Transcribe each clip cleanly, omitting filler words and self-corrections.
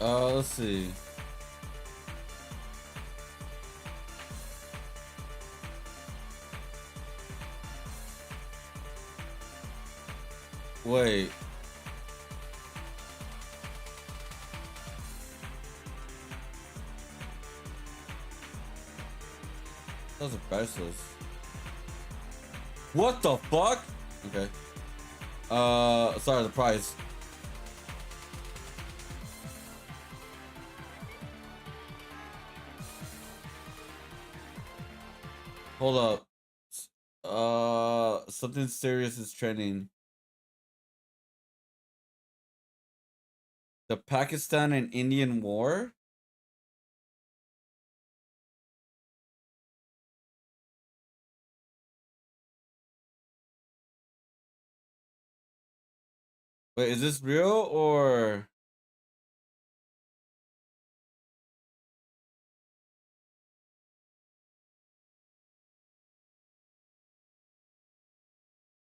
Let's see. Wait. Those are priceless. What the fuck? Okay. Sorry, the price. Hold up. Something serious is trending. The Pakistan and Indian War? Wait, is this real or?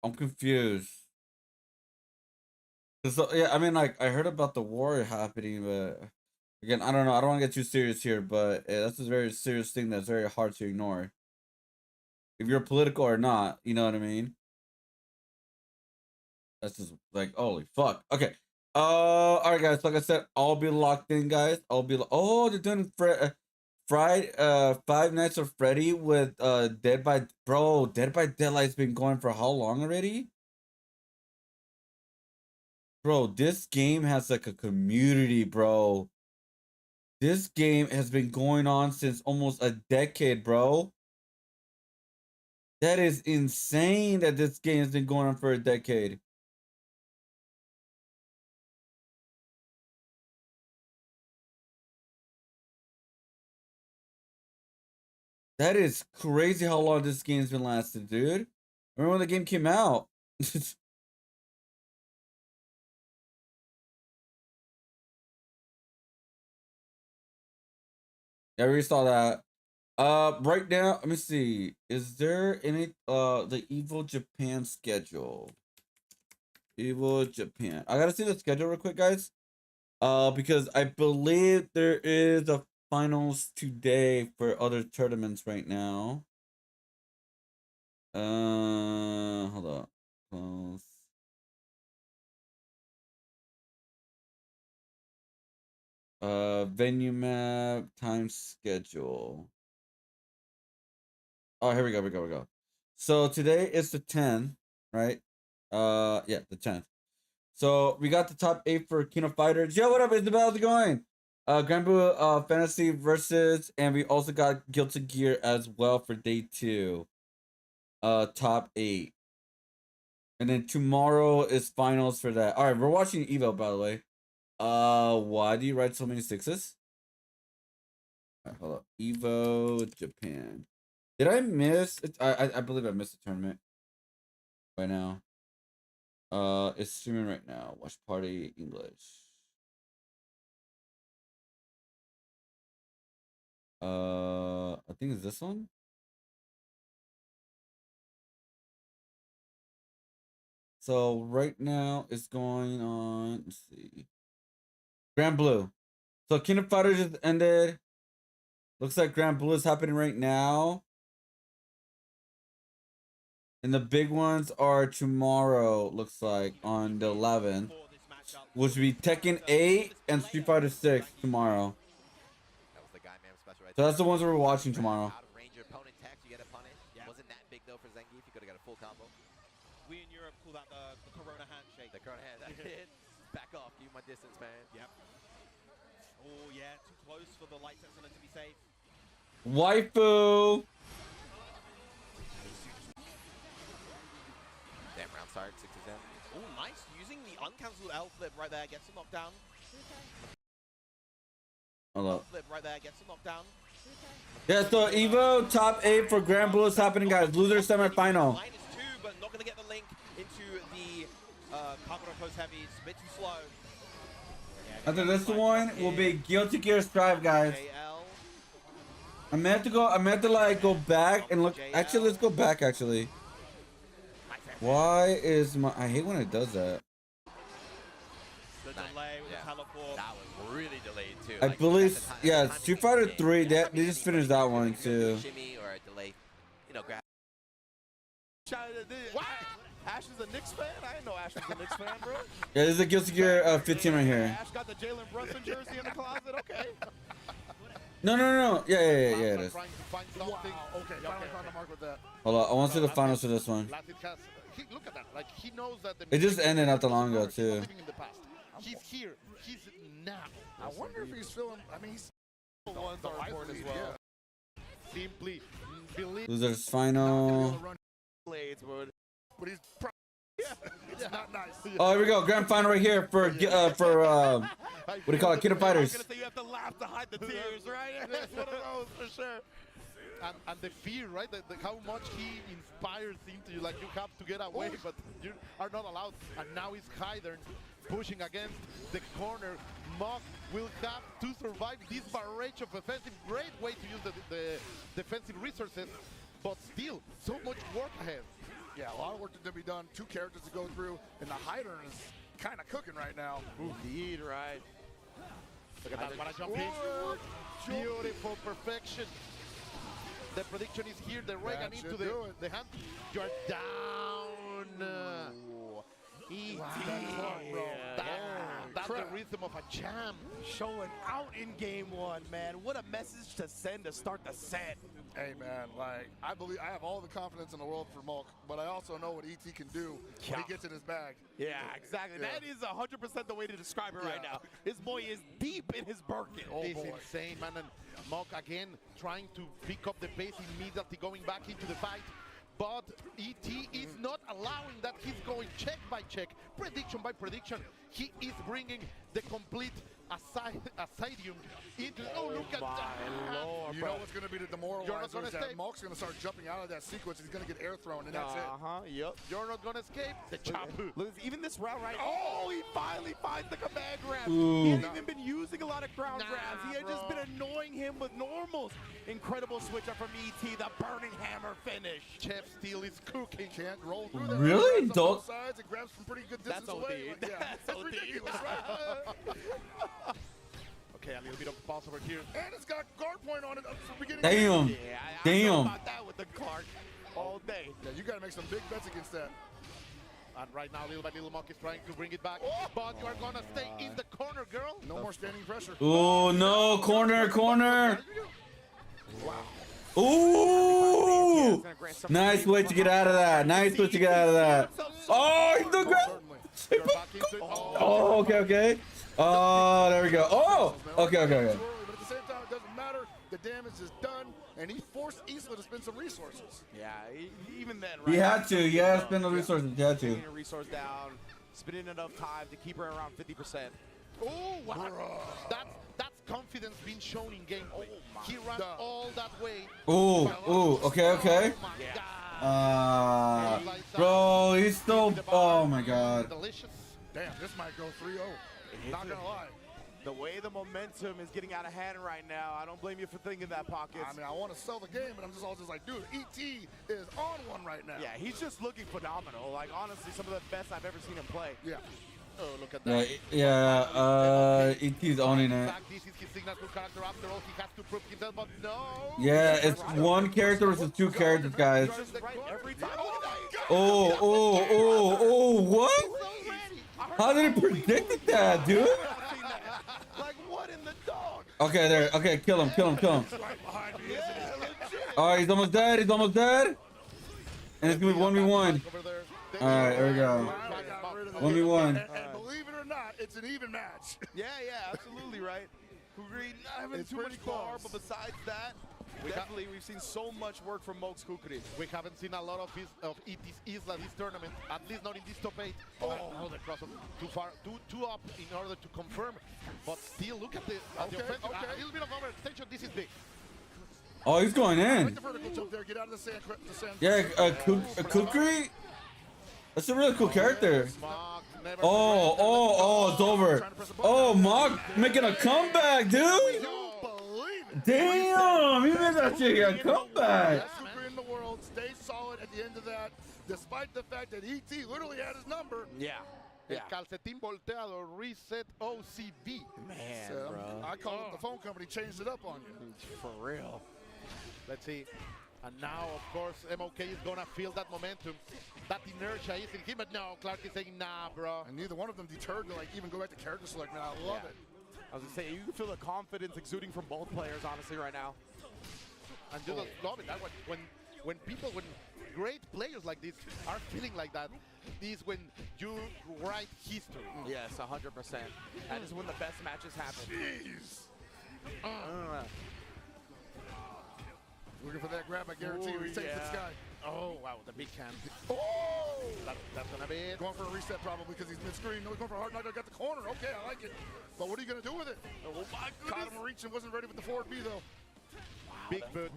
I'm confused. Yeah, I mean, like, I heard about the war happening, but again, I don't know. I don't want to get too serious here, but that's a very serious thing that's very hard to ignore. If you're political or not, you know what I mean? That's just like, holy fuck. Okay. All right, guys. Like I said, I'll be locked in, guys. Oh, they're doing Five Nights of Freddy with Dead by Daylight's been going for how long already? Bro, this game has like a community, bro. This game has been going on since almost a decade, bro. That is insane that this game has been going on for a decade. That is crazy how long this game's been lasting, dude. Remember when the game came out? Yeah, we saw that. Right now, let me see. Is there any the Evil Japan schedule? Evil Japan. I gotta see the schedule real quick, guys. Because I believe there is a finals today for other tournaments right now. Hold on. Close. Venue map, time schedule. Oh, here we go. So today is the 10th, right? Yeah, the 10th. So we got the top 8 for Kino Fighters. Yo, what up? Isabel, how's it going? Grand Blue Fantasy versus, and we also got Guilty Gear as well for day 2. Top 8. And then tomorrow is finals for that. All right, we're watching Evo, by the way. Why do you write so many 6s? All right, hold up. Evo Japan. Did I miss it? I believe I missed the tournament right now. It's streaming right now. Watch party English. I think it's this one. So right now it's going on. Let's see. Grand Blue. So Kingdom Fighter just ended. Looks like Grand Blue is happening right now. And the big ones are tomorrow, looks like, on the 11th. Which will be Tekken 8 and Street Fighter 6 tomorrow. So that's the ones we're watching tomorrow. Wasn't that big though for Zangief. He could have got a full combo. We in Europe call that the Corona handshake. The Corona handshake. Back off, keep my distance, man. Yep. Oh yeah, too close for the light sensor to be safe. Waifu. Damn, round start, 6 to 10. Oh, nice. Using the uncancelled L flip right there, gets him knocked down. Hold up. Flip right there, gets him knocked down. Yeah, so Evo top 8 for Grand Blue is happening, guys. Loser semifinal. -2, but not going to get the link into the Kakarot Post Heavy. It's a bit too slow. Yeah, After this one will be Guilty Gear Strive, guys. I meant to like go back and look. Actually, let's go back. Actually, why is my? I hate when it does that. The delay with the teleport. That was really delayed too. I Like, believe, at the time- yeah, the timing Street of Fighter the game, 3, like, they probably just any finished that game, one you're gonna do too. a shimmy or a delay, grab. Ash is a Knicks fan? I didn't know Ash was a Knicks fan, bro. Yeah, this is a Guilty Gear 15 right here. Ash got the Jalen Brunson jersey in the closet. Okay. No. Yeah, it is. Trying to find something. Wow, okay, finally found the mark with that. Hold on, I want to see the finals for this one. Latin has, look at that. Like, he knows that the It just ended not that long ago, he's too. not living in the past. He's here. He's now. I wonder if he's feeling. I mean, he's Ones the are life important as lead, well. yeah. Simply believe. Losers Not gonna be able final. to run, Blades, but he's. It's not nice. Oh, here we go. Grand final right here for what do you call it? Kid of I was Fighters. gonna say you have to laugh to hide the tears, right? It's one of those for sure. And the fear, right? How much he inspires into you. Like, you have to get away, but you are not allowed. And now it's Hydern pushing against the corner. Mog will have to survive this barrage of offensive. Great way to use the defensive resources, but still, so much work ahead. Yeah, a lot of work to be done. 2 characters to go through, and the hider is kind of cooking right now. Indeed, right. Look at that, what a jump in. Beautiful perfection. The prediction is here, the Reagan That into should do it. the hand. You're down. Easy. That's the rhythm of a jam. Showing out in game 1, man. What a message to send to start the set. Hey man, like I have all the confidence in the world for Mulk, but I also know what ET can do when he gets in his bag. Yeah, exactly. Yeah. That is 100% the way to describe it right Yeah. now. This boy is deep in his Birkin. Oh, It's boy. insane, man. And Mok again trying to pick up the pace immediately, going back into the fight. But ET is not allowing that. He's going check by check, prediction by prediction. He is bringing the complete Ascidium into. Oh, look at that! You know what's going to be the demoralizer You're not gonna is that stay. Mulk's going to start jumping out of that sequence. He's going to get air thrown, and that's it. Yep. You're not gonna escape the chop. Look, even this round right. Oh, he finally finds the command grab. Ooh. He hasn't even been using a lot of ground Nah, grabs. He had just bro. been annoying him with normals. Incredible switch up from ET, the burning hammer finish. Chef Steel is cooking. Can't roll through there. Really? Grabs on Don't- both sides and grabs from pretty good distance That's OD. away. Like, yeah, That's that's OD. ridiculous, right? Okay, a little bit of pause over here. And it's got guard point on it from beginning. Damn. Yeah, I don't know Damn. about that with the Clark all day. Yeah, you got to make some big bets against that. And right now, little by little, Monk is trying to bring it back. But you are gonna stay in the corner, girl. No more standing pressure. Oh no, corner. Ooh! Nice way to get out of that. Nice way to get out of that. Oh, he's the grab. Certainly. You're back into it. Oh, okay. Oh, there we go. Oh, okay. But at the same time, it doesn't matter. The damage is done, and he forced Isla to spend some resources. Yeah, even then, right? He had to. Yeah, spend the resources. He had to. Taking a resource down, spending enough time to keep her around 50%. Oh, wow. That's confidence being shown in gameplay. He ran all that way. Ooh. Okay. Oh my God. Bro, he's still. Oh my God. Delicious. Damn, this might go 3-0. Not gonna lie. The way the momentum is getting out of hand right now, I don't blame you for thinking that, Pockets. I mean, I want to sell the game, but I'm just all like, dude, ET is on one right now. Yeah, he's just looking phenomenal. Like, honestly, some of the best I've ever seen him play. Yeah. Oh, look at that. Yeah. ET's owning In it. fact, this is his signature character. After all, he has to prove himself, but no. Yeah, it's one character versus 2 characters, guys. Just right every time. Oh, what? He's so ready. How did he predict that, dude? Like, what in the dog? Okay, there. Okay, kill him. Right behind me, isn't it? All right, he's almost dead. And it's gonna be 1v1. Over there. All right, there we go. I got rid of the 1v1. And believe it or not, it's an even match. Yeah, absolutely right. Kukri not having It's too much pretty bar, close. but besides that, we've seen so much work from Mox Kukri. We haven't seen a lot of ET's Isla this tournament, at least not in this top 8. Oh, the cross too far, too up in order to confirm. But still, look at the offensive. A little bit of overextension. This is big. Oh, he's going in. Like the vertical jump there, get out of the sand. Yeah, Kukri. That's a really cool character. Mog never Oh, it's over. Oh, Mog making a comeback, dude. You believe it. Damn, he made that shit a comeback. Best super in the world, stay solid at the end of that, despite the fact that ET literally had his number. Yeah. El Yeah. calcetín volteado, reset OCB. Man, So, bro. I called up the phone company, changed it up on you. For real. Let's see. And now, of course, MOK is going to feel that momentum. That inertia is in him, but no, Clark is saying, nah, bro. And neither one of them deterred to like even go back to character select, man. I love Yeah. it. I was gonna say, you can feel the confidence exuding from both players, honestly, right now. And you just love it. That when great players like this are feeling like that, is when you write history. Yes, 100%. That is when the best matches happen. Jeez. Looking for that grab, I guarantee you. He's taking this guy. Oh, wow, the big hand. Oh! That's going to be it. Going for a reset probably because he's mid-screen. No, he's going for a hard knock. Got the corner. Okay, I like it. But what are you going to do with it? Oh my Caught him reaching. Wasn't ready with the forward B, though. Big boot.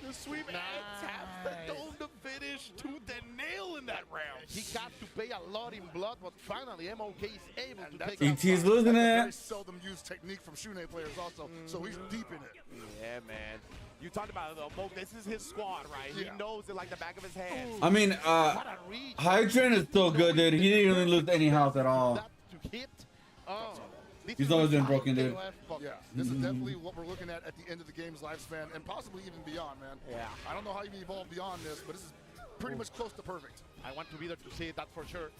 The sweep and taps the dome to finish tooth and nail in that round. He got to pay a lot in blood, but finally MOK is able to take ET's it. losing Very it. seldom used technique from Shunei players also. So he's deep in it. Yeah, man. You talked about it, though, Mo. This is his squad, right? Yeah. He knows it like the back of his hand. I mean, What a reach. Hydran is still good, dude. He didn't even lose any health at all. That to hit. Oh. This He's is always been why broken, dude. KOF bucket. Yeah, this is definitely what we're looking at the end of the game's lifespan and possibly even beyond, man. Yeah. I don't know how you can evolve beyond this, but this is pretty much close to perfect. I want to be there to see it, that's for sure.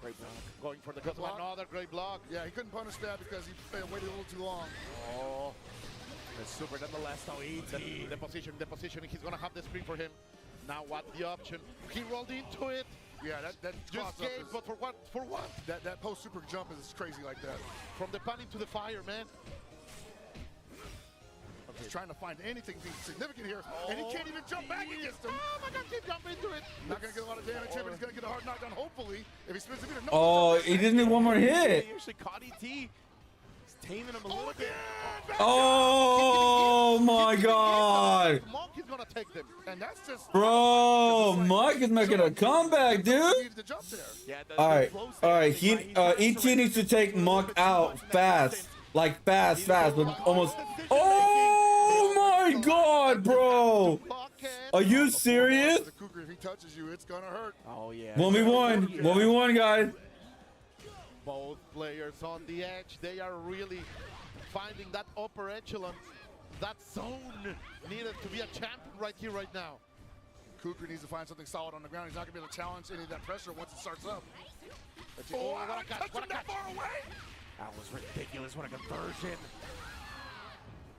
Great block. Going for the Good block. another great block. Yeah, he couldn't punish that because he waited a little too long. Oh. The super nonetheless, though. ET. The position, he's gonna have the screen for him. Now what the option? He rolled into it. Yeah, that Just cross-up gave, is, but for what? For what? that post super jump is crazy like that. From the pan into the fire, man. He's trying to find anything significant here, and he can't even jump back against him. Oh my God, keep jumping into it. Not gonna get a lot of damage here, but he's gonna get a hard knockdown. Hopefully, if he spins the meter. No, Oh, he just need one more hit. He actually caught ET. He's taming him a little bit. Oh my god. Monk is gonna take them. and that's just Bro, Mike is making a comeback, He dude. needed to jump there. Yeah, All right. He ET needs to take Monk out fast, like fast, but almost. Oh my god, bro. Are you serious? The Cougar, if he touches you, it's gonna hurt. Oh, yeah. 1v1, guys. Both players on the edge. They are really finding that upper echelon, that zone needed to be a champion right here, right now. Cougar needs to find something solid on the ground. He's not gonna be able to challenge any of that pressure once it starts up. Oh, wow, what a catch, touched what him a that catch. far away. That was ridiculous. What a conversion.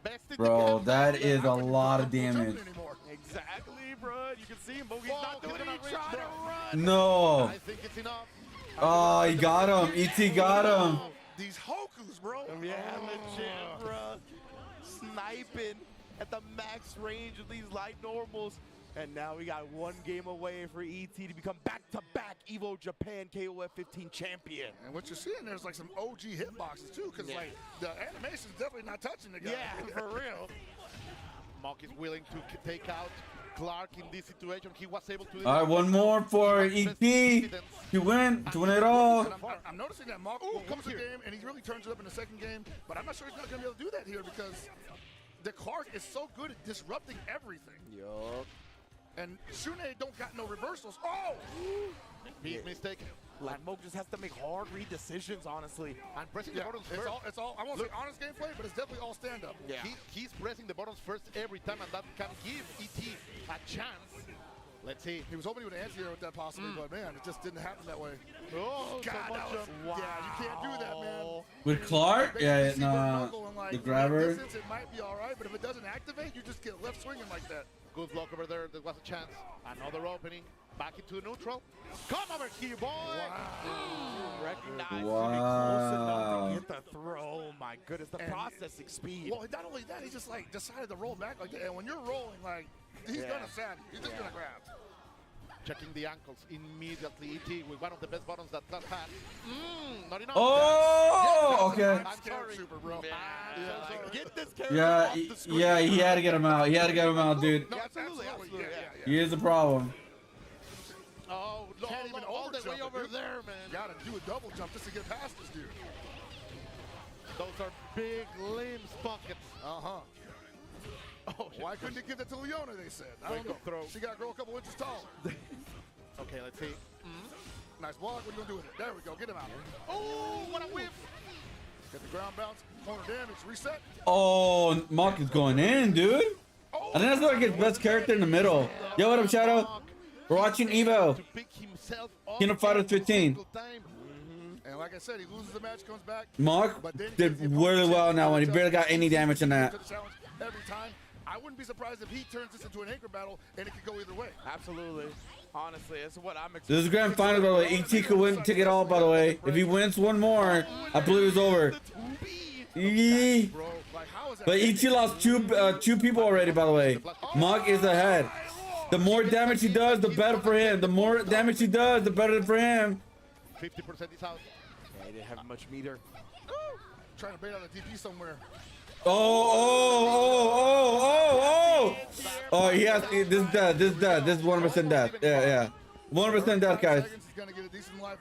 Best in the Bro, game. that is a Not gonna lot of jump damage. anymore. Exactly, bro. You can see him, but he's Whoa, not doing he's it. gonna He's reach, trying to bro. run. No. I think it's enough. Oh, he got him. ET got him. These Hokus, bro. Yeah, legit, bro. Sniping at the max range of these light normals. And now we got one game away for ET to become back-to-back Evo Japan KOF 15 champion. And what you're seeing there's like some OG hitboxes too, because Yeah. like the animation's definitely not touching the guy. Yeah, for real. Monk is willing to take out Clark in this situation. He was able to. All right, one more for ET. He win it all. And I'm noticing that Mark comes the game and he really turns it up in the second game, but I'm not sure he's not gonna be able to do that here because the Clark is so good at disrupting everything. Yup. And Shunei don't got no reversals. Oh! Big mistake. Like, Moke just has to make hard read decisions, honestly. And pressing Yeah, the buttons it's first. all, I won't say honest gameplay, but it's definitely all stand-up. Yeah. He's pressing the buttons first every time, and that can give ET a chance. Let's see. He was hoping he would answer with that possibly, but man, it just didn't happen that way. Oh, God, so much that was, of- yeah, you can't do that, man. With Clark? Basically, Yeah, see nah. one knuckle and, like, The from grabber. that distance, it might be all right, but if it doesn't activate, you just get left swinging like that. Good block over there. There was a chance. Another opening. Back into the neutral. Come over here, boy. Recognized Wow. to be close enough to get the throw. Oh my goodness, the And- processing speed. Well, not only that, he just like decided to roll back like that. And when you're rolling, like he's Yeah. gonna stab you. He's just gonna grab. Checking the ankles immediately. ET with one of the best buttons that Clark had. Not enough. Oh, okay. I'm sorry, super bro. I'm so sorry. Get this character Yeah, off the screen. yeah, he had to get him out. He had to get him out, dude. No, Absolutely, absolutely. absolutely, Yeah. He is the problem. Oh, no, Can't even all the overjump way it, over dude. there, man. Gotta do a double jump just to get past this dude. Those are big limbs buckets. Uh-huh. Oh, Why couldn't he give that to Leona, they said? I don't Wake know. up throw. She got to grow a couple inches tall. Okay, let's see. Nice block. What are you going to do with it? There we go. Get him out. Oh, what a whiff. Get the ground bounce. Corner damage. Reset. Oh, Mock is going in, dude. I think that's like his best character in the middle. Yo, what up, Shadow? We're watching Evo. To pick himself up Kingdom Fighters every 15. single time. And like I said, he loses the match, comes back. Mock But then did really well in that one. He barely got any damage in that. To the challenge every time. I wouldn't be surprised if he turns this into an anchor battle and it could go either way. Absolutely. Honestly, it's what I'm expecting. This is grand final, by the way. ET could win, take it all, by the way. If he wins one more, I believe it's over. Yee. Bro, like how is that? But ET lost two people already, by the way. Mock is ahead. The more damage he does, the better for him. The more damage he does, the better for him. 50% is out. Yeah, he didn't have much meter. Trying to bait out a DP somewhere. Oh, he has, this is death, this is 100% death. Yeah. 100% death, guys. He's gonna get a decent life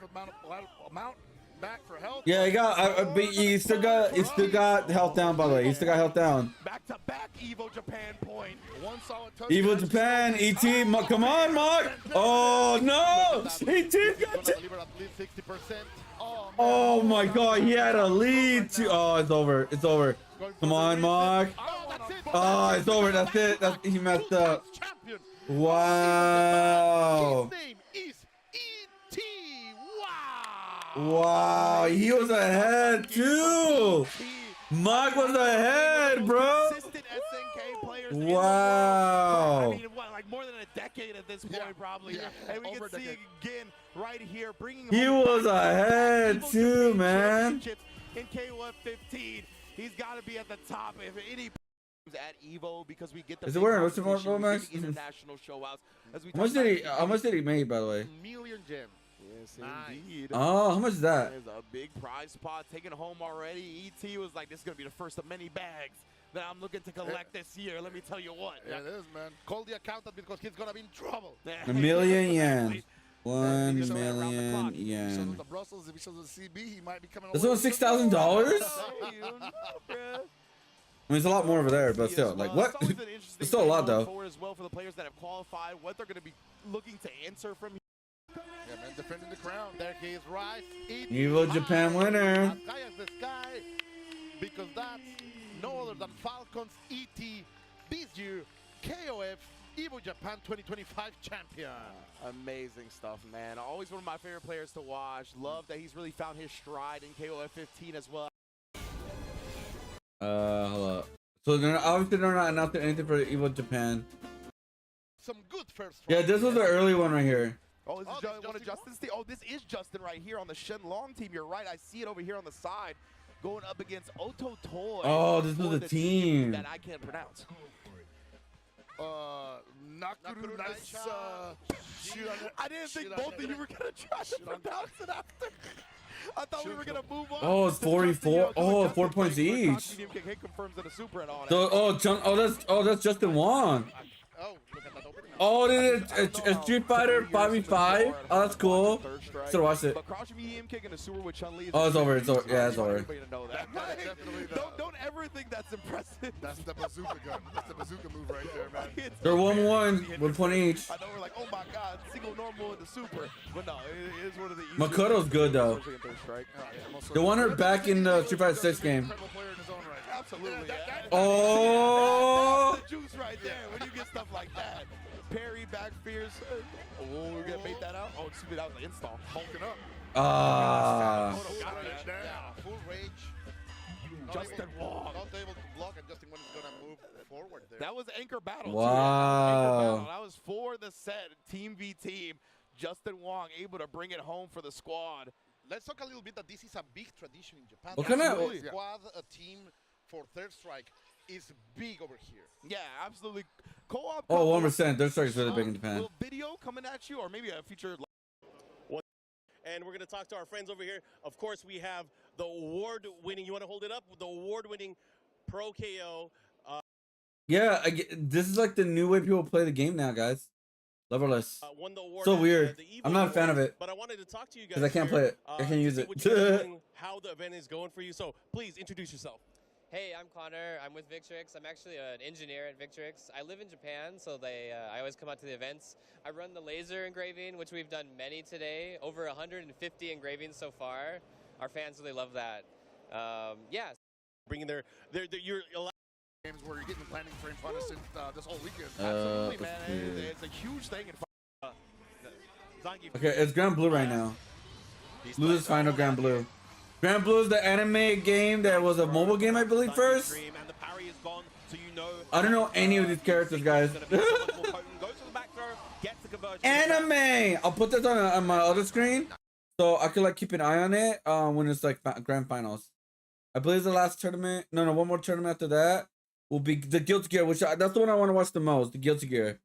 amount back for health. Yeah, he got, but he still got health down, by the way. He still got health down. Back to back Evo Japan point. One solid touch. Evil Japan, ET, come on, Mark. Oh, no. ET got Gonna deliver at least 60%. Oh my God, he had a lead. Oh, it's over. It's over. Come on, Mark. Oh, it's over. That's it. He messed up. Champion. Wow. His name is E.T. Wow. Wow, he was ahead too. Mark was ahead, bro. Consistent SNK players. Wow. I mean, what, like more than a decade at this point, probably. Yeah. And we Over can a see decade. again right here, bringing. He home was ahead Evo too, Japan man. Championships in KOF 15. He's got to be at the top if any. At Evo because we get the Is it big wearing what's the competition, more we max? get the international showouts. As we How much talk did he? about How much did he make, by the way? Million gems. Yes, Nice. indeed. Oh, how much is that? There's a big prize pot taken home already. ET was like, this is going to be the first of many bags that I'm looking to collect this year. Let me tell you what. Yeah, it is, man. Call the accountant because he's gonna be in trouble. $1 million yen. 1 He shows it around the million clock. If he shows yen. up to Brussels, if he shows up to CB, he might be coming. This away was with $6,000. Hey, I you know, bruh. mean, it's a lot more over there, but As still, well. like what? It's always an interesting It's still a thing lot, going though. forward as well for the players that have qualified, what they're going to be looking to answer from. Yeah, man, defending the crown. There he is, Rise. Evo Japan winner. As high as the sky, because that's no other than Falcons ET this year, KOF Evo Japan 2025 champion. Amazing stuff, man. Always one of my favorite players to watch. Love that he's really found his stride in KOF 15 as well. Hold up. So obviously they're not announcing anything for Evo Japan. Some good first. Yeah, this was the early one right here. Oh, this is this one of Justin Justin's team. Oh, this is Justin right here on the Shenlong team. You're right. I see it over here on the side going up against Oto Toy. Oh, this was for a the team. that I can't pronounce. Nakuru, nice shoot on it. I didn't think Shoot on both it. of you were going to try to Shoot on pronounce it after. I thought we were going to move on. Oh, it's to Justin, 44. Oh, Justin 4 points playing for each. Crouch Medium Kick. He confirms that a super and all So, that's Justin Wong. Oh, look at that opening. Oh, a Street Fighter 5v5. Oh, that's cool. Should have watched it. But Crouch Medium Kick in the sewer with Chun-Li. Oh, it's over. It's over. Yeah, it's over. Everybody to know that. Definitely Don't ever think that's impressive. That's the bazooka gun. That's the bazooka move right there, man. It's They're so 1-1, crazy. 1 point each. I know we're like, oh my god, single normal in the super. But no, it is one of the easiest Makoto's good, though. especially in Third Strike. They want her back in the Street Fighter 6 game. Incredible player in his own right. Absolutely. Yeah. Oh! That's the juice right there when you get stuff like that. Parry, back fears. Oh, we're gonna bait that out. Oh, excuse me, that was an install. Hulking up. Ah. Got that. Yeah, full rage. Not Justin able- Wong. Not able to block, and Justin Wong is gonna move forward there. That was anchor battle. Wow. Too. Anchor battle. That was for the set. Team v team. Justin Wong able to bring it home for the squad. Let's talk a little bit that this is a big tradition in Japan. What kind of- Absolutely. Squad, a team for Third Strike is big over here. Yeah, absolutely. Co-op. Oh, couples. 1%. Third Strike is really big in Japan. Little video coming at you, or maybe a feature. And we're going to talk to our friends over here. Of course, we have the award-winning, you want to hold it up? The award-winning Pro KO. Yeah, this is like the new way people play the game now, guys. Leverless. Won the award So at, weird. the Evo I'm not a fan of Awards, it. But I wanted to talk to you guys. Because I can't play it. I can't use see it. what you guys are doing, how the event is going for you. So please introduce yourself. Hey, I'm Connor. I'm with Victrix. I'm actually an engineer at Victrix. I live in Japan, so I always come out to the events. I run the laser engraving, which we've done many today. Over 150 engravings so far. Our fans really love that. Yeah. Bringing you're games where you're getting planning for fun since this whole weekend. Absolutely, man. Okay. It's a huge thing. Okay, it's Grand Blue right now. Blue is final Grand Blue. Grand Blue is the anime game that was a mobile game, I believe, first. And the parry is gone, so you know I don't know any of these characters, guys. Anime! I'll put this on my other screen so I can like keep an eye on it when it's like grand finals. I believe the last tournament. No, one more tournament after that will be the Guilty Gear, which that's the one I want to watch the most. The Guilty Gear,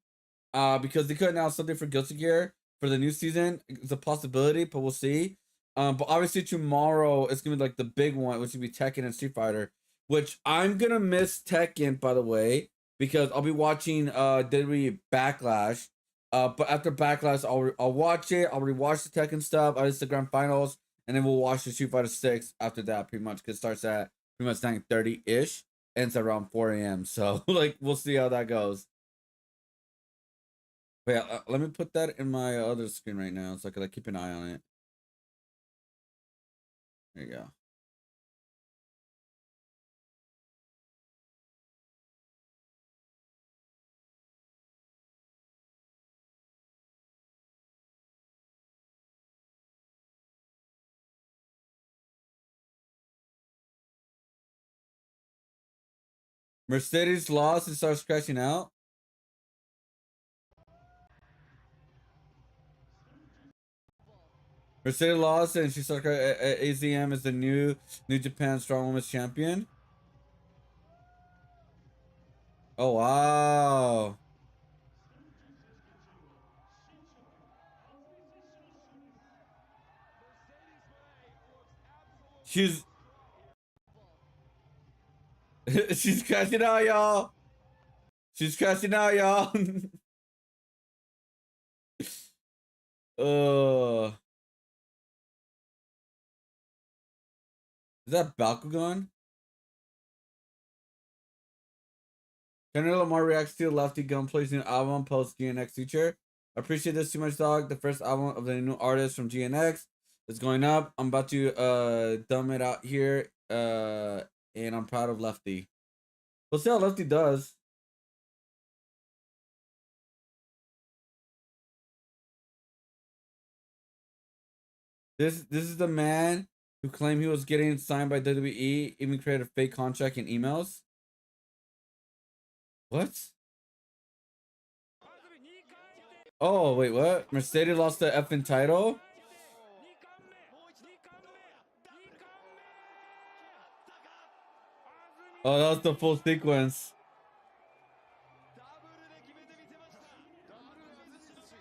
because they could announce something for Guilty Gear for the new season. It's a possibility, but we'll see. But obviously tomorrow it's gonna be like the big one, which will be Tekken and Street Fighter. Which I'm gonna miss Tekken, by the way, because I'll be watching WWE Backlash. But after Backlash, I'll watch it. I'll rewatch the Tekken stuff. I'll the grand finals, and then we'll watch the Street Fighter 6 after that, pretty much. Cause it starts at pretty much 9:30 ish, ends around 4 a.m. So like we'll see how that goes. But yeah, let me put that in my other screen right now, so I can like keep an eye on it. There you go. Mercedes lost and starts crashing out. Mercedes lost and she starts AZM is the New Japan Strong Women's Champion. Oh wow. She's she's crashing out, y'all. She's crashing out, y'all. Is that Bakugan? Kendrick Lamar reacts to Lefty Gunplay's new album post GNX feature. I appreciate this too much, dog. The first album of the new artist from GNX is going up. I'm about to dumb it out here. And I'm proud of Lefty. We'll see how Lefty does. This is the man who claimed he was getting signed by WWE, even created a fake contract and emails. What? Oh wait, what? Mercedes lost the effing title? Oh, that was the full sequence.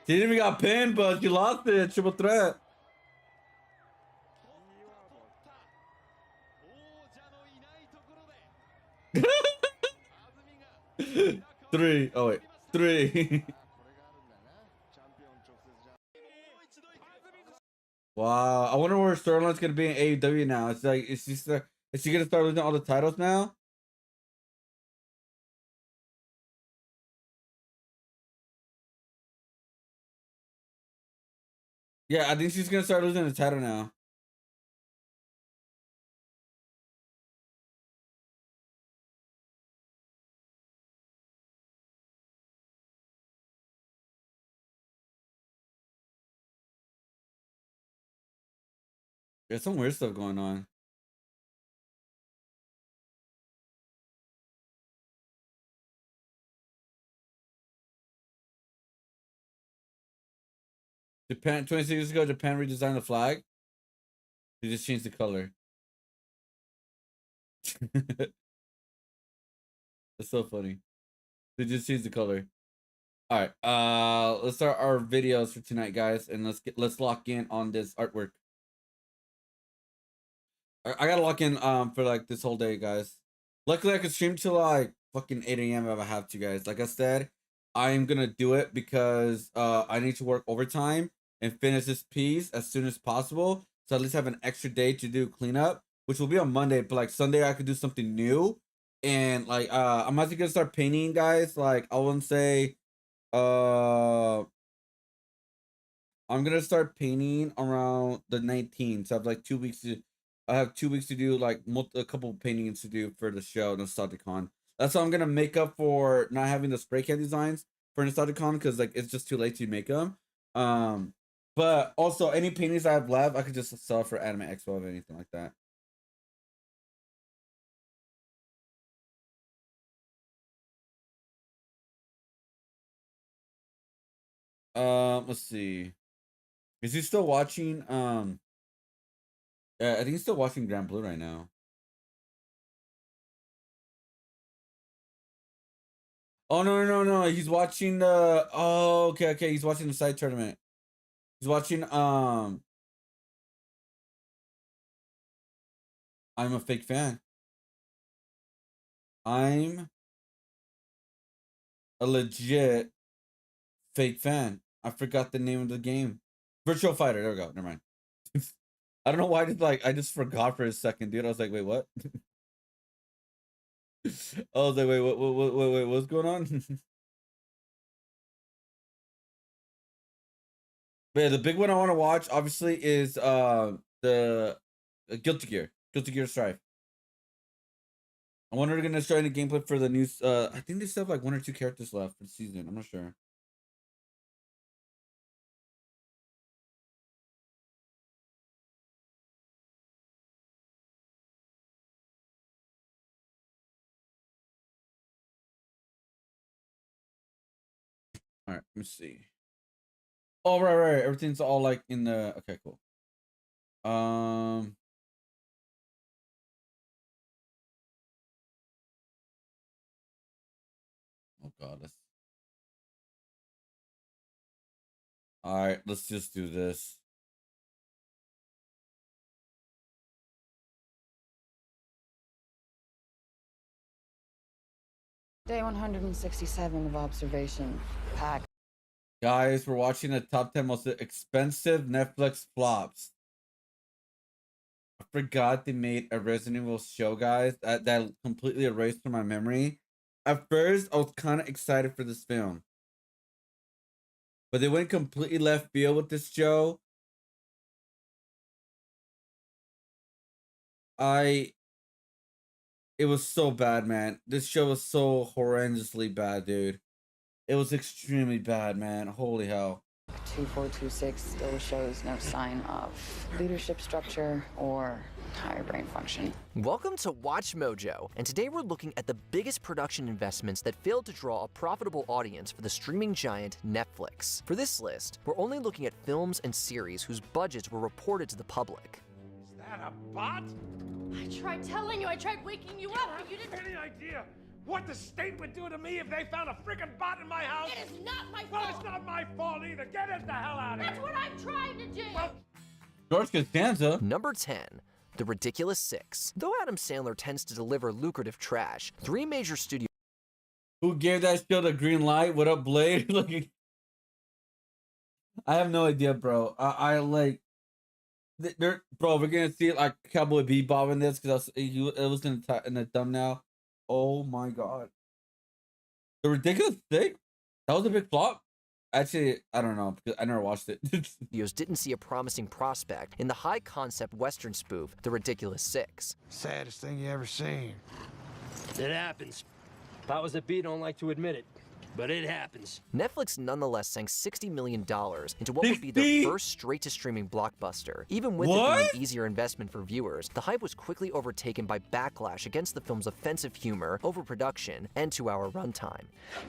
She didn't even got pinned, but she lost it. Triple threat. Three. Oh wait, three. Wow. I wonder where Sterling's gonna be in AEW now. It's like, is she gonna start losing all the titles now? Yeah, I think she's gonna start losing the title now. There's some weird stuff going on. Japan 26 years ago, Japan redesigned the flag. They just changed the color. That's so funny. They just changed the color. All right. Let's start our videos for tonight, guys, and let's lock in on this artwork. I gotta lock in for like this whole day, guys. Luckily, I can stream till like fucking 8 a.m. if I have to, guys. Like I said, I am gonna do it because I need to work overtime and finish this piece as soon as possible. So at least have an extra day to do cleanup. which will be on Monday, but like Sunday I could do something new. And like I'm actually gonna start painting, guys. Like I wouldn't say I'm gonna start painting around the 19th. So I have like 2 weeks to. I have 2 weeks to do like a couple of paintings to do for the show Nostalgicon. That's how I'm gonna make up for not having the spray can designs for Nostalgicon because like it's just too late to make them. But also any paintings I have left, I could just sell for Anime Expo or anything like that. Let's see. Is he still watching? Yeah, I think he's still watching Grand Blue right now. Oh no! He's watching the. Oh, okay. He's watching the side tournament. He's watching. I'm a fake fan. I'm a legit fake fan. I forgot the name of the game. Virtual Fighter. There we go. Never mind. I don't know why I just forgot for a second, dude. I was like, wait, what? I was like, wait, what's going on? But yeah, the big one I want to watch obviously is the Guilty Gear Strive. I wonder if they're gonna show any gameplay for the new. I think they still have like 1 or 2 characters left for the season. I'm not sure. All right, let me see. Oh, right. Everything's all like in the. Okay, cool. Oh God, all right, let's just do this. Day 167 of observation. Pack. Guys, we're watching the top 10 most expensive Netflix flops. I forgot they made a Resident Evil show, guys. That completely erased from my memory. At first, I was kind of excited for this film. But they went completely left field with this show. It was so bad, man. This show was so horrendously bad, dude. It was extremely bad, man. Holy hell. 2426 still shows no sign of leadership structure or higher brain function. Welcome to Watch Mojo, and today we're looking at the biggest production investments that failed to draw a profitable audience for the streaming giant Netflix. For this list, we're only looking at films and series whose budgets were reported to the public. Is that a bot? I tried telling you, I tried waking you up, but you didn't. Any idea what the state would do to me if they found a freaking bot in my house? It is not my fault. Well, it's not my fault either. Get it the hell out of here. That's what I'm trying to do. Well, George Costanza. Number 10. The Ridiculous Six. Though Adam Sandler tends to deliver lucrative trash, 3 major studios. Who gave that show the green light? What up, Blade? Like, I have no idea, bro. I like. Bro, we're gonna see like Cowboy Bebop in this because it was in the thumbnail. Oh my God. The Ridiculous Six? That was a big flop. Actually, I don't know because I never watched it. Studios didn't see a promising prospect in the high-concept Western spoof, The Ridiculous Six. saddest thing you ever seen. It happens. Powers that be don't like to admit it, but it happens. Netflix nonetheless sank $60 million into what would be their first straight-to-streaming blockbuster. Even with it being an easier investment for viewers, the hype was quickly overtaken by backlash against the film's offensive humor, overproduction, and 2-hour runtime.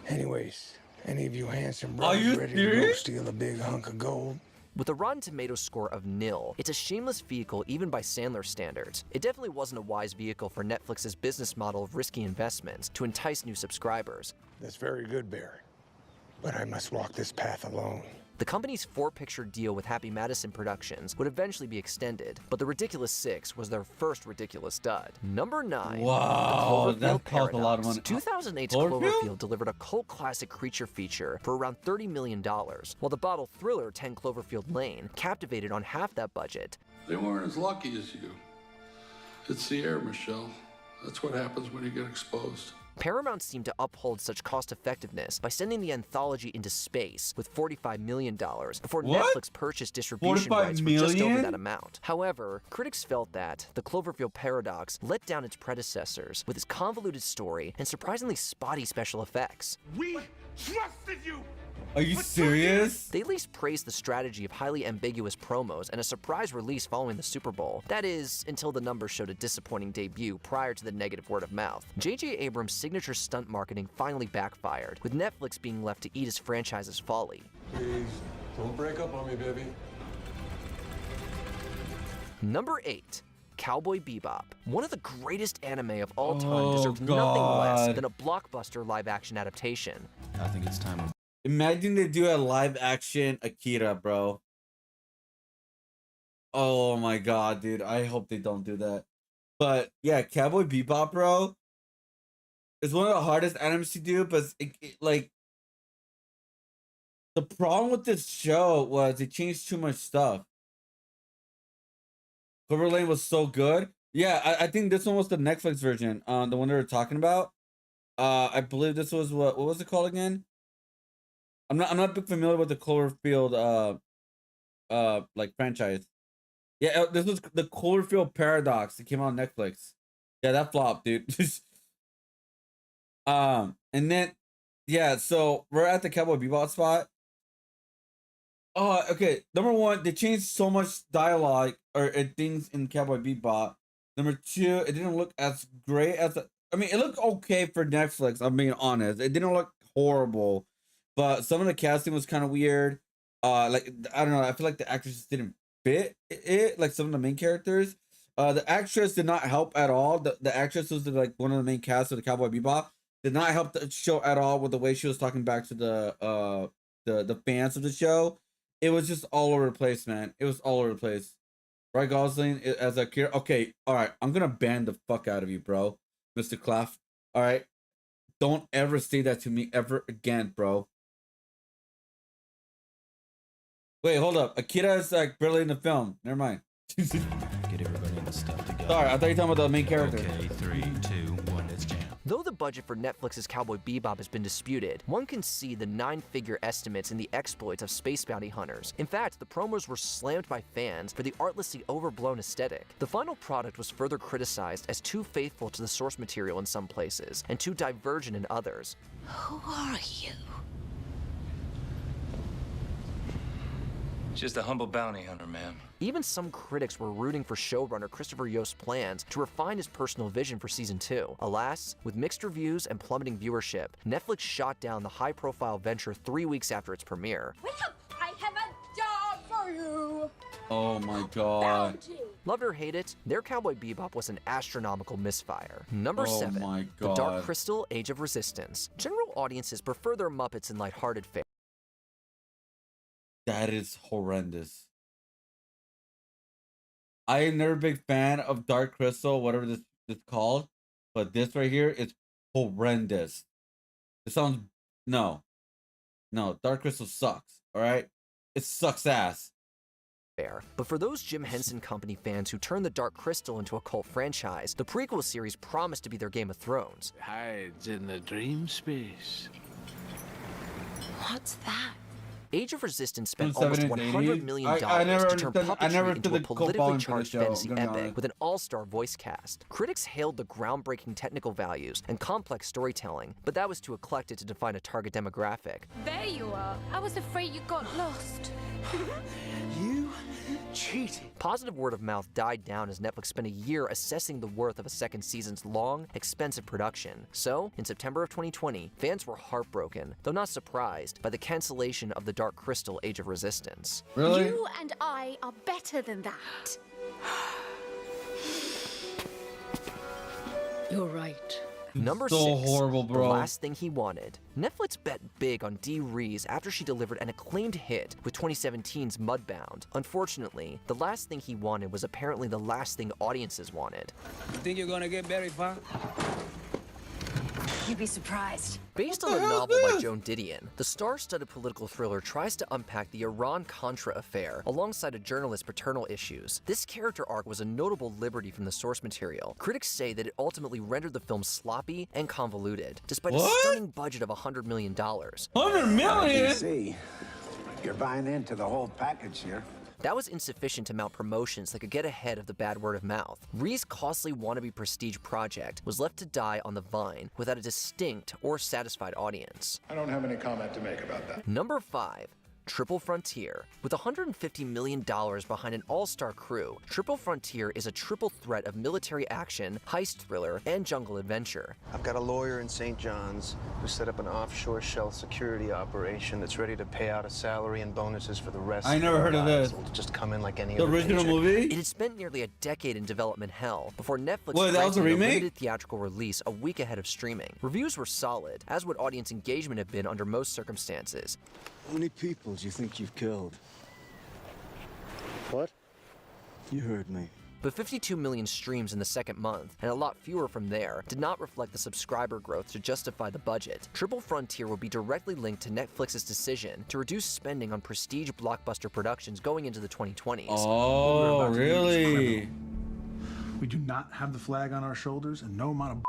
Anyways, any of you handsome brothers ready to go steal a big hunk of gold? With a Rotten Tomatoes score of 0, it's a shameless vehicle even by Sandler standards. It definitely wasn't a wise vehicle for Netflix's business model of risky investments to entice new subscribers. That's very good, Barry. But I must walk this path alone. The company's 4-picture deal with Happy Madison Productions would eventually be extended, but The Ridiculous Six was their first ridiculous dud. Number 9. Wow, The that Cloverfield cost a lot of money. 2008's Cloverfield? Cloverfield delivered a cult classic creature feature for around $30 million, while the bottle thriller 10 Cloverfield Lane captivated on half that budget. They weren't as lucky as you. It's the air, Michelle. That's what happens when you get exposed. Paramount seemed to uphold such cost-effectiveness by sending the anthology into space with $45 million before Netflix purchased distribution rights for just over that amount. However, critics felt that The Cloverfield Paradox let down its predecessors with its convoluted story and surprisingly spotty special effects. We trusted you! Are you serious? They at least praised the strategy of highly ambiguous promos and a surprise release following the Super Bowl. That is, until the numbers showed a disappointing debut prior to the negative word of mouth. J.J. Abrams' signature stunt marketing finally backfired, with Netflix being left to eat his franchise's folly. Please, don't break up on me, baby. Number 8. Cowboy Bebop. One of the greatest anime of all time deserves nothing less than a blockbuster live-action adaptation. I think it's time. Imagine they do a live action Akira, bro. Oh my god, dude. I hope they don't do that. But yeah, Cowboy Bebop, bro, is one of the hardest animes to do, but like the problem with this show was it changed too much stuff. Clover Lane was so good. Yeah, I think this one was the Netflix version. The one they were talking about. I believe this was what was it called again? I'm not big familiar with the Cloverfield like franchise. Yeah, this was the Cloverfield Paradox that came out on Netflix. Yeah, that flopped, dude. And then yeah, so we're at the Cowboy Bebop spot. Oh, okay. Number one, they changed so much dialogue or things in Cowboy Bebop. Number two, it didn't look as great as I mean, it looked okay for Netflix. I'm being honest. It didn't look horrible. But some of the casting was kind of weird. Like, I don't know. I feel like the actresses didn't fit it. Like some of the main characters. The actress did not help at all. The actress was like one of the main cast of the Cowboy Bebop. Did not help the show at all with the way she was talking back to the fans of the show. It was just all over the place, man. It was all over the place. Ryan Gosling as a character. Okay, all right. I'm gonna ban the fuck out of you, bro, Mr. Claff. All right, don't ever say that to me ever again, bro. Wait, hold up. Akira is like barely in the film. Never mind. Get everybody in the stuff together. Sorry, I thought you were talking about the main character. Okay, 3, 2, 1, let's jam. Though the budget for Netflix's Cowboy Bebop has been disputed, one can see the 9-figure estimates in the exploits of space bounty hunters. In fact, the promos were slammed by fans for the artlessly overblown aesthetic. The final product was further criticized as too faithful to the source material in some places, and too divergent in others. Who are you? Just a humble bounty hunter, ma'am. Even some critics were rooting for showrunner Christopher Yost's plans to refine his personal vision for Season 2. Alas, with mixed reviews and plummeting viewership, Netflix shot down the high-profile venture 3 weeks after its premiere. Wake up! I have a job for you! Oh my god. Bounty. Love it or hate it, their Cowboy Bebop was an astronomical misfire. Number 7, my The Dark God. Crystal Age of Resistance. General audiences prefer their Muppets in lighthearted fare. That is horrendous. I am never a big fan of Dark Crystal, whatever this is called, but this right here is horrendous. It sounds no, Dark Crystal sucks. All right, it sucks ass. But for those Jim Henson Company fans who turned the Dark Crystal into a cult franchise, the prequel series promised to be their Game of Thrones. Hides in the dream space. What's that? Age of Resistance spent From almost 70s, $100 80s? million I never to turn understood- I never puppetry into a understood the cult politically following for the charged show, fantasy I'm gonna be epic honest. with an all-star voice cast. Critics hailed the groundbreaking technical values and complex storytelling, but that was too eclectic to define a target demographic. There you are. I was afraid you got lost. You cheated. Positive word of mouth died down as Netflix spent a year assessing the worth of a second season's long, expensive production. So, in September of 2020, fans were heartbroken, though not surprised, by the cancellation of the Dark Crystal Age of Resistance. Really? You and I are better than that. You're right. Number so 6, horrible, bro. The Last Thing He Wanted. Netflix bet big on Dee Rees after she delivered an acclaimed hit with 2017's Mudbound. Unfortunately, The Last Thing He Wanted was apparently the last thing audiences wanted. You think you're gonna get very far? You'd be surprised. Based on the novel by Joan Didion, the star-studded political thriller tries to unpack the Iran-Contra affair alongside a journalist's paternal issues. This character arc was a notable liberty from the source material. Critics say that it ultimately rendered the film sloppy and convoluted, despite a stunning budget of $100 million. $100 million? See, you're buying into the whole package here. That was insufficient to mount promotions that could get ahead of the bad word of mouth. Rhee's costly wannabe prestige project was left to die on the vine without a distinct or satisfied audience. I don't have any comment to make about that. Number 5. Triple Frontier. With $150 million behind an all-star crew, Triple Frontier is a triple threat of military action, heist thriller, and jungle adventure. I've got a lawyer in St. John's who set up an offshore shell security operation that's ready to pay out a salary and bonuses for the rest I of never our heard of lives. this. It'll just come in like any The other original paycheck. movie? It had spent nearly a decade in development hell before Netflix Wait, that was a granted remake? limited theatrical release a week ahead of streaming. Reviews were solid, as would audience engagement have been under most circumstances. How many people do you think you've killed? What? You heard me. But 52 million streams in the second month, and a lot fewer from there, did not reflect the subscriber growth to justify the budget. Triple Frontier will be directly linked to Netflix's decision to reduce spending on prestige blockbuster productions going into the 2020s. Oh, really? We do not have the flag on our shoulders, and no amount of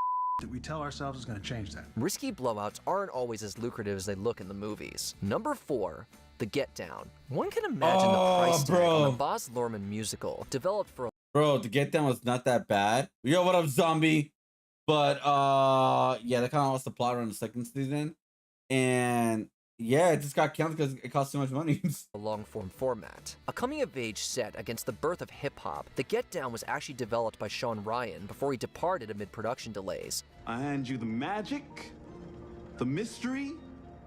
that we tell ourselves is going to change that. Risky blowouts aren't always as lucrative as they look in the movies. Number 4. The Get Down. One can imagine the price tag on a Baz Luhrmann musical developed for a Bro, The Get Down was not that bad. Yo, what up, zombie? But yeah, that kind of lost the plot around the second season. And yeah, it just got canceled because it cost too much money. a long-form format. A coming-of-age set against the birth of hip-hop, The Get Down was actually developed by Sean Ryan before he departed amid production delays. I hand you the magic, the mystery,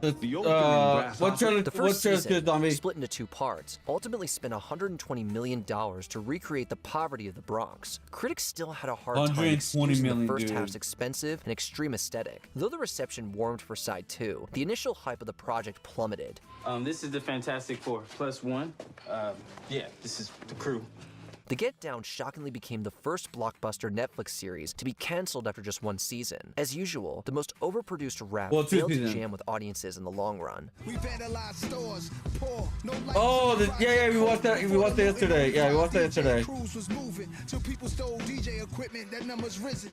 the The first season, split into 2 parts, ultimately spent $120 million to recreate the poverty of the Bronx. Critics still had a hard time excusing the first half's expensive and extreme aesthetic. Though the reception warmed for side 2, the initial hype of the project plummeted. This is the Fantastic Four +1. Yeah, this is the crew. The Get Down shockingly became the first blockbuster Netflix series to be canceled after just 1 season. As usual, the most overproduced rap failed to jam with audiences in the long run. Oh, yeah, we watched that. We watched that yesterday. Yeah, we watched that yesterday.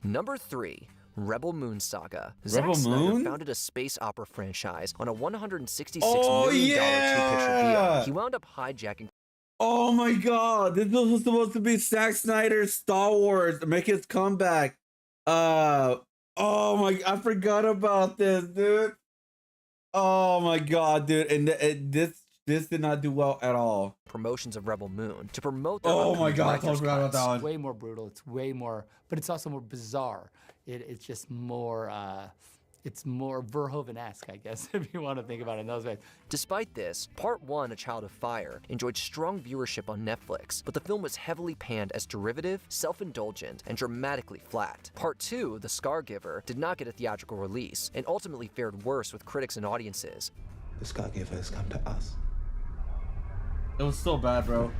Number 3. Rebel Moon Saga. Rebel Zack Snyder Moon? founded a space opera franchise on a $166 Oh, million yeah! two-picture deal. He wound up hijacking. Oh my god, this was supposed to be Zack Snyder's Star Wars make his comeback. Oh my, I forgot about this, dude. Oh my god, dude, and this did not do well at all. Promotions of Rebel Moon to promote their Oh my upcoming god, I director's forgot about that one. It's way more brutal. It's way more, but it's also more bizarre. It's just more. It's more Verhoeven-esque, I guess, if you want to think about it in those ways. Despite this, Part 1, A Child of Fire, enjoyed strong viewership on Netflix, but the film was heavily panned as derivative, self-indulgent, and dramatically flat. Part 2, The Scargiver, did not get a theatrical release, and ultimately fared worse with critics and audiences. The Scargiver has come to us. It was so bad, bro.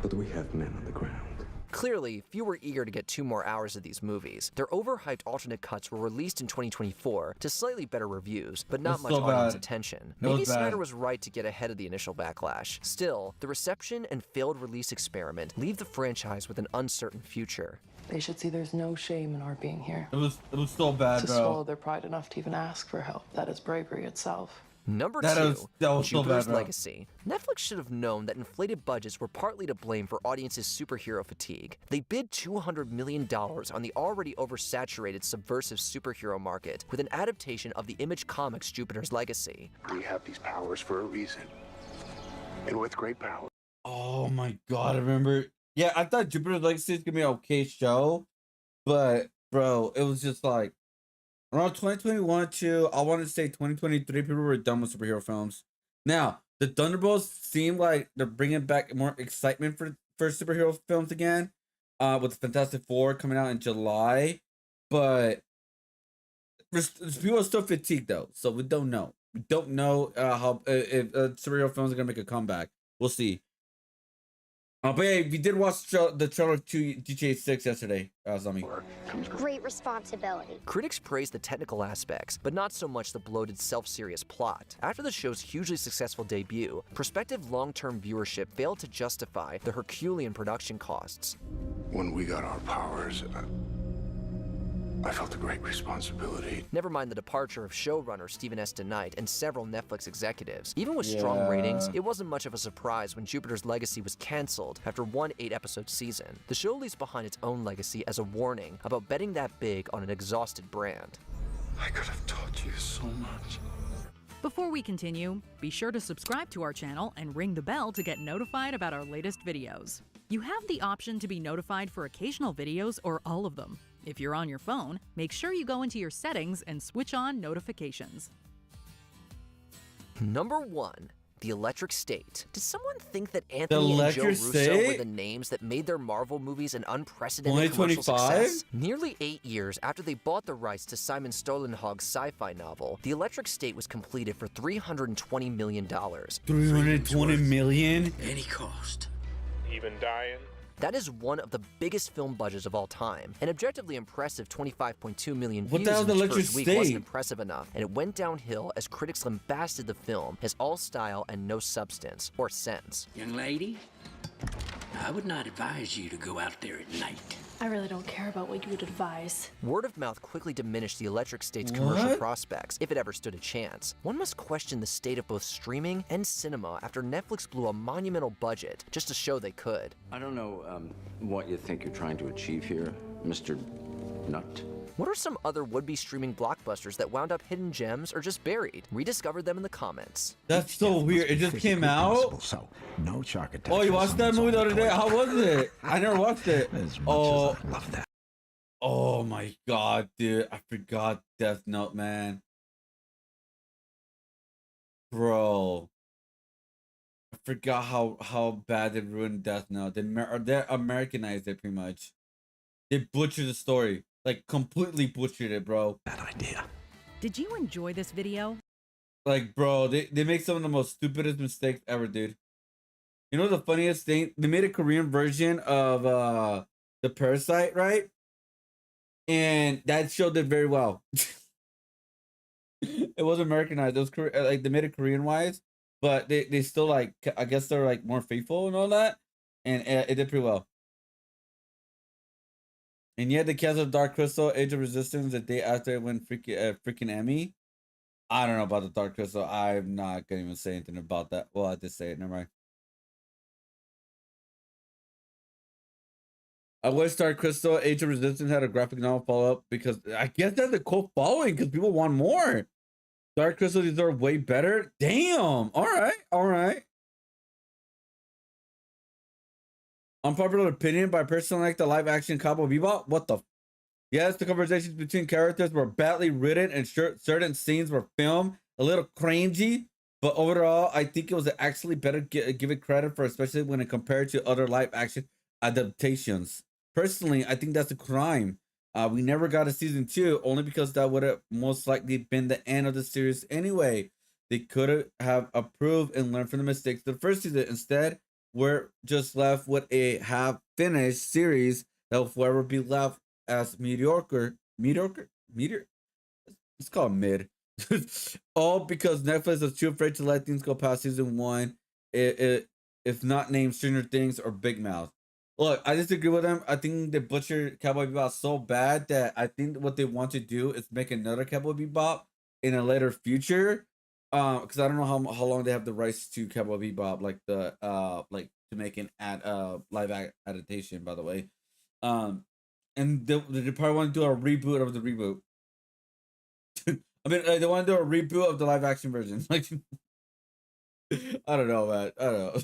But we have men on the ground. Clearly, few were eager to get 2 more hours of these movies. Their overhyped alternate cuts were released in 2024 to slightly better reviews, but not much audience attention. Maybe Snyder was right to get ahead of the initial backlash. Still, the reception and failed release experiment leave the franchise with an uncertain future. They should see there's no shame in our being here. It was so bad, to bro. swallow their pride enough to even ask for help. That is bravery itself. Number 2, that was so Jupiter's bad, bro. Legacy. Netflix should have known that inflated budgets were partly to blame for audiences' superhero fatigue. They bid $200 million on the already oversaturated subversive superhero market with an adaptation of the Image Comics' Jupiter's Legacy. We have these powers for a reason. And with great power. Oh my god, I remember. Yeah, I thought Jupiter's Legacy was gonna be an okay show, but bro, it was just like around 2021 to I want to say 2023, people were done with superhero films. Now, the Thunderbolts seem like they're bringing back more excitement for superhero films again, with the Fantastic Four coming out in July. But people are still fatigued though, so we don't know. We don't know how if superhero films are gonna make a comeback. We'll see. Oh, but yeah, we did watch the trailer to GTA 6 yesterday, Zami. Comes great responsibility. Critics praised the technical aspects, but not so much the bloated, self-serious plot. After the show's hugely successful debut, prospective long-term viewership failed to justify the Herculean production costs. When we got our powers, I felt a great responsibility. Never mind the departure of showrunner Stephen S. DeKnight and several Netflix executives. Even with strong ratings, it wasn't much of a surprise when Jupiter's Legacy was canceled after one 8-episode season. The show leaves behind its own legacy as a warning about betting that big on an exhausted brand. I could have taught you so much. Before we continue, be sure to subscribe to our channel and ring the bell to get notified about our latest videos. You have the option to be notified for occasional videos or all of them. If you're on your phone, make sure you go into your settings and switch on notifications. Number 1. The Electric State. Did someone think that Anthony and Joe Russo were the names that made their Marvel movies an unprecedented commercial success? Nearly 8 years after they bought the rights to Simon Stålenhag's sci-fi novel, The Electric State was completed for $320 million. 320 million? Any cost. Even dying? That is one of the biggest film budgets of all time. An objectively impressive 25.2 million What views the hell in is its first Electric week State? wasn't impressive enough, and it went downhill as critics lambasted the film as all style and no substance or sense. Young lady, I would not advise you to go out there at night. I really don't care about what you would advise. Word of mouth quickly diminished the Electric State's commercial prospects, if it ever stood a chance. One must question the state of both streaming and cinema after Netflix blew a monumental budget just to show they could. I don't know what you think you're trying to achieve here, Mr. Nut. What are some other would-be streaming blockbusters that wound up hidden gems or just buried? Rediscover them in the comments. That's so weird. It just came out. So no shark attack. Oh, you watched that movie the other day? How was it? I never watched it. Oh, I love that. Oh my god, dude! I forgot Death Note, man. Bro, I forgot how bad they ruined Death Note. They Americanized it pretty much. They butchered the story, like completely butchered it, bro. Bad idea. Did you enjoy this video? Like, bro, they make some of the most stupidest mistakes ever, dude. You know the funniest thing? They made a Korean version of the Parasite, right? And that show did very well. It was Americanized. It was like they made it Korean wise, but they still like, I guess they're like more faithful and all that, and it did pretty well. And yet the cast of Dark Crystal, Age of Resistance, the day after it went freaking Emmy. I don't know about the Dark Crystal. I'm not gonna even say anything about that. Well, I did say it. Never mind. I wish Dark Crystal, Age of Resistance had a graphic novel follow-up because I guess that's a cult following because people want more. Dark Crystal deserve way better. Damn. All right. All right. Unpopular opinion, but I personally like the live-action Cowboy Bebop. What the? Yes, the conversations between characters were badly written and certain scenes were filmed a little cringy. But overall, I think it was actually better give it credit for, especially when it compared to other live-action adaptations. Personally, I think that's a crime. We never got a season 2, only because that would have most likely been the end of the series anyway. They could have approved and learned from the mistakes of the first season. Instead, we're just left with a half-finished series that will forever be left as mediocre. It's called mid. All because Netflix is too afraid to let things go past season 1. If not named Stranger Things or Big Mouth. Look, I disagree with them. I think they butchered Cowboy Bebop so bad that I think what they want to do is make another Cowboy Bebop in a later future. Because I don't know how long they have the rights to Cowboy Bebop, like the like to make an live adaptation. By the way, and they probably want to do a reboot of the reboot. I mean, they want to do a reboot of the live action version. Like, I don't know, man. I don't know.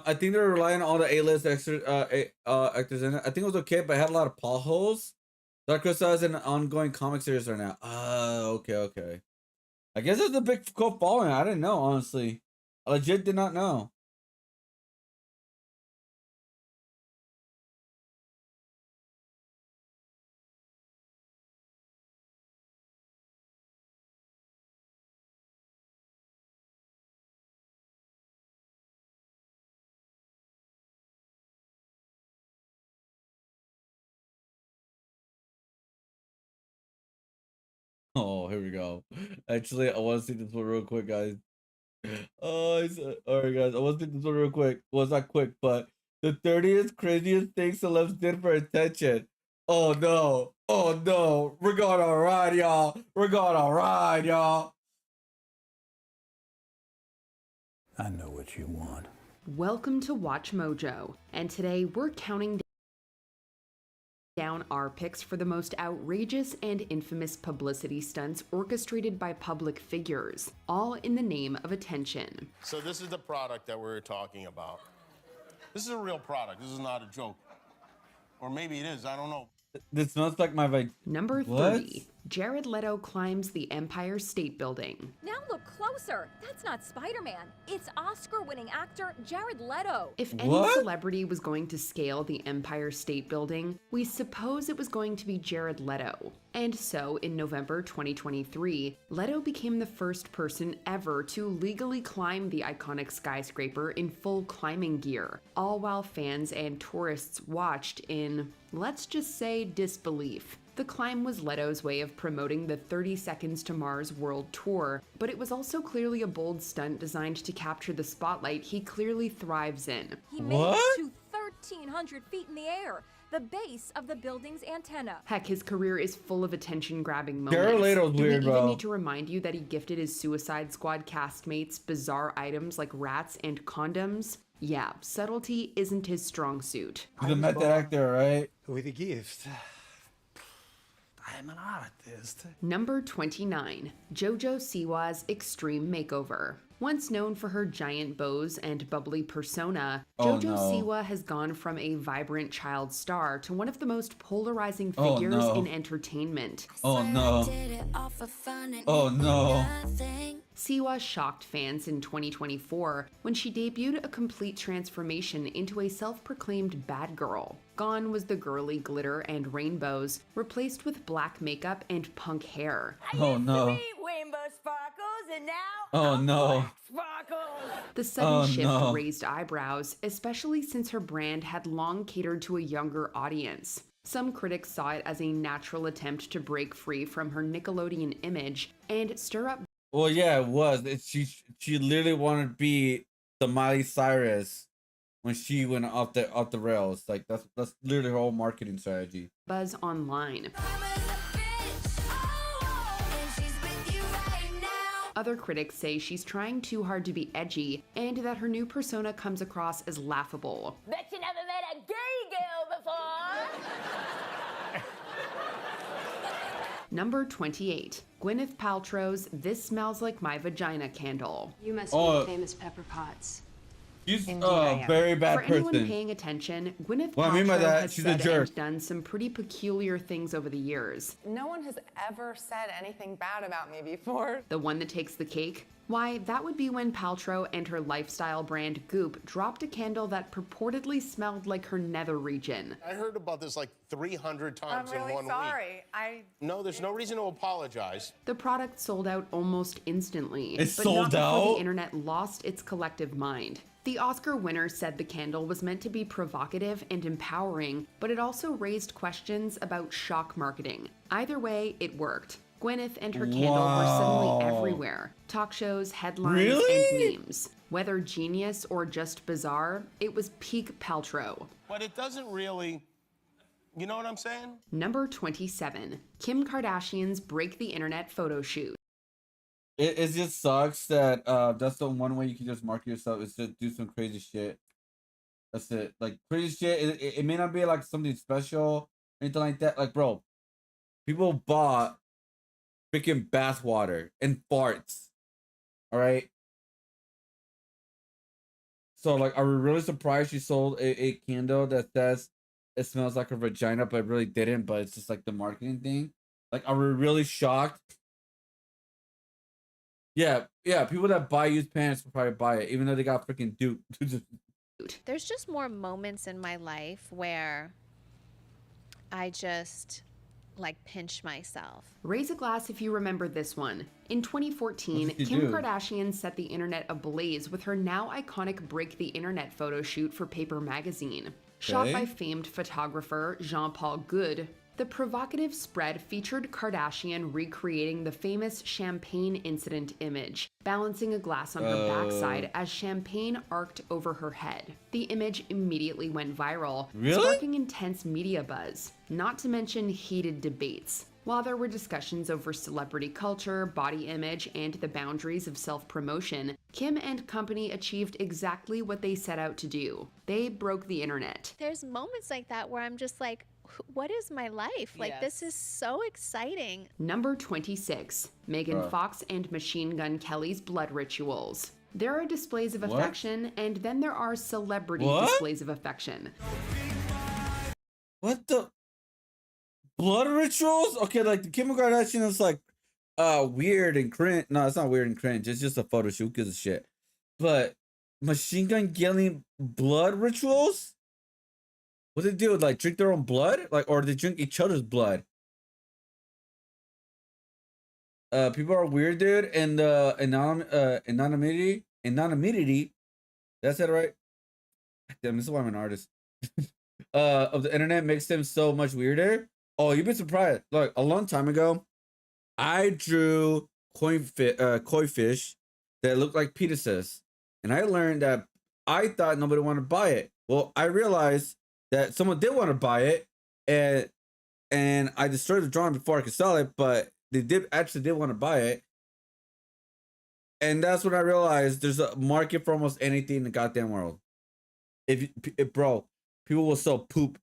I think they're relying on all the A-list actors in it. I think it was okay, but it had a lot of potholes. Dark Crystal has an ongoing comic series right now. Okay. I guess it's a big cult following. I didn't know, honestly. I legit did not know. Oh, here we go. Actually, I want to see this one real quick, guys. Oh, all right, guys. I want to see this one real quick. Well, it's not quick, but the 30th craziest thing celebs did for attention. Oh no! Oh no! We're going all right, y'all. We're going all right, y'all. I know what you want. Welcome to Watch Mojo, and today we're counting down our picks for the most outrageous and infamous publicity stunts orchestrated by public figures, all in the name of attention. So this is the product that we're talking about. This is a real product. This is not a joke. Or maybe it is, I don't know. This smells like my Number 30. Jared Leto climbs the Empire State Building. Now look closer. That's not Spider-Man. It's Oscar-winning actor Jared Leto. If any celebrity was going to scale the Empire State Building, we suppose it was going to be Jared Leto. And so, in November 2023, Leto became the first person ever to legally climb the iconic skyscraper in full climbing gear, all while fans and tourists watched in, let's just say, disbelief. The climb was Leto's way of promoting the 30 Seconds to Mars World Tour, but it was also clearly a bold stunt designed to capture the spotlight he clearly thrives in. He made it to 1,300 feet in the air, the base of the building's antenna. Heck, his career is full of attention-grabbing Jared moments. Leto's weird, Do we even bro. need to remind you that he gifted his Suicide Squad castmates bizarre items like rats and condoms? Yeah, subtlety isn't his strong suit. He's a method actor, right? With a gift. I am an artist. Number 29. JoJo Siwa's Extreme Makeover. Once known for her giant bows and bubbly persona, JoJo Siwa has gone from a vibrant child star to one of the most polarizing figures in entertainment. Oh no. Oh no. Siwa shocked fans in 2024 when she debuted a complete transformation into a self-proclaimed bad girl. Gone was the girly glitter and rainbows, replaced with black makeup and punk hair. Oh no. Rainbow sparkles and now Oh no. sparkles. The sudden shift raised eyebrows, especially since her brand had long catered to a younger audience. Some critics saw it as a natural attempt to break free from her Nickelodeon image and stir up. Well, yeah, it was. She literally wanted to be the Miley Cyrus when she went off the rails. Like that's literally her whole marketing strategy. Buzz online. Other critics say she's trying too hard to be edgy and that her new persona comes across as laughable. Bet you never met a gay girl before. Number 28. Gwyneth Paltrow's This Smells Like My Vagina candle. You must be famous Pepper Potts. She's a very bad For anyone person. paying attention, Gwyneth What I mean by Paltrow that, has she's a said jerk. and done some pretty peculiar things over the years. No one has ever said anything bad about me before. The one that takes the cake? Why, that would be when Paltrow and her lifestyle brand Goop dropped a candle that purportedly smelled like her nether region. I heard about this like 300 times I'm really in 1 sorry. week. No, there's no reason to apologize. The product sold out almost instantly. It but sold not before out? the internet lost its collective mind. The Oscar winner said the candle was meant to be provocative and empowering, but it also raised questions about shock marketing. Either way, it worked. Gwyneth and her candle were suddenly everywhere. Talk shows, headlines, and memes. Whether genius or just bizarre, it was peak Paltrow. But it doesn't really, you know what I'm saying? Number 27. Kim Kardashian's Break the Internet photo shoot. It just sucks that that's the one way you can just market yourself is to do some crazy shit. That's it. Like crazy shit. It may not be like something special, anything like that. Like, bro, people bought freaking bath water and farts. All right. So like, are we really surprised she sold a candle that says it smells like a vagina, but it really didn't? But it's just like the marketing thing. Like, are we really shocked? Yeah, people that buy used pants will probably buy it, even though they got freaking duped. There's just more moments in my life where I just like pinch myself. Raise a glass if you remember this one. In 2014, What did you Kim do? Kardashian set the internet ablaze with her now iconic Break the Internet photo shoot for Paper magazine. Shot Okay. by famed photographer Jean-Paul Good, The provocative spread featured Kardashian recreating the famous champagne incident image, balancing a glass on her backside as champagne arced over her head. The image immediately went viral, sparking intense media buzz, not to mention heated debates. While there were discussions over celebrity culture, body image, and the boundaries of self-promotion, Kim and company achieved exactly what they set out to do. They broke the internet. There's moments like that where I'm just like, what is my life? Like, this is so exciting. Number 26, Megan Fox and Machine Gun Kelly's blood rituals. There are displays of affection, and then there are celebrity displays of affection. What the? Blood rituals? Okay, like the Kim Kardashian is like weird and cringe. No, it's not weird and cringe. It's just a photo shoot. Who gives a shit? But Machine Gun Kelly blood rituals? What do they do? Like drink their own blood? Like, or they drink each other's blood? People are weird, dude. And anonymity. That's it, right? Damn, this is why I'm an artist. Of the internet makes them so much weirder. Oh, you'd be surprised. Look, a long time ago, I drew koi fish that looked like penises. And I learned that I thought nobody wanted to buy it. Well, I realized that someone did want to buy it. And I destroyed the drawing before I could sell it. But they did want to buy it. And that's when I realized there's a market for almost anything in the goddamn world. Bro, people will sell poop.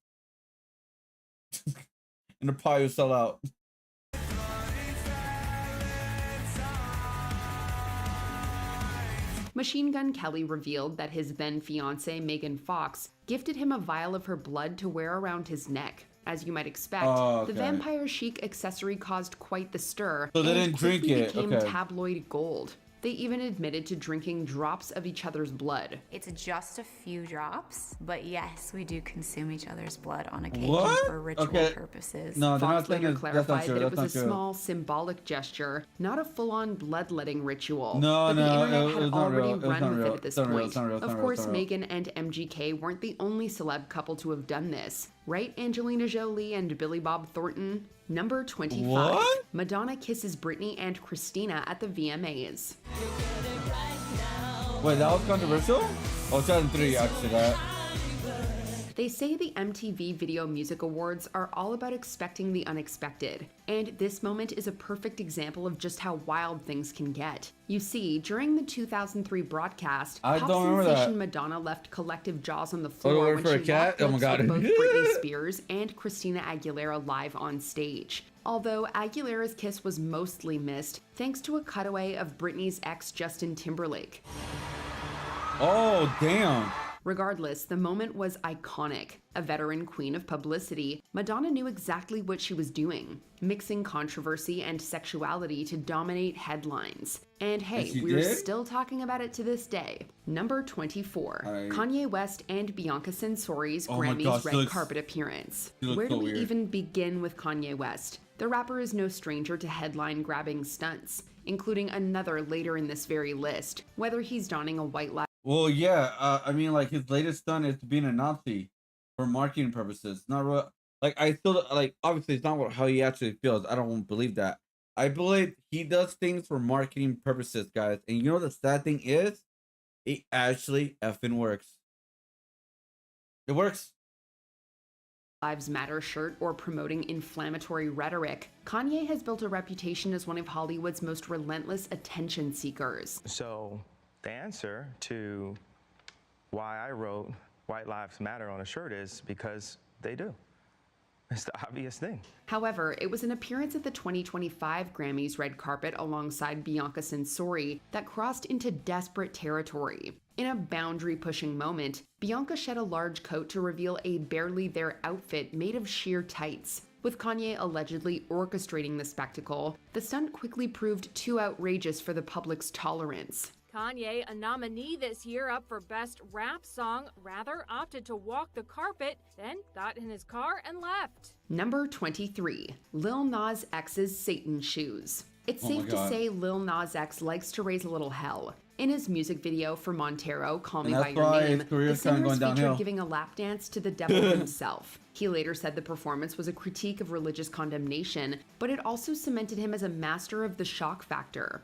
And the pie will sell out. Machine Gun Kelly revealed that his then-fiancée Megan Fox gifted him a vial of her blood to wear around his neck. As you might expect, the vampire chic accessory caused quite the stir, so they didn't drink it. Became tabloid gold. They even admitted to drinking drops of each other's blood. It's just a few drops, but yes, we do consume each other's blood on occasion for ritual purposes. No, Fox later clarified that it was a small symbolic gesture, not a full-on bloodletting ritual. But the internet had already run with it at this point. Of course, Megan and MGK weren't the only celeb couple to have done this. Right, Angelina Jolie and Billy Bob Thornton? Number 25. Madonna kisses Britney and Christina at the VMAs. Wait, that was controversial? Oh, 2003, actually, that. They say the MTV Video Music Awards are all about expecting the unexpected, and this moment is a perfect example of just how wild things can get. You see, during the 2003 broadcast, pop sensation Madonna left collective jaws on the floor when she walked lips with both Britney Spears and Christina Aguilera live on stage. Although Aguilera's kiss was mostly missed, thanks to a cutaway of Britney's ex Justin Timberlake. Oh, damn. Regardless, the moment was iconic. A veteran queen of publicity, Madonna knew exactly what she was doing, mixing controversy and sexuality to dominate headlines. And hey, we're still talking about it to this day. Number 24, Kanye West and Bianca Censori's Grammys red carpet appearance. Where do we even begin with Kanye West? The rapper is no stranger to headline-grabbing stunts, including another later in this very list, whether he's donning a white lab. Well, yeah, I mean, like, his latest stunt is being a Nazi for marketing purposes. Not real, like, I still, like, obviously, it's not how he actually feels. I don't believe that. I believe he does things for marketing purposes, guys. And you know what the sad thing is? It actually effing works. It works. Lives Matter shirt or promoting inflammatory rhetoric, Kanye has built a reputation as one of Hollywood's most relentless attention seekers. So the answer to why I wrote White Lives Matter on a shirt is because they do. It's the obvious thing. However, it was an appearance at the 2025 Grammys red carpet alongside Bianca Censori that crossed into desperate territory. In a boundary-pushing moment, Bianca shed a large coat to reveal a barely there outfit made of sheer tights. With Kanye allegedly orchestrating the spectacle, the stunt quickly proved too outrageous for the public's tolerance. Kanye, a nominee this year up for Best Rap Song, rather opted to walk the carpet, then got in his car and left. Number 23, Lil Nas X's Satan Shoes. It's Oh my safe to God. say Lil Nas X likes to raise a little hell. In his music video for Montero, Call Me And By that's Your why Name, his career's the kinda singer going is featured downhill. giving a lap dance to the devil himself. He later said the performance was a critique of religious condemnation, but it also cemented him as a master of the shock factor.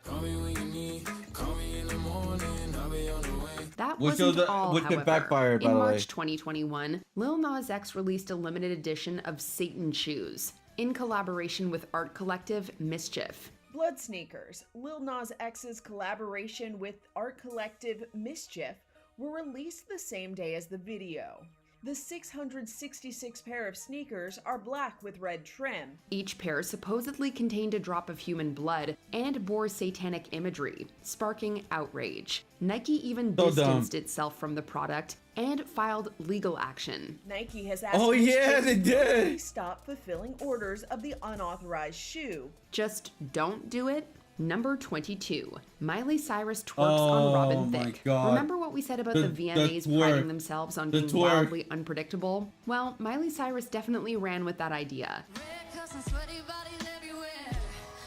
That wasn't all, which however. backfired, by In the way. March 2021, Lil Nas X released a limited edition of Satan Shoes in collaboration with art collective Mischief. Blood Sneakers, Lil Nas X's collaboration with art collective Mischief, were released the same day as the video. The 666 pair of sneakers are black with red trim. Each pair supposedly contained a drop of human blood and bore satanic imagery, sparking outrage. Nike even distanced itself from the product and filed legal action. Nike has asked Oh, yeah, Mischief they to did. immediately stop fulfilling orders of the unauthorized shoe. Just don't do it. Number 22. Miley Cyrus twerks on Robin my Thicke. God. Remember what we said about the VMAs twerk. priding themselves on The being twerk. wildly unpredictable? Well, Miley Cyrus definitely ran with that idea.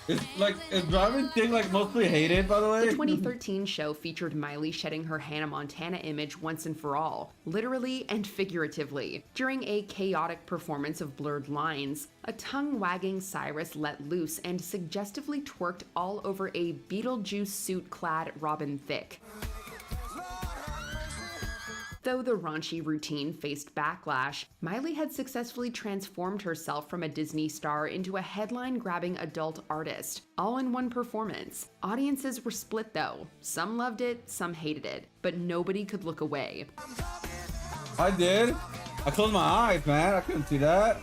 Is Robin Thicke like mostly hated, by the way? The 2013 show featured Miley shedding her Hannah Montana image once and for all, literally and figuratively. During a chaotic performance of Blurred Lines, a tongue-wagging Cyrus let loose and suggestively twerked all over a Beetlejuice suit-clad Robin Thicke. Though the raunchy routine faced backlash, Miley had successfully transformed herself from a Disney star into a headline-grabbing adult artist, all in one performance. Audiences were split though. Some loved it, some hated it, but nobody could look away. I did. I closed my eyes, man. I couldn't see that.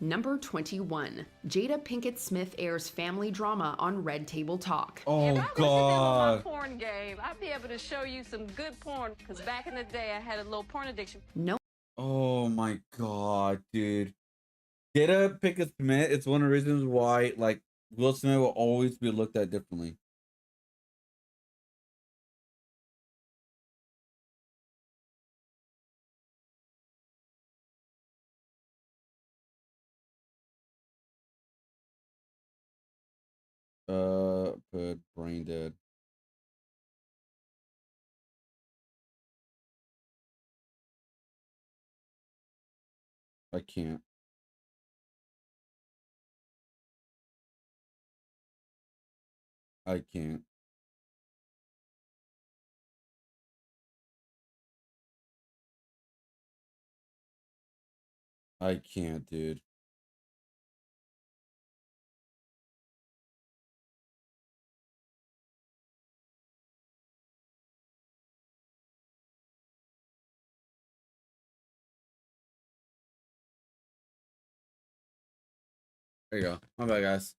Number 21. Jada Pinkett Smith airs family drama on Red Table Talk. Oh, God. Porn game, I'd be able to show you some good porn because back in the day I had a little porn addiction. No. Oh, my God, dude. Jada Pinkett Smith, it's one of the reasons why, like, Will Smith will always be looked at differently. Put brain dead. I can't. I can't. I can't, dude. There you go. My bad, guys.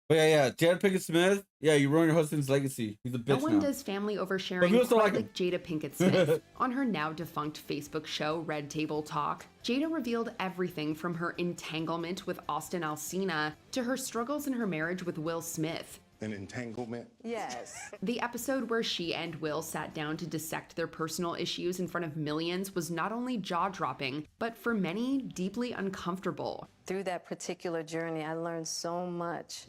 But yeah, Jada Pinkett Smith. Yeah, you ruined your husband's legacy. He's a bitch No one now. does family But oversharing people still quite like like Jada Pinkett Smith. On her now defunct Facebook show, Red Table Talk, Jada revealed everything from her entanglement with Austin Alsina to her struggles in her marriage with Will Smith. An entanglement? Yes. The episode where she and Will sat down to dissect their personal issues in front of millions was not only jaw-dropping, but for many, deeply uncomfortable. Through that particular journey, I learned so much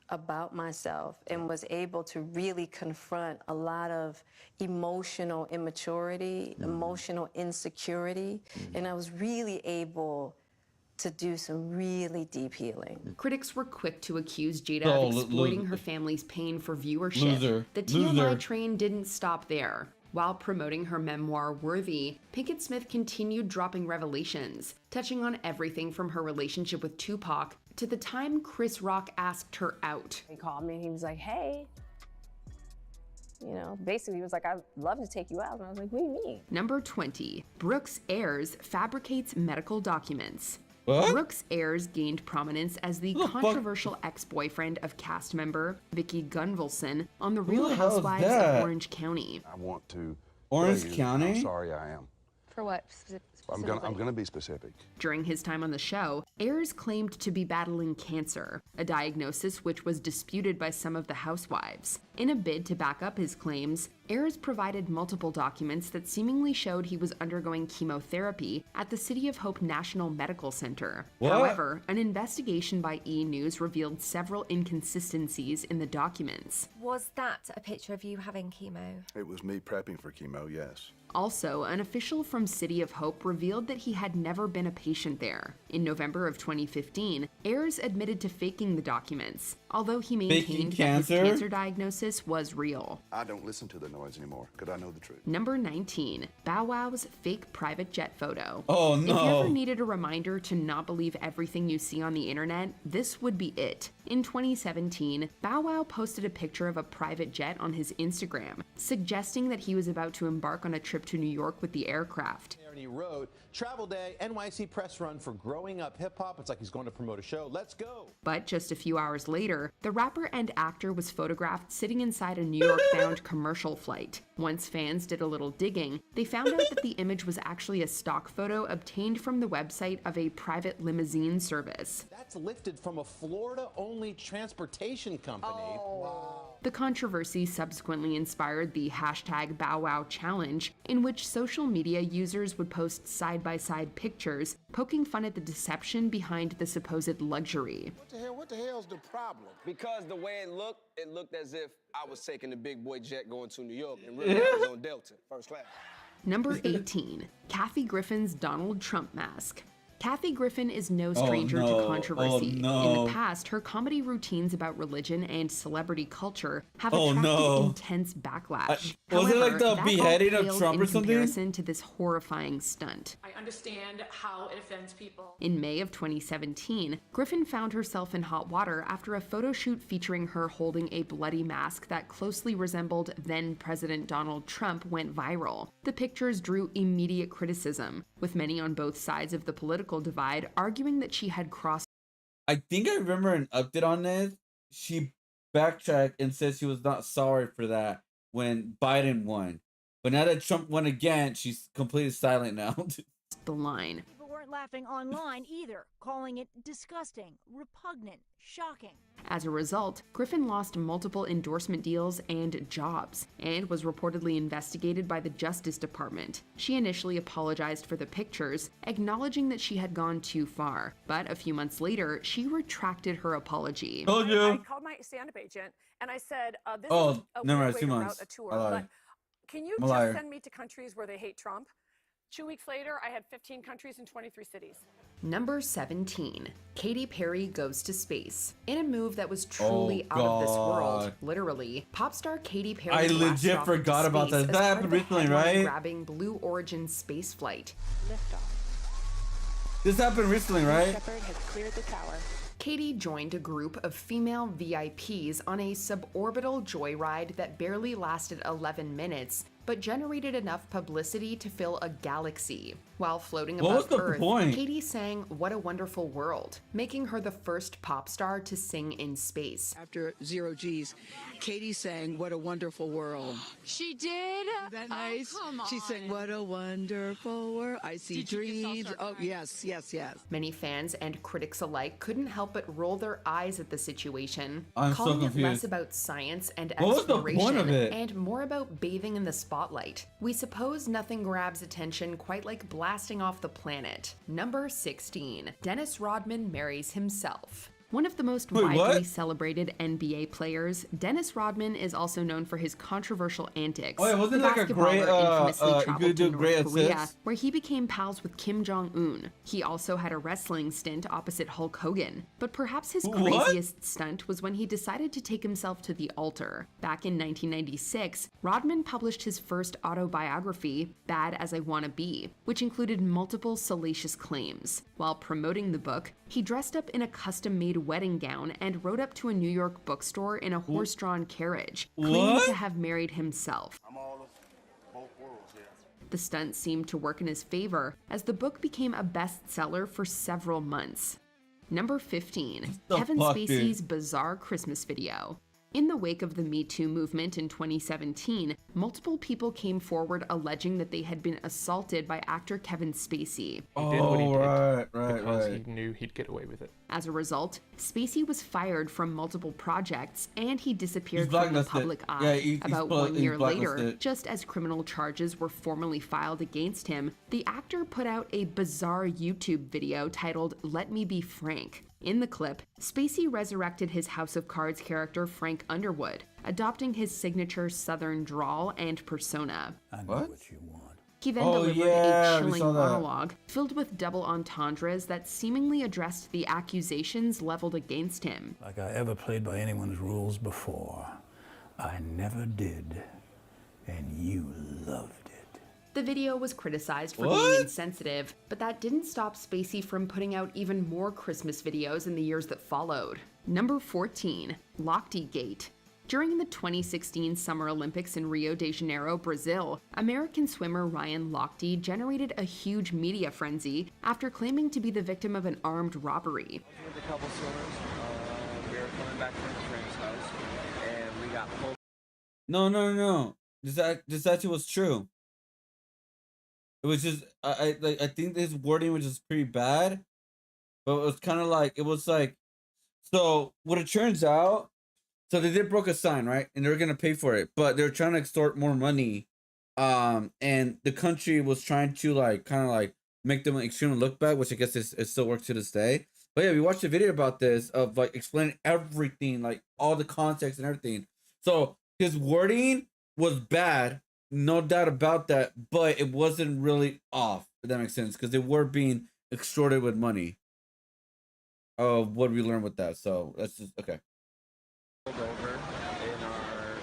about myself and was able to really confront a lot of emotional immaturity, emotional insecurity, and I was really able to do some really deep healing. Critics were quick to accuse Jada Oh, of exploiting her family's pain for viewership. Loser. The TMI Loser. train didn't stop there. While promoting her memoir, Worthy, Pinkett Smith continued dropping revelations, touching on everything from her relationship with Tupac to the time Chris Rock asked her out. He called me and he was like, hey, you know, basically he was like, I'd love to take you out. And I was like, what do you mean? Number 20. Brooks Ayers fabricates medical documents. What? Brooks Ayers gained prominence as the controversial ex-boyfriend of cast member Vicki Gunvalson on The Real the hell is Housewives that? of Orange County. I want to Orange tell you County? how sorry I am. For what? I'm gonna be specific. During his time on the show, Ayers claimed to be battling cancer, a diagnosis which was disputed by some of the housewives. In a bid to back up his claims, Ayers provided multiple documents that seemingly showed he was undergoing chemotherapy at the City of Hope National Medical Center. What? However, an investigation by E! News revealed several inconsistencies in the documents. Was that a picture of you having chemo? It was me prepping for chemo, yes. Also, an official from City of Hope revealed that he had never been a patient there. In November of 2015, Ayers admitted to faking the documents, although he maintained that his cancer diagnosis was real. I don't listen to the noise anymore, because I know the truth. Number 19. Bow Wow's fake private jet photo. Oh, If you no. ever needed a reminder to not believe everything you see on the internet, this would be it. In 2017, Bow Wow posted a picture of a private jet on his Instagram, suggesting that he was about to embark on a trip to New York with the aircraft. And he wrote, "Travel Day, NYC press run for growing up hip hop." It's like he's going to promote a show. Let's go. But just a few hours later, the rapper and actor was photographed sitting inside a New York-bound commercial flight. Once fans did a little digging, they found out that the image was actually a stock photo obtained from the website of a private limousine service. That's lifted from a Florida-only transportation company. Wow. The controversy subsequently inspired the hashtag Bow Wow Challenge, in which social media users would post side-by-side pictures, poking fun at the deception behind the supposed luxury. What the hell's the problem? Because the way it looked as if I was taking the big boy jet going to New York, and really I was on Delta, first class. Number 18. Kathy Griffin's Donald Trump mask. Kathy Griffin is no stranger to controversy. In the past, her comedy routines about religion and celebrity culture have attracted intense backlash. Was it like the that all beheading of paled Trump or in something? comparison to this horrifying stunt. I understand how it offends people. In May of 2017, Griffin found herself in hot water after a photo shoot featuring her holding a bloody mask that closely resembled then-President Donald Trump went viral. The pictures drew immediate criticism, with many on both sides of the political divide arguing that she had crossed. I think I remember an update on this. She backtracked and said she was not sorry for that when Biden won. But now that Trump won again, she's completely silent now. The line. People weren't laughing online either, calling it disgusting, repugnant, shocking. As a result, Griffin lost multiple endorsement deals and jobs, and was reportedly investigated by the Justice Department. She initially apologized for the pictures, acknowledging that she had gone too far, but a few months later, she retracted her apology. I called my stand-up agent and I said, this is a never weird mind, way 2 to months. route a tour, I lied. but can you I'm a just liar. send me to countries where they hate Trump? 2 weeks later, I had 15 countries in 23 cities. Number 17. Katy Perry goes to space. In a move that was truly out of this world, God. literally, pop star Katy Perry I blasted legit off forgot into about space that. as That part happened of a recently, headline right? grabbing Blue Origin space flight. This happened recently, right? Shepard has cleared the tower. Katie joined a group of female VIPs on a suborbital joyride that barely lasted 11 minutes, but generated enough publicity to fill a galaxy. While floating What was above the Earth, point? Katie sang "What a Wonderful World," making her the first pop star to sing in space. After Zero G's, Katie sang "What a Wonderful World." She did? Isn't that nice? Come on. She sang "What a Wonderful World." I see trees. Oh, yes, yes, yes. Many fans and critics alike couldn't help but roll their eyes at the situation, I'm so calling it confused. less about science and What was the point exploration of it? and more about bathing in the spotlight. We suppose nothing grabs attention quite like blasting off the planet. Number 16. Dennis Rodman marries himself. One of the most Wait, widely what? celebrated NBA players, Dennis Rodman is also known for his controversial antics. Oh, yeah, wasn't The it like a great, basketballer infamously you traveled could do to great North Korea, assists? where he became pals with Kim Jong-un. He also had a wrestling stint opposite Hulk Hogan. But perhaps his What? craziest stunt was when he decided to take himself to the altar. Back in 1996, Rodman published his first autobiography, Bad as I Wanna Be, which included multiple salacious claims. While promoting the book, he dressed up in a custom-made wedding gown and rode up to a New York bookstore in a horse-drawn carriage, claiming What? to have married himself. I'm all of both worlds here. The stunt seemed to work in his favor, as the book became a bestseller for several months. Number 15. the Kevin fuck, Spacey's dude? bizarre Christmas video. In the wake of the Me Too movement in 2017, multiple people came forward alleging that they had been assaulted by actor Kevin Spacey. He did what he did because he knew he'd get away with it. As a result, Spacey was fired from multiple projects and he disappeared He's from the blacklisted. public eye. Yeah, he's About 1 year later, blacklisted. just as criminal charges were formally filed against him, the actor put out a bizarre YouTube video titled "Let Me Be Frank." In the clip, Spacey resurrected his House of Cards character Frank Underwood, adopting his signature Southern drawl and persona. I know what you want. He then delivered a chilling monologue filled with double entendres that seemingly addressed the accusations leveled against him. Like I ever played by anyone's rules before. I never did, and you loved it. The video was criticized for being insensitive, but that didn't stop Spacey from putting out even more Christmas videos in the years that followed. Number 14, Lochte Gate. During the 2016 Summer Olympics in Rio de Janeiro, Brazil, American swimmer Ryan Lochte generated a huge media frenzy after claiming to be the victim of an armed robbery. With a couple swimmers, we were coming back from a friend's house, and we got pulled. No. This actually was true. It was just I think his wording was just pretty bad, but it was kind of like so what it turns out. So they did broke a sign, right? And they were gonna pay for it, but they were trying to extort more money. And the country was trying to kind of make them extremely look bad, which I guess it still works to this day. But yeah, we watched a video about this of explaining everything, all the context and everything. So his wording was bad, no doubt about that, but it wasn't really off, if that makes sense, because they were being extorted with money. Oh, what did we learn with that? So that's just okay. Pulled over in our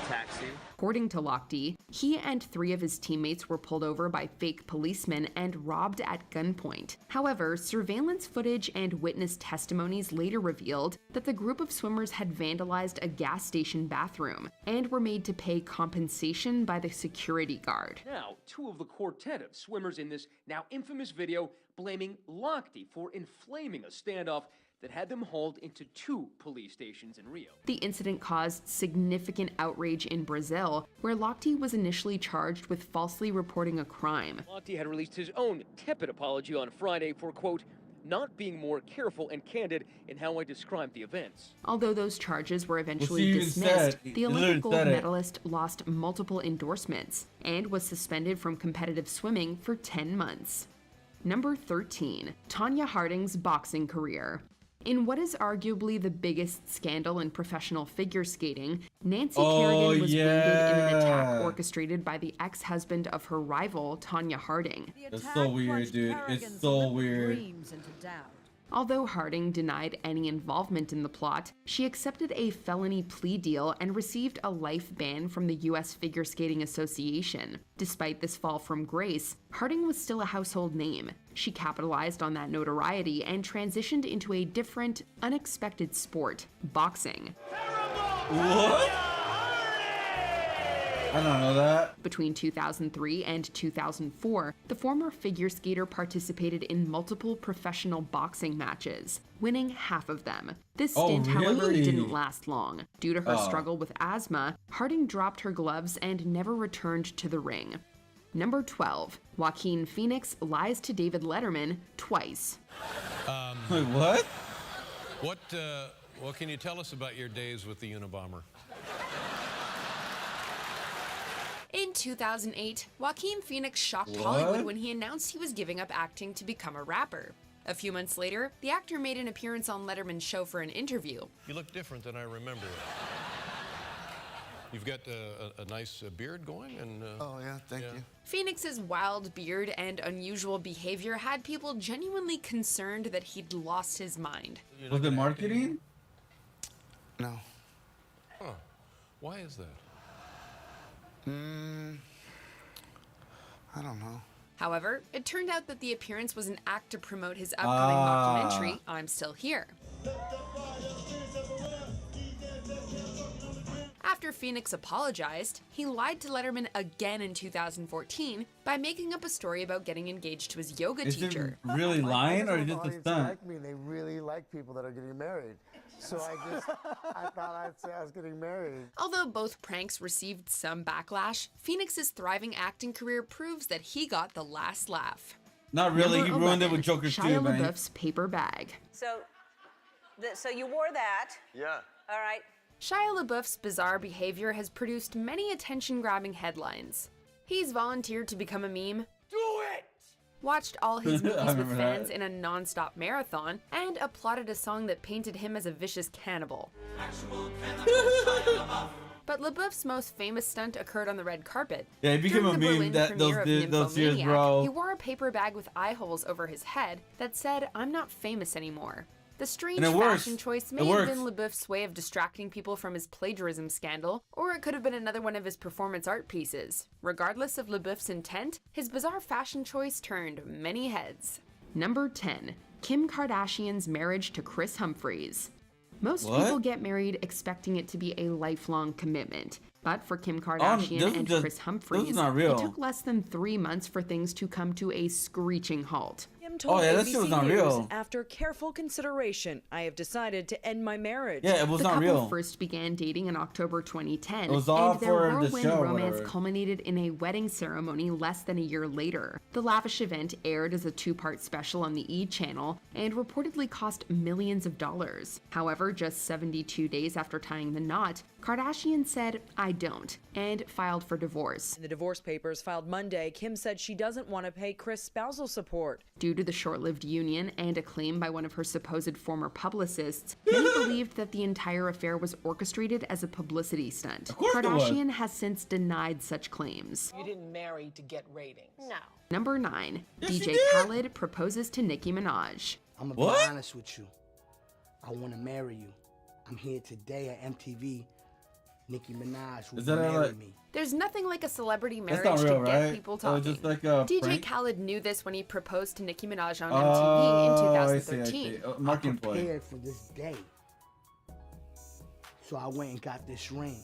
taxi. According to Lochte, he and 3 of his teammates were pulled over by fake policemen and robbed at gunpoint. However, surveillance footage and witness testimonies later revealed that the group of swimmers had vandalized a gas station bathroom and were made to pay compensation by the security guard. Now, 2 of the quartet of swimmers in this now infamous video blaming Lochte for inflaming a standoff that had them hauled into 2 police stations in Rio. The incident caused significant outrage in Brazil, where Lochte was initially charged with falsely reporting a crime. Lochte had released his own tepid apology on Friday for, quote, not being more careful and candid in how I described the events. Although those charges were eventually dismissed, the Olympic gold medalist lost multiple endorsements and was suspended from competitive swimming for 10 months. Number 13, Tonya Harding's boxing career. In what is arguably the biggest scandal in professional figure skating, Nancy Kerrigan was wounded in an attack orchestrated by the ex-husband of her rival, Tonya Harding. It's so weird, dude. It's so weird. Although Harding denied any involvement in the plot, she accepted a felony plea deal and received a life ban from the U.S. Figure Skating Association. Despite this fall from grace, Harding was still a household name. She capitalized on that notoriety and transitioned into a different, unexpected sport, boxing. What? I don't know that. Between 2003 and 2004, the former figure skater participated in multiple professional boxing matches, winning half of them. This stint, however, didn't last long. Due to her struggle with asthma, Harding dropped her gloves and never returned to the ring. Number 12, Joaquin Phoenix lies to David Letterman twice. Wait, what? What can you tell us about your days with the Unabomber? In 2008, Joaquin Phoenix shocked Hollywood when he announced he was giving up acting to become a rapper. A few months later, the actor made an appearance on Letterman's show for an interview. You look different than I remember. You've got a nice beard going, and oh yeah, thank you. Phoenix's wild beard and unusual behavior had people genuinely concerned that he'd lost his mind. Was it marketing? No. Huh. Why is that? I don't know. However, it turned out that the appearance was an act to promote his upcoming documentary, I'm Still Here. After Phoenix apologized, he lied to Letterman again in 2014 by making up a story about getting engaged to his yoga teacher. Is it really lying or just a stunt? Like me, they really like people that are getting married. So I thought I'd say I was getting married. Although both pranks received some backlash, Phoenix's thriving acting career proves that he got the last laugh. Not really. Number He ruined 11, it with Joker Shia 2, man. LaBeouf's paper bag. So you wore that. Yeah. All right. Shia LaBeouf's bizarre behavior has produced many attention-grabbing headlines. He's volunteered to become a meme, watched all his movies with fans in a non-stop marathon, and applauded a song that painted him as a vicious cannibal. But LaBeouf's most famous stunt occurred on the red carpet. Yeah, he became During a the meme Berlin that premiere of those years, Nymphomaniac, bro. He wore a paper bag with eye holes over his head that said, "I'm not famous anymore." The strange And it works. fashion choice It may have works. been LaBeouf's way of distracting people from his plagiarism scandal, or it could have been another one of his performance art pieces. Regardless of LaBeouf's intent, his bizarre fashion choice turned many heads. Number 10. Kim Kardashian's marriage to Kris Humphries. Most What? people get married expecting it to be a lifelong commitment. But for Kim Kardashian this is and just- Kris this Humphries, is not real. it took less than 3 months for things to come to a screeching halt. Kim told Oh, yeah, that ABC shit was not News, real. after careful consideration, I have decided to end my marriage. Yeah, it was The not couple real. first began dating in October 2010, It was all and their for the whirlwind show or romance whatever. culminated in a wedding ceremony less than a year later. The lavish event aired as a two-part special on the E! channel and reportedly cost millions of dollars. However, just 72 days after tying the knot, Kardashian said, "I don't," and filed for divorce. In the divorce papers filed Monday, Kim said she doesn't want to pay Kris spousal support. Due to the short-lived union and a claim by one of her supposed former publicists, many believed that the entire affair was orchestrated as a publicity stunt. course it was. Kardashian has since denied such claims. You didn't marry to get ratings. No. Number 9. Yes, she DJ did. Khaled proposes to Nicki Minaj. I'm gonna What? be honest with you. I want to marry you. I'm here today at MTV. Nicki Minaj will Is that marry like- me. There's nothing like a celebrity That's marriage not real, to get right? people Oh, talking. just like a DJ prank? Khaled knew this when he proposed to Nicki Minaj on Oh, MTV in I see, 2013. I see. Marketing play. Prepared for this day. So I went and got this ring.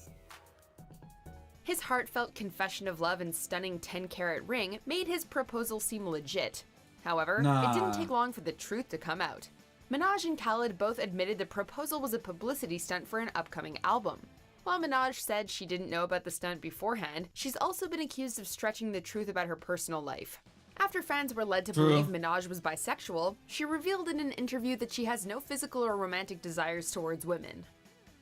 His heartfelt confession of love and stunning 10-carat ring made his proposal seem legit. However, Nah. it didn't take long for the truth to come out. Minaj and Khaled both admitted the proposal was a publicity stunt for an upcoming album. While Minaj said she didn't know about the stunt beforehand, she's also been accused of stretching the truth about her personal life. After fans were led to True. believe Minaj was bisexual, she revealed in an interview that she has no physical or romantic desires towards women.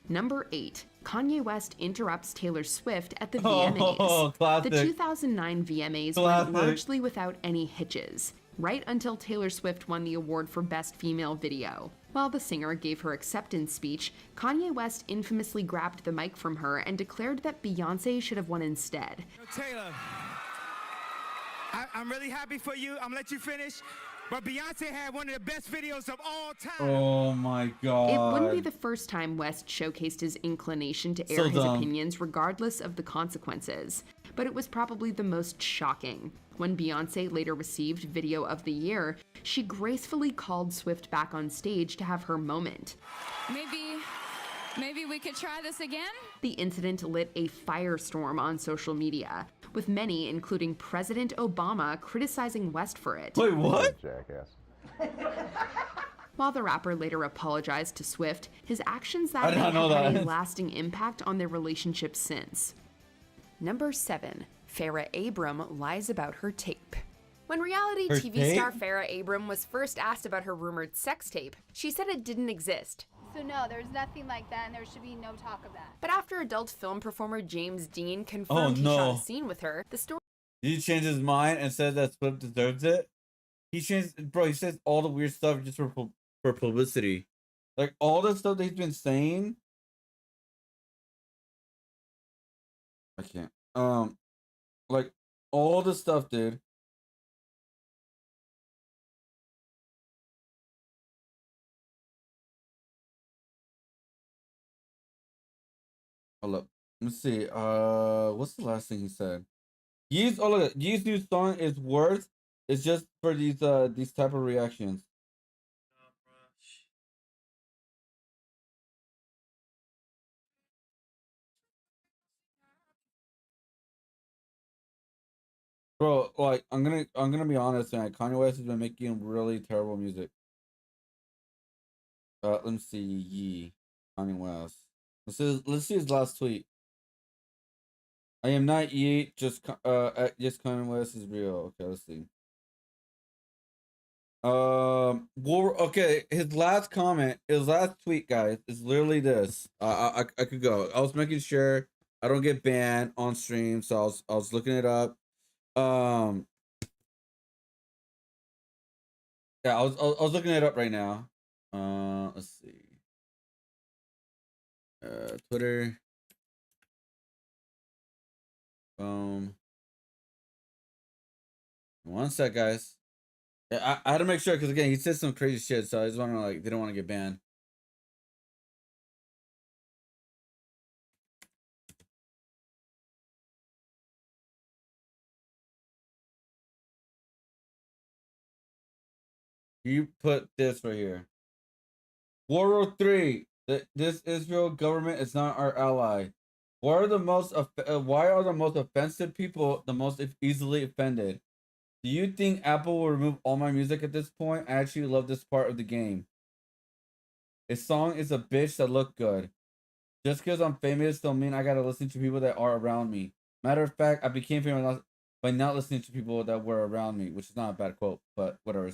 Number 8. Kanye West interrupts Taylor Swift at the VMAs. Oh, classic. The 2009 VMAs Classic. went largely without any hitches, right until Taylor Swift won the award for Best Female Video. While the singer gave her acceptance speech, Kanye West infamously grabbed the mic from her and declared that Beyoncé should have won instead. Taylor, I'm really happy for you. I'm gonna let you finish. But Beyonce had one of the best videos of all time. Oh my god. It wouldn't be the first time West showcased his inclination to air So his dumb. opinions regardless of the consequences, but it was probably the most shocking. When Beyoncé later received Video of the Year, she gracefully called Swift back on stage to have her moment. Maybe we could try this again? The incident lit a firestorm on social media, with many, including President Obama, criticizing West for it. Wait, what? Jackass. While the rapper later apologized to Swift, his actions I that did night not know have had a that. lasting impact on their relationship since. Number 7. Farrah Abram lies about her tape. When reality Her TV tape? star Farrah Abram was first asked about her rumored sex tape, she said it didn't exist. So no, there's nothing like that, and there should be no talk of that. But after adult film performer James Dean confirmed he shot no. a scene with her, the story Did he change his mind and said that Swift deserves it? He changed, bro. He says all the weird stuff just for publicity, like all the stuff that he's been saying. I can't. Like all the stuff, dude. Hold up. Let's see. What's the last thing he said? Ye's look, Ye's new song is worth. It's just for these type of reactions. Bro, like I'm gonna be honest, man. Kanye West has been making really terrible music. Let me see. Yee. Kanye West. Let's see his last tweet. I am not Yeet, just Kanye West is real. Okay, let's see. Okay, his last comment, his last tweet, guys, is literally this. I could go. I was making sure I don't get banned on stream, so I was looking it up. Yeah, I was looking it up right now. Let's see. Twitter. One sec, guys. Yeah, I had to make sure because again he said some crazy shit, so I just want to like didn't want to get banned. You put this right here. World War III. This Israel government is not our ally. Why are the most offensive people the most easily offended? Do you think Apple will remove all my music at this point? I actually love this part of the game. A song is a bitch that look good. Just because I'm famous don't mean I gotta listen to people that are around me. Matter of fact, I became famous by not listening to people that were around me, which is not a bad quote, but whatever.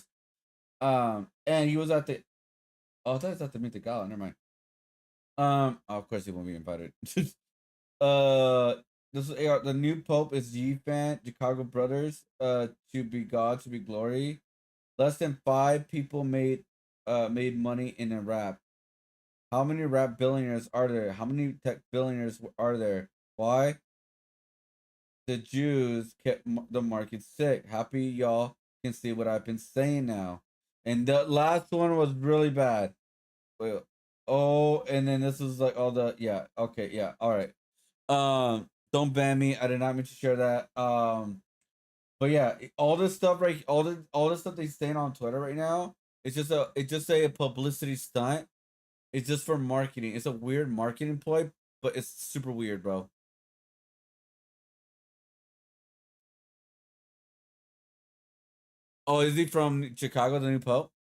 And he was at the I thought it was at the Meet the Gala, never mind. Of course he won't be invited. This is the new Pope is G fan, Chicago Brothers, to be God, to be glory. Less than 5 people made money in a rap. How many rap billionaires are there? How many tech billionaires are there? Why? The Jews kept the market sick. Happy y'all can see what I've been saying now. And the last one was really bad. Wait, oh, and then this is like all the yeah. Okay, yeah. All right. Don't ban me. I did not mean to share that. But yeah, all this stuff all this stuff they saying on Twitter right now. It's just a publicity stunt. It's just for marketing. It's a weird marketing ploy, but it's super weird, bro. Oh, is he from Chicago, the new Pope?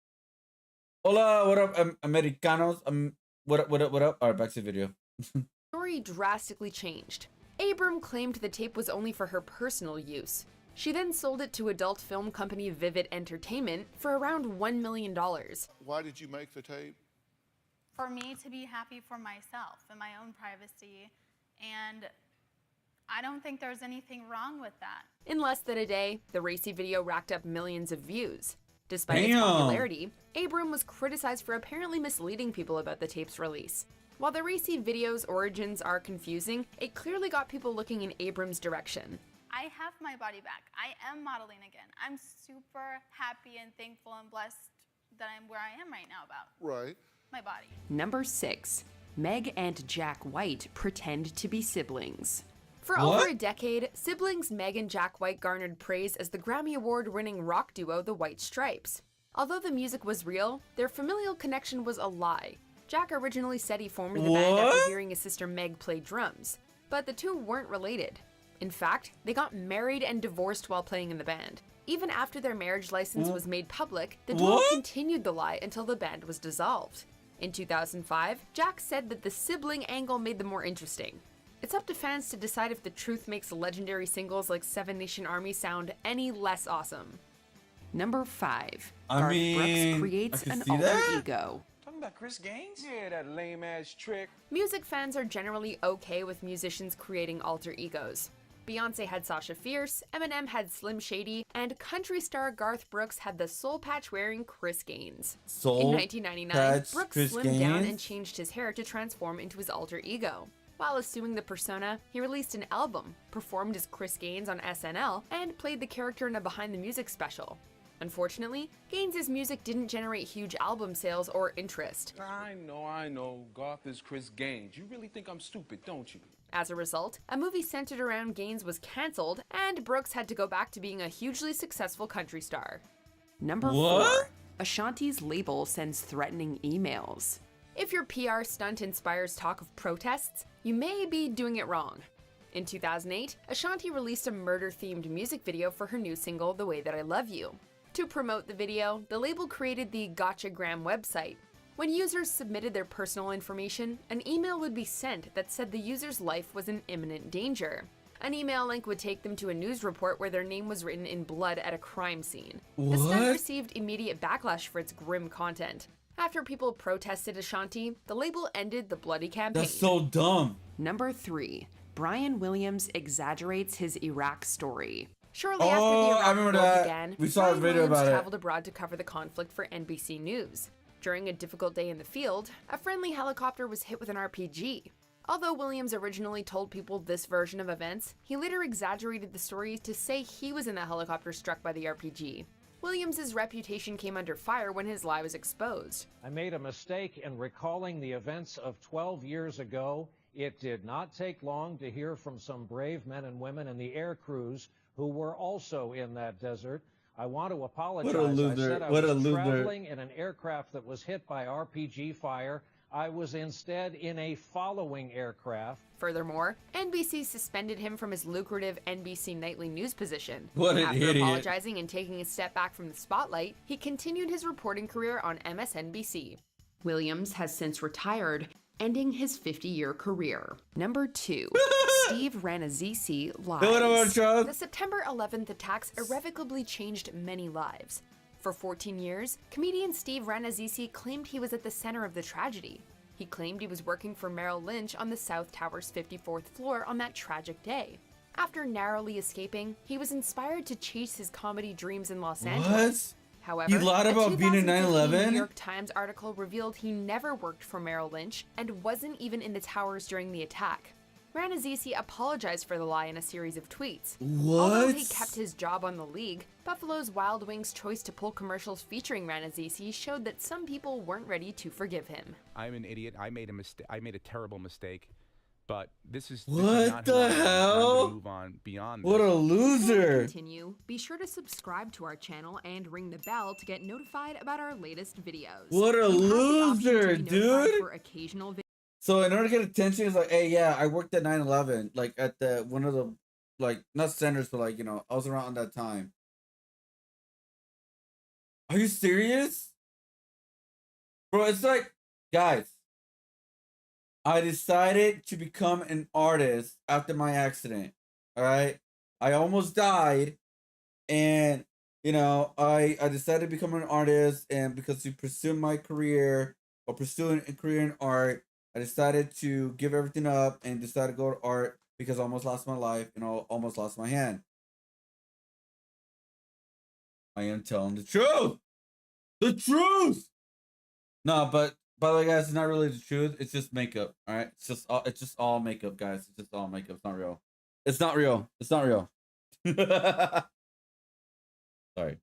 Hola, what up, Americanos? What up, what up, what up? All right, back to the video. Story drastically changed. Abram claimed the tape was only for her personal use. She then sold it to adult film company Vivid Entertainment for around $1 million. Why did you make the tape? For me to be happy for myself and my own privacy, and I don't think there's anything wrong with that. In less than a day, the racy video racked up millions of views. Despite its popularity, Abram was criticized for apparently misleading people about the tape's release. While the racy video's origins are confusing, it clearly got people looking in Abram's direction. I have my body back. I am modeling again. I'm super happy and thankful and blessed that I'm where I am right now about my body. Number 6. Meg and Jack White pretend to be siblings. For What? over a decade, siblings Meg and Jack White garnered praise as the Grammy Award-winning rock duo The White Stripes. Although the music was real, their familial connection was a lie. Jack originally said he formed the band after What? hearing his sister Meg play drums, but the two weren't related. In fact, they got married and divorced while playing in the band. Even after their marriage license was made public, the duo What? continued the lie until the band was dissolved. In 2005, Jack said that the sibling angle made them more interesting. It's up to fans to decide if the truth makes legendary singles like Seven Nation Army sound any less awesome. Number 5. Garth Brooks creates an alter ego. Talking about Chris Gaines? Yeah, that lame-ass trick. Music fans are generally okay with musicians creating alter egos. Beyonce had Sasha Fierce, Eminem had Slim Shady, and country star Garth Brooks had the soul patch-wearing Chris Gaines. In 1999, Brooks slimmed down and changed his hair to transform into his alter ego. While assuming the persona, he released an album, performed as Chris Gaines on SNL, and played the character in a Behind the Music special. Unfortunately, Gaines' music didn't generate huge album sales or interest. I know. Garth is Chris Gaines. You really think I'm stupid, don't you? As a result, a movie centered around Gaines was cancelled, and Brooks had to go back to being a hugely successful country star. Number 4. Ashanti's label sends threatening emails. If your PR stunt inspires talk of protests, you may be doing it wrong. In 2008, Ashanti released a murder-themed music video for her new single, The Way That I Love You. To promote the video, the label created the Gotchagram website. When users submitted their personal information, an email would be sent that said the user's life was in imminent danger. An email link would take them to a news report where their name was written in blood at a crime scene. The stunt received immediate backlash for its grim content. After people protested Ashanti, the label ended the bloody campaign. That's so dumb. Number 3. Brian Williams exaggerates his Iraq story. Shortly after the Iraq War began, we saw a Brian video Williams about it. traveled abroad to cover the conflict for NBC News. During a difficult day in the field, a friendly helicopter was hit with an RPG. Although Williams originally told people this version of events, he later exaggerated the story to say he was in the helicopter struck by the RPG. Williams's reputation came under fire when his lie was exposed. I made a mistake in recalling the events of 12 years ago. It did not take long to hear from some brave men and women in the air crews who were also in that desert. I want to apologize. What a loser. I said I What a was loser. traveling in an aircraft that was hit by RPG fire. I was instead in a following aircraft. Furthermore, NBC suspended him from his lucrative NBC nightly news position. What an After idiot. apologizing and taking a step back from the spotlight, he continued his reporting career on MSNBC. Williams has since retired, ending his 50-year career. Number 2. Steve Rannazzisi lies. The September 11th attacks irrevocably changed many lives. For 14 years, comedian Steve Rannazzisi claimed he was at the center of the tragedy. He claimed he was working for Merrill Lynch on the South Tower's 54th floor on that tragic day. After narrowly escaping, he was inspired to chase his comedy dreams in Los Angeles. However, He lied about being in 9/11? New York Times article revealed he never worked for Merrill Lynch and wasn't even in the towers during the attack. Rannazzisi apologized for the lie in a series of tweets. Although he kept his job on the league, Buffalo's Wild Wings' choice to pull commercials featuring Rannazzisi showed that some people weren't ready to forgive him. I'm an idiot. I made a mistake. I made a terrible mistake. But this is What not the who I am. I'm hell? gonna move on beyond What this. a Before we loser. continue, be sure to subscribe to our channel and ring the bell to get notified about our latest videos. What a You have the option loser, to be notified dude. For occasional So in order to get attention, it's like, hey, yeah, I worked at 9/11, like at the one of the, like, not centers, but like, you know, I was around that time. Are you serious? Bro, it's like, guys, I decided to become an artist after my accident. All right. I almost died. And, you know, I decided to become an artist. And because to pursue my career or pursue a career in art, I decided to give everything up and decided to go to art because I almost lost my life and I almost lost my hand. I am telling the truth. The truth. No, but by the way, guys, it's not really the truth. It's just makeup. All right, it's just all makeup, guys. It's just all makeup. It's not real. It's not real. It's not real. Sorry.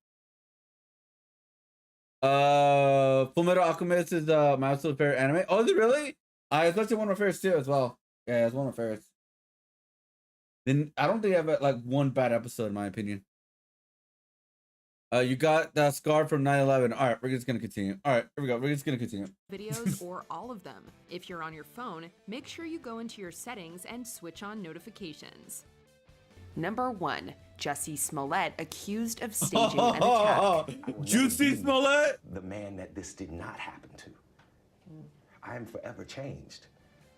Full Metal Alchemist is my absolute favorite anime. Oh, is it really? It's actually one of my favorites too, as well. Yeah, it's one of my favorites. Then I don't think I have like one bad episode, in my opinion. You got that scar from 9/11. All right, we're just gonna continue. All right, here we go. We're just gonna continue. videos or all of them. If you're on your phone, make sure you go into your settings and switch on notifications. Number 1, Jussie Smollett accused of staging an attack. Juicy Smollett? The man that this did not happen to. I am forever changed.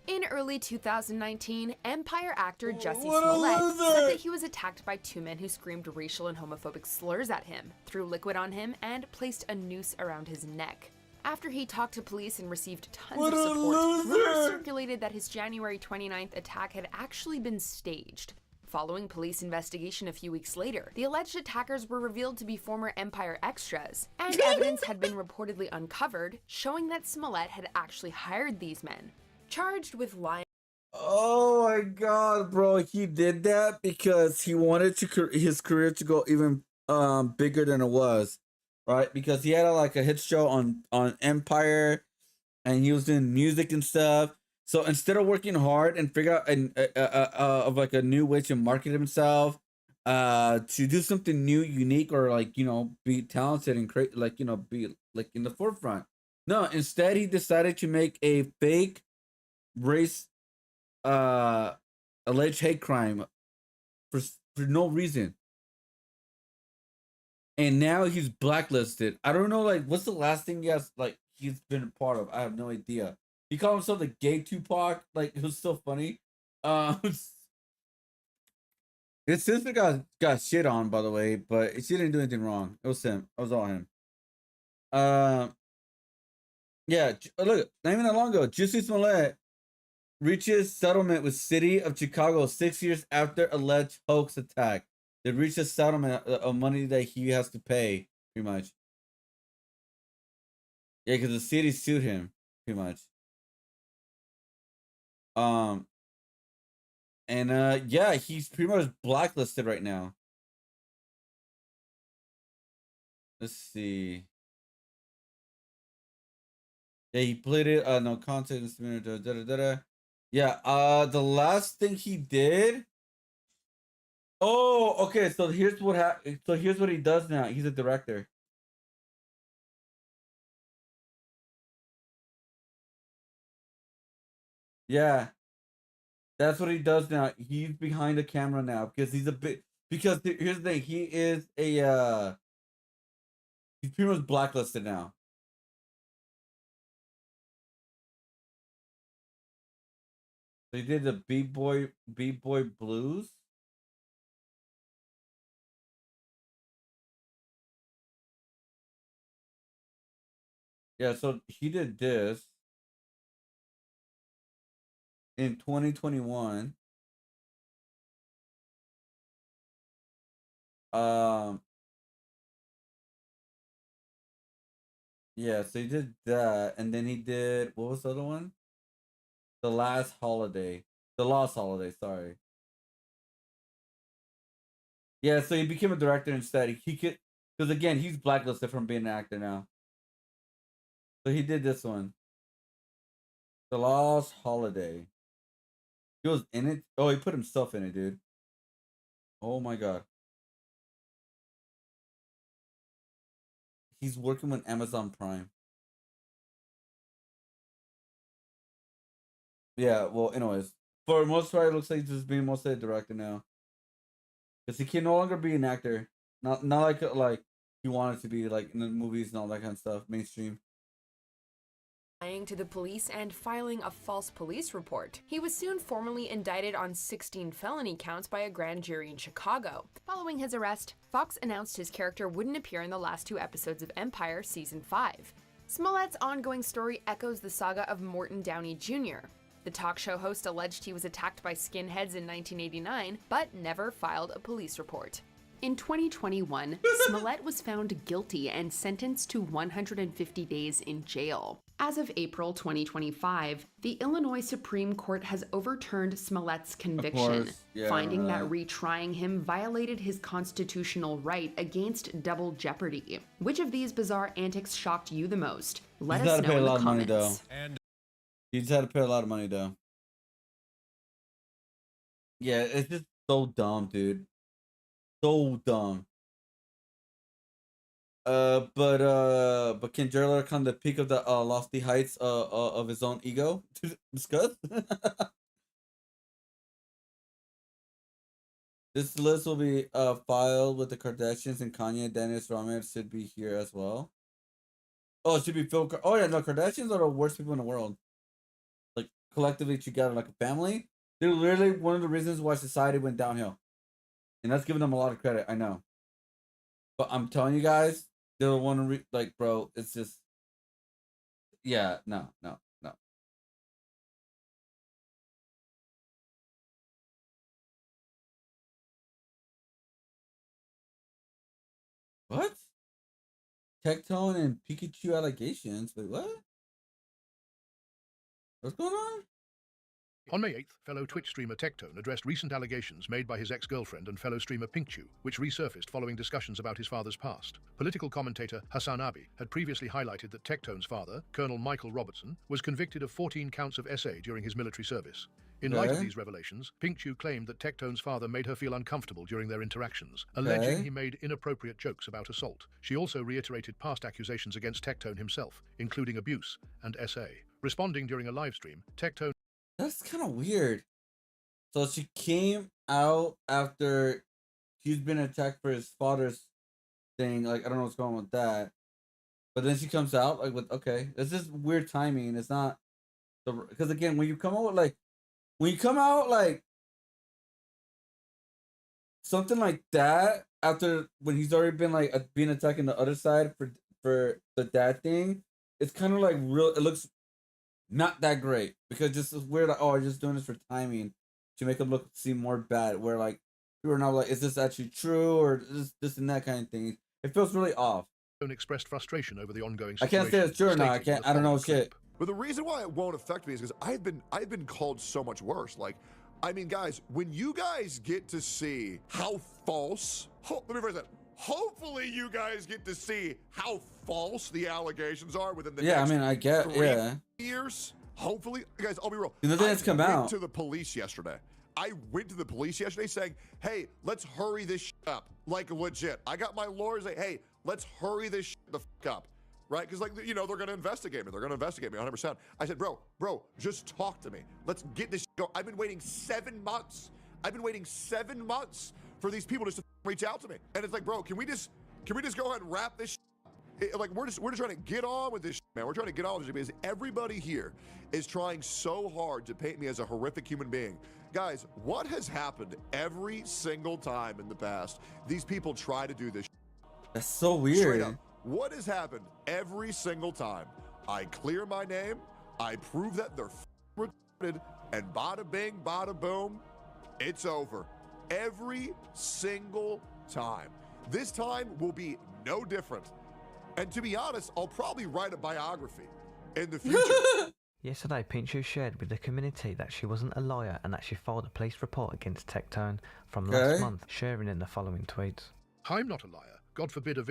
In early 2019, Empire actor Jussie What a Smollett loser! said that he was attacked by 2 men who screamed racial and homophobic slurs at him, threw liquid on him, and placed a noose around his neck. After he talked to police and received tons What of a support, rumors loser! circulated that his January 29th attack had actually been staged. Following police investigation a few weeks later, the alleged attackers were revealed to be former Empire extras, and evidence had been reportedly uncovered, showing that Smollett had actually hired these men. Charged with lying. Oh my god, bro! He did that because he wanted his career to go even bigger than it was, right? Because he had like a hit show on Empire, and he was doing music and stuff. So instead of working hard and figure out of like a new way to market himself, to do something new, unique, or like, you know, be talented and create, like, you know, be like in the forefront. No, instead he decided to make a fake race alleged hate crime for no reason. And now he's blacklisted. I don't know, like, what's the last thing he he's been a part of. I have no idea. He called himself the gay Tupac. Like, it was so funny. His sister got shit on, by the way, but she didn't do anything wrong. It was him. It was all him. Yeah, look, not even that long ago, Jussie Smollett reaches settlement with City of Chicago 6 years after alleged hoax attack. They reached a settlement of money that he has to pay, pretty much. Yeah, because the city sued him, pretty much. Yeah, he's pretty much blacklisted right now. Let's see. Yeah, he pleaded no contest. Yeah, the last thing he did. Oh, okay. So here's what here's what he does now. He's a director. Yeah, that's what he does now. He's behind the camera now because he's a bit. Because here's the thing. He is a he's pretty much blacklisted now. They did the B-Boy Blues. Yeah, so he did this in 2021. Yeah, so he did that, and then he did what was the other one? The Last Holiday. The Lost Holiday, sorry. Yeah, so he became a director instead. He could, because again, he's blacklisted from being an actor now. So he did this one. The Lost Holiday. He was in it. Oh, he put himself in it, dude. Oh my god. He's working with Amazon Prime. Yeah, well, anyways. For most part, it looks like he's just being mostly a director now. Because he can no longer be an actor. Not like he wanted to be, like in the movies and all that kind of stuff, mainstream. Lying to the police and filing a false police report. He was soon formally indicted on 16 felony counts by a grand jury in Chicago. Following his arrest, Fox announced his character wouldn't appear in the last 2 episodes of Empire Season 5. Smollett's ongoing story echoes the saga of Morton Downey Jr. The talk show host alleged he was attacked by skinheads in 1989, but never filed a police report. In 2021, Smollett was found guilty and sentenced to 150 days in jail. As of April 2025, the Illinois Supreme Court has overturned Smollett's conviction, finding that retrying him violated his constitutional right against double jeopardy. Which of these bizarre antics shocked you the most? Let us know in the comments. He just had to pay a lot of money, though. Yeah, it's just so dumb, dude. So dumb. But can Jared come the peak of the lofty heights of his own ego to discuss? This list will be filed with the Kardashians, and Kanye and Dennis Rodman should be here as well. Oh, it should be Phil. Oh yeah, no, Kardashians are the worst people in the world. Like collectively together, like a family. They're literally one of the reasons why society went downhill, and that's giving them a lot of credit. I know, but I'm telling you guys, they're one like, bro. It's just, yeah, no. What? Tectone and Pikachu allegations. Wait, what? What's going on? On May 8th, fellow Twitch streamer Tectone addressed recent allegations made by his ex-girlfriend and fellow streamer Pinkchu, which resurfaced following discussions about his father's past. Political commentator Hassan Abi had previously highlighted that Tectone's father, Colonel Michael Robertson, was convicted of 14 counts of SA during his military service. In light of these revelations, Pinkchu claimed that Tectone's father made her feel uncomfortable during their interactions, alleging he made inappropriate jokes about assault. She also reiterated past accusations against Tectone himself, including abuse and SA. Responding during a live stream, Tectone... That's kind of weird. So she came out after he's been attacked for his father's thing. Like, I don't know what's going on with that. But then she comes out like with okay, it's just weird timing. It's not the because again when you come out with like when you come out like something like that after when he's already been like being attacked on the other side for the dad thing, it's kind of like real. It looks not that great because just it's weird. Like oh, I'm just doing this for timing to make him look seem more bad. Where like people are now like, is this actually true or this and that kind of thing? It feels really off. Expressed frustration over the ongoing I situation. can't say it's true or not. I stating can't. the I don't know following shit. But the reason why it won't affect me is because I've been called so much worse. Like, I mean, guys, when you guys get to see how false, let me phrase that. Hopefully, you guys get to see how false the allegations are within the next I mean, I get 3 years. Hopefully, guys, I'll be real. The thing that's come I out went to the police yesterday. I went to the police yesterday saying, "Hey, let's hurry this shit up." Like legit. I got my lawyers like, "Hey, let's hurry this shit the fuck up." Right? Because, like, you know, they're going to investigate me. They're going to investigate me 100%. I said, bro, just talk to me. Let's get this shit going. I've been waiting 7 months. I've been waiting 7 months for these people just to reach out to me. And it's like, bro, can we just go ahead and wrap this shit? Like, we're just trying to get on with this shit, man. We're trying to get on with this because everybody here is trying so hard to paint me as a horrific human being. Guys, what has happened every single time in the past these people try to do this shit? That's so weird. Straight up. What has happened every single time? I clear my name, I prove that they're retarded, and bada bing, bada boom, it's over. Every single time. This time will be no different. And to be honest, I'll probably write a biography in the future. Yesterday, Pinchu shared with the community that she wasn't a liar and that she filed a police report against Tectone from last month, sharing in the following tweets. I'm not a liar. God forbid a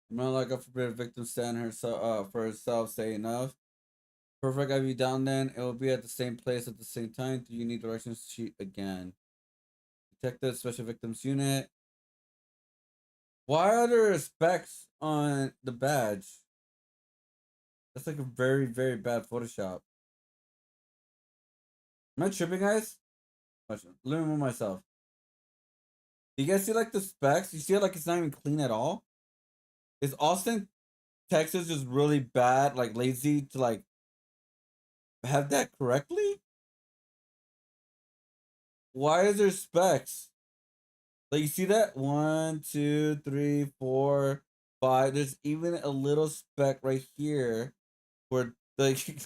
Man, like, God forbid a victim stand herself for herself, say enough. Perfect, I'll be down then. It will be at the same place at the same time. Do you need directions sheet again? Detective Special Victims Unit. Why are there specs on the badge? That's like a very, very bad Photoshop. Am I tripping, guys? Let me move myself. Do you guys see like the specs? You see it like it's not even clean at all? Is Austin, Texas just really bad, like lazy to like have that correctly? Why is there specs? Like you see that? 1, 2, 3, 4, 5. There's even a little speck right here where like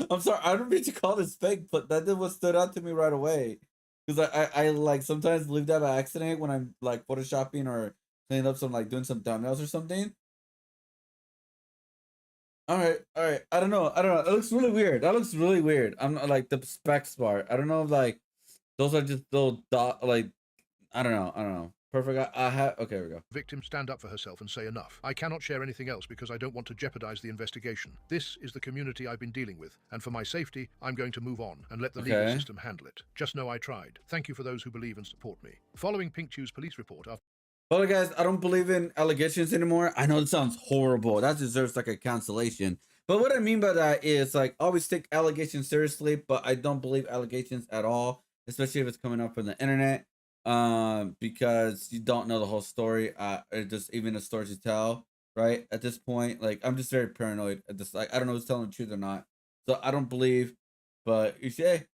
I'm sorry, I don't mean to call this fake, but that is what stood out to me right away. Because I like sometimes leave that by accident when I'm like photoshopping or cleaning up some like doing some thumbnails or something. All right. I don't know. It looks really weird. That looks really weird. I'm not like the specs part. I don't know if like those are just little dot like I don't know. Perfect. I have. Okay, here we go. Victim stand up for herself and say enough. I cannot share anything else because I don't want to jeopardize the investigation. This is the community I've been dealing with, and for my safety, I'm going to move on and let the legal system handle it. Just know I tried. Thank you for those who believe and support me. Following Pink Chew's police report after... Well, guys, I don't believe in allegations anymore. I know it sounds horrible. That deserves like a cancellation. But what I mean by that is like always take allegations seriously, but I don't believe allegations at all, especially if it's coming up from the internet. Because you don't know the whole story, or just even the story to tell, right? At this point, like I'm just very paranoid at this. Like I don't know who's telling the truth or not, so I don't believe. But you say,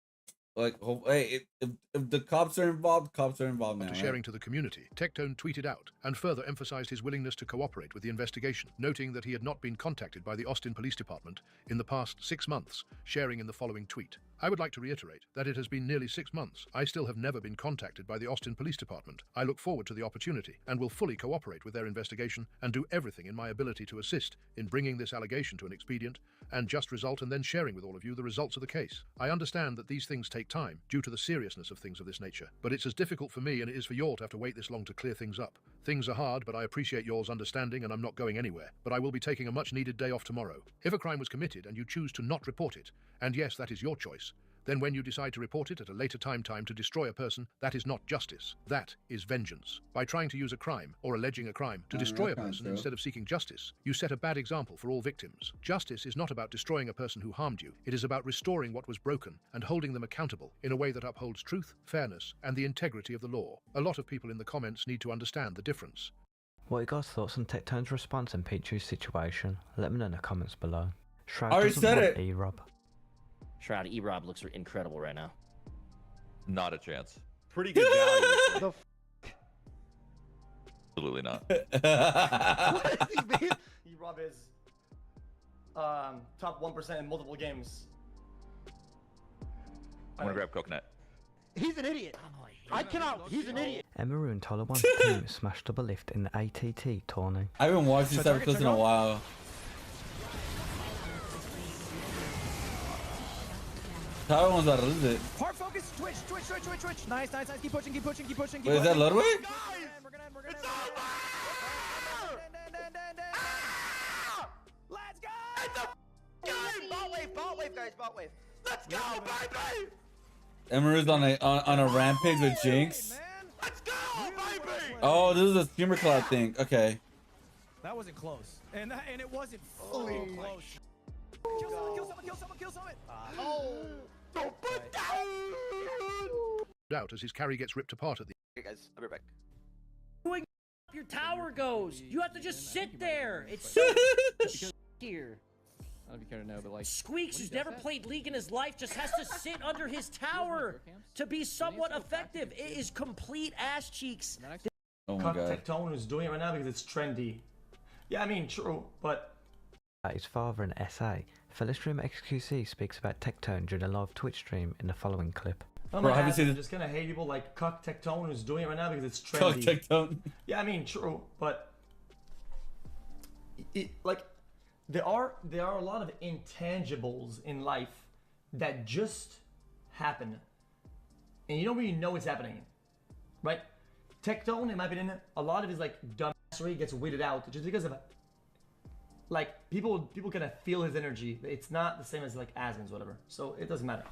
like, hey, if the cops are involved, cops are involved now. After sharing to the community, Tectone tweeted out and further emphasized his willingness to cooperate with the investigation, noting that he had not been contacted by the Austin Police Department in the past 6 months, sharing in the following tweet. I would like to reiterate that it has been nearly 6 months. I still have never been contacted by the Austin Police Department. I look forward to the opportunity and will fully cooperate with their investigation and do everything in my ability to assist in bringing this allegation to an expedient and just result and then sharing with all of you the results of the case. I understand that these things take time due to the seriousness of things of this nature, but it's as difficult for me and it is for you all to have to wait this long to clear things up. Things are hard, but I appreciate yours understanding and I'm not going anywhere, but I will be taking a much needed day off tomorrow. If a crime was committed and you choose to not report it, and yes, that is your choice, Then when you decide to report it at a later time to destroy a person, that is not justice. That is vengeance. By trying to use a crime, or alleging a crime, to destroy a person instead of seeking justice, you set a bad example for all victims. Justice is not about destroying a person who harmed you. It is about restoring what was broken and holding them accountable in a way that upholds truth, fairness, and the integrity of the law. A lot of people in the comments need to understand the difference. What are your guys' thoughts on Tectone's response and Pichu's situation? Let me know in the comments below. Shroud I already doesn't said want it. E-Rob. Shroud E-Rob looks incredible right now. Not a chance. Pretty good value. Absolutely not. E-Rob is top 1% in multiple games. I'm gonna grab coconut. He's an idiot. I cannot. He's an idiot. Emeru and Taliban's team smashed up a lift in the ATT tourney. I haven't watched these episodes in a while. Tyler one's about to lose it. Hard focus. Twitch. Nice. Keep pushing. Wait, is that Ludwig? We're gonna end. It's over! Let's go! Bot wave, guys. Bot wave. Let's go, baby! Emeru's on a rampage with Jinx. Let's go, baby! Oh, this is a streamer cloud thing. Okay. That wasn't close. And it wasn't fully close. Kill someone. Don't put Out as his carry gets ripped apart at the Hey guys, I'll be right back. Your tower goes. You have to just sit there. It's so here. I don't know if you care to know, but like Squeaks, who's never played League in his life, just has to sit under his tower to be somewhat effective. It is complete ass cheeks. Oh my god. Tectone is doing it right now because it's trendy. Yeah, I mean, true, but His father and SA, fellow streamer XQC speaks about Tectone during a live Twitch stream in the following clip. Bro, have you seen this? Just gonna hate people like Cuck Tectone who's doing it right now because it's trendy. Cuck Tectone. Yeah, I mean, true, but like there are a lot of intangibles in life that just happen, and you don't really know it's happening, right? Tectone, in my opinion, a lot of his like dumbassery gets weeded out just because of like people kind of feel his energy. It's not the same as like Asmon's, whatever. So it doesn't matter.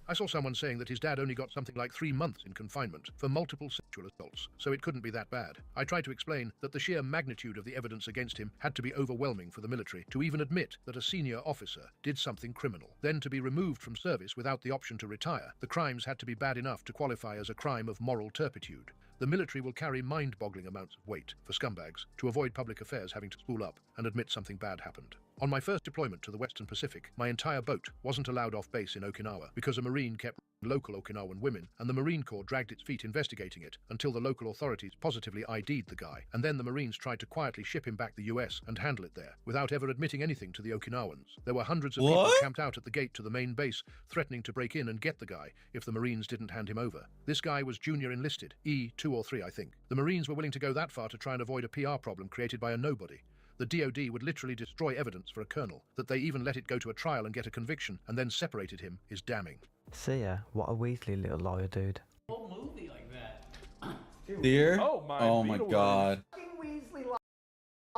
I saw someone saying that his dad only got something like 3 months in confinement for multiple sexual assaults, so it couldn't be that bad. I tried to explain that the sheer magnitude of the evidence against him had to be overwhelming for the military to even admit that a senior officer did something criminal. Then to be removed from service without the option to retire, the crimes had to be bad enough to qualify as a crime of moral turpitude. The military will carry mind-boggling amounts of weight for scumbags to avoid public affairs having to spool up and admit something bad happened. On my first deployment to the Western Pacific, my entire boat wasn't allowed off base in Okinawa because a Marine kept local Okinawan women, and the Marine Corps dragged its feet investigating it until the local authorities positively ID'd the guy, and then the Marines tried to quietly ship him back the US and handle it there, without ever admitting anything to the Okinawans. There were hundreds of people camped out at the gate to the main base, threatening to break in and get the guy if the Marines didn't hand him over. This guy was junior enlisted, E2 or 3 I think. The Marines were willing to go that far to try and avoid a PR problem created by a nobody. The DoD would literally destroy evidence for a colonel. That they even let it go to a trial and get a conviction, and then separated him, is damning. See ya, what a Weasley little liar, dude. Whole movie like that. Dear? Oh my god. Fucking Weasley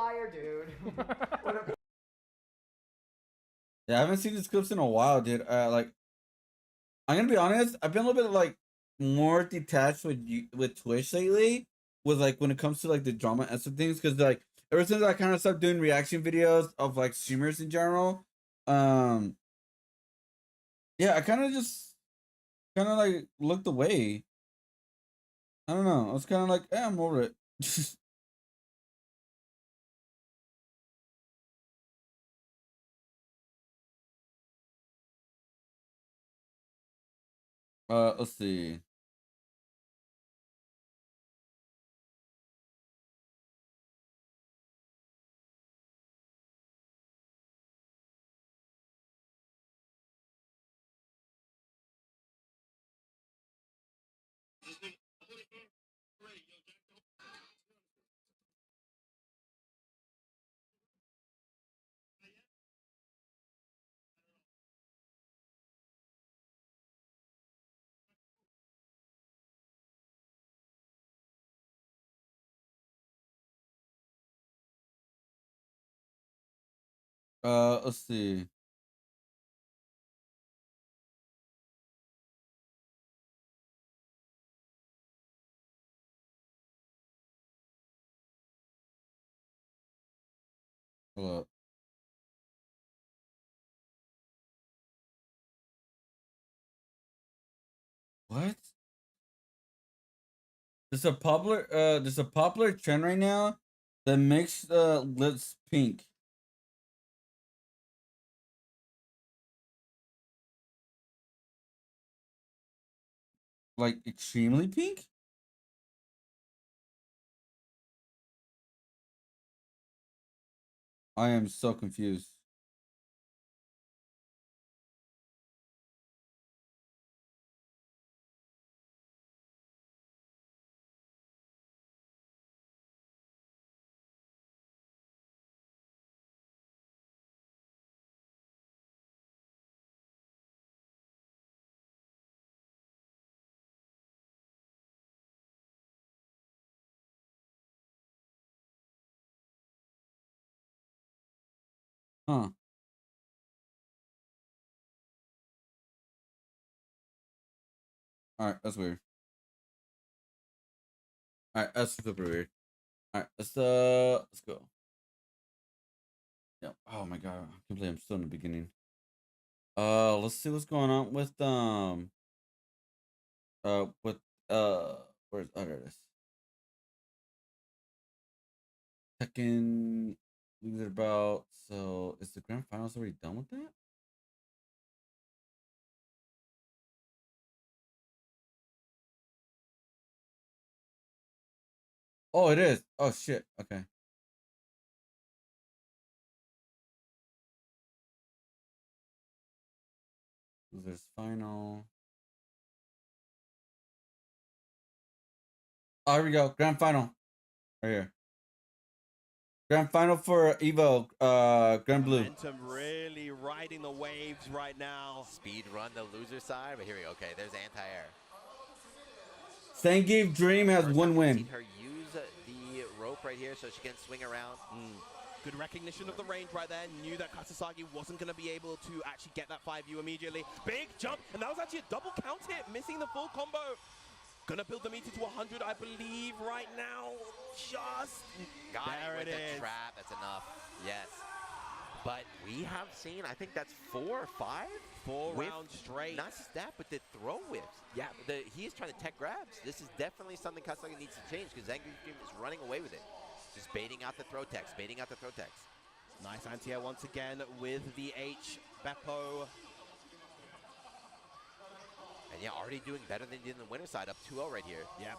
liar, dude. Yeah, I haven't seen these clips in a while, dude. Like, I'm gonna be honest. I've been a little bit like more detached with Twitch lately, with like when it comes to like the drama and some things, because like ever since I kind of stopped doing reaction videos of like streamers in general, yeah, I kind of just like looked away. I don't know. I was kind of like, I'm over it. Let's see. Let's see. Hold up. What? There's a popular trend right now that makes lips pink. Like extremely pink? I am so confused. Huh. Alright, that's weird. Alright, that's super weird. Alright, let's go. Yep. Oh my god, I can't believe I'm still in the beginning. Let's see what's going on with with where's there it is. Second loser about, so is the grand finals already done with that? Oh, it is. Oh shit. Okay. Losers final. Oh, here we go. Grand final. Right here. Grand final for Evo, Grand Blue. Momentum really riding the waves right now. Speed run the loser side, but here we go. Okay, there's anti-air. Zangief Dream has one win. Seen her use the rope right here so she can swing around. Good recognition of the range right there. Knew that Kasasagi wasn't going to be able to actually get that 5U immediately. Big jump, and that was actually a double count hit, missing the full combo. Gonna build the meter to 100, I believe, right now. Just got there it with the trap. That's enough. Yes. But we have seen, I think that's 4 or 5. 4 rounds straight. Not just that, but the throw whips. Yeah, he is trying to tech grabs. This is definitely something Kasasagi needs to change because Zangief Dream is running away with it. Just baiting out the throw techs, baiting out the throw techs. Nice anti-air once again with the H. Beppo. And yeah, already doing better than he did in the winner side, up 2-0 right here. Yep.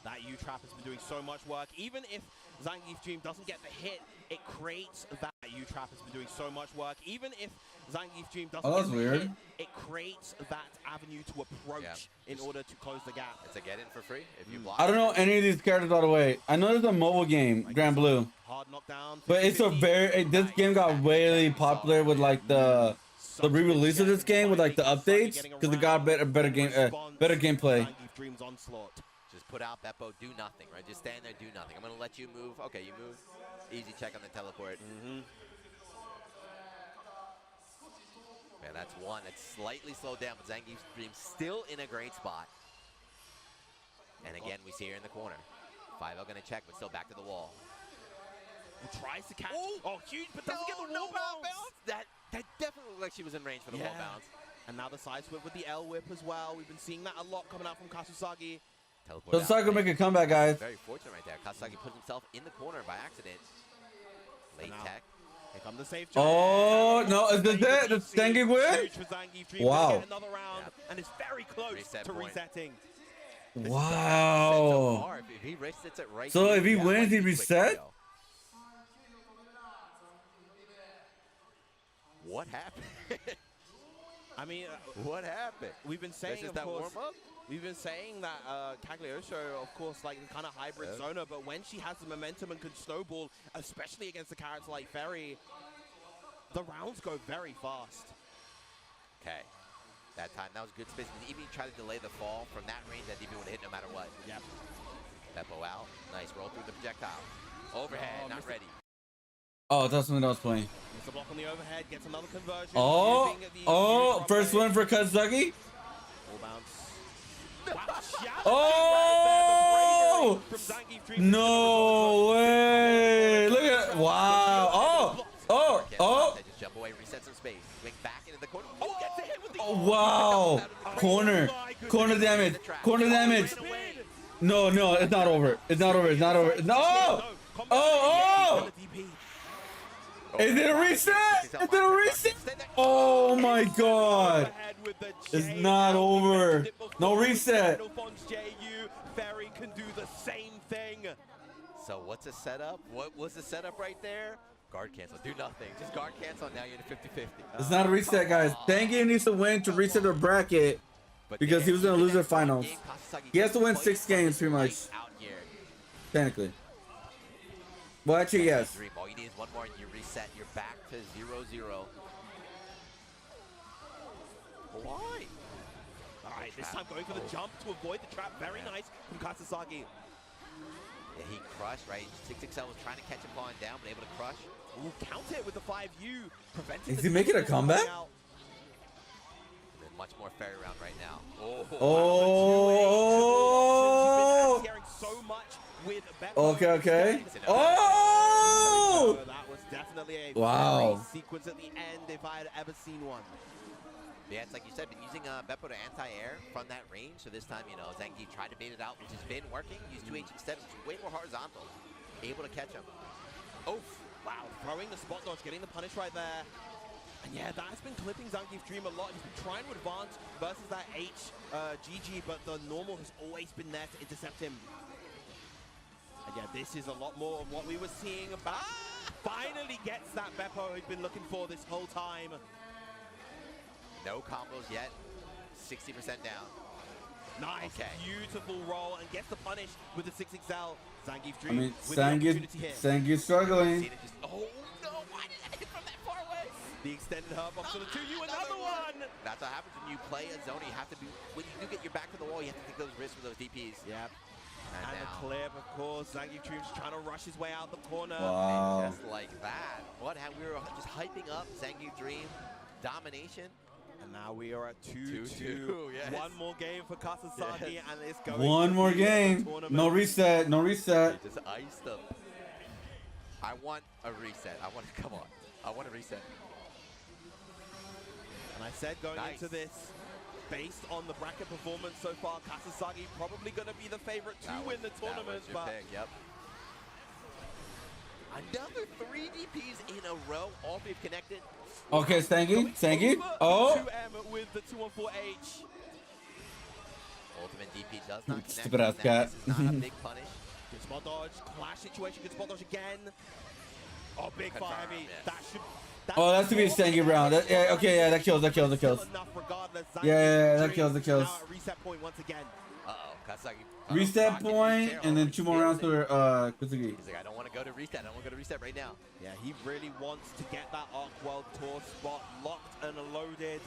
That U-trap has been doing so much work. Even if Zangief Dream doesn't get the hit, it creates that U-trap has been doing so much work. Even if Zangief Dream doesn't get the hit, it creates that avenue to approach in order to close the gap. It's a get in for free if you block. I don't know any of these characters all the way. I know there's a mobile game, Grand Blue. Hard knockdown. But it's a this game got really popular with like the re-release of this game with like the updates because it got better gameplay. Dream's onslaught. Just put out Beppo, do nothing, right? Just stand there, do nothing. I'm gonna let you move. Okay, you move. Easy check on the teleport. Man, that's one. It's slightly slowed down, but Zangief Dream still in a great spot. And again, we see her in the corner. 5L gonna check, but still back to the wall. He tries to catch. Oh, huge, but doesn't get the wall bounce. That definitely looked like she was in range for the wall bounce. And now the side whip with the L whip as well. We've been seeing that a lot coming out from Kasasagi. Kasasagi will make a comeback, guys. Very fortunate right there. Kasasagi put himself in the corner by accident. Late tech. Here come the save. Oh no! Is this it? The Zangief win? Wow! Another round, and it's very close to resetting. Wow! So if he wins, he reset. What happened? I mean, what happened? We've been saying, of course, we've been saying that Cagliostro, of course, like kind of hybrid zoner, but when she has the momentum and can snowball, especially against the character like Ferry, the rounds go very fast. Okay. That time, that was good space. And even try to delay the fall from that range, that DB would hit no matter what. Yep. Beppo out. Nice roll through the projectile. Overhead, not ready. Oh, that's when I was playing. Mr. Block on the overhead, gets another conversion. Oh, first one for Kasasagi. Wall bounce. Wow, oh! Oh! No way! Look at wow! Oh! Just jump away, reset some space, swing back into the corner. Oh, gets a hit with the Wow! Corner damage! Corner damage! No, it's not over. It's not over. It's not over. No! Oh! Is it a reset? Is it a reset? Oh my god! It's not over. No reset. Ferry can do the same thing. So what's the setup? What was the setup right there? Guard cancel. Do nothing. Just guard cancel. Now you're in a 50-50. It's not a reset, guys. Thank needs to win to reset their bracket because he was gonna lose their finals. He has to win 6 games, pretty much. Technically. Well, actually, yes. All you need is one more and you reset. You're back to 0-0. Why? All right, this time going for the jump to avoid the trap. Very nice from Kasasagi. Yeah, he crushed, right? 6XL was trying to catch him falling down, but able to crush. Ooh, count it with the 5U. Is he making a comeback? And then much more ferry round right now. Oh! So much with Okay. Oh! That was definitely a wow sequence at the end if I had ever seen one. Yeah, it's like you said, been using Beppo to anti-air from that range. So this time, you know, Zangief tried to bait it out, which has been working. Use 2H instead, which is way more horizontal. Able to catch him. Oh, wow. Throwing the spot dodge, getting the punish right there. And yeah, that has been clipping Zangief Dream a lot. He's been trying to advance versus that GG, but the normal has always been there to intercept him. And yeah, this is a lot more of what we were seeing about. Finally gets that Beppo he's been looking for this whole time. No combos yet. 60% down. Nice, beautiful roll, and gets the punish with the 6XL. Zangief Dream. I mean, Zangief struggling. Oh no! Why did that hit from that far away? The extended hub up to the 2U, another one. That's what happens when you play a zone. You have to be when you do get your back to the wall. You have to take those risks with those DPs. Yep. And the clip, of course. Zangief Dream's trying to rush his way out the corner. Wow. And just like that. We were just hyping up Zangief Dream domination. And now we are at 2-2. Yes. One more game for Kasasagi, and it's going. One more game. No reset. No reset. They just iced them. I want a reset. Come on. I want a reset. And I said going into this, based on the bracket performance so far, Kasasagi probably going to be the favorite to win the tournament. That was your pick, yep. Another 3 DPs in a row, all 3 connected. Okay, Stanky. Oh! 2M with the 214H. Ultimate DP does not connect. Stupid ass cat. This is not a big punish. Good spot dodge, clash situation, good spot dodge again. Oh, big fire heavy. That should. Oh, that's to be a Stanky round. Yeah, okay, yeah, that kills. That kills. Yeah, that kills. Now at reset point once again. Kasasagi. Reset point, and then 2 more rounds for Kuzugi. He's like, I don't want to go to reset. I don't want to go to reset right now. Yeah, he really wants to get that Arc World Tour spot locked and loaded.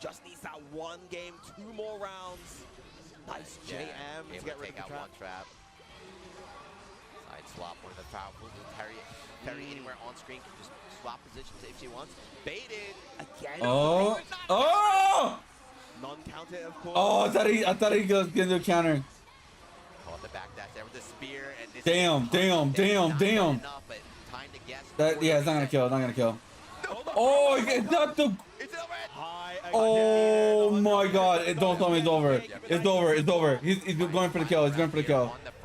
Just needs that 1 game, 2 more rounds. Nice JM to get rid of the trap. One trap. Side swap, one of the powerful. Terry anywhere on screen can just swap positions if she wants. Baited again. Oh! Oh! Non-counted, of course. Oh, I thought he was gonna do a counter. Caught the back dash there with the spear. And this damn. Enough, but time to guess Yeah, it's not gonna kill. Oh, it's not the. Oh my God! Don't tell me it's over. It's over. He's going for the kill.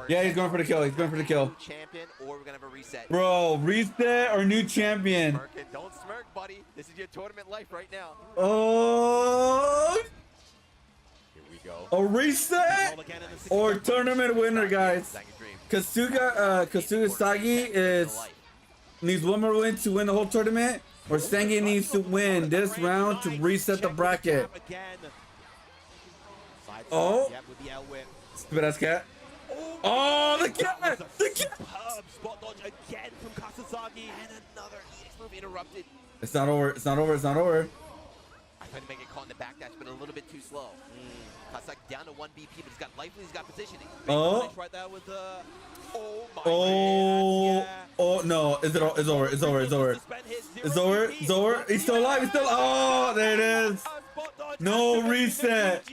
Yeah, he's going for the kill. Champion, or we're gonna have a reset. Bro, reset or new champion? Don't smirk, buddy. This is your tournament life right now. Oh. Here we go. A reset or tournament winner, guys. Kasasagi needs 1 more win to win the whole tournament, or Stanky needs to win this round to reset the bracket. Oh, stupid ass cat. Oh, the cat! Superb spot dodge again from Kasasagi. And another EX move interrupted. It's not over. I tried to make it caught in the backdash, but a little bit too slow. Kasasagi down to 1 BP, but he's got life and he's got positioning. Oh. Right there with the. Oh my. Oh no! It's over. It's over. He's still alive. Oh, there it is. No reset.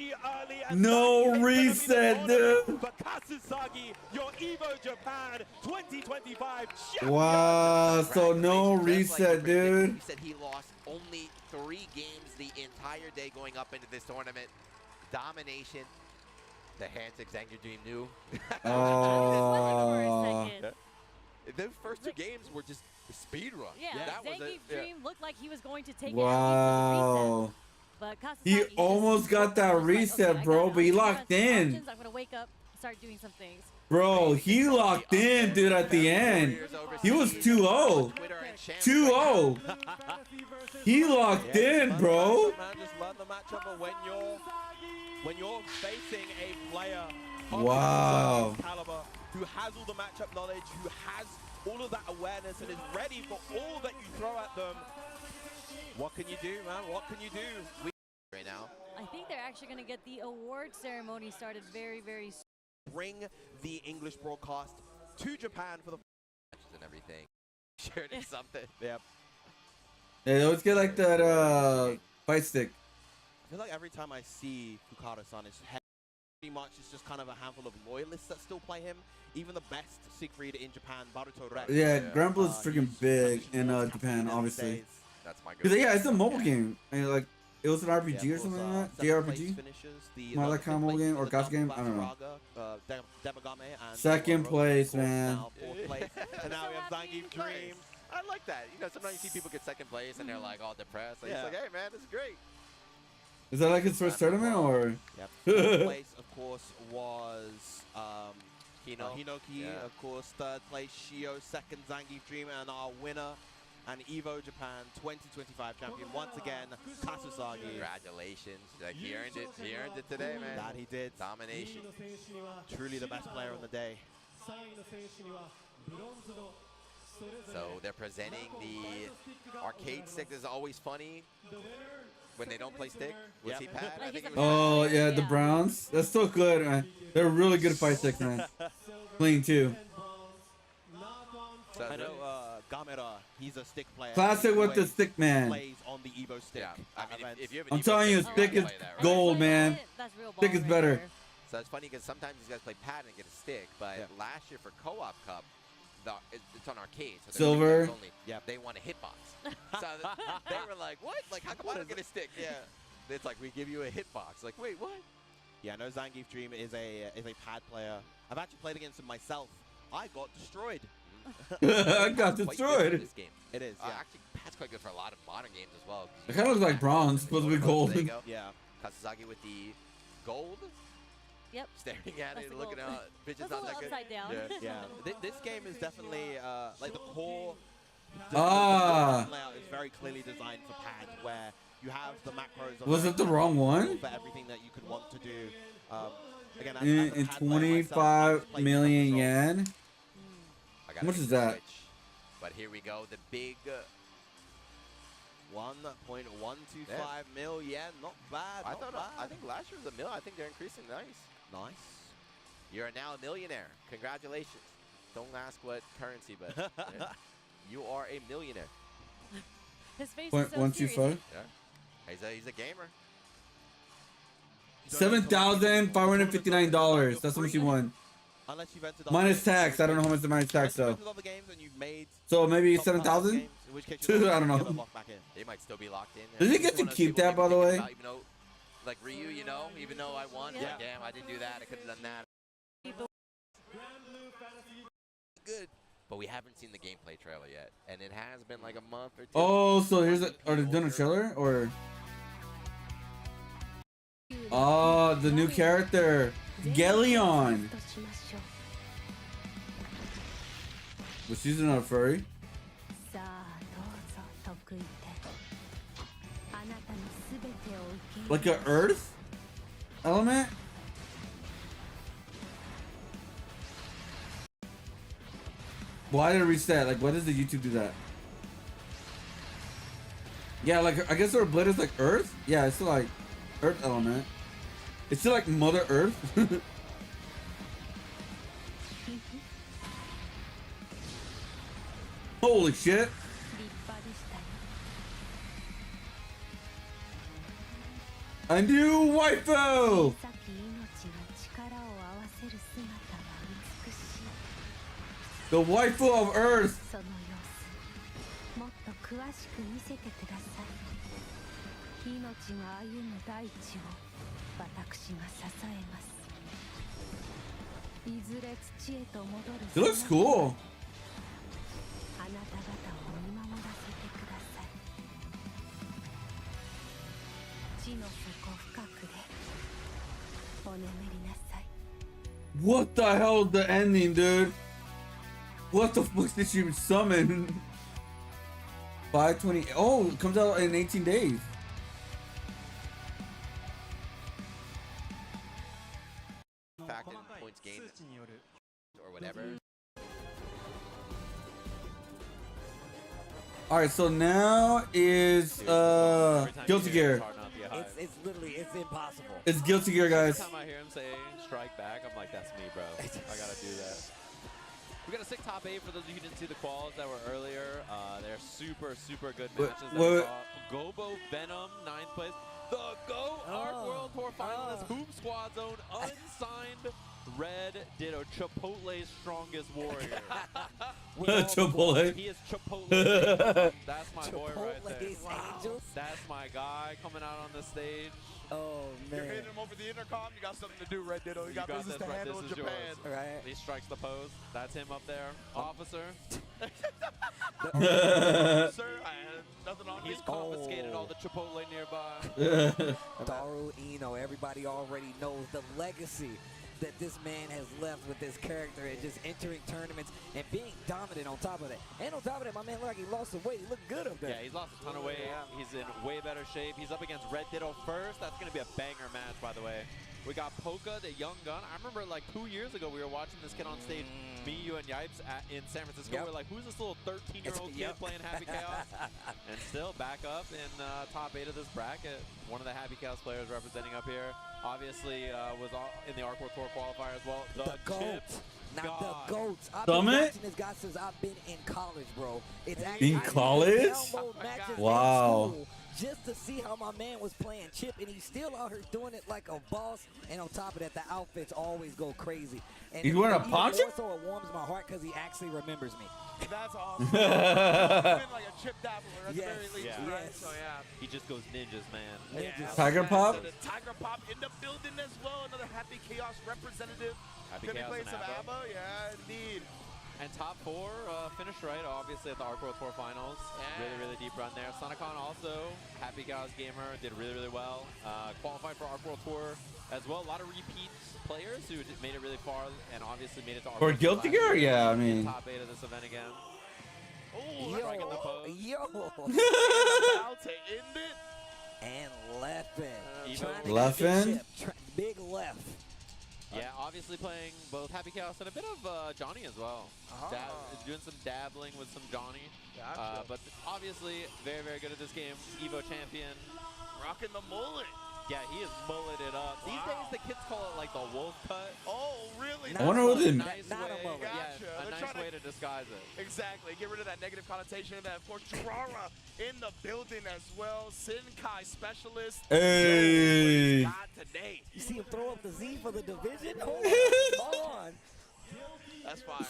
No reset, dude. But Kasusagi, your Evo Japan 2025 Wow, so no reset, dude. He said he lost only 3 games the entire day going up into this tournament. Domination. The handshake Xangar Dream knew. Those first 2 games were just speed run. Yeah, Zangief Dream looked like he was going to take Wow. But He almost got that reset, bro, but he locked in. I'm gonna wake up, start doing some things. Bro, he locked in, dude, at the end. He was 2-0. 2-0. He locked in, bro. Man, just learn the matchup, but when you're facing a player Wow. of caliber who has all the matchup knowledge, who has all of that awareness and is ready for all that you throw at them, what can you do, man? What can you do? Right now. I think they're actually going to get the award ceremony started very, very soon. Bring the English broadcast to Japan for the matches and everything. Sure did something. Yep. Yeah, they always get like that fight stick. I feel like every time I see Fukada-san, it's pretty much it's just kind of a handful of loyalists that still play him. Even the best Siegfried in Japan, Baruto Rex. Yeah, Granblue is freaking big in Japan, obviously. That's my good. Yeah, it's a mobile game. I mean, like, it was an RPG or something like that. JRPG. My like kind of mobile game or gacha game. I don't know. Second place, man. And now we have Zangief Dream. I like that. You know, sometimes you see people get second place and they're like all depressed. Like, it's like, hey man, this is great. Is that like his first tournament or? Yep. Third place, of course, was Hinoki. Of course, third place Shio. Second Zangief Dream, and our winner and Evo Japan 2025 champion once again, Kasusagi. Congratulations! Like he earned it. He earned it today, man. That he did. Domination. Truly the best player on the day. So they're presenting the arcade stick. This is always funny when they don't play stick. Was he pad? I think it was Oh yeah, the Browns. That's so good, man. They're really good fight sticks, man. Clean too. I know Gamera, he's a stick player. Classic with the stick, man. Plays on the Evo stick. Yeah. I mean, if you have I'm telling you, stick is gold, man. Stick is better. So it's funny because sometimes these guys play pad and get a stick, but last year for Co-op Cup, it's on arcade. So Silver. Only, they want a hitbox. So they were like, what? Like, how come I don't get a stick? Yeah. It's like, we give you a hitbox. Like, wait, what? Yeah, no, Zangief Dream is a pad player. I've actually played against him myself. I got destroyed. I got destroyed. This game. It is, yeah. Actually, pad's quite good for a lot of modern games as well. It kind of looks like bronze, supposed to be gold. There you go. Yeah. Kasusagi with the gold. Yep. Staring at it, looking out. Bitches not that good. upside down. Yeah. This game is definitely like the core. The layout is very clearly designed for pad, where you have the macros. Was it the wrong one? For everything that you could want to do. Again, in 25 million yen. How much is that? But here we go, the big 1.125 million. Not bad. I think last year was $1 million. I think they're increasing. Nice. You're now a millionaire. Congratulations. Don't ask what currency, but you are a millionaire. His face is so serious. Yeah. He's a gamer. $7,559. That's how much he won. Minus tax. I don't know how much the minus tax though. So maybe 7,000. I don't know. They might still be locked in. Does he get to keep that, by the way? Even though, like Ryu, you know, even though I won, like, damn, I didn't do that. I could have done that. Good. But we haven't seen the gameplay trailer yet, and it has been like a month or two. Oh, so here's a. Are they doing a trailer or? Oh, the new character, Gelion. Was she's not a furry? Like a Earth element? Why did it reset? Like, why does the YouTube do that? Yeah, like, I guess her blade is like Earth? Yeah, it's still like Earth element. It's still like Mother Earth. Holy shit. A new waifu! The waifu of Earth! She looks cool. What the hell is the ending, dude? What the fuck did she summon? 520. Oh, it comes out in 18 days. Fact in points gained or whatever. All right, so now is Guilty Gear. It's literally, it's impossible. It's Guilty Gear, guys. Every time I hear him say strike back, I'm like, that's me, bro. I gotta do that. We got a sick top 8 for those of you who didn't see the quals that were earlier. They're super, super good matches. Gobo Venom, 9th place. The Go Arc World Tour finalist, Hoop Squad Zone, unsigned Red Ditto, Chipotle's strongest warrior. Chipotle. He is Chipotle. That's my boy right there. Angels. That's my guy coming out on the stage. Oh, man. You're hitting him over the intercom. You got something to do, Red Ditto. You got business to handle in Japan. Right. He strikes the pose. That's him up there. Officer. Sir, I had nothing on me. He's confiscated all the Chipotle nearby. Daru Ino, everybody already knows the legacy that this man has left with this character and just entering tournaments and being dominant on top of that. And on top of that, my man looked like he lost some weight. He looked good up there. Yeah, he's lost a ton of weight. He's in way better shape. He's up against Red Ditto first. That's going to be a banger match, by the way. We got Polka, the young gun. I remember like 2 years ago, we were watching this kid on stage, me, you, and Yipes in San Francisco. We're like, who's this little 13-year-old kid playing Happy Chaos? And still back up in top 8 of this bracket. One of the Happy Chaos players representing up here. Obviously, was in the Arc World Tour qualifier as well. The GOAT. Now, the GOATs. I've Summit? been watching this guy since I've been in college, bro. It's actually, In college? Wow. Just to see how my man was playing Chip, and he's still out here doing it like a boss. And on top of that, the outfits always go crazy. And He's wearing a poncho? So it warms my heart because he actually remembers me. That's awesome. He's been like a Chip dabbler at the very least, right? Yes. So, yeah. He just goes ninjas, man. Ninjas. Tiger Pop? So the Tiger Pop in the building as well. Another Happy Chaos representative. Happy Could be Chaos playing and some ABBA. ABBA. Yeah, indeed. And top 4 finished right, obviously, at the Arc World Tour Finals. Really, really deep run there. Sonicon also, Happy Chaos gamer, did really, really well. Qualified for Arc World Tour as well. A lot of repeat players who made it really far and obviously made it to Arc For World Tour Guilty last Gear? year. Yeah, I mean. Top 8 of this event again. Oh, striking the pose. About to end it. And left in. Left in? Big left. Yeah, obviously playing both Happy Chaos and a bit of Johnny as well. Doing some dabbling with some Johnny. Gotcha. But obviously very, very good at this game. Evo champion. Rocking the mullet. Yeah, he is mulleted up. These days the kids call it like the wolf cut. Oh, really? I wonder what the... Nice way, Gotcha. yeah, a nice way to disguise it. Exactly. Get rid of that negative connotation. And then, of course, Jirara in the building as well. Senkai specialist. Hey. Got today. You see him throw up the Z for the division? Hold on. That's fire.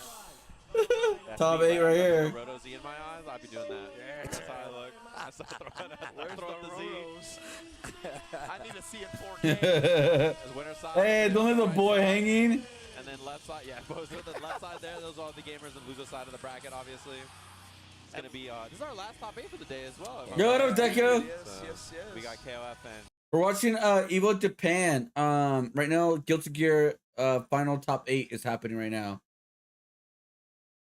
Top 8 right here. Roto Z in my eyes, I'd be doing that. Yeah. That's how I look. I start throwing up the Rotos? I need to see it 4K. Winner side. Hey, don't leave the boy hanging. And then left side, yeah, both with the left side there, those are the gamers, and loser side of the bracket, obviously. It's going to be, this is our last top 8 for the day as well. Yo, what up, Deku? Yes. We got KOF and... We're watching Evo Japan. Right now, Guilty Gear final top 8 is happening right now.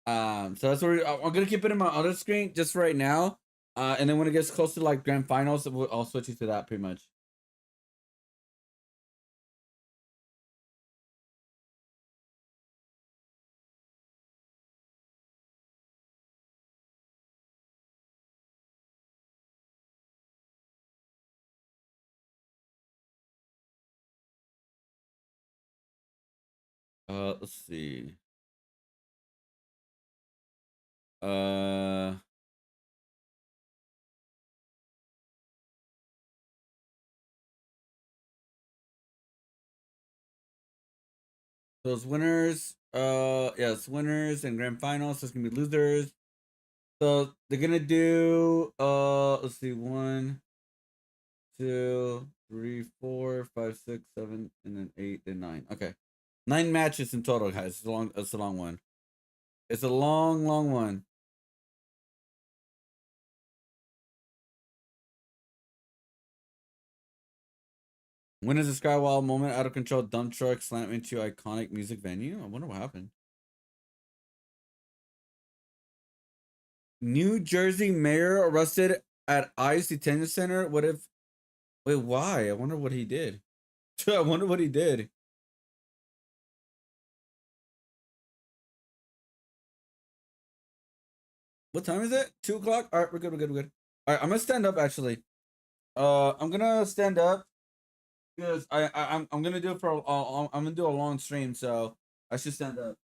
So that's where I'm gonna keep it in my other screen just right now. And then when it gets close to like grand finals, I'll switch it to that pretty much. Let's see. Those winners, yes, winners and grand finals. So it's gonna be losers. So they're gonna do let's see, 1, 2, 3, 4, 5, 6, 7, and then 8, then 9. Okay, 9 matches in total, guys. It's a long one. It's a long one. When is the Skywall moment? Out of control dump truck slam into iconic music venue? I wonder what happened. New Jersey mayor arrested at ICE detention center. What if? Wait, why? I wonder what he did. I wonder what he did. What time is it? 2 o'clock. All right, we're good. All right, I'm gonna stand up. Actually, I'm gonna stand up because I'm gonna do it for I'm gonna do a long stream, so I should stand up.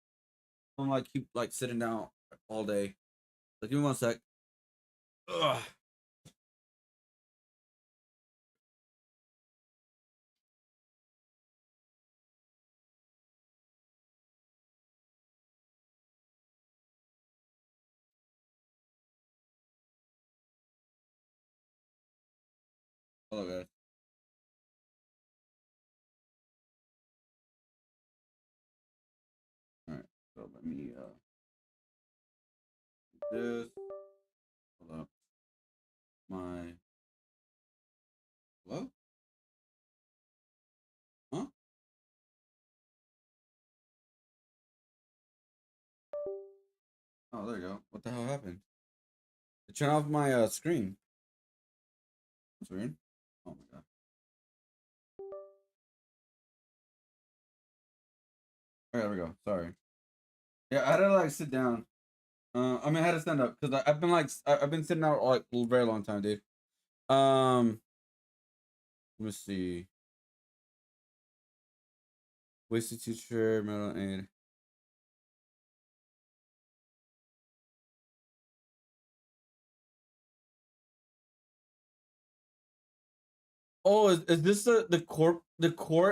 I'm like keep like sitting down all day. Like, give me 1 sec. Ugh. Hello, guys. All right, so let me this. Hold up. Hello? Huh? Oh, there you go. What the hell happened? It turned off my screen. That's weird. Oh my god. All right, there we go. Sorry. Yeah, I had to like sit down. I mean, I had to stand up because I've been like I've been sitting out like a very long time, dude. Let me see. Wasted teacher, metal aid. Oh, is this the court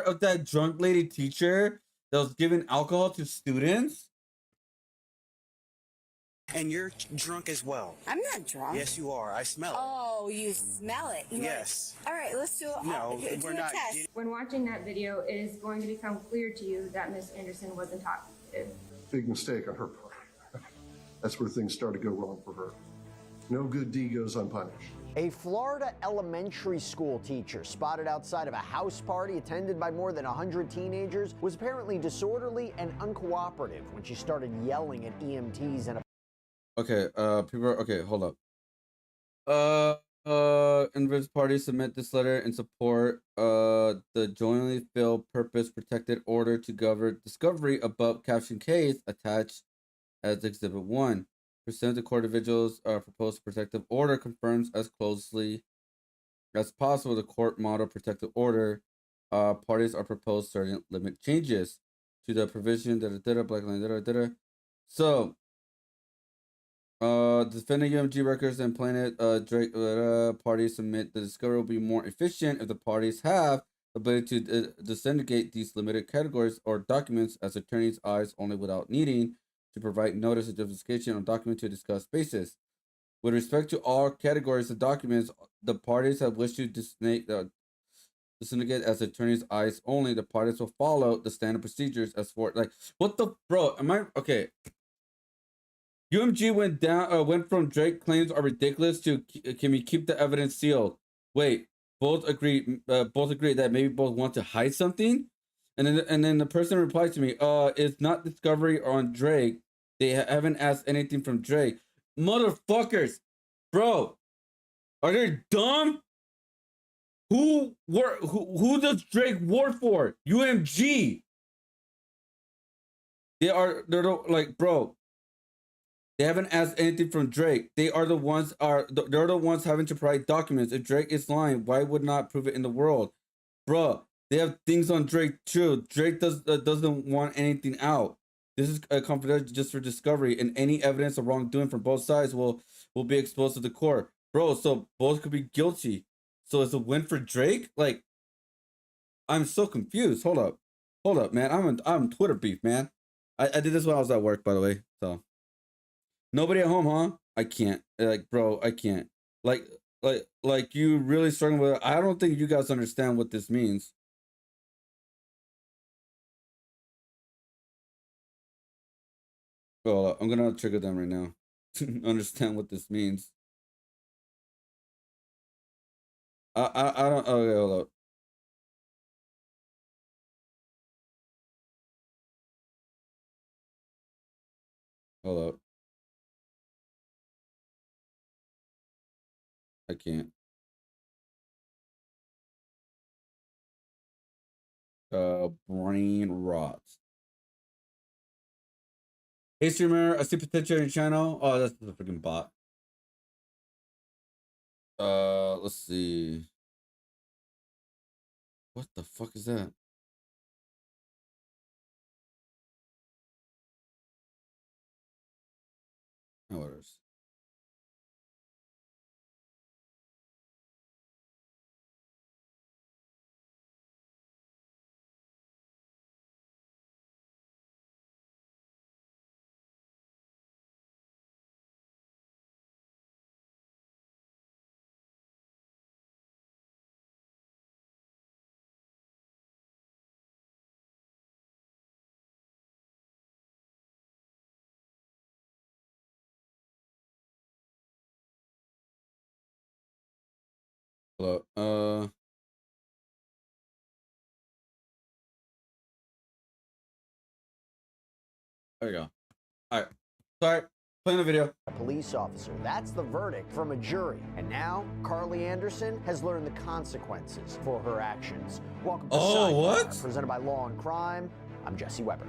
of that drunk lady teacher that was giving alcohol to students? And you're drunk as well. I'm not drunk. Yes, you are. I smell it. Oh, you smell it. Yes. All right, let's do it. No, do we're a not. test. When watching that video, it is going to become clear to you that Miss Anderson was intoxicated. Big mistake on her part. That's where things start to go wrong for her. No good deed goes unpunished. A Florida elementary school teacher spotted outside of a house party attended by more than 100 teenagers was apparently disorderly and uncooperative when she started yelling at EMTs and a Okay, okay, hold up. Inverse parties submit this letter in support the jointly filled purpose protected order to govern discovery above caption case attached as Exhibit 1. Pursuant to court individuals proposed protective order confirms as closely as possible the court model protective order. Parties are proposed certain limit changes to the provision black line So defending UMG records and planet Drake parties submit the discovery will be more efficient if the parties have the ability to disseminate these limited categories or documents as attorney's eyes only without needing to provide notice of justification on document to discuss basis. With respect to all categories of documents, the parties have wished to disseminate as attorney's eyes only. The parties will follow the standard procedures as for like what the bro? Am I okay? UMG went from Drake claims are ridiculous to can we keep the evidence sealed? Wait, both agree that maybe both want to hide something, and then the person replied to me, it's not discovery on Drake. They haven't asked anything from Drake. Motherfuckers, bro, are they dumb? Who does Drake work for? UMG. They're like, bro. They haven't asked anything from Drake. They're the ones having to provide documents. If Drake is lying, why would not prove it in the world, bruh? They have things on Drake too. Drake doesn't want anything out. This is a confidential just for discovery, and any evidence of wrongdoing from both sides will be exposed to the court, bro. So both could be guilty. So it's a win for Drake. Like, I'm so confused. Hold up. Hold up, man. I'm Twitter beef, man. I did this when I was at work, by the way. So nobody at home, huh? I can't. Like, bro, I can't. Like you really struggling with it. I don't think you guys understand what this means. Well, I'm gonna trigger them right now to understand what this means. I don't. Okay, hold up. Hold up. I can't. Brain rot. Hey streamer, I see potential in your channel. Oh, that's the freaking bot. Let's see. What the fuck is that? No orders. Hello. There you go. All right. Sorry. Playing the video. A police officer. That's the verdict from a jury. And now, Carly Anderson has learned the consequences for her actions. Welcome to Sidebar, what? Presented by Law and Crime. I'm Jesse Weber.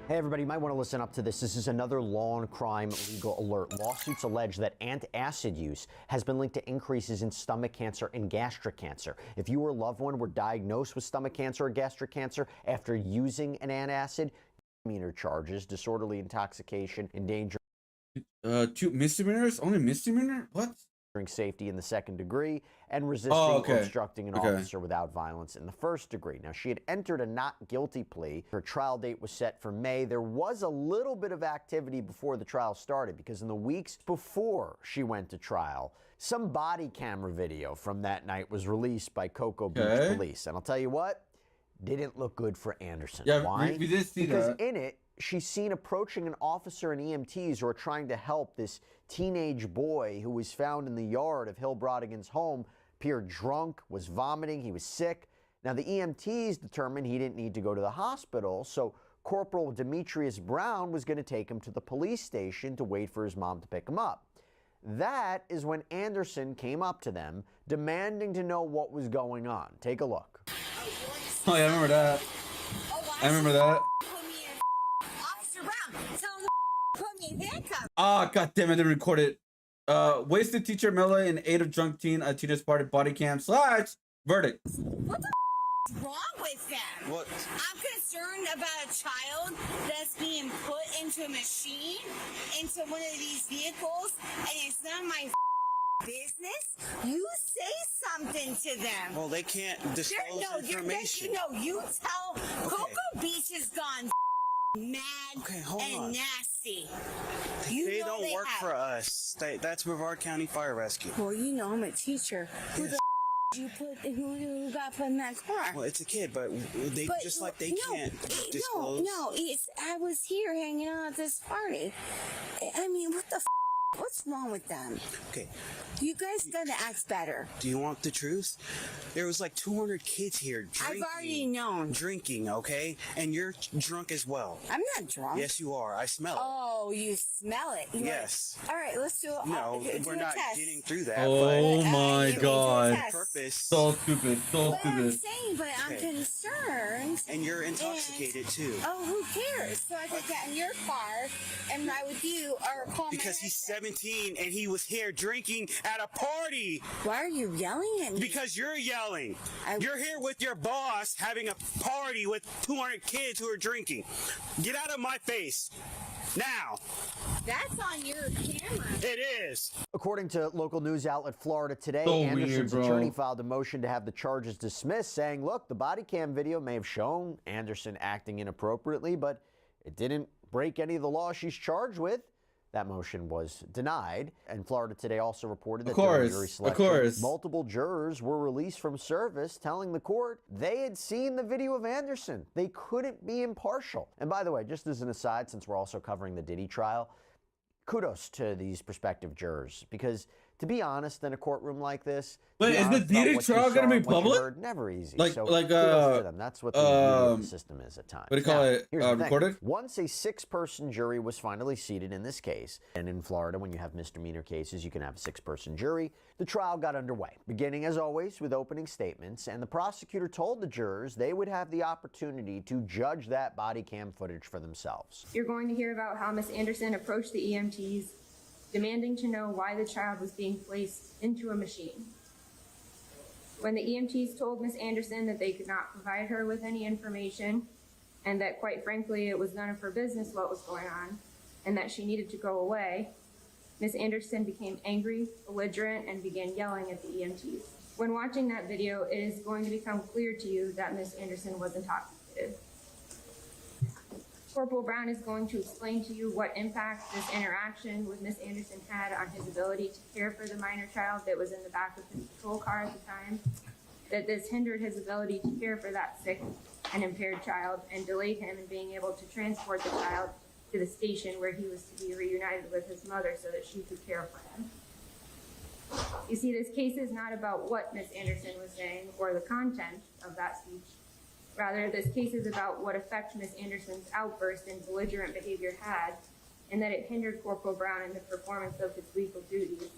Hey everybody, you might want to listen up to this. This is another law and crime legal alert. Lawsuits allege that antacid use has been linked to increases in stomach cancer and gastric cancer. If you or a loved one were diagnosed with stomach cancer or gastric cancer after using an antacid, misdemeanor charges, disorderly intoxication, endanger. 2 misdemeanors? Only misdemeanor? What? Safety in the second degree and resisting or obstructing an officer without violence in the first degree. Now, she had entered a not guilty plea. Her trial date was set for May. There was a little bit of activity before the trial started because in the weeks before she went to trial, some body camera video from that night was released by Cocoa Beach Police. And I'll tell you what, didn't look good for Anderson. Yeah, why? we did see because that. In it, she's seen approaching an officer and EMTs who are trying to help this teenage boy who was found in the yard of Hillbrodigan's home, appeared drunk, was vomiting, he was sick. Now, the EMTs determined he didn't need to go to the hospital, so Corporal Demetrius Brown was going to take him to the police station to wait for his mom to pick him up. That is when Anderson came up to them, demanding to know what was going on. Take a look. Oh, yeah, I remember that. I remember that. Officer Brown, tell him to put me in handcuffs. Ah, god damn it, I didn't record it. Wasted teacher melee and ate a drunk teen at teenage party body cam / verdict. What the is wrong with them? What? I'm concerned about a child that's being put into a machine, into one of these vehicles, and it's not my business. You say something to them. Well, they can't disclose information. You tell Cocoa Beach has gone mad and nasty. They don't work for us. That's Brevard County Fire Rescue. Well, you know I'm a teacher. Who the who got put in that car? Well, it's a kid, but they can't disclose. I was here hanging out at this party. I mean, what the what's wrong with them? Okay. You guys gotta act better. Do you want the truth? There was like 200 kids here drinking. I've already known. Drinking, okay? And you're drunk as well. I'm not drunk. Yes, you are. I smell it. Oh, you smell it. Yes. All right, let's do it. No, we're not getting through that. Oh my god. Purpose. So stupid. So But stupid. I'm saying, but I'm concerned. And you're intoxicated too. Oh, who cares? So I could get in your car and ride with you or call Because he's 17 and he was here drinking at a party. Why are you yelling at me? Because you're yelling. You're here with your boss having a party with 200 kids who are drinking. Get out of my face. Now. That's on your camera. It is. According to local news outlet Florida Today, So Anderson's weird, attorney filed a motion to have the charges dismissed, saying, look, the body cam video may have shown Anderson acting inappropriately, but it didn't break any of the laws she's charged with. That motion was denied. And Florida Today also reported that during jury selection, multiple jurors were released from service, telling the court they had seen the video of Anderson. They couldn't be impartial. And by the way, just as an aside, since we're also covering the Diddy trial, kudos to these prospective jurors, because to be honest, in a courtroom like this, wait, is the Diddy trial going to be public? Never easy. Like, so kudos to them. That's what the beauty of the system is at times. What do you call it? Here's the thing. Recorded? Once a 6-person jury was finally seated in this case, and in Florida, when you have misdemeanor cases, you can have a 6-person jury, the trial got underway, beginning as always with opening statements, and the prosecutor told the jurors they would have the opportunity to judge that body cam footage for themselves. You're going to hear about how Miss Anderson approached the EMTs, demanding to know why the child was being placed into a machine. When the EMTs told Miss Anderson that they could not provide her with any information, and that quite frankly it was none of her business what was going on, and that she needed to go away, Miss Anderson became angry, belligerent, and began yelling at the EMTs. When watching that video, it is going to become clear to you that Miss Anderson was intoxicated. Corporal Brown is going to explain to you what impact this interaction with Miss Anderson had on his ability to care for the minor child that was in the back of his patrol car at the time, that this hindered his ability to care for that sick and impaired child and delayed him in being able to transport the child to the station where he was to be reunited with his mother so that she could care for him. You see, this case is not about what Miss Anderson was saying or the content of that speech. Rather, this case is about what effect Miss Anderson's outburst and belligerent behavior had, and that it hindered Corporal Brown in the performance of his legal duties,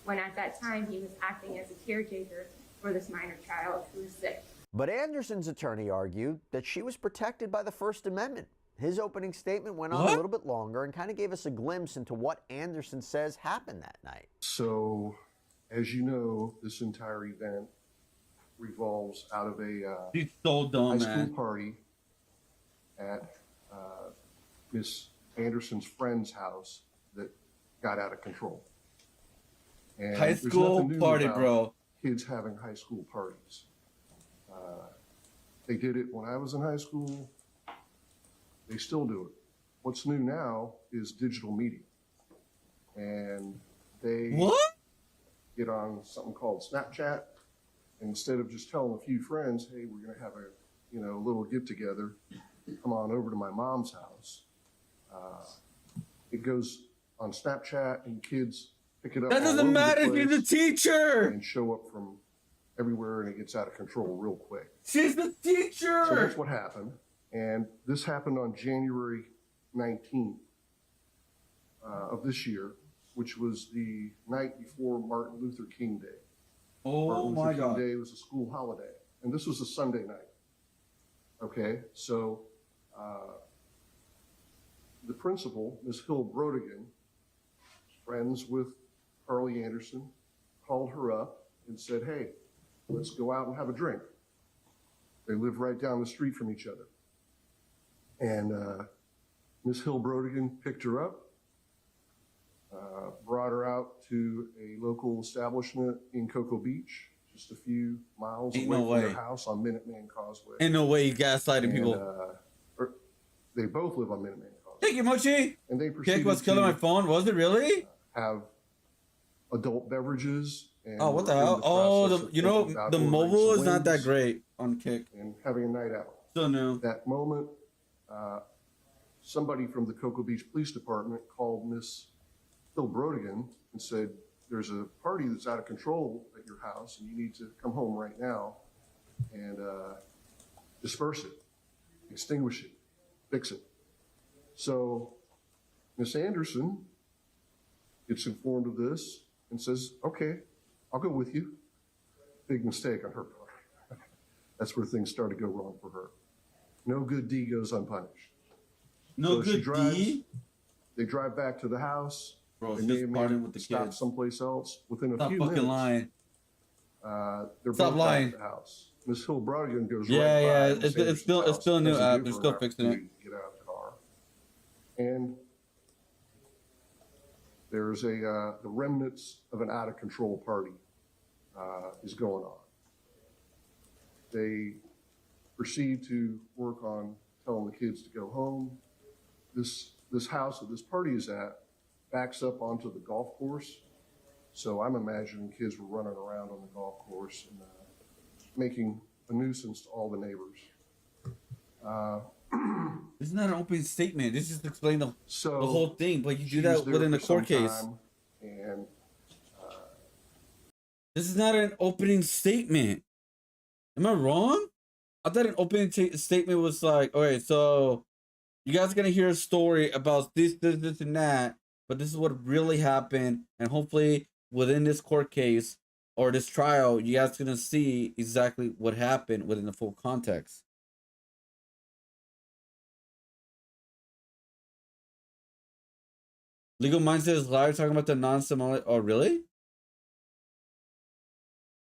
when at that time he was acting as a caretaker for this minor child who was sick. But Anderson's attorney argued that she was protected by the First Amendment. His opening statement went on a little bit longer and kind of gave us a glimpse into what Anderson says happened that night. So, as you know, this entire event revolves out of a high school party at Miss Anderson's friend's house that got out of control. And high school party, bro. Kids having high school parties. They did it when I was in high school. They still do it. What's new now is digital media. And they get on something called Snapchat. And instead of just telling a few friends, hey, we're going to have a little get together, come on over to my mom's house. It goes on Snapchat and kids pick it up. That doesn't matter if you're the teacher. And show up from everywhere and it gets out of control real quick. She's the teacher. So that's what happened. And this happened on January 19th of this year, which was the night before Martin Luther King Day. Oh my God. Day was a school holiday, and this was a Sunday night. Okay, so the principal, Ms. Hill Brodigan, friends with Carly Anderson, called her up and said, hey, let's go out and have a drink. They live right down the street from each other. And Ms. Hill Brodigan picked her up, brought her out to a local establishment in Cocoa Beach, just a few miles away from their house on Minuteman Causeway. Ain't no way you gaslighting people. They both live on Minuteman Causeway. Thank you, Mochi. And they proceeded Kick was killing my phone. Was it really? Have adult beverages. And what the hell? The mobile is not that great on Kick. And having a night out. Still new. That moment, somebody from the Cocoa Beach Police Department called Miss Hill Brodigan and said, there's a party that's out of control at your house and you need to come home right now and disperse it, extinguish it, fix it. So Miss Anderson gets informed of this and says, okay, I'll go with you. Big mistake on her part. That's where things start to go wrong for her. No good deed goes unpunished. No good deed? They drive back to the house. Bro, they may have with the stop someplace else. Within a few minutes, lying. They're Stop both lying. back at the house. Miss Hill Brodigan goes Yeah, right by. it's still a new app. They're still fixing it. Get out of the car. And there's the remnants of an out-of-control party is going on. They proceed to work on telling the kids to go home. This house that this party is at backs up onto the golf course. So I'm imagining kids were running around on the golf course and making a nuisance to all the neighbors. Isn't that an open statement? This just explain the whole thing, but you do that within the court case. And this is not an opening statement. Am I wrong? I thought an opening statement was like, okay, so you guys are gonna hear a story about this, and that, but this is what really happened, and hopefully within this court case or this trial, you guys are gonna see exactly what happened within the full context. Legal Mindset is live talking about the non-Somali. Oh, really?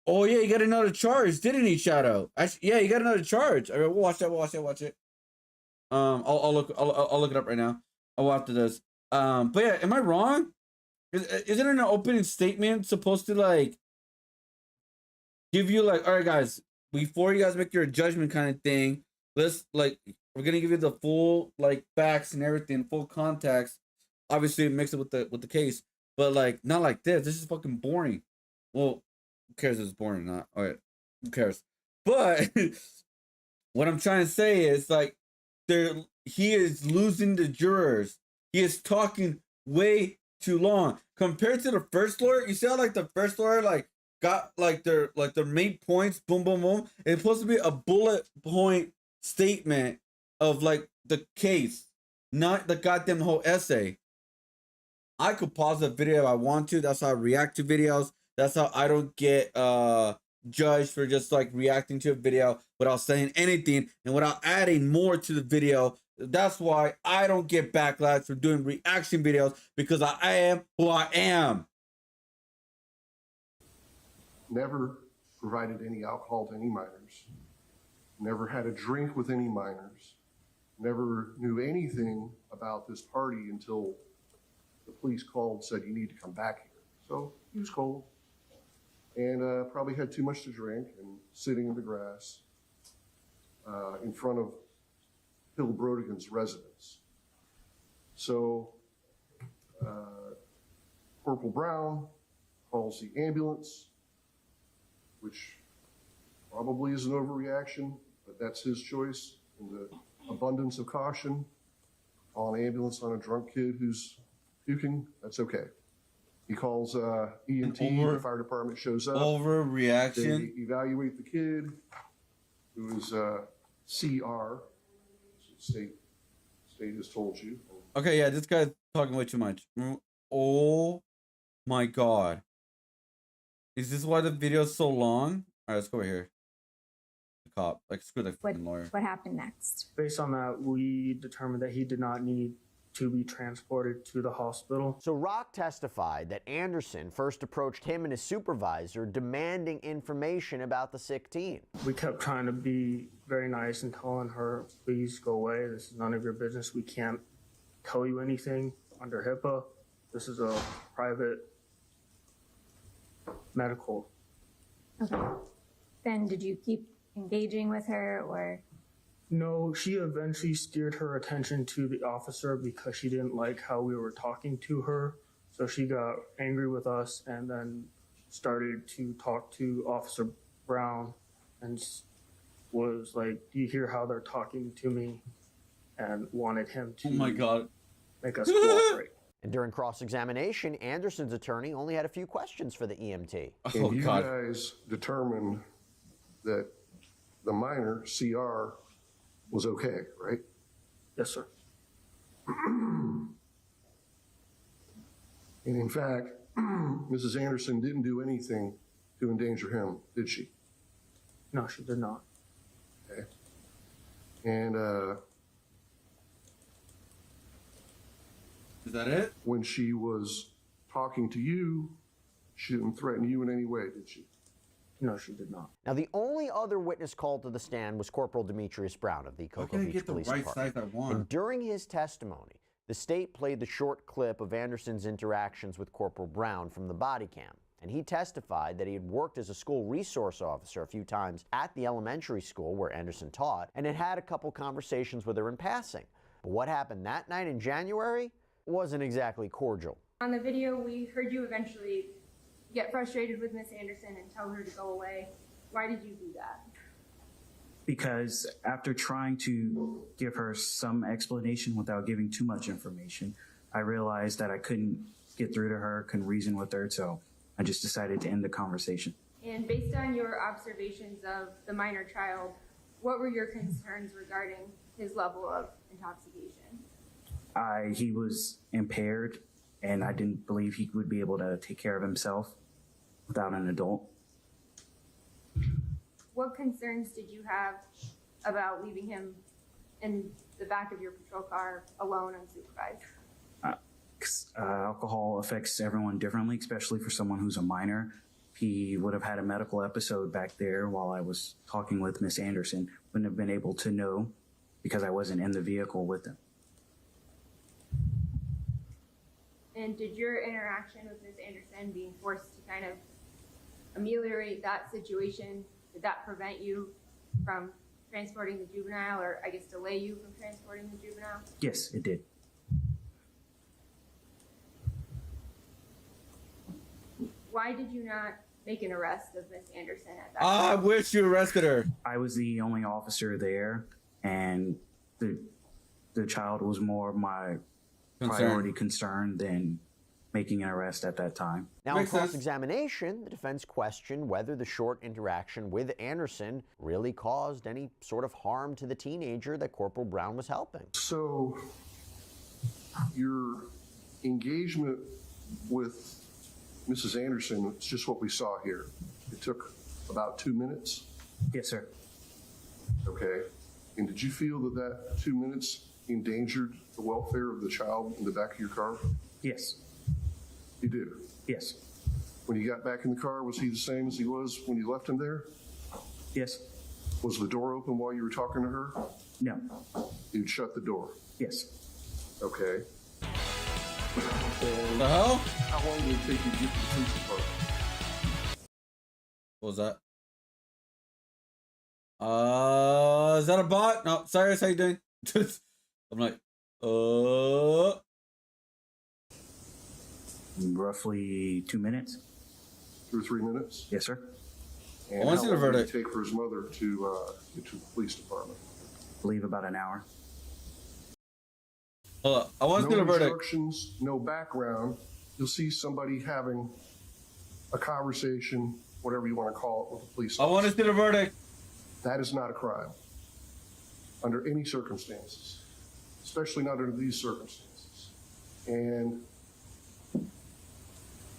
Oh, yeah, he got another charge, didn't he, Shadow? Actually, yeah, he got another charge. All right, we'll watch it. I'll look it up right now. I'll after this. But yeah, am I wrong? Isn't an opening statement supposed to like give you like, all right, guys, before you guys make your judgment kind of thing, let's like we're gonna give you the full like facts and everything, full context. Obviously, mix it with the case, but like not like this. This is fucking boring. Well, who cares if it's boring or not? All right, who cares? But what I'm trying to say is like he is losing the jurors. He is talking way too long compared to the first lawyer. You see how like the first lawyer like got like their main points, boom, boom, boom. It's supposed to be a bullet point statement of like the case, not the goddamn whole essay. I could pause the video if I want to. That's how I react to videos. That's how I don't get judged for just like reacting to a video without saying anything and without adding more to the video. That's why I don't get backlash for doing reaction videos, because I am who I am. never provided any alcohol to any minors, never had a drink with any minors, never knew anything about this party until the police called and said, you need to come back here. So he was cold and probably had too much to drink and sitting in the grass in front of Bill Brodigan's residence. So Corporal Brown calls the ambulance, which probably is an overreaction, but that's his choice. In the abundance of caution, call an ambulance on a drunk kid who's puking, that's okay. He calls EMT, the fire department shows up. Overreaction. They evaluate the kid, who is CR, state has told you. Okay, yeah, this guy's talking way too much. Oh my god. Is this why the video's so long? Alright, let's go over here. The cop. Like, screw the fucking lawyer. What happened next? Based on that, we determined that he did not need to be transported to the hospital. So Rock testified that Anderson first approached him and his supervisor demanding information about the sick teen. We kept trying to be very nice and telling her, please go away. This is none of your business. We can't tell you anything under HIPAA. This is a private medical. Okay. Then did you keep engaging with her, or? No, she eventually steered her attention to the officer because she didn't like how we were talking to her. So she got angry with us and then started to talk to Officer Brown and was like, do you hear how they're talking to me? And wanted him to make us cooperate. And during cross-examination, Anderson's attorney only had a few questions for the EMT. And you guys determined that the minor, CR, was okay, right? Yes, sir. And in fact, Mrs. Anderson didn't do anything to endanger him, did she? No, she did not. Okay. And is that it? When she was talking to you, she didn't threaten you in any way, did she? No, she did not. Now, the only other witness called to the stand was Corporal Demetrius Brown of the Cocoa Beach Police Department. And during his testimony, The state played the short clip of Anderson's interactions with Corporal Brown from the body cam, and he testified that he had worked as a school resource officer a few times at the elementary school where Anderson taught, and had a couple conversations with her in passing. But what happened that night in January wasn't exactly cordial. On the video, we heard you eventually get frustrated with Miss Anderson and tell her to go away. Why did you do that? Because after trying to give her some explanation without giving too much information, I realized that I couldn't get through to her, couldn't reason with her, so I just decided to end the conversation. And based on your observations of the minor child, what were your concerns regarding his level of intoxication? He was impaired, and I didn't believe he would be able to take care of himself without an adult. What concerns did you have about leaving him in the back of your patrol car alone, unsupervised? Alcohol affects everyone differently, especially for someone who's a minor. He would have had a medical episode back there while I was talking with Miss Anderson. Wouldn't have been able to know because I wasn't in the vehicle with him. And did your interaction with Ms. Anderson being forced to kind of ameliorate that situation, did that prevent you from transporting the juvenile, or I guess delay you from transporting the juvenile? Yes, it did. Why did you not make an arrest of Ms. Anderson at that I time? wish you arrested her. I was the only officer there, and the child was more my priority concern than making an arrest at that time. Now, in cross-examination, the defense questioned whether the short interaction with Anderson really caused any sort of harm to the teenager that Corporal Brown was helping. So, your engagement with Mrs. Anderson, it's just what we saw here. It took about 2 minutes? Yes, sir. Okay. And did you feel that that 2 minutes endangered the welfare of the child in the back of your car? Yes. You did? Yes. When you got back in the car, was he the same as he was when you left him there? Yes. Was the door open while you were talking to her? No. You'd shut the door? Yes. Okay. What the hell? How long did it take you to get to the police department? What was that? Is that a bot? No, Cyrus, how you doing? I'm like, Roughly 2 minutes. 2 or 3 minutes? Yes, sir. And I want to see the how long did verdict. it take for his mother to get to the police department? I believe about an hour. Hold up. I want to see the verdict. No instructions, no background. You'll see somebody having a conversation, whatever you want to call it, with the police officer. I want to see the verdict. That is not a crime under any circumstances, especially not under these circumstances. And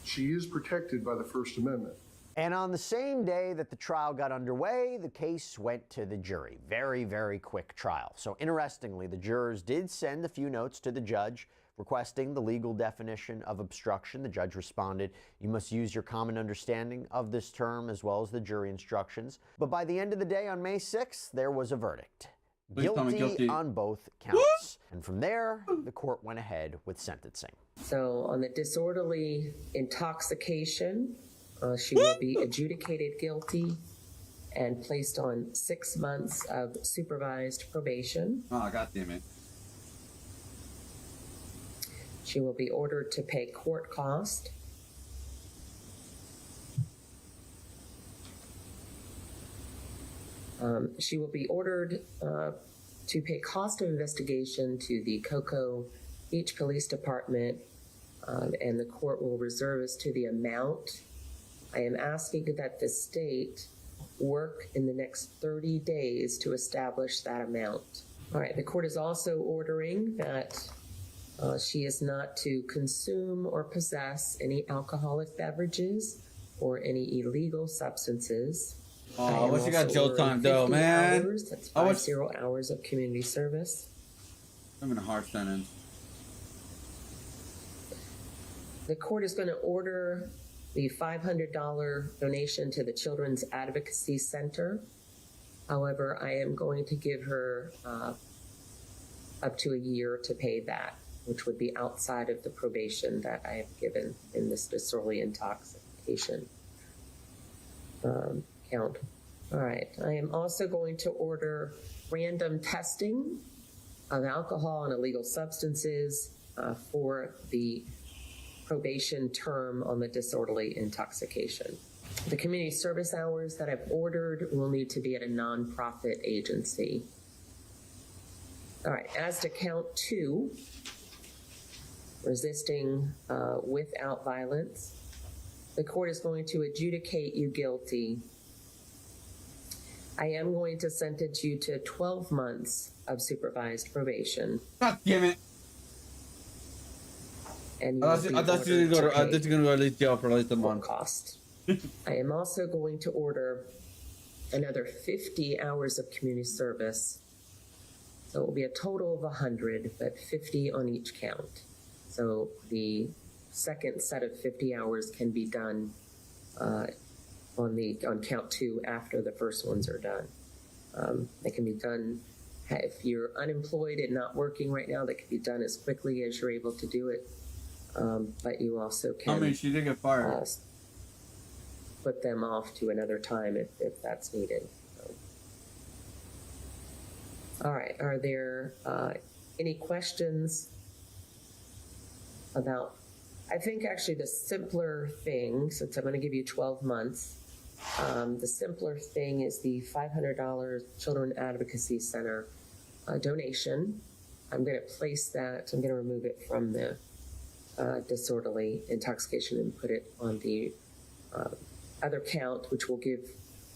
she is protected by the First Amendment. And on the same day that the trial got underway, the case went to the jury. Very, very quick trial. So interestingly, the jurors did send a few notes to the judge requesting the legal definition of obstruction. The judge responded, "You must use your common understanding of this term as well as the jury instructions." But by the end of the day on May 6th, there was a verdict. Please tell me guilty. On both counts. And from there, the court went ahead with sentencing. So on the disorderly intoxication, she will be adjudicated guilty and placed on 6 months of supervised probation. Oh, God damn it. She will be ordered to pay court cost. She will be ordered to pay cost of investigation to the Cocoa Beach Police Department, and the court will reserve as to the amount. I am asking that the state work in the next 30 days to establish that amount. All right, the court is also ordering that she is not to consume or possess any alcoholic beverages or any illegal substances. Oh, I wish you got jail time though, man. Hours, that's 50 hours of community service. I'm in a hard sentence. The court is going to order the $500 donation to the Children's Advocacy Center. However, I am going to give her up to a year to pay that. which would be outside of the probation that I have given in this disorderly intoxication count. All right, I am also going to order random testing of alcohol and illegal substances for the probation term on the disorderly intoxication. The community service hours that I've ordered will need to be at a nonprofit agency. All right, as to count 2, resisting without violence, the court is going to adjudicate you guilty. I am going to sentence you to 12 months of supervised probation. God damn it. And I thought you were going to go to at least jail for at least a month. Cost. I am also going to order another 50 hours of community service. So it will be a total of 100, but 50 on each count. So the second set of 50 hours can be done on count 2 after the first ones are done. They can be done if you're unemployed and not working right now. They can be done as quickly as you're able to do it. But you also can. I mean, she did get fired. Put them off to another time if that's needed. So. All right. Are there any questions about? I think actually the simpler thing, since I'm going to give you 12 months, the simpler thing is the $500 Children Advocacy Center donation. I'm going to place that. I'm going to remove it from the disorderly intoxication and put it on the other count, which will give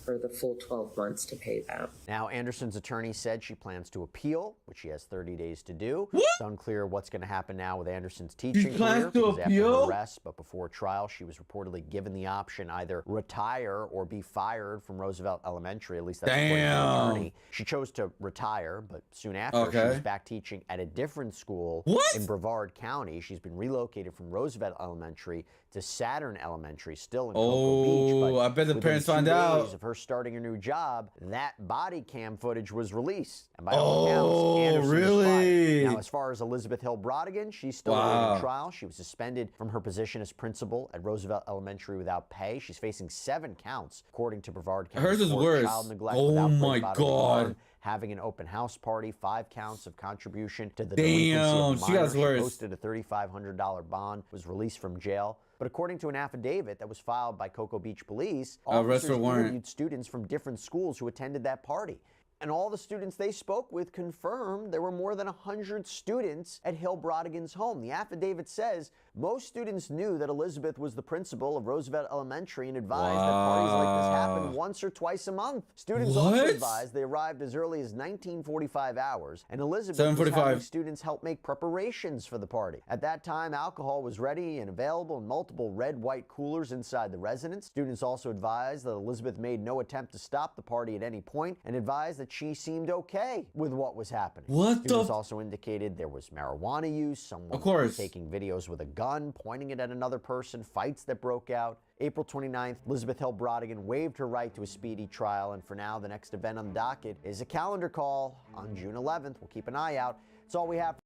her the full 12 months to pay that. Now, Anderson's attorney said she plans to appeal, which she has 30 days to do. What? It's unclear what's going to happen now with Anderson's teaching career, because after her arrest, but before trial, she was reportedly given the option either retire or be fired from Roosevelt Elementary. At least that's according to her attorney. She chose to retire, but soon after, she was back teaching at a different school in Brevard County. She's been relocated from Roosevelt Elementary to Saturn Elementary, still in Cocoa Beach. But I bet the parents find out. Of her starting her new job, that body cam footage was released. And by all accounts, Anderson was fired. Now, as far as Elizabeth Hill Brodigan, she's still awaiting trial. She was suspended from her position as principal at Roosevelt Elementary without pay. She's facing 7 counts, according to Brevard County. Hers is worse. Child neglect Oh my God. Having an open house party, 5 counts of contribution to the Damn, delinquency of she got minors. She worse. posted a $3,500 bond, was released from jail. But according to an affidavit that was filed by Cocoa Beach Police, officers interviewed students from different schools who attended that party. And all the students they spoke with confirmed there were more than 100 students at Hill Brodigan's home. The affidavit says most students knew that Elizabeth was the principal of Roosevelt Elementary and advised that parties like this happened once or twice a month. Students also advised they arrived as early as 1945 hours, and Elizabeth was having students help make preparations for the party. At that time, alcohol was ready and available in multiple red-white coolers inside the residence. Students also advised that Elizabeth made no attempt to stop the party at any point and advised that she seemed okay with what was happening. Students also indicated there was marijuana use, someone was taking videos with a gun, pointing it at another person, fights that broke out. April 29th, Elizabeth Hill Brodigan waived her right to a speedy trial, and for now, the next event on the docket is a calendar call on June 11th. We'll keep an eye out. That's all we have.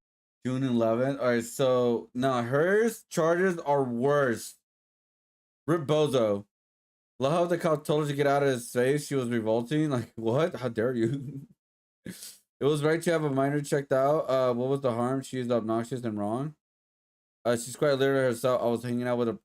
June 11th? All right, so now hers charges are worse. Rip Bozo. Love how the cop told her to get out of his face. She was revolting. Like, what? How dare you? It was right to have a minor checked out. What was the harm? She is obnoxious and wrong. She's quite literally herself. I was hanging out with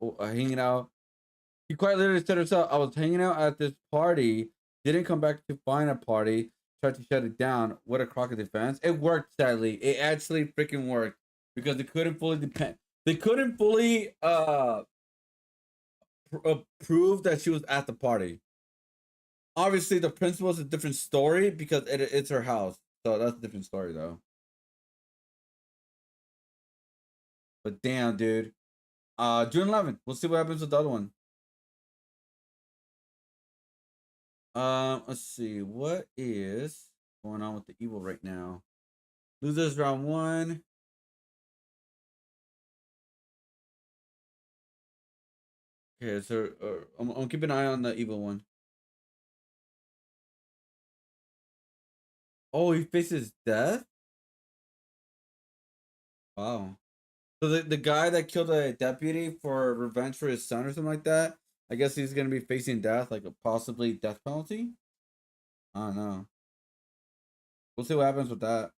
She quite literally said herself, I was hanging out at this party. Didn't come back to find a party. Tried to shut it down. What a crock of defense. It worked, sadly. It actually freaking worked. Because they couldn't fully prove that she was at the party. Obviously, the principal is a different story because it's her house. So that's a different story, though. But damn, dude. June 11th. We'll see what happens with the other one. Let's see. What is going on with the evil right now? Losers round 1. Okay, so I'm keeping an eye on the evil one. Oh, he faces death? Wow. So the guy that killed a deputy for revenge for his son or something like that, I guess he's gonna be facing death, like a possibly death penalty. I don't know. We'll see what happens with that.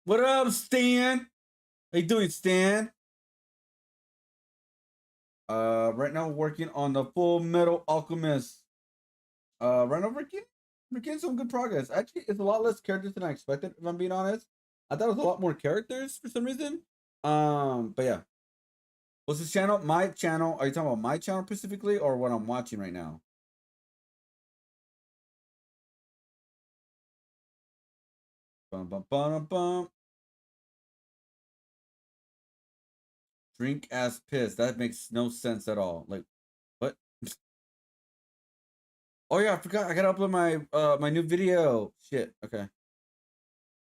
What up, Stan? How you doing, Stan? Right now we're working on the Full Metal Alchemist. Right now we're getting some good progress. Actually, it's a lot less characters than I expected, if I'm being honest. I thought it was a lot more characters for some reason. But yeah. What's this channel? My channel. Are you talking about my channel specifically or what I'm watching right now? Bum, bum, bum, bum. Drink ass piss. That makes no sense at all. Like, what? Oh yeah, I forgot. I gotta upload my my new video. Shit. Okay.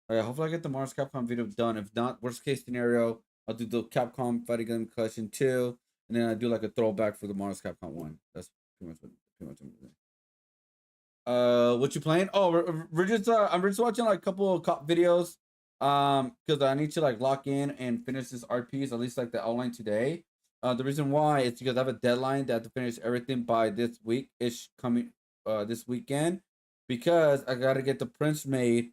Oh, yeah, hopefully I get the Mars Capcom video done. If not, worst case scenario, I'll do the Capcom Fighting Game Collection 2, and then I do like a throwback for the Mars Capcom 1. That's pretty much what I'm doing. What you playing? Oh, we're just I'm just watching like a couple of cop videos, because I need to like lock in and finish this RPs, at least like the outline today. The reason why is because I have a deadline that I have to finish everything by this week ish coming this weekend, because I gotta get the prints made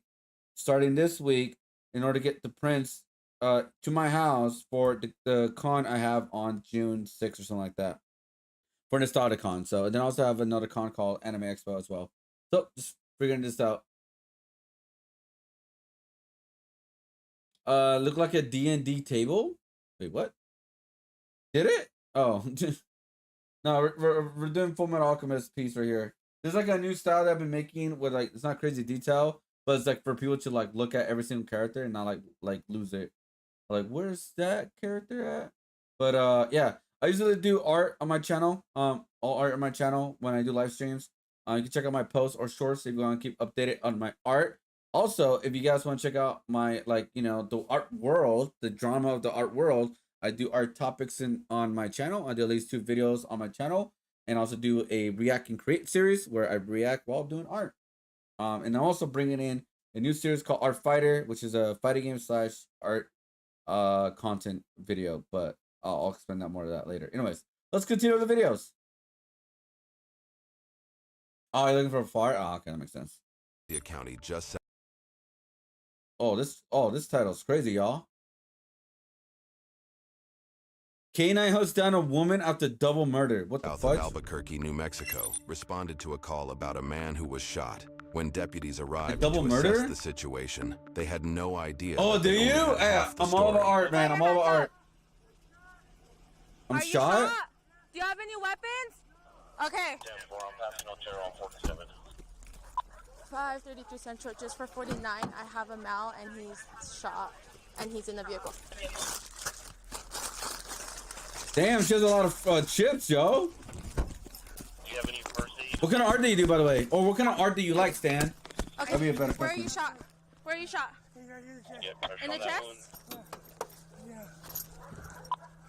starting this week in order to get the prints to my house for the con I have on June 6th or something like that for Nostalgicon. So, and then I also have another con called Anime Expo as well. So, just figuring this out. Look like a D&D table. Wait, what? Did it? Oh, no, we're doing Full Metal Alchemist piece right here. There's like a new style that I've been making with like, it's not crazy detail, but it's like for people to like look at every single character and not like lose it. Like, where's that character at? But yeah, I usually do art on my channel. All art on my channel when I do live streams. You can check out my posts or shorts if you want to keep updated on my art. Also, if you guys want to check out my the art world, the drama of the art world, I do art topics on my channel. I do at least 2 videos on my channel, and also do a react and create series where I react while doing art. And I'm also bringing in a new series called Art Fighter, which is a fighting game / art content video, but I'll explain that more of that later. Anyways, let's continue with the videos. Oh, you're looking for a fire? Oh, okay, that makes sense. The county just this title's crazy, y'all. K9 hunts down a woman after double murder. What the south fuck? of Albuquerque, New Mexico, responded to a call about a man who was shot. When deputies arrived to assess the situation, they had no idea. Oh, do you? Yeah, I'm all about art, man. I'm all about art. I'm shot? Do you have any weapons? Okay. 533 Central, just for 49. I have a Mal, and he's shot, and he's in the vehicle. Damn, she has a lot of chips, yo. Do you have any first aid? What kind of art do you do, by the way? Or what kind of art do you like, Stan? Okay. That'd be a better Where are question. you shot? Where are you shot? In the chest?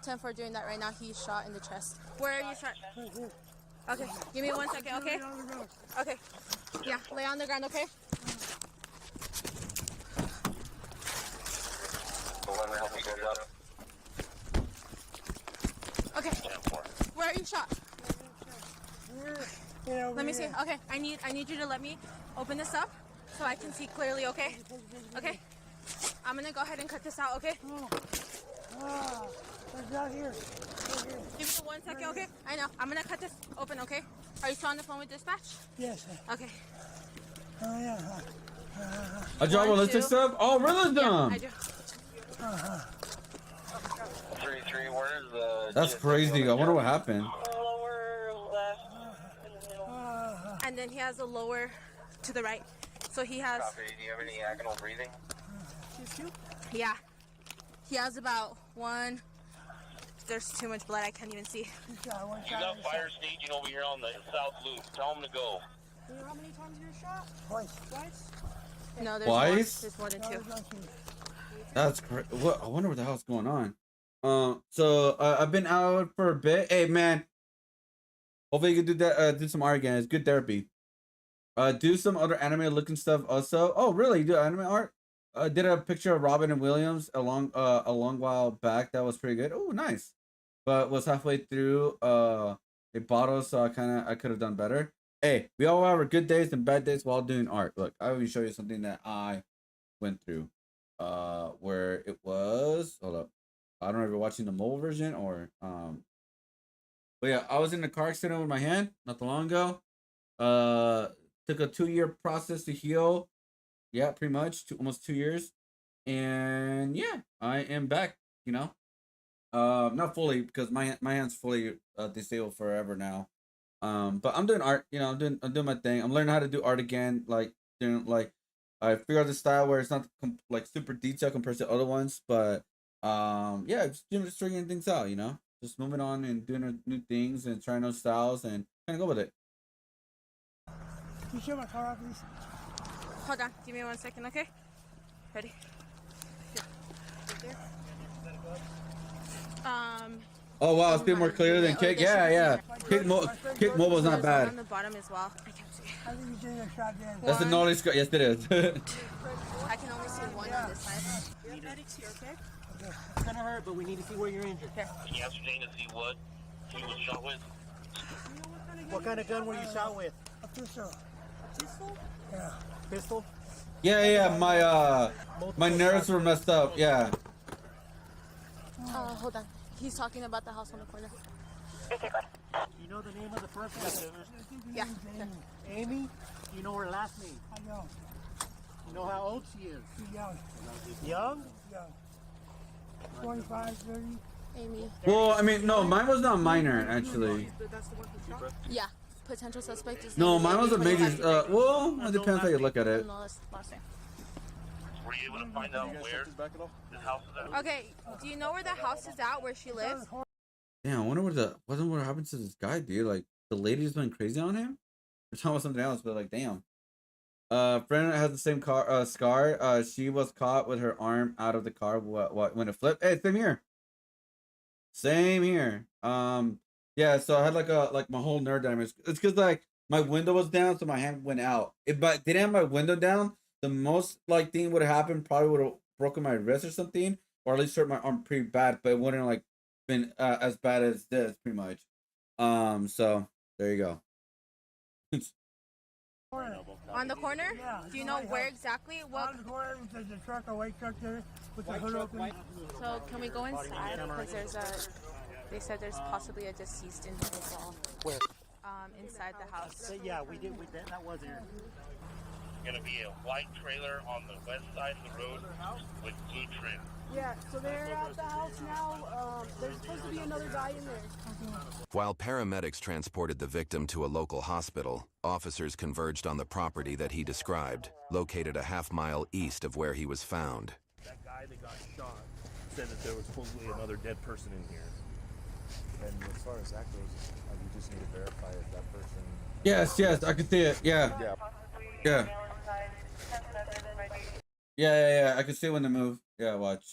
10 for doing that right now. He's shot in the chest. Where are you shot? Okay, give me 1 second, okay? Okay. Yeah, lay on the ground, okay? Okay. Where are you shot? Let me see. Okay, I need you to let me open this up so I can see clearly, okay? Okay. I'm gonna go ahead and cut this out, okay? Out here. Give me 1 second, okay? I know. I'm gonna cut this open, okay? Are you still on the phone with dispatch? Yes. Okay. Oh yeah. I draw realistic stuff? Oh, realism! Yeah, I do. 33, where is the... That's crazy. I wonder what happened. And then he has a lower to the right. So he has... Copy. Do you have any agonal breathing? Yeah. He has about 1... There's too much blood, I can't even see. You got fire staging over here on the south loop. Tell him to go. Do you know how many times you were shot? Twice. No, there's Twice? There's more than 2. That's crazy. What? I wonder what the hell's going on. So I've been out for a bit. Hey, man. Hopefully you can do that. Do some art again. It's good therapy. Do some other anime looking stuff also. Oh, really? You do anime art? Did a picture of Robin and Williams a long while back. That was pretty good. Oh, nice. But was halfway through a bottle, so I could have done better. Hey, we all have our good days and bad days while doing art. Look, I will show you something that I went through. Where it was. Hold up. I don't know if you're watching the mobile version or But yeah, I was in a car accident with my hand not too long ago. Took a 2-year process to heal. Yeah, pretty much almost 2 years. And yeah, I am back. You know, not fully because my hand's fully disabled forever now. But I'm doing art. You know, I'm doing my thing. I'm learning how to do art again. Like doing like I figured out the style where it's not like super detailed compared to other ones, but yeah, just figuring things out. You know, just moving on and doing new things and trying new styles and kind of go with it. Can you show my car out, please? Hold on, give me 1 second, okay? Ready? Oh wow, it's been more clear than Kick. Yeah. Kick Mobile's not bad. On the bottom as well. I can't see. I think you're doing a shot there. That's the knowledge. Yes, it is. I can only see one on this side. You're medics here, okay? Okay. It's gonna hurt, but we need to see where you're injured. Here. Can you ascertain to see what he was shot with? What kind of gun were you shot with? A pistol. A pistol? Yeah. Pistol? Yeah. My nerves were messed up. Yeah. Hold on. He's talking about the house on the corner. You know the name of the person? Yeah. Amy? You know her last name? I know. You know how old she is? She's young. Young? Young. 25, 30. Amy. Well, I mean, no, mine was not minor actually. That's the one who shot? Yeah. Potential suspect is. No, mine was a major. Well, it depends how you look at it. No, that's last name. Were you able to find out where this house is at? Okay. Do you know where the house is at? Where she lives? Damn, I wonder what happened to this guy, dude. Like the lady just went crazy on him. We're talking about something else, but like, damn. Friend has the same scar. She was caught with her arm out of the car. When it flipped? Hey, same here. Yeah. So I had like my whole nerve damage. It's because like my window was down, so my hand went out. If I didn't have my window down, the most like thing would have happened probably would have broken my wrist or something, or at least hurt my arm pretty bad. But it wouldn't like been as bad as this, pretty much. So there you go. On the corner? Yeah. Do you know where exactly? What? On the corner, there's a truck, a white truck there with the hood open. So can we go inside? Because they said there's possibly a deceased individual. Where? Inside the house. Yeah, that was there. Gonna be a white trailer on the west side of the road with blue trim. Yeah, so they're at the house now. There's supposed to be another guy in there. While paramedics transported the victim to a local hospital, officers converged on the property that he described, located a half-mile east of where he was found. That guy that got shot said that there was supposedly another dead person in here. And as far as that goes, you just need to verify if that person... Yes, I can see it. Yeah. I can see when to move. Yeah, watch.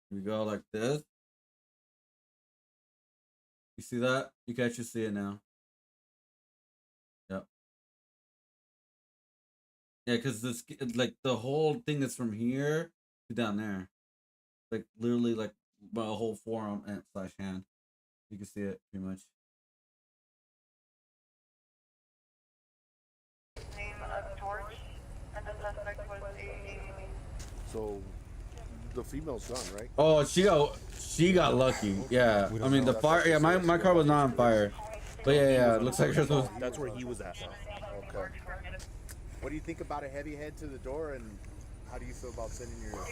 We go like this. You see that? You can actually see it now. Yep. Yeah, because this like the whole thing is from here to down there. Like literally like my whole forearm and / hand. You can see it pretty much. So the female's gone, right? Oh, she got lucky. Yeah. I mean the fire. Yeah, my car was not on fire. But yeah. It looks like hers was. That's where he was at. Okay. What do you think about a heavy head to the door, and how do you feel about sending your?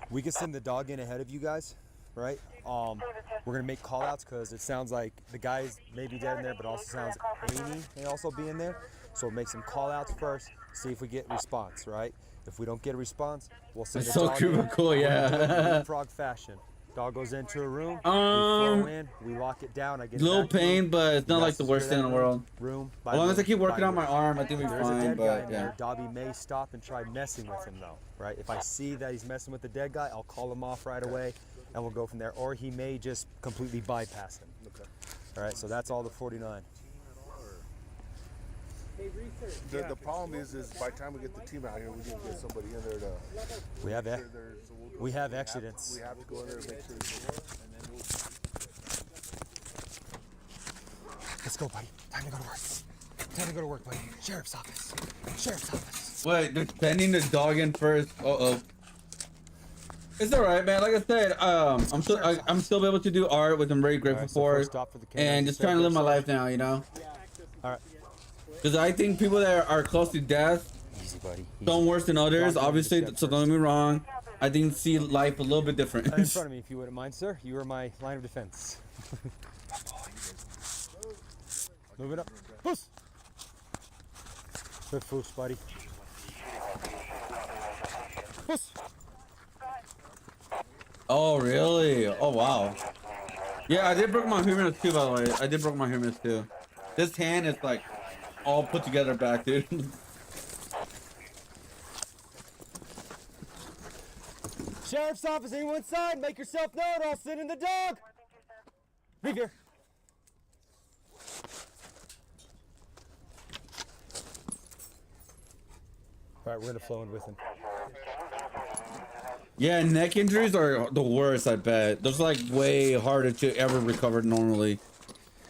We can send the dog in ahead of you guys, right? We're gonna make call outs because it sounds like the guys may be dead in there, but also sounds Amy may also be in there. So we'll make some call outs first, see if we get response, right? If we don't get a response, we'll send That's a so dog cool, in. cool, yeah. Frog fashion. Dog goes into a room, we flow in, we lock it down. I get Little pain, but it's not like the worst thing in the world. Room. As long as I keep working on my arm, I think we'll be There's a fine. dead guy But in yeah. there. Dobby may stop and try messing with him though, right? If I see that he's messing with the dead guy, I'll call him off right away, and we'll go from there. Or he may just completely bypass him. Okay. All right, so that's all the 49. The problem is by the time we get the team out here, we need to get somebody in there to. We have make that. sure there's- so we'll go- We have we accidents. We have to go in there and make sure there's no more, and then we'll. Let's go, buddy. Time to go to work. Time to go to work, buddy. Sheriff's office. Sheriff's office. Wait, they're sending the dog in first. Uh-oh. It's all right, man. Like I said, I'm still able to do art, which I'm very grateful for, and just trying to live my life now, you know. All right. Because I think people that are close to death, Easy, buddy. some worse than others, obviously. So don't get me wrong. I think see life a little bit different. In front of me, if you wouldn't mind, sir. You are my line of defense. Move it up. Push. Good push, buddy. Push. Oh really? Oh wow. Yeah, I did break my humerus too, by the way. I did break my humerus too. This hand is like all put together back, dude. Sheriff's office, anyone inside? Make yourself known. I'll send in the dog. Leave here. All right, we're gonna flow in with him. Yeah, neck injuries are the worst, I bet. Those are like way harder to ever recover normally,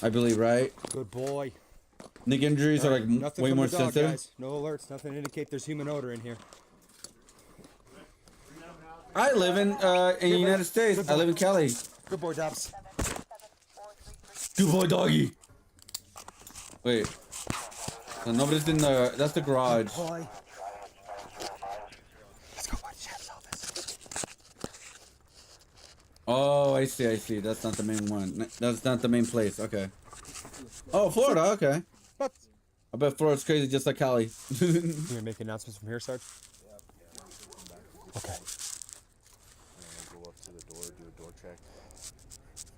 I believe, right? Good boy. Neck injuries are like Nothing way from more the dog, sensitive. guys. No alerts, nothing to indicate there's human odor in here. I live in the United States. I live in Cali. Good boy, Dobbs. Good boy, doggy. Wait. So nobody's in the. That's the garage. Good boy. Let's go, buddy. Sheriff's office. Oh, I see. I see. That's not the main one. That's not the main place. Okay. Oh, Florida. Okay. I bet Florida's crazy, just like Cali. You gonna make announcements from here, Sarge? Okay. And then go up to the door, do a door check,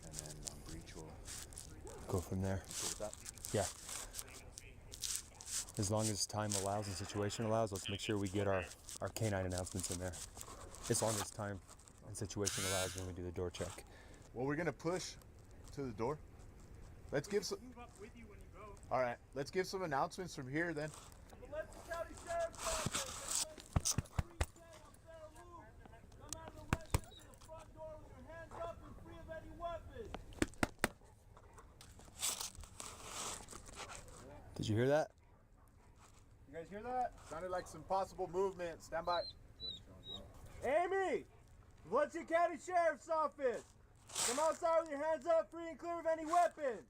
and then breach will. Go from there. Yeah. As long as time allows and situation allows, let's make sure we get our canine announcements in there. As long as time and situation allows when we do the door check. Well, we're gonna push to the door. Let's give some. All right, let's give some announcements from here then. Did you hear that? You guys hear that? Sounded like some possible movement. Stand by. Amy! Valencia County Sheriff's Office! Come outside with your hands up, free and clear of any weapons!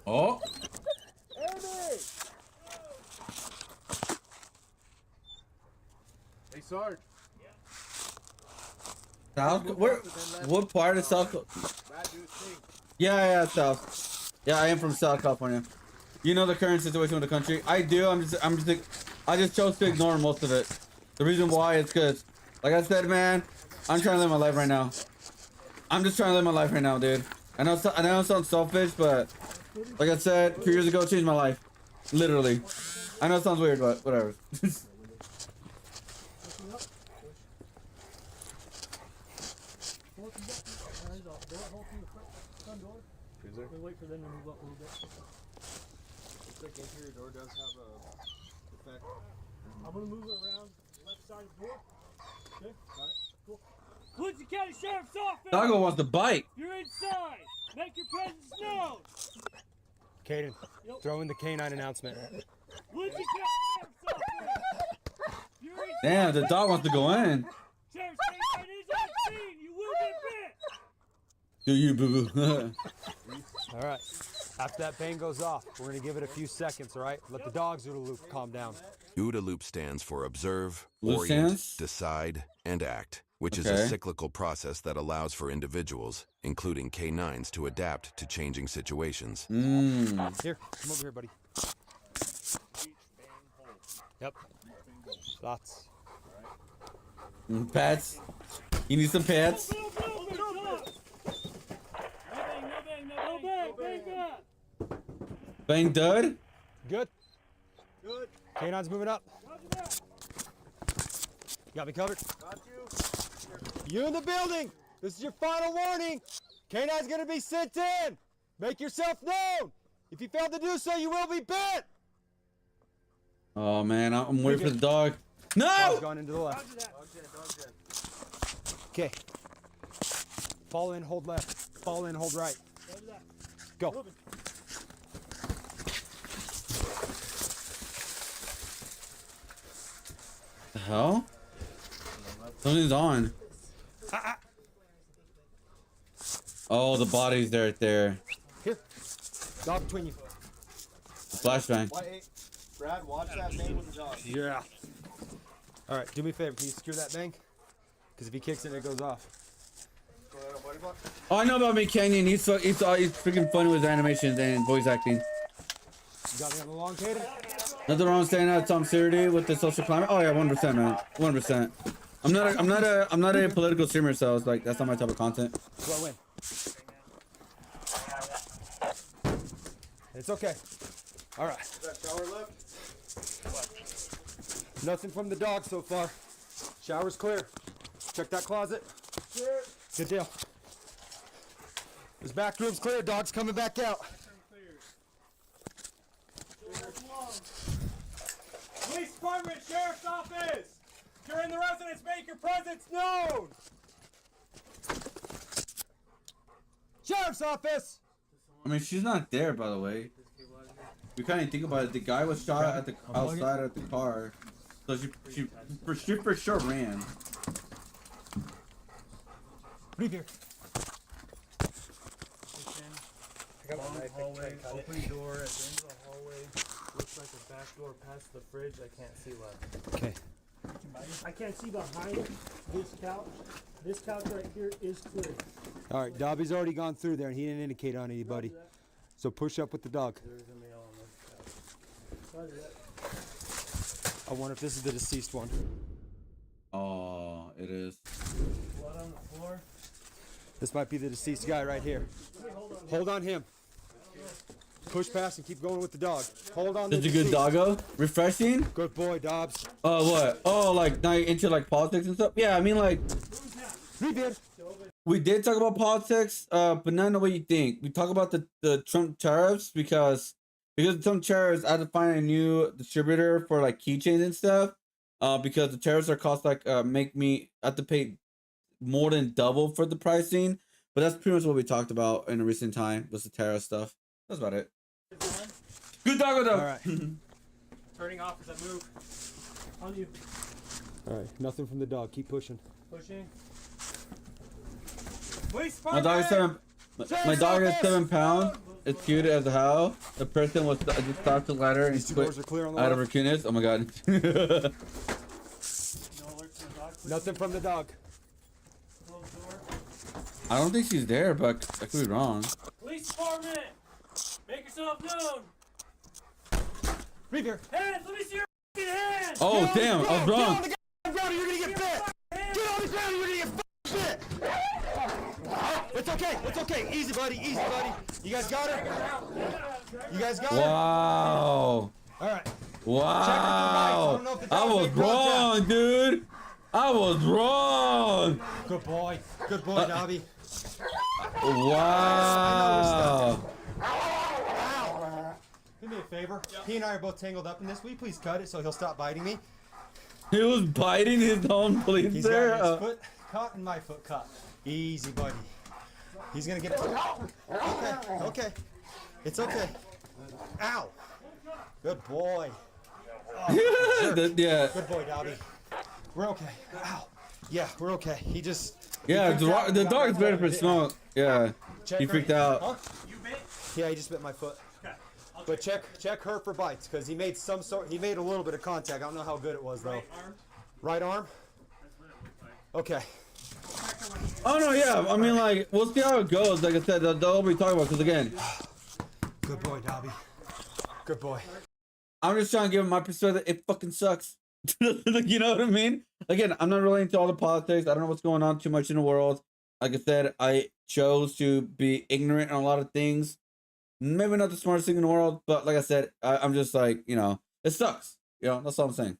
Oh. Amy! Hey, Sarge. South. Where? What part of South? Yeah, South. Yeah, I am from South California. You know the current situation with the country. I do. I just chose to ignore most of it. The reason why is because, like I said, man, I'm trying to live my life right now. I'm just trying to live my life right now, dude. I know it sounds selfish, but like I said, 2 years ago, it changed my life. Literally. I know it sounds weird, but whatever. Wait for them to move up a little bit. Looks like the interior door does have a effect. I'm gonna move it around the left side of the door. Okay, got it. Cool. Valencia County Sheriff's Office! Doggo wants to bite. You're inside! Make your presence known! Caden, throw in the canine announcement. Valencia County Sheriff's Office! You're inside! Damn, the dog wants to go in. Sheriff's Canine is on scene! You will get bit! Do you, boo boo? All right. After that bang goes off, we're going to give it a few seconds, all right? Let the dogs OODA loop calm down. OODA loop stands for observe, Loop orient, stands? decide, and act, which is Okay. a cyclical process that allows for individuals, including canines, to adapt to changing situations. Here, come over here, buddy. Yep. Lots. Pets. You need some pets. Bang dud? Good. Good. Canine's moving up. Got me covered. Got you. You in the building. This is your final warning. Canine's gonna be sent in. Make yourself known. If you fail to do so, you will be bit. Oh man, I'm waiting for the dog. No! Dog's gone into the left. Okay. Fall in, hold left. Fall in, hold right. Go. The hell? Something's on. Oh, the body's right there. Here. Dog between you. Flashbang. Brad, watch that bang with the dog. Yeah. All right, do me a favor. Can you secure that bank? Because if he kicks it, it goes off. Oh, I know about me, Canyon. He's freaking funny with animations and voice acting. You got me on the long cadence? Nothing wrong with staying out of Tom Sturdy with the social climate. Oh yeah, 100%, man. 100%. I'm not a political streamer, so it's like that's not my type of content. So I win. It's okay. All right. Shower left? Nothing from the dog so far. Shower's clear. Check that closet. Good deal. This back room's clear. Dog's coming back out. Police Department, Sheriff's Office! If you're in the residence, make your presence known! Sheriff's Office! I mean, she's not there, by the way. We kind of think about it. The guy was shot at the outside of the car, so she for sure ran. Leave here. Long hallway, open door at the end of the hallway. Looks like a back door past the fridge. I can't see left. Okay. I can't see behind this couch. This couch right here is clear. All right, Dobby's already gone through there and he didn't indicate on anybody. So push up with the dog. There's a male on this couch. I wonder if this is the deceased one. Oh, it is. Blood on the floor. This might be the deceased guy right here. Hold on him. Push past and keep going with the dog. Hold on. Did you good doggo? Refreshing? Good boy, Dobbs. What? Oh, like now you're into like politics and stuff? Yeah, I mean like we did talk about politics, but not in the way you think. We talk about the Trump tariffs because of Trump tariffs, I had to find a new distributor for like keychains and stuff. Because the tariffs are cost like make me have to pay more than double for the pricing. But that's pretty much what we talked about in a recent time was the tariff stuff. That's about it. Good doggo though. All right. Turning off as I move. On you. All right, nothing from the dog. Keep pushing. Pushing. Police My dog is my dog is 7 pounds. It's cute as hell. The person was just stopped the ladder and These doors are clear on the out of left. her cuteness. Oh my god. Nothing from the dog. I don't think she's there, but I could be wrong. Police Department! Make yourself known! Read here. Hands! Let me see your fucking hands! Oh damn, I was wrong. Get on the ground, you're gonna get bit! Get on the ground, you're gonna get bit! It's okay, it's okay. Easy, buddy, easy, buddy. You guys got her? You guys got her? Wow. Alright. Wow. I was wrong, dude. I was wrong. Good boy. Good boy, Dobby. Wow. Do me a favor. He and I are both tangled up in this. Will you please cut it so he'll stop biting me? He was biting his own police He's there. got his foot caught and my foot caught. Easy, buddy. He's gonna get it. Okay, okay. It's okay. Ow. Good boy. Oh, yeah. Good boy, Dobby. We're okay. Ow. Yeah, we're okay. He just. Yeah, the dog is better for smoke. Yeah. He freaked out. Huh? Yeah, he just bit my foot. But check her for bites because he made a little bit of contact. I don't know how good it was though. Right arm? Okay. Oh no, yeah. I mean, like, we'll see how it goes. Like I said, they'll be talking about because again. Good boy, Dobby. Good boy. I'm just trying to give him my perspective. It fucking sucks. You know what I mean? Again, I'm not really into all the politics. I don't know what's going on too much in the world. Like I said, I chose to be ignorant on a lot of things. Maybe not the smartest thing in the world, but like I said, I'm just like, you know, it sucks. You know, that's all I'm saying.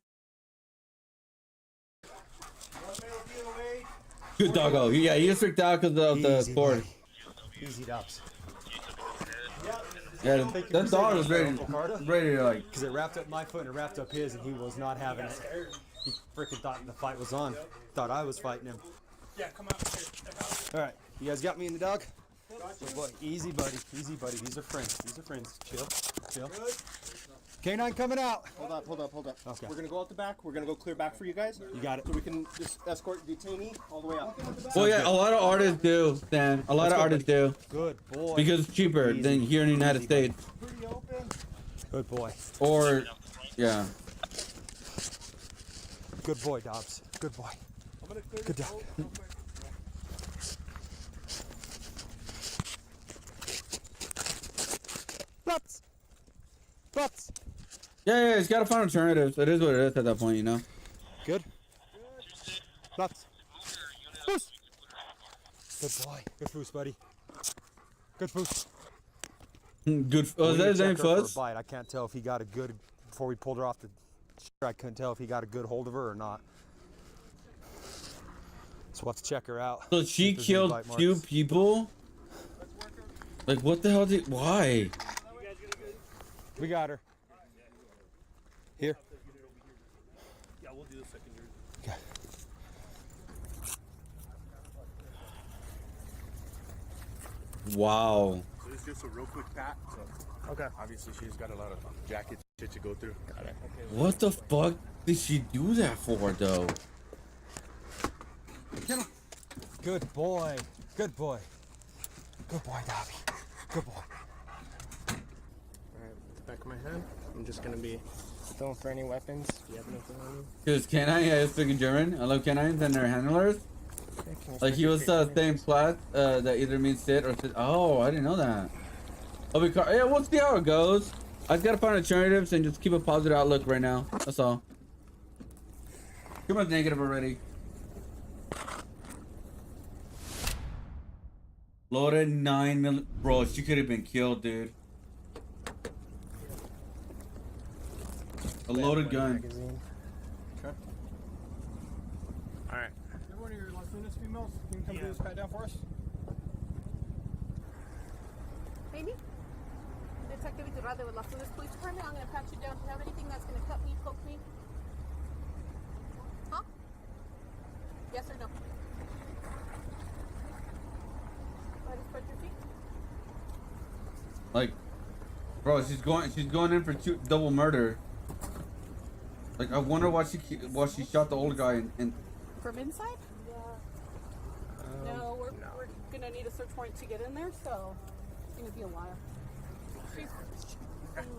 Good doggo. Yeah, he just freaked out because of the cord. Easy dubs. Yeah, that dog was ready to like. Because it wrapped up my foot and it wrapped up his, and he was not having it. He freaking thought the fight was on. Thought I was fighting him. Yeah, come out here. All right, you guys got me in the dog? Good boy. Easy, buddy. Easy, buddy. These are friends. These are friends. Chill. Chill. K9 coming out. Hold up. Okay. We're gonna go out the back. We're gonna go clear back for you guys. You got it. So we can just escort the detainee all the way out. Well, yeah, a lot of artists do, Stan. A lot of artists do. Good boy. Because it's cheaper than here in the United States. Pretty open. Good boy. Or, yeah. Good boy, Dobbs. Good boy. Good dog. Butts. Yeah, he's got to find alternatives. It is what it is at that point, you know. Good. Butts. Foos. Good boy. Good foos, buddy. Good foos. Good. Oh, is that his name, Fuzz? Bite. I can't tell if he got a good before we pulled her off the. I couldn't tell if he got a good hold of her or not. So we'll have to check her out. So she killed 2 people? Like, what the hell did... Why? We got her. Here. Yeah, we'll do the secondary. Okay. Wow. So it's just a real quick pat. So okay. Obviously, she's got a lot of jackets shit to go through. Got it. What the fuck did she do that for, though? Good boy. Good boy. Good boy, Dobby. Good boy. Alright, with the back of my hand, I'm just gonna be feeling for any weapons. Do you have anything on you? Because Canine is speaking German. I love canines and their handlers. Like he was saying plat that either means sit or sit. Oh, I didn't know that. Yeah, we'll see how it goes. I just gotta find alternatives and just keep a positive outlook right now. That's all. Too much negative already. Loaded 9mm. Bro, she could have been killed, dude. A loaded gun. Okay. Alright. Is one of your Las Lunas females? Can you come do this pat down for us? Amy? Detective Iturralde with Las Lunas Police Department. I'm going to pat you down. Do you have anything that's going to cut me, poke me? Huh? Yes or no? I just spread your feet. Like, bro, she's going in for double murder. Like, I wonder why she shot the old guy and From inside? Yeah. No, we're gonna need a search warrant to get in there, so it's gonna be a while. She's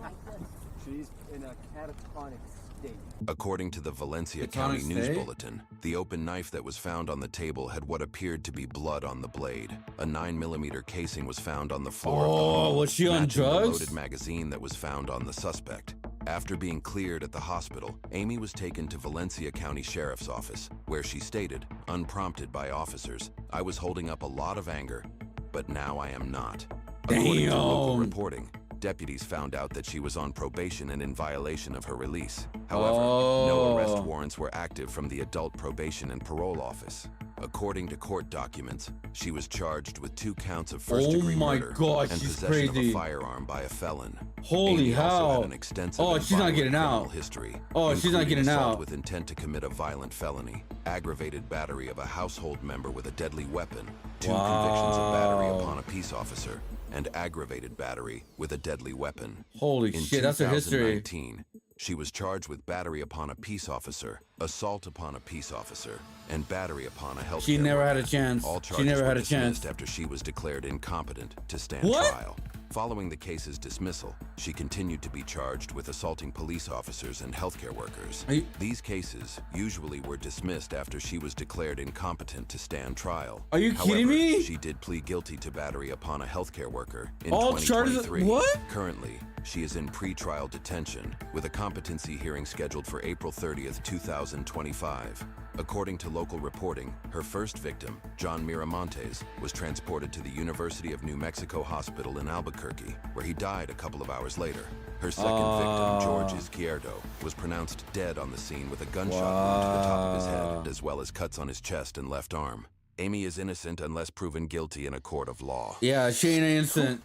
like this. She's in a catatonic state. According to the Valencia County News Bulletin, the open knife that was found on the table had what appeared to be blood on the blade. A 9mm casing was found on the floor of the home, was she on matching the drugs? loaded magazine that was found on the suspect. After being cleared at the hospital, Amy was taken to Valencia County Sheriff's Office, where she stated, unprompted by officers, "I was holding up a lot of anger, but now I am not." According to local reporting, deputies found out that she was on probation and in violation of her release. However, no arrest warrants were active from the Adult Probation and Parole Office. According to court documents, she was charged with 2 counts of first-degree murder and possession of a firearm by a felon. Holy Amy also hell! had an extensive Oh, and she's not violent getting criminal out. history, Oh, she's not including getting assault out. with intent to commit a violent felony, aggravated battery of a household member with a deadly weapon, 2 convictions of battery upon a peace officer, and aggravated battery with a deadly weapon. Holy shit, that's her history. In 2019, she was charged with battery upon a peace officer, assault upon a peace officer, and battery upon a healthcare She never had a worker. chance. All She charges never were had a dismissed chance. after she was declared incompetent to stand What? trial. Following the case's dismissal, she continued to be charged with assaulting police officers and healthcare workers. These cases usually were dismissed after she was declared incompetent to stand trial. Are you kidding me? She did plead guilty to battery upon a healthcare worker in All charges- 2023. what? Currently, she is in pre-trial detention with a competency hearing scheduled for April 30th, 2025. According to local reporting, her first victim, John Miramontes, was transported to the University of New Mexico Hospital in Albuquerque, where he died a couple of hours later. Her second victim, George Izquierdo, was pronounced dead on the scene with a gunshot wound to the top of his head, as well as cuts on his chest and left arm. Amy is innocent unless proven guilty in a court of law. Yeah, she ain't innocent.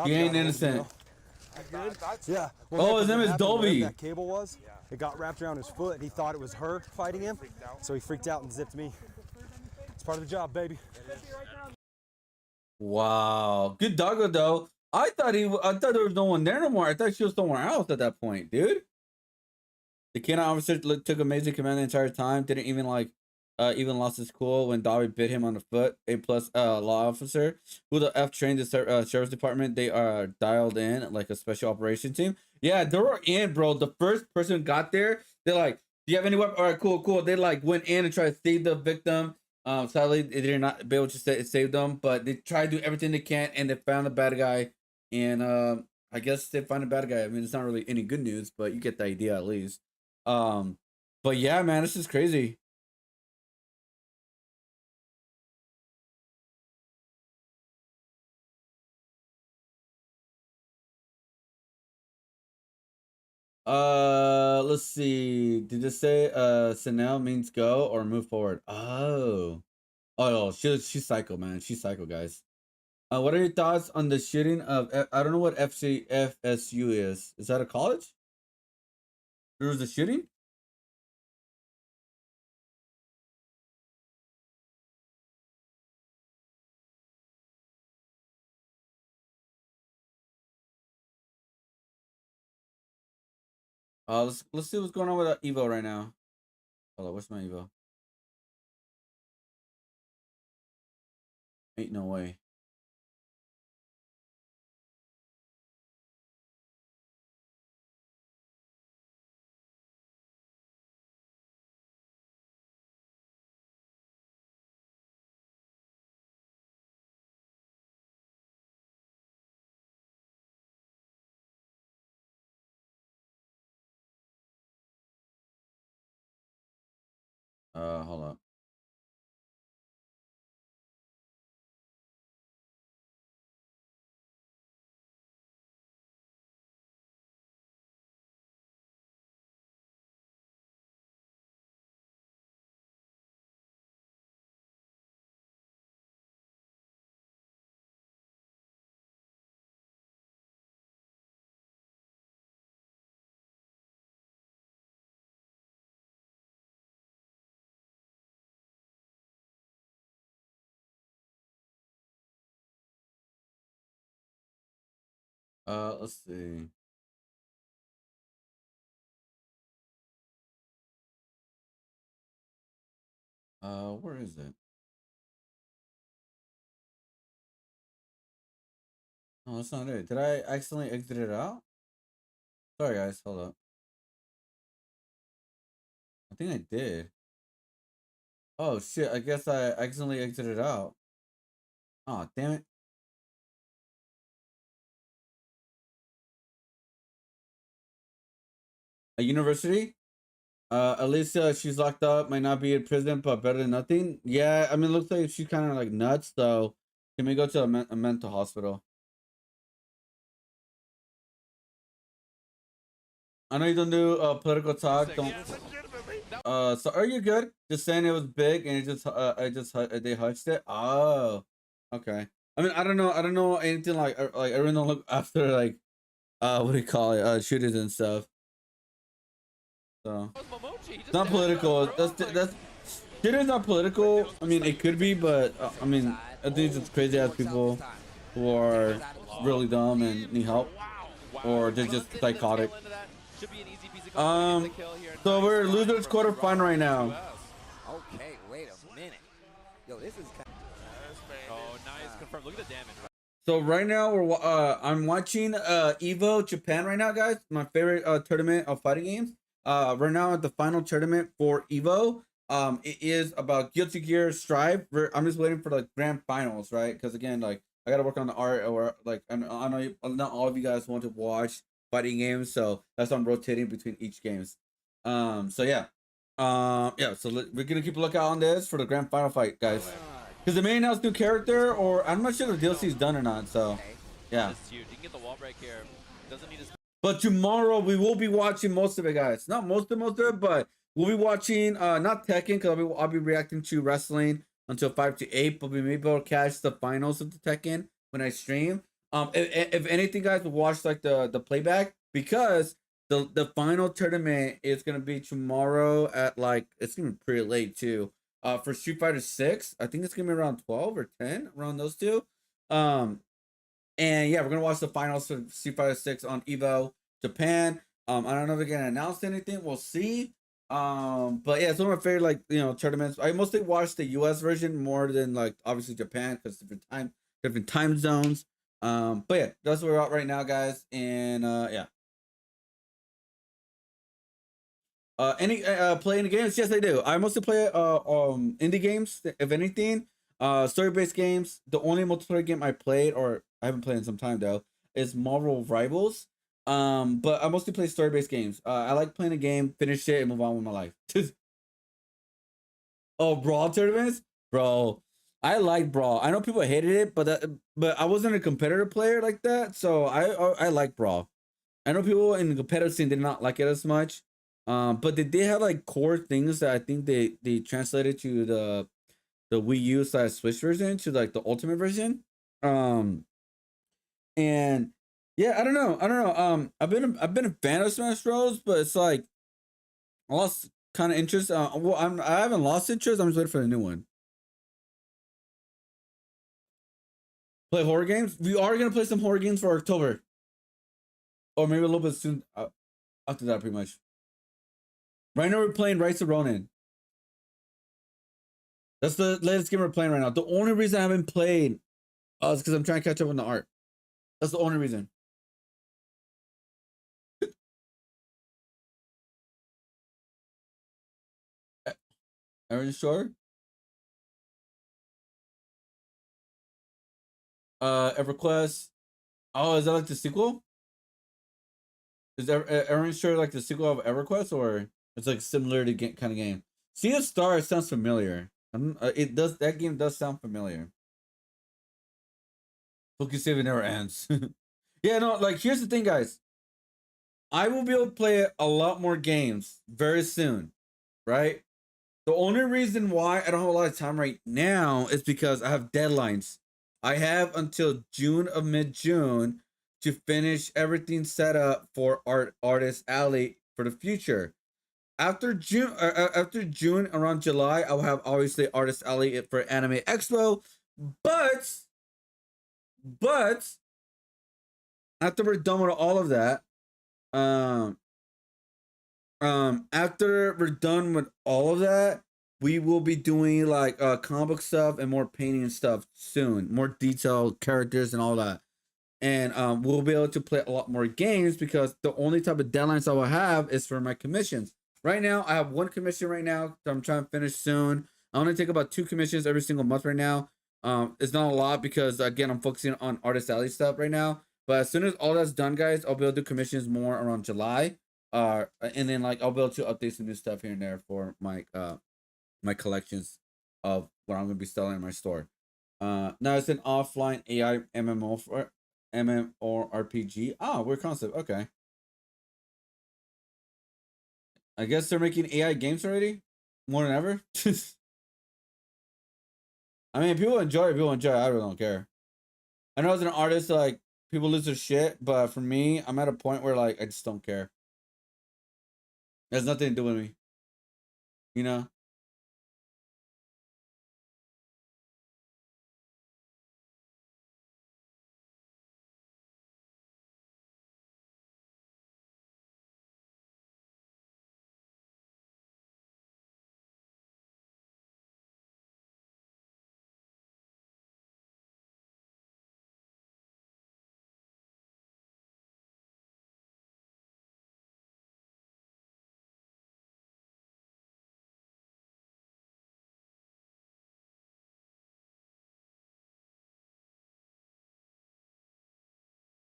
She ain't innocent. Yeah. Oh, his name is Whatever Dolby. that cable was, it got wrapped around his foot, and he thought it was her fighting him, so he freaked out and zipped me. It's part of the job, baby. Wow, good doggo though. I thought there was no one there no more. I thought she was somewhere else at that point, dude. The canine officer took amazing command the entire time. Didn't even even lost his cool when Dobby bit him on the foot. A+ law officer who the F trained the sheriff's department. They are dialed in like a special operation team. Yeah, they were in, bro. The first person got there. They're like, "Do you have any weapon?" All right, cool. They like went in and tried to save the victim. Sadly, they did not be able to save them, but they tried to do everything they can, and they found the bad guy. And I guess they found a bad guy. I mean, it's not really any good news, but you get the idea at least. But yeah, man, this is crazy. Let's see. Did it say Sanel means go or move forward? Oh, she's psycho, man. She's psycho, guys. What are your thoughts on the shooting of? I don't know what FSU is. Is that a college? There was a shooting. Let's see what's going on with Evo right now. Hold on, what's my Evo? Ain't no way. Hold on. Let's see. Where is it? No, that's not it. Did I accidentally exit it out? Sorry, guys. Hold up. I think I did. Oh shit! I guess I accidentally exited out. Oh damn it! A university? At least she's locked up. Might not be in prison, but better than nothing. Yeah, I mean, it looks like she's kind of like nuts. So can we go to a mental hospital? I know you don't do political talk. Don't. So are you good? Just saying it was big and they hushed it. Oh, okay. I mean, I don't know anything like I really don't look after like what do you call it? Shooters and stuff. So it's not political. That's it is not political. I mean, it could be, but I mean, I think it's just crazy ass people who are really dumb and need help, or they're just psychotic. So we're losers quarterfinal right now. Okay, wait a minute. Yo, this is kind Oh, nice. Confirmed. Look at the damage. So right now I'm watching Evo Japan right now, guys. My favorite tournament of fighting games. Right now at the final tournament for Evo. It is about Guilty Gear Strive. I'm just waiting for the grand finals, right? Because again, like I gotta work on the art, or like I know not all of you guys want to watch fighting games, so that's why I'm rotating between each games. So yeah, yeah. So we're gonna keep a lookout on this for the grand final fight, guys. Because the main house new character, or I'm not sure if the DLC is done or not. So yeah. That's huge. You can get the wall break here. Doesn't need his. But tomorrow we will be watching most of it, guys. Not most of it, but we'll be watching not Tekken, because I'll be reacting to wrestling until 5 to 8, but we may be able to catch the finals of the Tekken when I stream. If anything, guys, will watch like the playback because the final tournament is gonna be tomorrow at like it's gonna be pretty late too. For Street Fighter 6, I think it's gonna be around 12 or 10, around those two. Um, and yeah, we're gonna watch the finals for Street Fighter 6 on Evo Japan. I don't know if they're gonna announce anything. We'll see. But yeah, it's one of my favorite tournaments. I mostly watch the US version more than like obviously Japan because different time zones. But yeah, that's where we're at right now, guys. And yeah. Any play any games? Yes, I do. I mostly play indie games, if anything. Story based games. The only multiplayer game I played, or I haven't played in some time though, is Marvel Rivals. But I mostly play story based games. I like playing a game, finish it, and move on with my life. Oh, Brawl tournaments, bro. I like Brawl. I know people hated it, but I wasn't a competitive player like that, so I like Brawl. I know people in the competitive scene did not like it as much. But they did have like core things that I think they translated to the Wii U / Switch version to like the Ultimate version. Um, and yeah, I don't know. I've been a fan of Smash Bros, but it's like I lost kind of interest. Well, I haven't lost interest. I'm just waiting for the new one. Play horror games. We are gonna play some horror games for October, or maybe a little bit soon after that, pretty much. Right now we're playing Rise of Ronin. That's the latest game we're playing right now. The only reason I haven't played is because I'm trying to catch up on the art. That's the only reason. Are you sure? EverQuest. Oh, is that like the sequel? Is everyone sure like the sequel of EverQuest, or it's like similar to kind of game? Sea of Stars sounds familiar. It does. That game does sound familiar. Focus Save It Never Ends. Yeah, no. Like here's the thing, guys. I will be able to play a lot more games very soon, right? The only reason why I don't have a lot of time right now is because I have deadlines. I have until June of mid June to finish everything set up for Artist Alley for the future. After June, around July, I will have obviously Artist Alley for Anime Expo. But after we're done with all of that, um, after we're done with all of that, we will be doing like comic book stuff and more painting stuff soon, more detailed characters and all that. And we'll be able to play a lot more games because the only type of deadlines I will have is for my commissions. Right now, I have one commission right now that I'm trying to finish soon. I only take about 2 commissions every single month right now. It's not a lot because again, I'm focusing on Artist Alley stuff right now. But as soon as all that's done, guys, I'll be able to do commissions more around July. And then like I'll be able to update some new stuff here and there for my collections of what I'm gonna be selling in my store. Now it's an offline AI MMO for MMORPG. Ah, weird concept. Okay. I guess they're making AI games already, more than ever. I mean, people enjoy it. People enjoy it. I really don't care. I know as an artist, like people lose their shit, but for me, I'm at a point where like I just don't care. It has nothing to do with me. You know.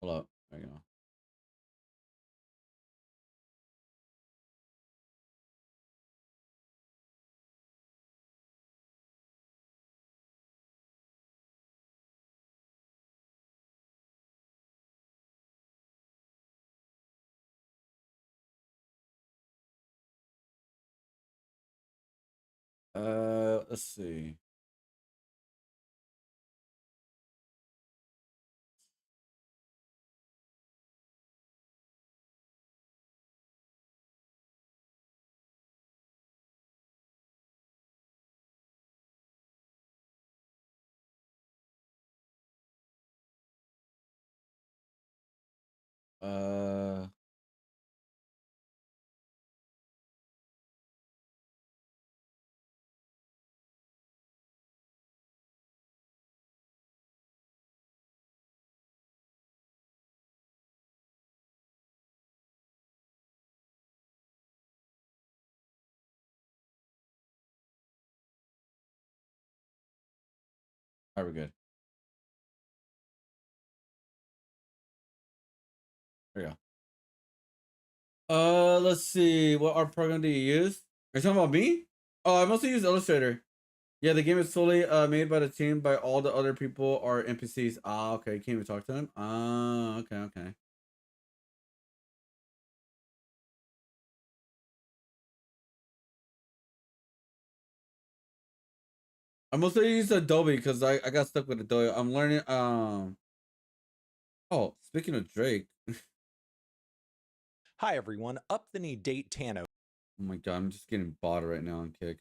Hold up. There you go. Let's see. All right, we're good. There we go. Let's see. What art program do you use? Are you talking about me? Oh, I mostly use Illustrator. Yeah, the game is fully made by the team. By all the other people are NPCs. Ah, okay. You can't even talk to them. Ah, okay, okay. I mostly use Adobe because I got stuck with Adobe. I'm learning. Oh, speaking of Drake. Hi everyone, up the knee date Tano. Oh my god, I'm just getting bought right now on Kick.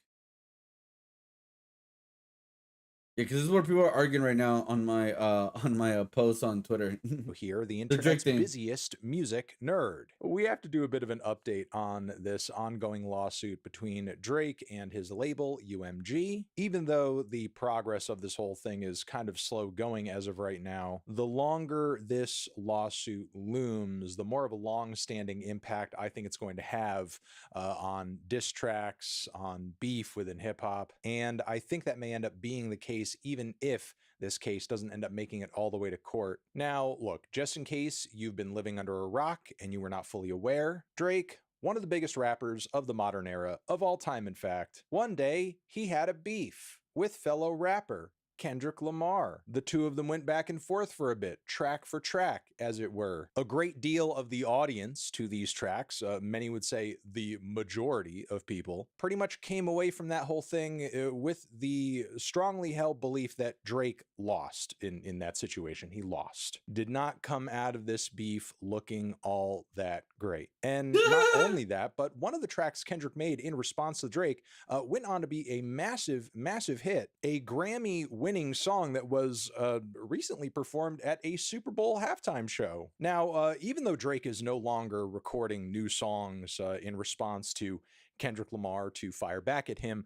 Yeah, because this is where people are arguing right now on my posts on Twitter. Here, the The Drake internet's thing. busiest music nerd. We have to do a bit of an update on this ongoing lawsuit between Drake and his label, UMG. Even though the progress of this whole thing is kind of slow going as of right now, the longer this lawsuit looms, the more of a long-standing impact I think it's going to have on diss tracks, on beef within hip-hop, and I think that may end up being the case even if this case doesn't end up making it all the way to court. Now, look, just in case you've been living under a rock and you were not fully aware, Drake, one of the biggest rappers of the modern era, of all time in fact, one day he had a beef with fellow rapper Kendrick Lamar. The two of them went back and forth for a bit, track for track, as it were. A great deal of the audience to these tracks, many would say the majority of people, pretty much came away from that whole thing with the strongly held belief that Drake lost in that situation. He lost. Did not come out of this beef looking all that great. And not only that, but one of the tracks Kendrick made in response to Drake went on to be a massive, massive hit. A Grammy-winning song that was recently performed at a Super Bowl halftime show. Now, even though Drake is no longer recording new songs in response to Kendrick Lamar to fire back at him,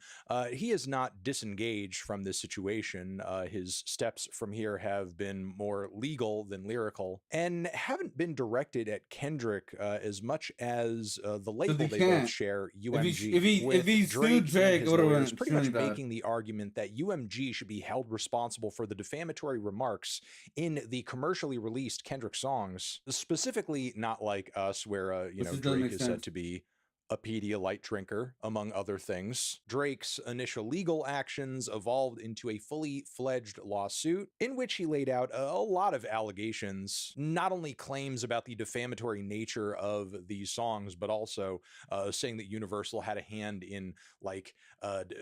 he is not disengaged from this situation. His steps from here have been more legal than lyrical and haven't been directed at Kendrick as much as the label they both share, UMG. If he sued Drake, it would have been pretty much making the argument that UMG should be held responsible for the defamatory remarks in the commercially released Kendrick songs, specifically Not Like Us, where Drake is said to be a Pedialyte drinker, among other things. Drake's initial legal actions evolved into a fully fledged lawsuit in which he laid out a lot of allegations, not only claims about the defamatory nature of these songs, but also saying that Universal had a hand in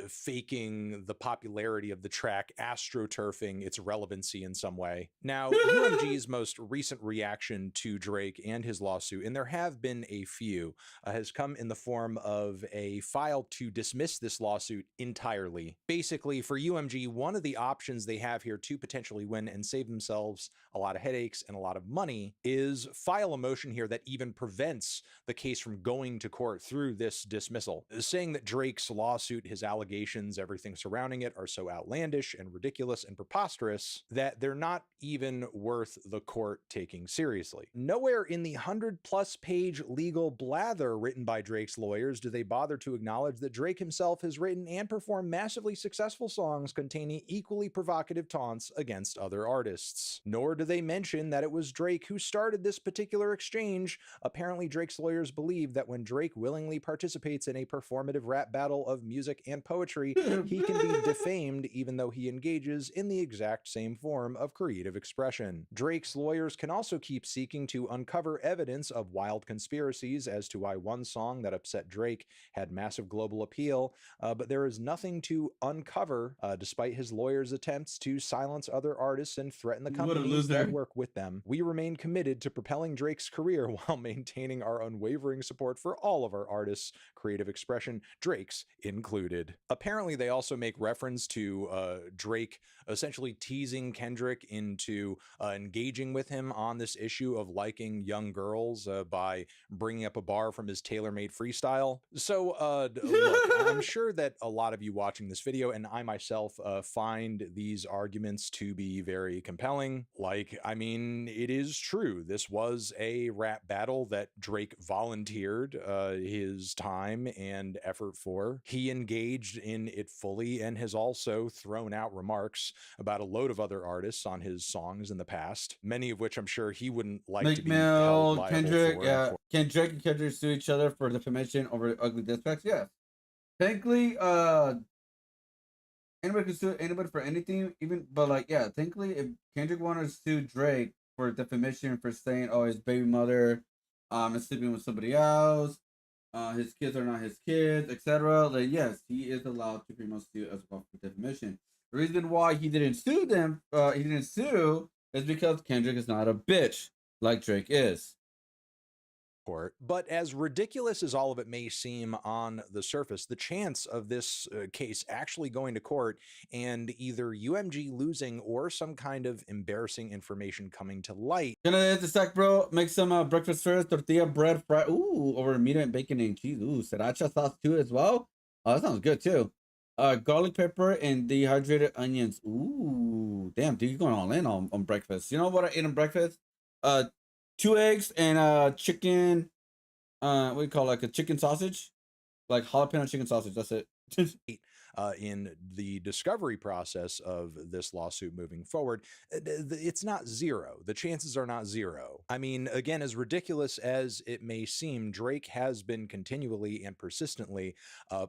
faking the popularity of the track, astroturfing its relevancy in some way. Now, UMG's most recent reaction to Drake and his lawsuit, and there have been a few, has come in the form of a file to dismiss this lawsuit entirely. Basically, for UMG, one of the options they have here to potentially win and save themselves a lot of headaches and a lot of money is file a motion here that even prevents the case from going to court through this dismissal, saying that Drake's lawsuit, his allegations, everything surrounding it are so outlandish and ridiculous and preposterous that they're not even worth the court taking seriously. Nowhere in the 100+ page legal blather written by Drake's lawyers do they bother to acknowledge that Drake himself has written and performed massively successful songs containing equally provocative taunts against other artists. Nor do they mention that it was Drake who started this particular exchange. Apparently, Drake's lawyers believe that when Drake willingly participates in a performative rap battle of music and poetry, he can be defamed even though he engages in the exact same form of creative expression. Drake's lawyers can also keep seeking to uncover evidence of wild conspiracies as to why one song that upset Drake had massive global appeal, but there is nothing to uncover despite his lawyers' attempts to silence other artists and threaten the companies that work with them. We remain committed to propelling Drake's career while maintaining our unwavering support for all of our artists' creative expression, Drake's included. Apparently, they also make reference to Drake essentially teasing Kendrick into engaging with him on this issue of liking young girls by bringing up a bar from his tailor-made freestyle. So, look, I'm sure that a lot of you watching this video, and I myself, find these arguments to be very compelling. Like, I mean, it is true. This was a rap battle that Drake volunteered his time and effort for. He engaged in it fully and has also thrown out remarks about a load of other artists on his songs in the past, many of which I'm sure he wouldn't like to be held Mill, liable Kendrick, for. yeah. Can Drake and Kendrick sue each other for defamation over ugly diss tracks? Yes. Technically, anybody can sue anybody for anything, even, but like, yeah, technically, if Kendrick wanted to sue Drake for defamation for saying, oh, his baby mother is sleeping with somebody else, his kids are not his kids, etc., like, yes, he is allowed to pretty much sue as well for defamation. The reason why he didn't sue them, is because Kendrick is not a bitch like Drake is. Court. But as ridiculous as all of it may seem on the surface, the chance of this case actually going to court and either UMG losing or some kind of embarrassing information coming to light. Gonna hit the stack, bro. Make some breakfast first, tortilla, bread, fry. Ooh, over meat and bacon and cheese. Ooh, sriracha sauce too as well. Oh, that sounds good too. Garlic pepper and dehydrated onions. Ooh, damn, dude, you're going all in on breakfast. You know what I ate on breakfast? 2 eggs and chicken. What do you call it? Like a chicken sausage, like jalapeno chicken sausage. That's it. In the discovery process of this lawsuit moving forward, it's not zero. The chances are not zero. I mean, again, as ridiculous as it may seem, Drake has been continually and persistently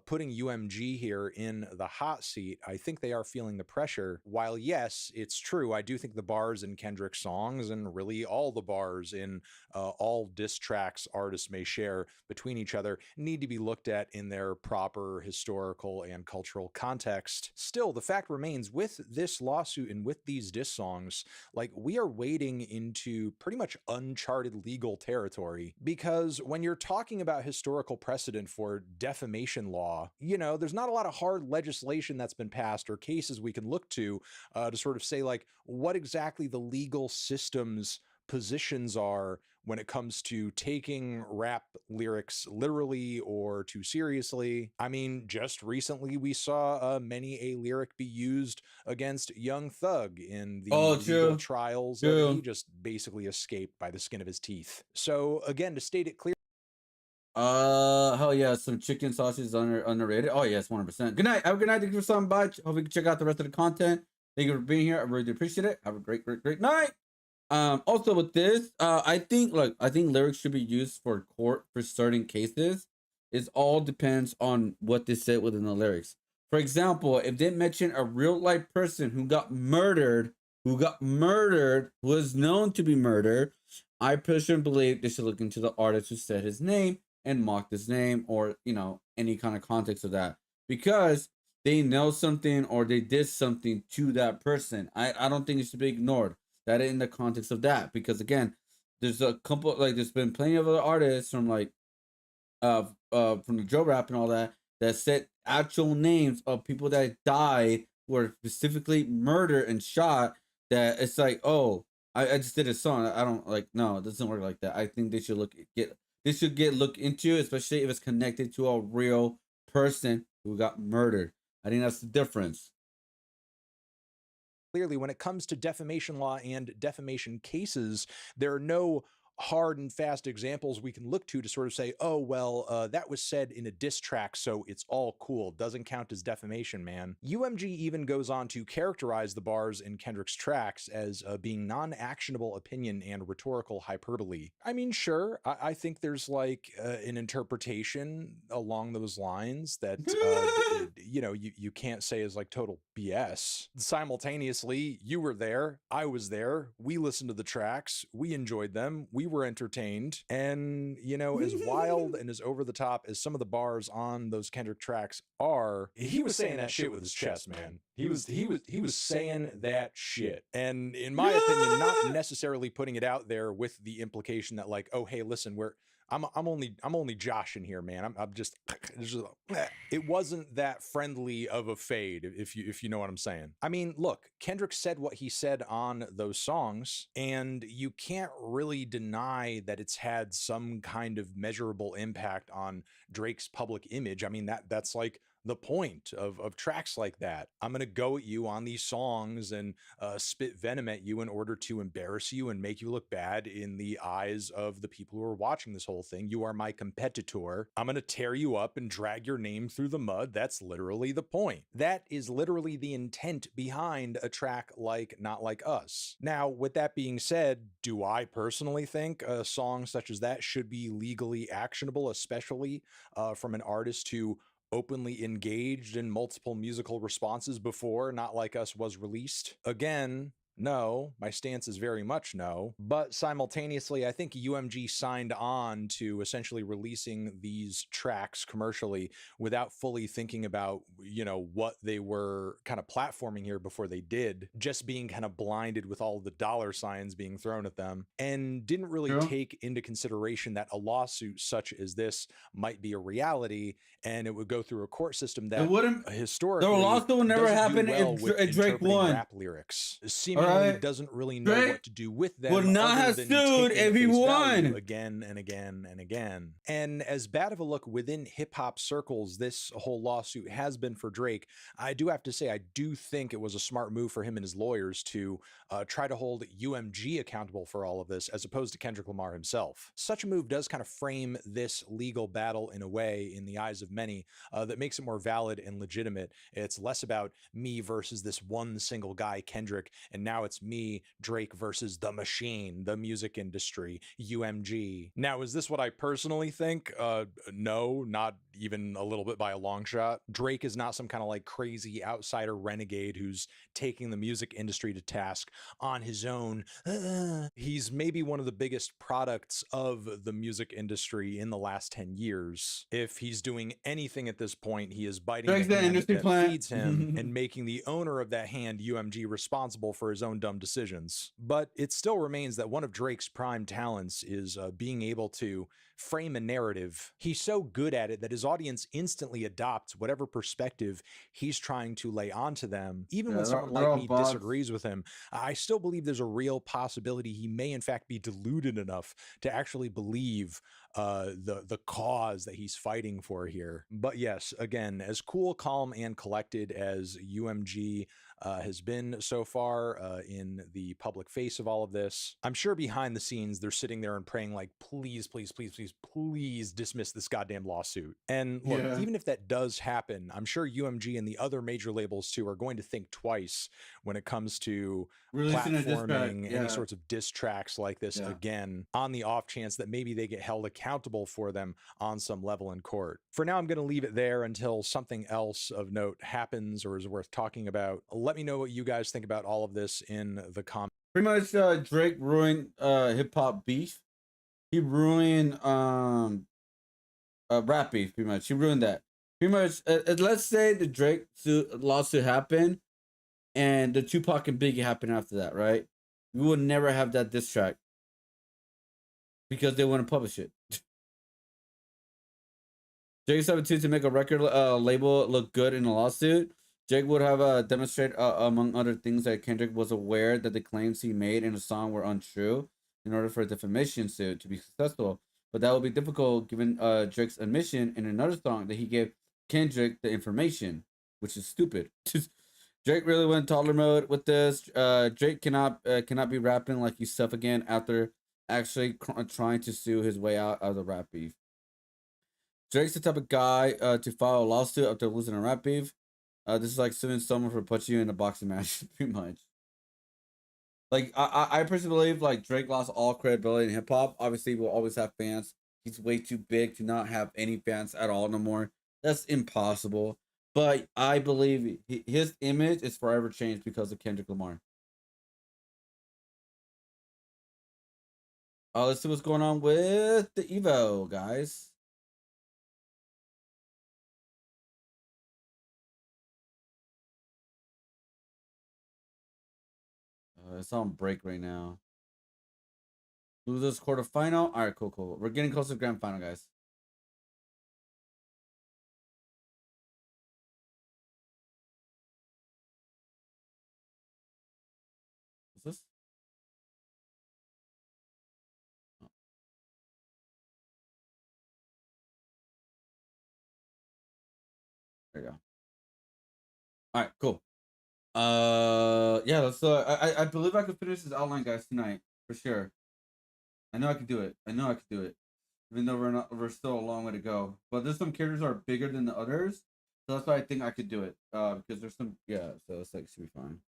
putting UMG here in the hot seat. I think they are feeling the pressure. While yes, it's true, I do think the bars in Kendrick's songs, and really all the bars in all diss tracks artists may share between each other, need to be looked at in their proper historical and cultural context. Still, the fact remains, with this lawsuit and with these diss songs, like, we are wading into pretty much uncharted legal territory, because when you're talking about historical precedent for defamation law, you know, there's not a lot of hard legislation that's been passed or cases we can look to sort of say, like, what exactly the legal system's positions are when it comes to taking rap lyrics literally or too seriously. I mean, just recently we saw many a lyric be used against Young Thug in the legal trials that he just basically escaped by the skin of his teeth. So again, to state it clear. Hell yeah, some chicken sausage is underrated. Oh yes, 100%. Good night. Have a good night. Thank you for stopping by. Hope you can check out the rest of the content. Thank you for being here. I really do appreciate it. Have a great night. Also with this, I think lyrics should be used for court for certain cases. It all depends on what they said within the lyrics. For example, if they mention a real life person who got murdered, who was known to be murdered, I personally believe they should look into the artist who said his name and mocked his name, or, you know, any kind of context of that, because they know something or they did something to that person. I don't think it should be ignored. That in the context of that, because again, there's a couple, like, there's been plenty of other artists from like from the Joe rap and all that said actual names of people that died, were specifically murdered and shot, that it's like, oh, I just did a song. I don't like, no, it doesn't work like that. I think they should get looked into, especially if it's connected to a real person who got murdered. I think that's the difference. Clearly, when it comes to defamation law and defamation cases, there are no hard and fast examples we can look to sort of say, oh, well, that was said in a diss track, so it's all cool. Doesn't count as defamation, man. UMG even goes on to characterize the bars in Kendrick's tracks as being non-actionable opinion and rhetorical hyperbole. I mean, sure, I think there's like an interpretation along those lines that, you know, you can't say is like total BS. Simultaneously, you were there, I was there, we listened to the tracks, we enjoyed them, we were entertained, and, you know, as wild and as over the top as some of the bars on those Kendrick tracks are, he was saying that shit with his chest, man. He was saying that shit, and in my opinion, not necessarily putting it out there with the implication that, like, oh, hey, listen, I'm only joshing here, man. I'm just it wasn't that friendly of a fade, if you know what I'm saying. I mean, look, Kendrick said what he said on those songs, and you can't really deny that it's had some kind of measurable impact on Drake's public image. I mean, that's like the point of tracks like that. I'm going to go at you on these songs and spit venom at you in order to embarrass you and make you look bad in the eyes of the people who are watching this whole thing. You are my competitor. I'm going to tear you up and drag your name through the mud. That's literally the point. That is literally the intent behind a track like Not Like Us. Now, with that being said, do I personally think a song such as that should be legally actionable, especially from an artist who openly engaged in multiple musical responses before Not Like Us was released? Again, no, my stance is very much no. But simultaneously, I think UMG signed on to essentially releasing these tracks commercially without fully thinking about, what they were kind of platforming here before they did, just being kind of blinded with all the dollar signs being thrown at them, and didn't really take into consideration that a lawsuit such as this might be a reality, and it would go through a court system that historically the lawsuit would never doesn't happen do well if with Drake interpreting won. rap lyrics. Seemingly doesn't really know Drake what to do with them would not other have than sued take them if at he face value won. again and again and again. And as bad of a look within hip hop circles this whole lawsuit has been for Drake, I do have to say I do think it was a smart move for him and his lawyers to try to hold UMG accountable for all of this as opposed to Kendrick Lamar himself. Such a move does kind of frame this legal battle in a way, in the eyes of many, that makes it more valid and legitimate. It's less about me versus this one single guy, Kendrick, and now it's me, Drake, versus the machine, the music industry, UMG. Now, is this what I personally think? No, not even a little bit by a long shot. Drake is not some kind of like crazy outsider renegade who's taking the music industry to task on his own. He's maybe one of the biggest products of the music industry in the last 10 years. If he's doing anything at this point, he is biting Drake's the the hand industry that plant. feeds him and making the owner of that hand, UMG, responsible for his own dumb decisions. But it still remains that one of Drake's prime talents is being able to frame a narrative. He's so good at it that his audience instantly adopts whatever perspective he's trying to lay onto them. Even when someone like me disagrees with him, I still believe there's a real possibility he may in fact be deluded enough to actually believe the cause that he's fighting for here. But yes, again, as cool, calm, and collected as UMG has been so far in the public face of all of this, I'm sure behind the scenes they're sitting there and praying like, please, please, please, please, please dismiss this goddamn lawsuit. And look, even if that does happen, I'm sure UMG and the other major labels too are going to think twice when it comes to Releasing a diss track, platforming any sorts of diss tracks like this again, on the off chance that maybe they get held accountable for them on some level in court. For now, I'm going to leave it there until something else of note happens or is worth talking about. Let me know what you guys think about all of this in the comments. Pretty much Drake ruined hip hop beef. He ruined rap beef, pretty much. He ruined that. Pretty much, let's say the Drake lawsuit happened and the Tupac and Biggie happened after that, right? We would never have that diss track because they wouldn't publish it. Drake 17 to make a record label look good in a lawsuit. Drake would have demonstrated, among other things, that Kendrick was aware that the claims he made in a song were untrue in order for a defamation suit to be successful. But that would be difficult given Drake's admission in another song that he gave Kendrick the information, which is stupid. Drake really went toddler mode with this. Drake cannot be rapping like he's tough again after actually trying to sue his way out of the rap beef. Drake's the type of guy to file a lawsuit after losing a rap beef. This is like suing someone for putting you in a boxing match, pretty much. Like I personally believe like Drake lost all credibility in hip hop. Obviously, we'll always have fans. He's way too big to not have any fans at all no more. That's impossible. But I believe his image is forever changed because of Kendrick Lamar. Let's see what's going on with the Evo, guys. It's on break right now. Losers quarterfinal. All right, cool, cool. We're getting close to the grand final, guys. What's this? Oh. There you go. All right, cool. Yeah, let's. I believe I could finish this outline, guys, tonight for sure. I know I could do it. I know I could do it, even though we're still a long way to go. But there's some characters that are bigger than the others, so that's why I think I could do it. Because there's some, yeah. So it's like should be fine.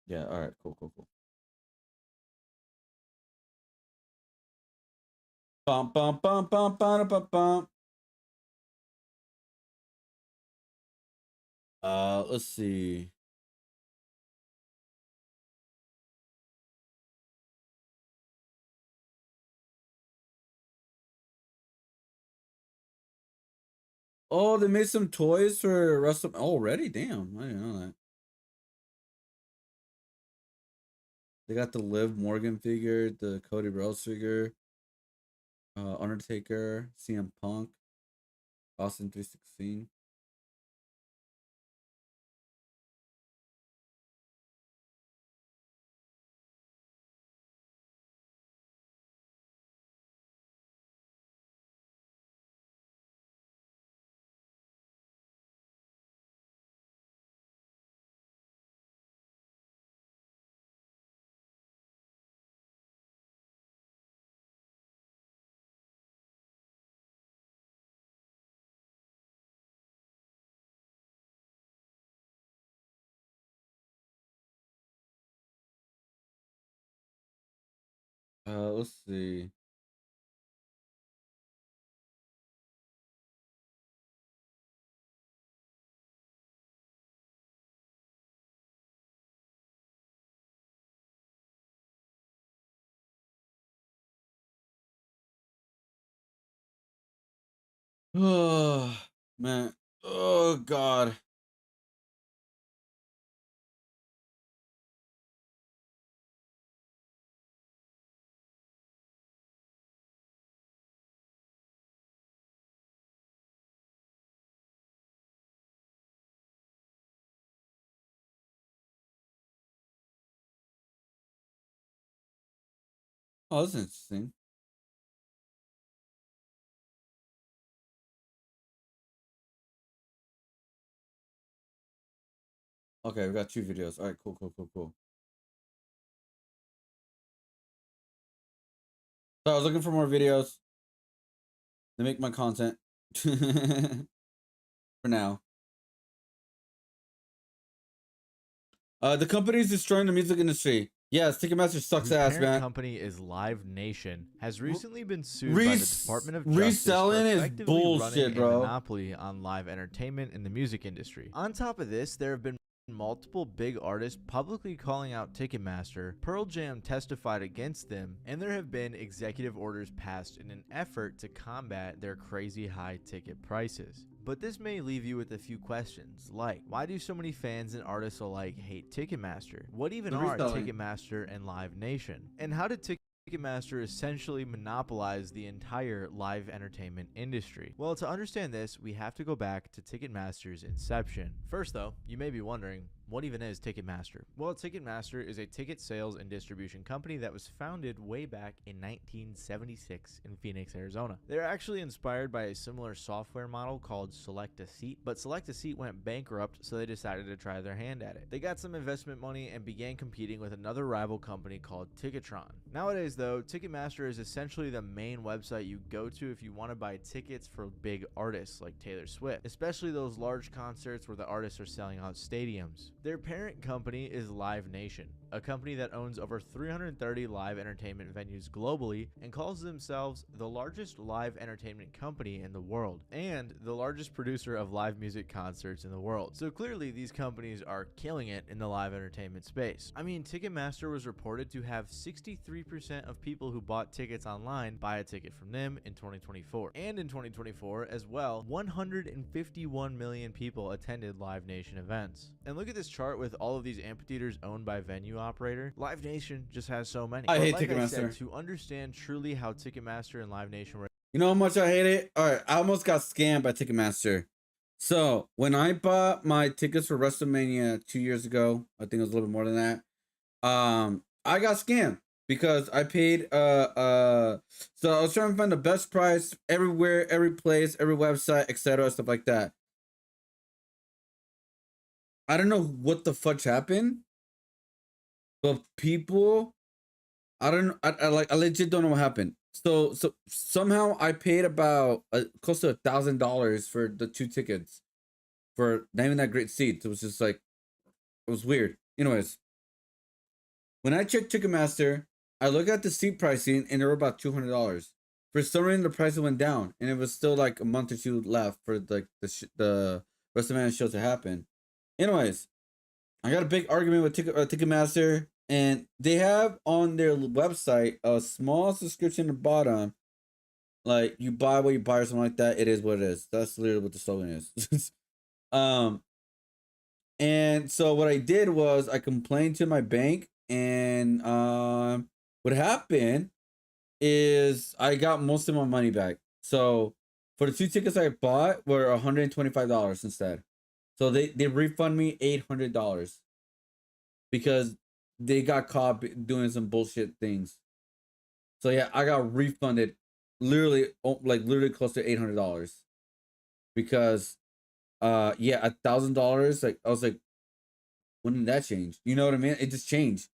Yeah. All right. Cool. Cool. Cool. Bum bum bum bum bum bum bum. Let's see. Oh, they made some toys for Russell already. Damn, I didn't know that. They got the Liv Morgan figure, the Cody Rhodes figure, Undertaker, CM Punk, Austin 316. Let's see. Oh man. Oh god. Oh, that's interesting. Okay, we got 2 videos. All right, cool, cool, cool, cool. So I was looking for more videos to make my content for now. The company is destroying the music industry. Yes, Ticketmaster sucks Whose ass, parent man. company is Live Nation, has recently been sued by the Department of Justice Reselling for is effectively running bullshit, a bro. monopoly on live entertainment in the music industry. On top of this, there have been multiple big artists publicly calling out Ticketmaster. Pearl Jam testified against them, and there have been executive orders passed in an effort to combat their crazy high ticket prices. But this may leave you with a few questions, like, why do so many fans and artists alike hate Ticketmaster? What even are Ticketmaster and Live Nation? And how did Ticketmaster essentially monopolize the entire live entertainment industry? Well, to understand this, we have to go back to Ticketmaster's inception. First though, you may be wondering, what even is Ticketmaster? Well, Ticketmaster is a ticket sales and distribution company that was founded way back in 1976 in Phoenix, Arizona. They're actually inspired by a similar software model called Select a Seat, but Select a Seat went bankrupt, so they decided to try their hand at it. They got some investment money and began competing with another rival company called Ticketron. Nowadays though, Ticketmaster is essentially the main website you go to if you want to buy tickets for big artists like Taylor Swift, especially those large concerts where the artists are selling out stadiums. Their parent company is Live Nation, a company that owns over 330 live entertainment venues globally and calls themselves the largest live entertainment company in the world and the largest producer of live music concerts in the world. So clearly these companies are killing it in the live entertainment space. I mean, Ticketmaster was reported to have 63% of people who bought tickets online buy a ticket from them in 2024. And in 2024 as well, 151 million people attended Live Nation events. And look at this chart with all of these amphitheaters owned by venue operator, Live Nation just has so many. I But hate like I Ticketmaster. said, to understand truly how Ticketmaster and Live Nation were. You know how much I hate it? All right, I almost got scammed by Ticketmaster. So when I bought my tickets for WrestleMania 2 years ago, I think it was a little bit more than that. I got scammed because I paid so I was trying to find the best price everywhere, every place, every website, etc., stuff like that. I don't know what the fudge happened, but people, I don't, I legit don't know what happened. So somehow I paid about close to $1,000 for the 2 tickets for not even that great seats. It was just like, it was weird. Anyways, when I checked Ticketmaster, I look at the seat pricing and they were about $200. For some reason, the price went down, and it was still like a month or two left for like the WrestleMania show to happen. Anyways, I got a big argument with Ticketmaster, and they have on their website a small subscription at the bottom, like you buy what you buy or something like that. It is what it is. That's literally what the slogan is. And so what I did was I complained to my bank, and what happened is I got most of my money back. So for the 2 tickets I bought were $125 instead. So they refund me $800 because they got caught doing some bullshit things. So yeah, I got refunded literally close to $800 because yeah, $1,000. Like I was like, when did that change? You know what I mean? It just changed.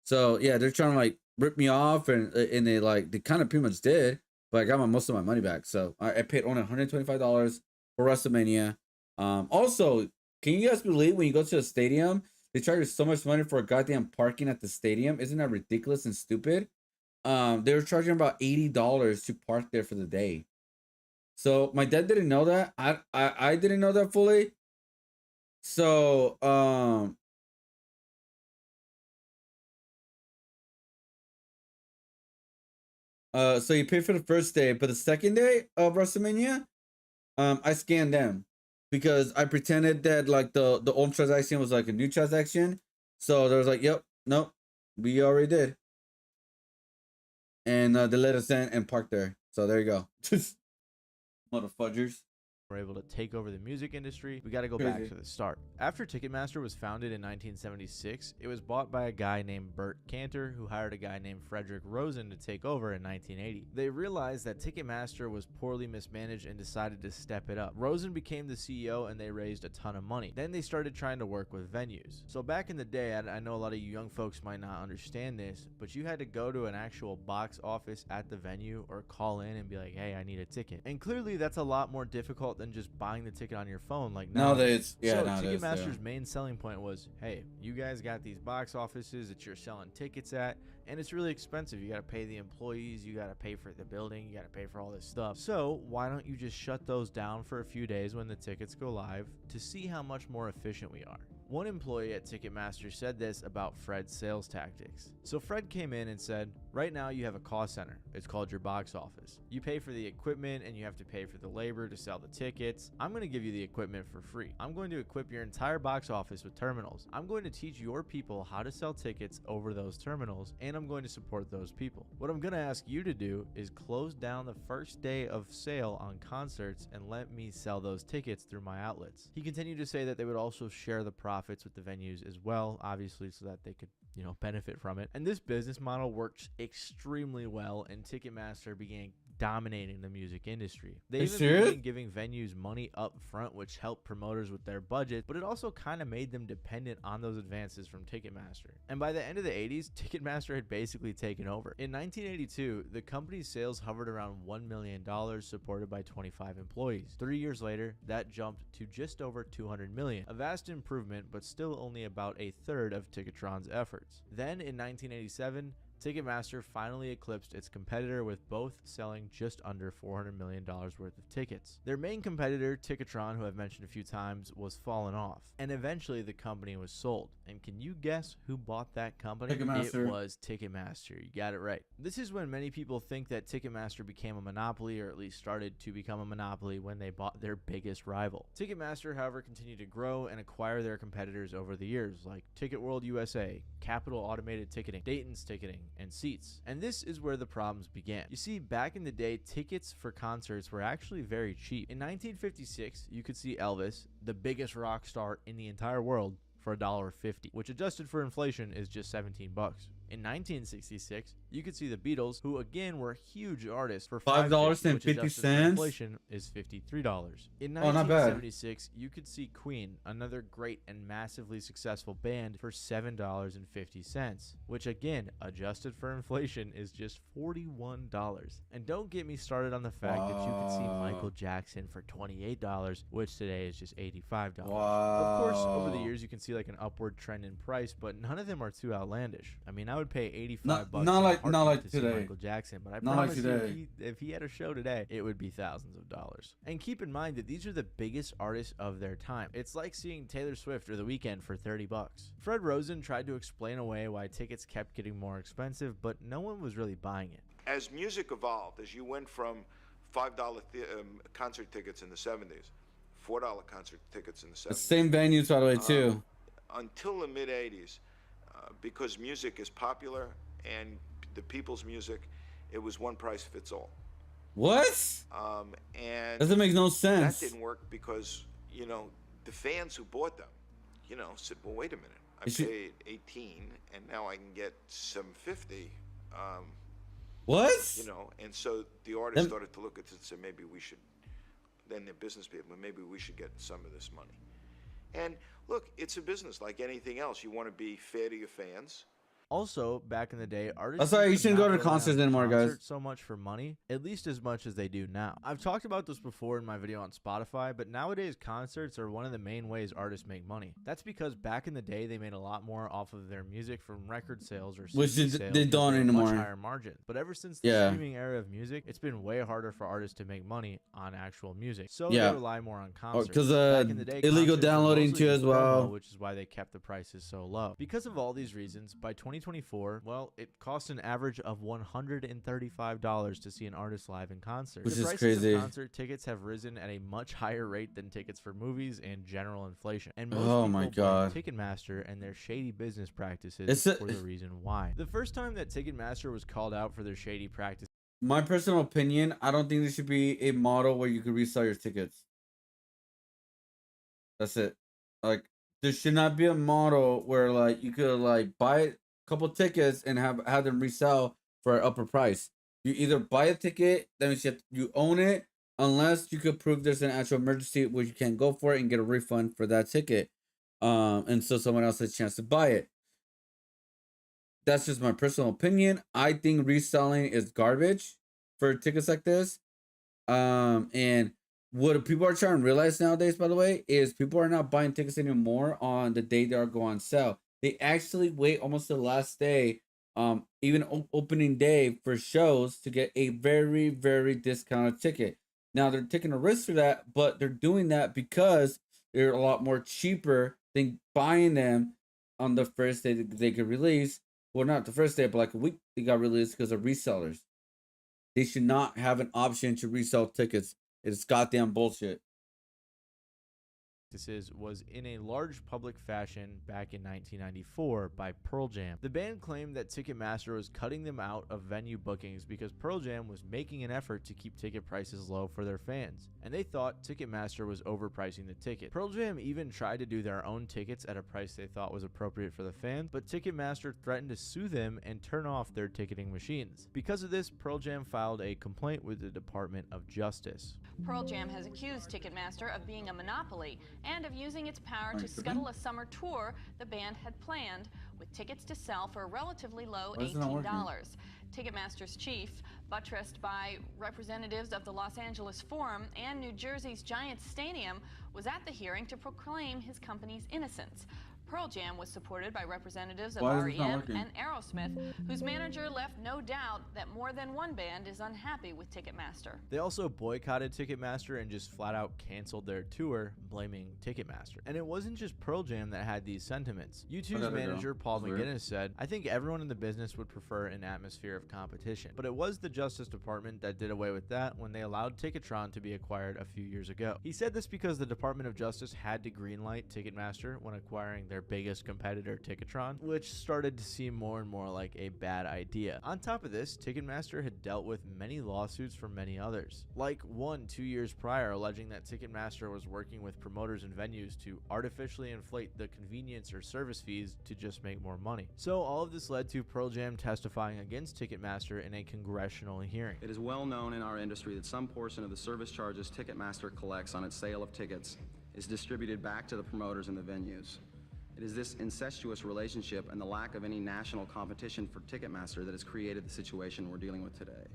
So yeah, they're trying to like rip me off, and they kind of pretty much did, but I got most of my money back. So I paid only $125 for WrestleMania. Also, can you guys believe when you go to a stadium, they charge you so much money for a goddamn parking at the stadium? Isn't that ridiculous and stupid? They were charging about $80 to park there for the day. So my dad didn't know that. I didn't know that fully. So so you pay for the first day, but the second day of WrestleMania, I scanned them because I pretended that like the old transaction was like a new transaction. So there was like, yep, nope, we already did, and they let us in and park there. So there you go. Motherfudgers. Were able to take over the music industry. We got to go Crazy. back to the start. After Ticketmaster was founded in 1976, it was bought by a guy named Bert Cantor, who hired a guy named Frederick Rosen to take over in 1980. They realized that Ticketmaster was poorly mismanaged and decided to step it up. Rosen became the CEO and they raised a ton of money. Then they started trying to work with venues. So back in the day, I know a lot of you young folks might not understand this, but you had to go to an actual box office at the venue or call in and be like, hey, I need a ticket. And clearly that's a lot more difficult than just buying the ticket on your phone like Nowadays, yeah, so nowadays, Ticketmaster's yeah. main selling point was, hey, you guys got these box offices that you're selling tickets at, and it's really expensive. You got to pay the employees, you got to pay for the building, you got to pay for all this stuff. So why don't you just shut those down for a few days when the tickets go live to see how much more efficient we are? One employee at Ticketmaster said this about Fred's sales tactics. So Fred came in and said, right now you have a cost center. It's called your box office. You pay for the equipment and you have to pay for the labor to sell the tickets. I'm going to give you the equipment for free. I'm going to equip your entire box office with terminals. I'm going to teach your people how to sell tickets over those terminals, and I'm going to support those people. What I'm going to ask you to do is close down the first day of sale on concerts and let me sell those tickets through my outlets. He continued to say that they would also share the profits with the venues as well, obviously, so that they could, benefit from it. And this business model worked extremely well, and Ticketmaster began dominating the music industry. They even began giving venues money up front, which helped promoters with their budget, but it also kind of made them dependent on those advances from Ticketmaster. And by the end of the 80s, Ticketmaster had basically taken over. In 1982, the company's sales hovered around $1 million, supported by 25 employees. 3 years later, that jumped to just over $200 million, a vast improvement, but still only about a third of Ticketron's efforts. Then in 1987, Ticketmaster finally eclipsed its competitor, with both selling just under $400 million worth of tickets. Their main competitor, Ticketron, who I've mentioned a few times, was fallen off, and eventually the company was sold. And can you guess who bought that company? Ticketmaster. It was Ticketmaster. You got it right. This is when many people think that Ticketmaster became a monopoly, or at least started to become a monopoly, when they bought their biggest rival. Ticketmaster, however, continued to grow and acquire their competitors over the years, like Ticket World USA, Capital Automated Ticketing, Dayton's Ticketing, and Seats. And this is where the problems began. You see, back in the day, tickets for concerts were actually very cheap. In 1956, you could see Elvis, the biggest rock star in the entire world, for $1.50, which adjusted for inflation is just 17 bucks. In 1966, you could see the Beatles, who again were huge artists, for $5.50, which adjusted for inflation is $53. In 1976, you could see Queen, another great and massively successful band, for $7.50, which again, adjusted for inflation, is just $41. And don't get me started on the fact that you could see Michael Jackson for $28, which today is just $85. Of course, over the years, you can see like an upward trend in price, but none of them are too outlandish. I mean, I would pay $85 not like to see today. Michael Jackson, but I Not promise like you, today. if he had a show today, it would be thousands of dollars. And keep in mind that these are the biggest artists of their time. It's like seeing Taylor Swift or The Weeknd for $30. Fred Rosen tried to explain away why tickets kept getting more expensive, but no one was really buying it. As music evolved, as you went from $5 concert tickets in the 70s, $4 concert tickets in the 70s. The same venues, by the way, too. Until the mid-'80s, because music is popular and the people's music, it was one price fits all. What? And doesn't make no sense. That didn't work because, you know, the fans who bought them, you know, said, well, wait a minute. I paid $18 and now I can get $7.50. What? You know, and so the artists started to look at it and say, maybe we should, then the business people, maybe we should get some of this money. And look, it's a business like anything else. You want to be fair to your fans. Also, back in the day, artists That's why you did shouldn't not go to rely on concerts anymore, guys. concerts so much for money, at least as much as they do now. I've talked about this before in my video on Spotify, but nowadays concerts are one of the main ways artists make money. That's because back in the day, they made a lot more off of their music from record sales or CD sales, they don't anymore. much higher margins. But ever since the streaming era of music, it's been way harder for artists to make money on actual music. So they rely more on concerts. Because Back in the day, illegal concerts were downloading mostly too just as well. promo, which is why they kept the prices so low. Because of all these reasons, by 2024, well, it costs an average of $135 to see an artist live in concert. Which the is prices crazy. of concert tickets have risen at a much higher rate than tickets for movies and general inflation. And most Oh people my blame God. Ticketmaster and their shady business practices for the reason why. The first time that Ticketmaster was called out for their shady practices, My personal opinion, I don't think there should be a model where you could resell your tickets. That's it. Like, there should not be a model where like you could like buy a couple tickets and have them resell for an upper price. You either buy a ticket, that means you own it, unless you could prove there's an actual emergency where you can go for it and get a refund for that ticket. And so someone else has a chance to buy it. That's just my personal opinion. I think reselling is garbage for tickets like this. And what people are trying to realize nowadays, by the way, is people are not buying tickets anymore on the day they are going on sale. They actually wait almost the last day, even opening day for shows to get a very, very discounted ticket. Now they're taking a risk for that, but they're doing that because they're a lot more cheaper than buying them on the first day that they could release. Well, not the first day, but like a week they got released because of resellers. They should not have an option to resell tickets. It's goddamn bullshit. was in a large public fashion back in 1994 by Pearl Jam. The band claimed that Ticketmaster was cutting them out of venue bookings because Pearl Jam was making an effort to keep ticket prices low for their fans, and they thought Ticketmaster was overpricing the ticket. Pearl Jam even tried to do their own tickets at a price they thought was appropriate for the fans, but Ticketmaster threatened to sue them and turn off their ticketing machines. Because of this, Pearl Jam filed a complaint with the Department of Justice. Pearl Jam has accused Ticketmaster of being a monopoly and of using its power to scuttle a summer tour the band had planned, with tickets to sell for a relatively low $18. Ticketmaster's chief, buttressed by representatives of the Los Angeles Forum and New Jersey's Giants Stadium, was at the hearing to proclaim his company's innocence. Pearl Jam was supported by representatives of Why is this not REM working? and Aerosmith, whose manager left no doubt that more than one band is unhappy with Ticketmaster. They also boycotted Ticketmaster and just flat out canceled their tour, blaming Ticketmaster. And it wasn't just Pearl Jam that had these sentiments. U2's manager Paul McGuinness said, "I think everyone in the business would prefer an atmosphere of competition. But it was the Justice Department that did away with that when they allowed Ticketron to be acquired a few years ago." He said this because the Department of Justice had to greenlight Ticketmaster when acquiring their biggest competitor, Ticketron, which started to seem more and more like a bad idea. On top of this, Ticketmaster had dealt with many lawsuits from many others, like one 2 years prior alleging that Ticketmaster was working with promoters and venues to artificially inflate the convenience or service fees to just make more money. So all of this led to Pearl Jam testifying against Ticketmaster in a congressional hearing. It is well known in our industry that some portion of the service charges Ticketmaster collects on its sale of tickets is distributed back to the promoters and the venues. It is this incestuous relationship and the lack of any national competition for Ticketmaster that has created the situation we're dealing with today.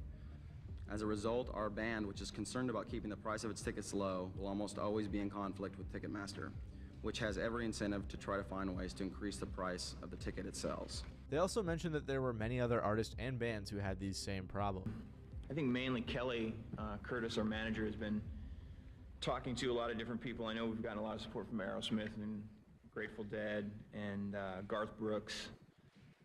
As a result, our band, which is concerned about keeping the price of its tickets low, will almost always be in conflict with Ticketmaster, which has every incentive to try to find ways to increase the price of the ticket it sells. They also mentioned that there were many other artists and bands who had these same problems. I think mainly Kelly Curtis, our manager, has been talking to a lot of different people. I know we've gotten a lot of support from Aerosmith and Grateful Dead and Garth Brooks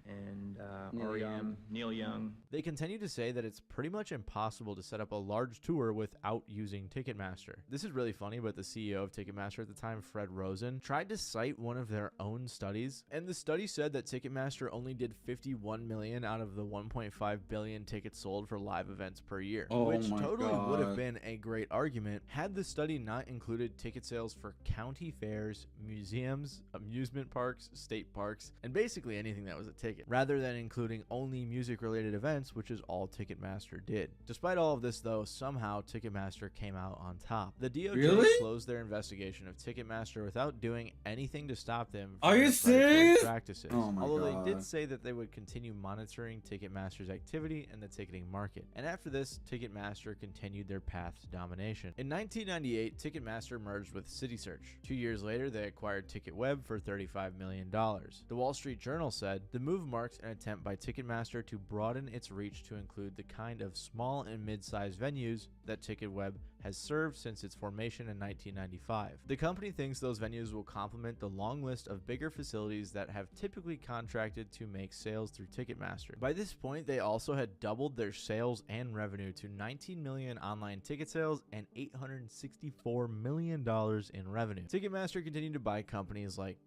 and REM, Neil Young. They continue to say that it's pretty much impossible to set up a large tour without using Ticketmaster. This is really funny, but the CEO of Ticketmaster at the time, Fred Rosen, tried to cite one of their own studies, and the study said that Ticketmaster only did 51 million out of the 1.5 billion tickets sold for live events per year, which totally would have been a great argument had the study not included ticket sales for county fairs, museums, amusement parks, state parks, and basically anything that was a ticket, rather than including only music-related events, which is all Ticketmaster did. Despite all of this, though, somehow Ticketmaster came out on top. The DOJ closed their investigation of Ticketmaster without doing anything to stop them from their predatory practices. Although they did say that they would continue monitoring Ticketmaster's activity in the ticketing market. And after this, Ticketmaster continued their path to domination. In 1998, Ticketmaster merged with CitySearch. 2 years later, they acquired TicketWeb for $35 million. The Wall Street Journal said, "The move marks an attempt by Ticketmaster to broaden its reach to include the kind of small and mid-sized venues that TicketWeb has served since its formation in 1995. The company thinks those venues will complement the long list of bigger facilities that have typically contracted to make sales through Ticketmaster." By this point, they also had doubled their sales and revenue to 19 million online ticket sales and $864 million in revenue. Ticketmaster continued to buy companies like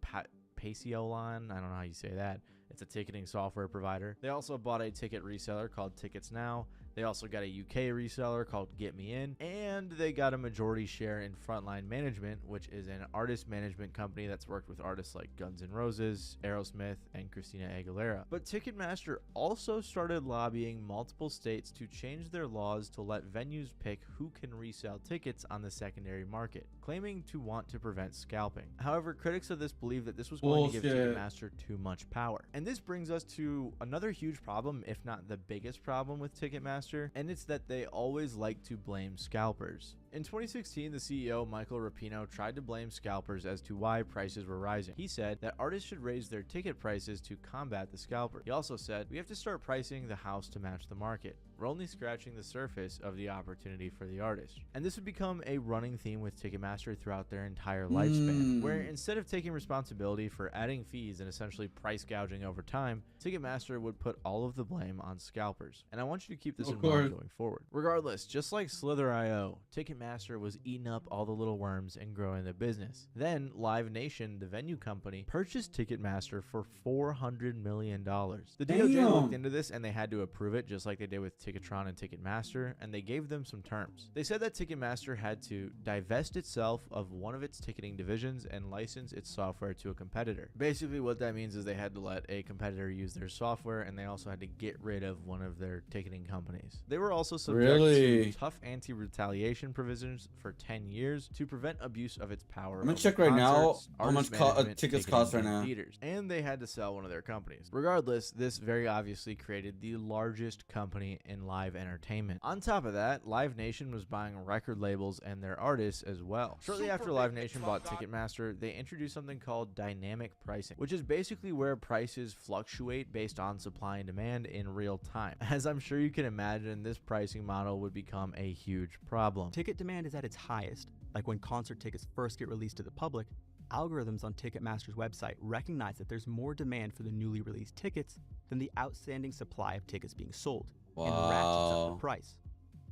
Paciolan, I don't know how you say that. It's a ticketing software provider. They also bought a ticket reseller called Tickets Now. They also got a UK reseller called Get Me In, and they got a majority share in Frontline Management, which is an artist management company that's worked with artists like Guns N' Roses, Aerosmith, and Christina Aguilera. But Ticketmaster also started lobbying multiple states to change their laws to let venues pick who can resell tickets on the secondary market, claiming to want to prevent scalping. However, critics of this believe that this was going to give Ticketmaster too much power. And this brings us to another huge problem, if not the biggest problem with Ticketmaster, and it's that they always like to blame scalpers. In 2016, the CEO, Michael Rapino, tried to blame scalpers as to why prices were rising. He said that artists should raise their ticket prices to combat the scalper. He also said, "We have to start pricing the house to match the market. We're only scratching the surface of the opportunity for the artist." And this would become a running theme with Ticketmaster throughout their entire lifespan, where instead of taking responsibility for adding fees and essentially price gouging over time, Ticketmaster would put all of the blame on scalpers. And I want you to keep this in mind going forward. Regardless, just like Slither.io, Ticketmaster was eating up all the little worms and growing the business. Then Live Nation, the venue company, purchased Ticketmaster for $400 million. The DOJ looked into this and they had to approve it, just like they did with Ticketron and Ticketmaster, and they gave them some terms. They said that Ticketmaster had to divest itself of one of its ticketing divisions and license its software to a competitor. Basically what that means is they had to let a competitor use their software, and they also had to get rid of one of their ticketing companies. They were also subject to tough anti-retaliation provisions televisions for 10 years to prevent abuse of its power. I'm gonna check right now how much tickets cost right now. Theaters, and they had to sell one of their companies. Regardless, this very obviously created the largest company in live entertainment. On top of that, Live Nation was buying record labels and their artists as well. Shortly after Live Nation bought Ticketmaster, they introduced something called dynamic pricing, which is basically where prices fluctuate based on supply and demand in real time. As I'm sure you can imagine, this pricing model would become a huge problem. Ticket demand is at its highest, like when concert tickets first get released to the public. Algorithms on Ticketmaster's website recognize that there's more demand for the newly released tickets than the outstanding supply of tickets being sold, and ratchets up the price,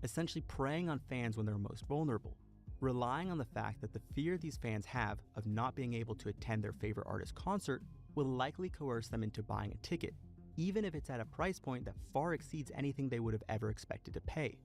essentially preying on fans when they're most vulnerable, relying on the fact that the fear these fans have of not being able to attend their favorite artist's concert will likely coerce them into buying a ticket, even if it's at a price point that far exceeds anything they would have ever expected to pay.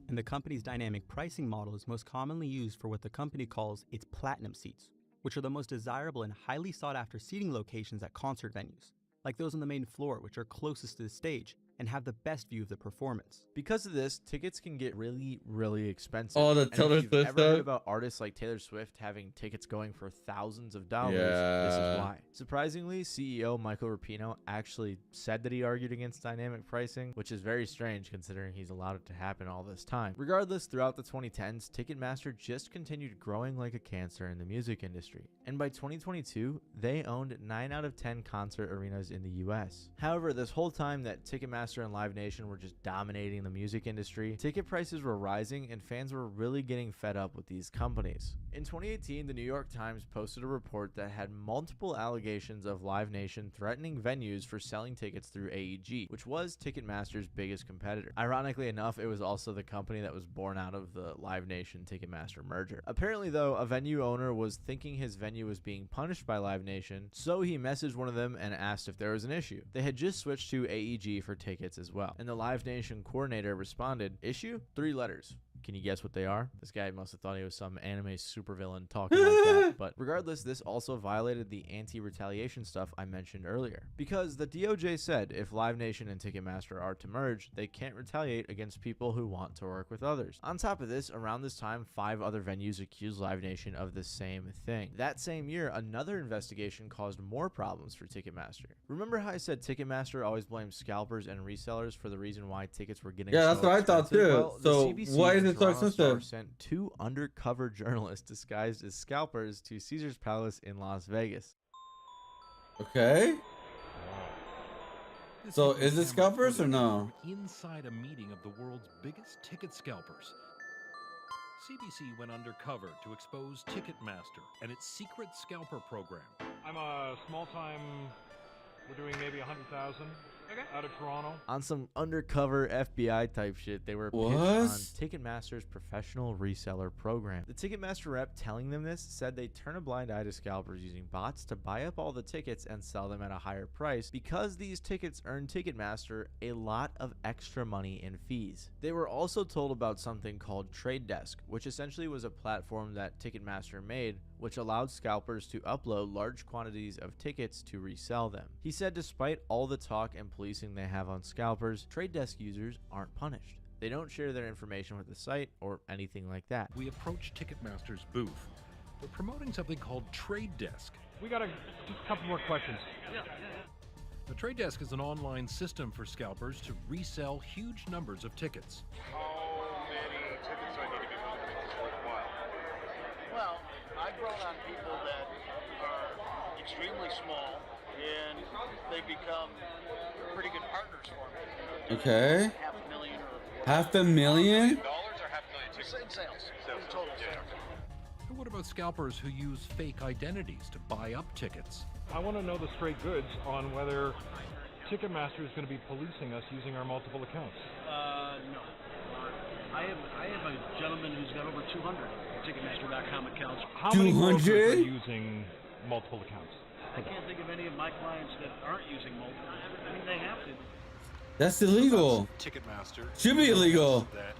And the company's dynamic pricing model is most commonly used for what the company calls its platinum seats, which are the most desirable and highly sought after seating locations at concert venues, like those on the main floor, which are closest to the stage and have the best view of the performance. Because of this, tickets can get really, really expensive. Oh, the and Taylor if you've Swift ever heard stuff? about artists like Taylor Swift having tickets going for thousands of dollars, this is Yeah. why. Surprisingly, CEO Michael Rapino actually said that he argued against dynamic pricing, which is very strange considering he's allowed it to happen all this time. Regardless, throughout the 2010s, Ticketmaster just continued growing like a cancer in the music industry. And by 2022, they owned 9 out of 10 concert arenas in the US. However, this whole time that Ticketmaster and Live Nation were just dominating the music industry, ticket prices were rising and fans were really getting fed up with these companies. In 2018, the New York Times posted a report that had multiple allegations of Live Nation threatening venues for selling tickets through AEG, which was Ticketmaster's biggest competitor. Ironically enough, it was also the company that was born out of the Live Nation Ticketmaster merger. Apparently though, a venue owner was thinking his venue was being punished by Live Nation, so he messaged one of them and asked if there was an issue. They had just switched to AEG for tickets as well, and the Live Nation coordinator responded, "Issue? 3 letters. Can you guess what they are?" This guy must have thought he was some anime supervillain talking like that. But regardless, this also violated the anti-retaliation stuff I mentioned earlier. Because the DOJ said if Live Nation and Ticketmaster are to merge, they can't retaliate against people who want to work with others. On top of this, around this time, 5 other venues accused Live Nation of the same thing. That same year, another investigation caused more problems for Ticketmaster. Remember how I said Ticketmaster always blames scalpers and resellers for the reason why tickets were getting Yeah, that's what I thought too. Well, So why is it so expensive? Sent 2 undercover journalists disguised as scalpers to Caesar's Palace in Las Vegas. Okay. So is it scalpers or no? Inside a meeting of the world's biggest ticket scalpers, CBC went undercover to expose Ticketmaster and its secret scalper program. I'm a small-time. We're doing maybe 100,000 out of Toronto. On some undercover FBI type shit, they were pitched What? on Ticketmaster's professional reseller program. The Ticketmaster rep telling them this said they turn a blind eye to scalpers using bots to buy up all the tickets and sell them at a higher price because these tickets earn Ticketmaster a lot of extra money in fees. They were also told about something called Trade Desk, which essentially was a platform that Ticketmaster made which allowed scalpers to upload large quantities of tickets to resell them. He said despite all the talk and policing they have on scalpers, Trade Desk users aren't punished. They don't share their information with the site or anything like that. We approached Ticketmaster's booth. We're promoting something called Trade Desk. We got just a couple more questions. The Trade Desk is an online system for scalpers to resell huge numbers of tickets. How many tickets do I need to be moving to make this worthwhile? Well, I've grown on people that are extremely small, and they become pretty good partners for me. Okay. $500,000 or $500,000? $500,000 or $500,000 tickets? In sales. Total sales. And what about scalpers who use fake identities to buy up tickets? I want to know the straight goods on whether Ticketmaster is going to be policing us using our multiple accounts. No. I have a gentleman who's got over 200 Ticketmaster.com accounts. How many brokers are using multiple accounts? I can't think of any of my clients that aren't using multiple. I mean, they have to. That's illegal. Ticketmaster Should be illegal. that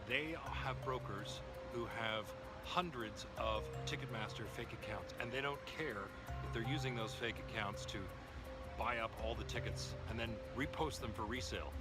they have brokers who have hundreds of Ticketmaster fake accounts, and they don't care if they're using those fake accounts to buy up all the tickets and then repost them for resale.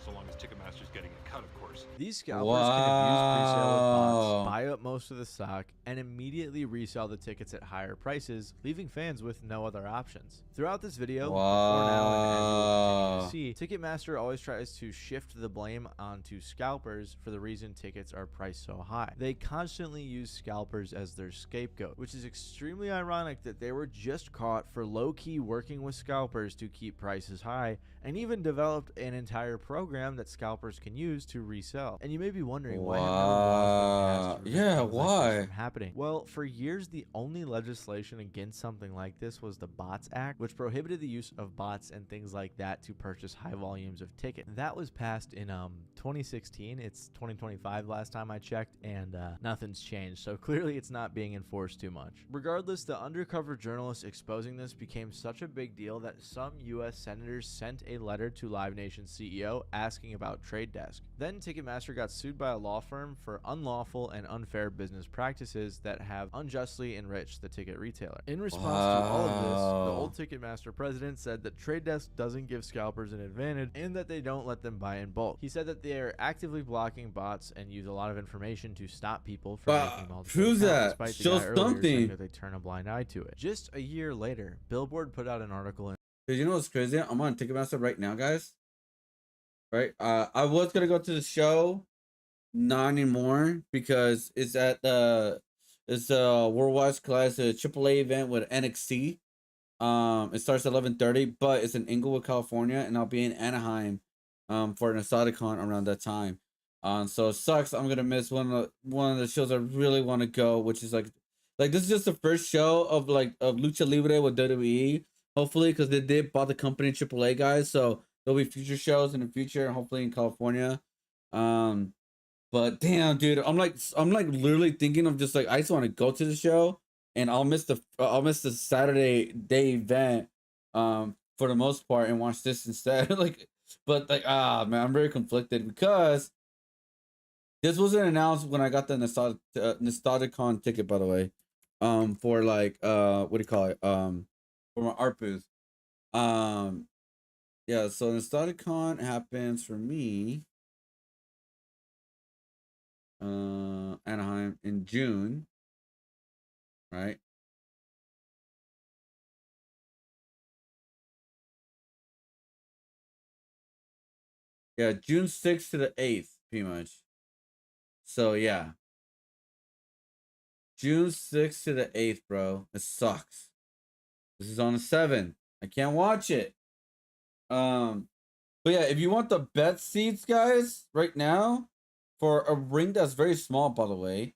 so long as Ticketmaster's getting a cut, of course. These scalpers can abuse presale with bots, buy up most of the stock, and immediately resell the tickets at higher prices, leaving fans with no other options. Throughout this video, before now and as you will continue to see, Ticketmaster always tries to shift the blame onto scalpers for the reason tickets are priced so high. They constantly use scalpers as their scapegoat, which is extremely ironic that they were just caught for low-key working with scalpers to keep prices high, and even developed an entire program that scalpers can use to resell. And you may be wondering, why have no laws been passed to prevent things like this from happening? Well, for years the only legislation against something like this was the Bots Act, which prohibited the use of bots and things like that to purchase high volumes of tickets. That was passed in 2016. It's 2025 last time I checked, and nothing's changed, so clearly it's not being enforced too much. Regardless, the undercover journalists exposing this became such a big deal that some US senators sent a letter to Live Nation's CEO asking about Trade Desk. Then Ticketmaster got sued by a law firm for unlawful and unfair business practices that have unjustly enriched the ticket retailer. In response to all of this, the old Ticketmaster president said that Trade Desk doesn't give scalpers an advantage and that they don't let them buy in bulk. He said that they are actively blocking bots and use a lot of information to stop people from making multiple accounts, despite the guy earlier saying that they turn a blind eye to it. Just a year later, Billboard put out an article in Dude, you know what's crazy? I'm on Ticketmaster right now, guys. Right? I was gonna go to the show, not anymore, because it's at Worldwide Class, a AAA event with NXT. It starts at 11:30, but it's in Inglewood, California, and I'll be in Anaheim for an Nostalgicon around that time. So it sucks. I'm gonna miss one of the shows I really want to go, which is like this is just the first show of Lucha Libre with WWE. Hopefully, because they did bought the company AAA, guys. So there'll be future shows in the future, hopefully in California. But damn, dude, I'm like literally thinking of just I just want to go to the show, and I'll miss the Saturday day event for the most part and watch this instead. Man, I'm very conflicted because this wasn't announced when I got the Nostalgicon ticket, by the way. For what do you call it? For my art booth. Yeah, so Nostalgicon happens for me. Anaheim in June, right? Yeah, June 6th to the 8th, pretty much. So yeah, June 6th to the 8th, bro. It sucks. This is on the 7th. I can't watch it. But yeah, if you want the best seats, guys, right now, for a ring that's very small, by the way,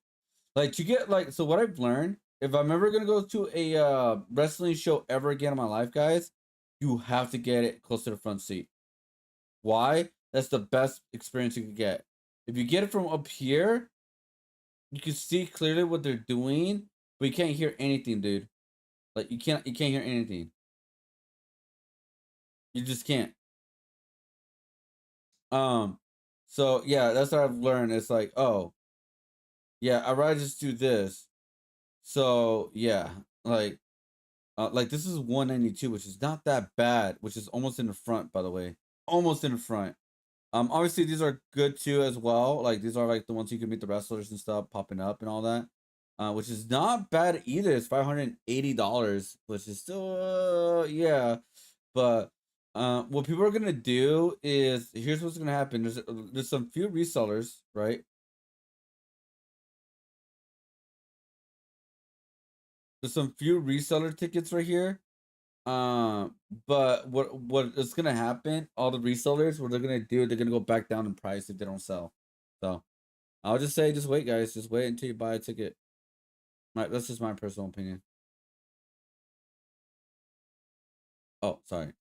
to get so what I've learned, if I'm ever gonna go to a wrestling show ever again in my life, guys, you have to get it close to the front seat. Why? That's the best experience you can get. If you get it from up here, you can see clearly what they're doing, but you can't hear anything, dude. You can't hear anything. You just can't. So yeah, that's what I've learned. It's oh, yeah, I'd rather just do this. So yeah, this is 192, which is not that bad, which is almost in the front, by the way. Almost in the front. Obviously these are good too as well. These are the ones you can meet the wrestlers and stuff popping up and all that. Which is not bad either. It's $580, which is still yeah. But what people are gonna do is, here's what's gonna happen. There's some few resellers, right? There's some few reseller tickets right here. But what is gonna happen? All the resellers, what they're gonna do, they're gonna go back down in price if they don't sell. So I'll just say, just wait, guys. Just wait until you buy a ticket. That's just my personal opinion. Oh, sorry.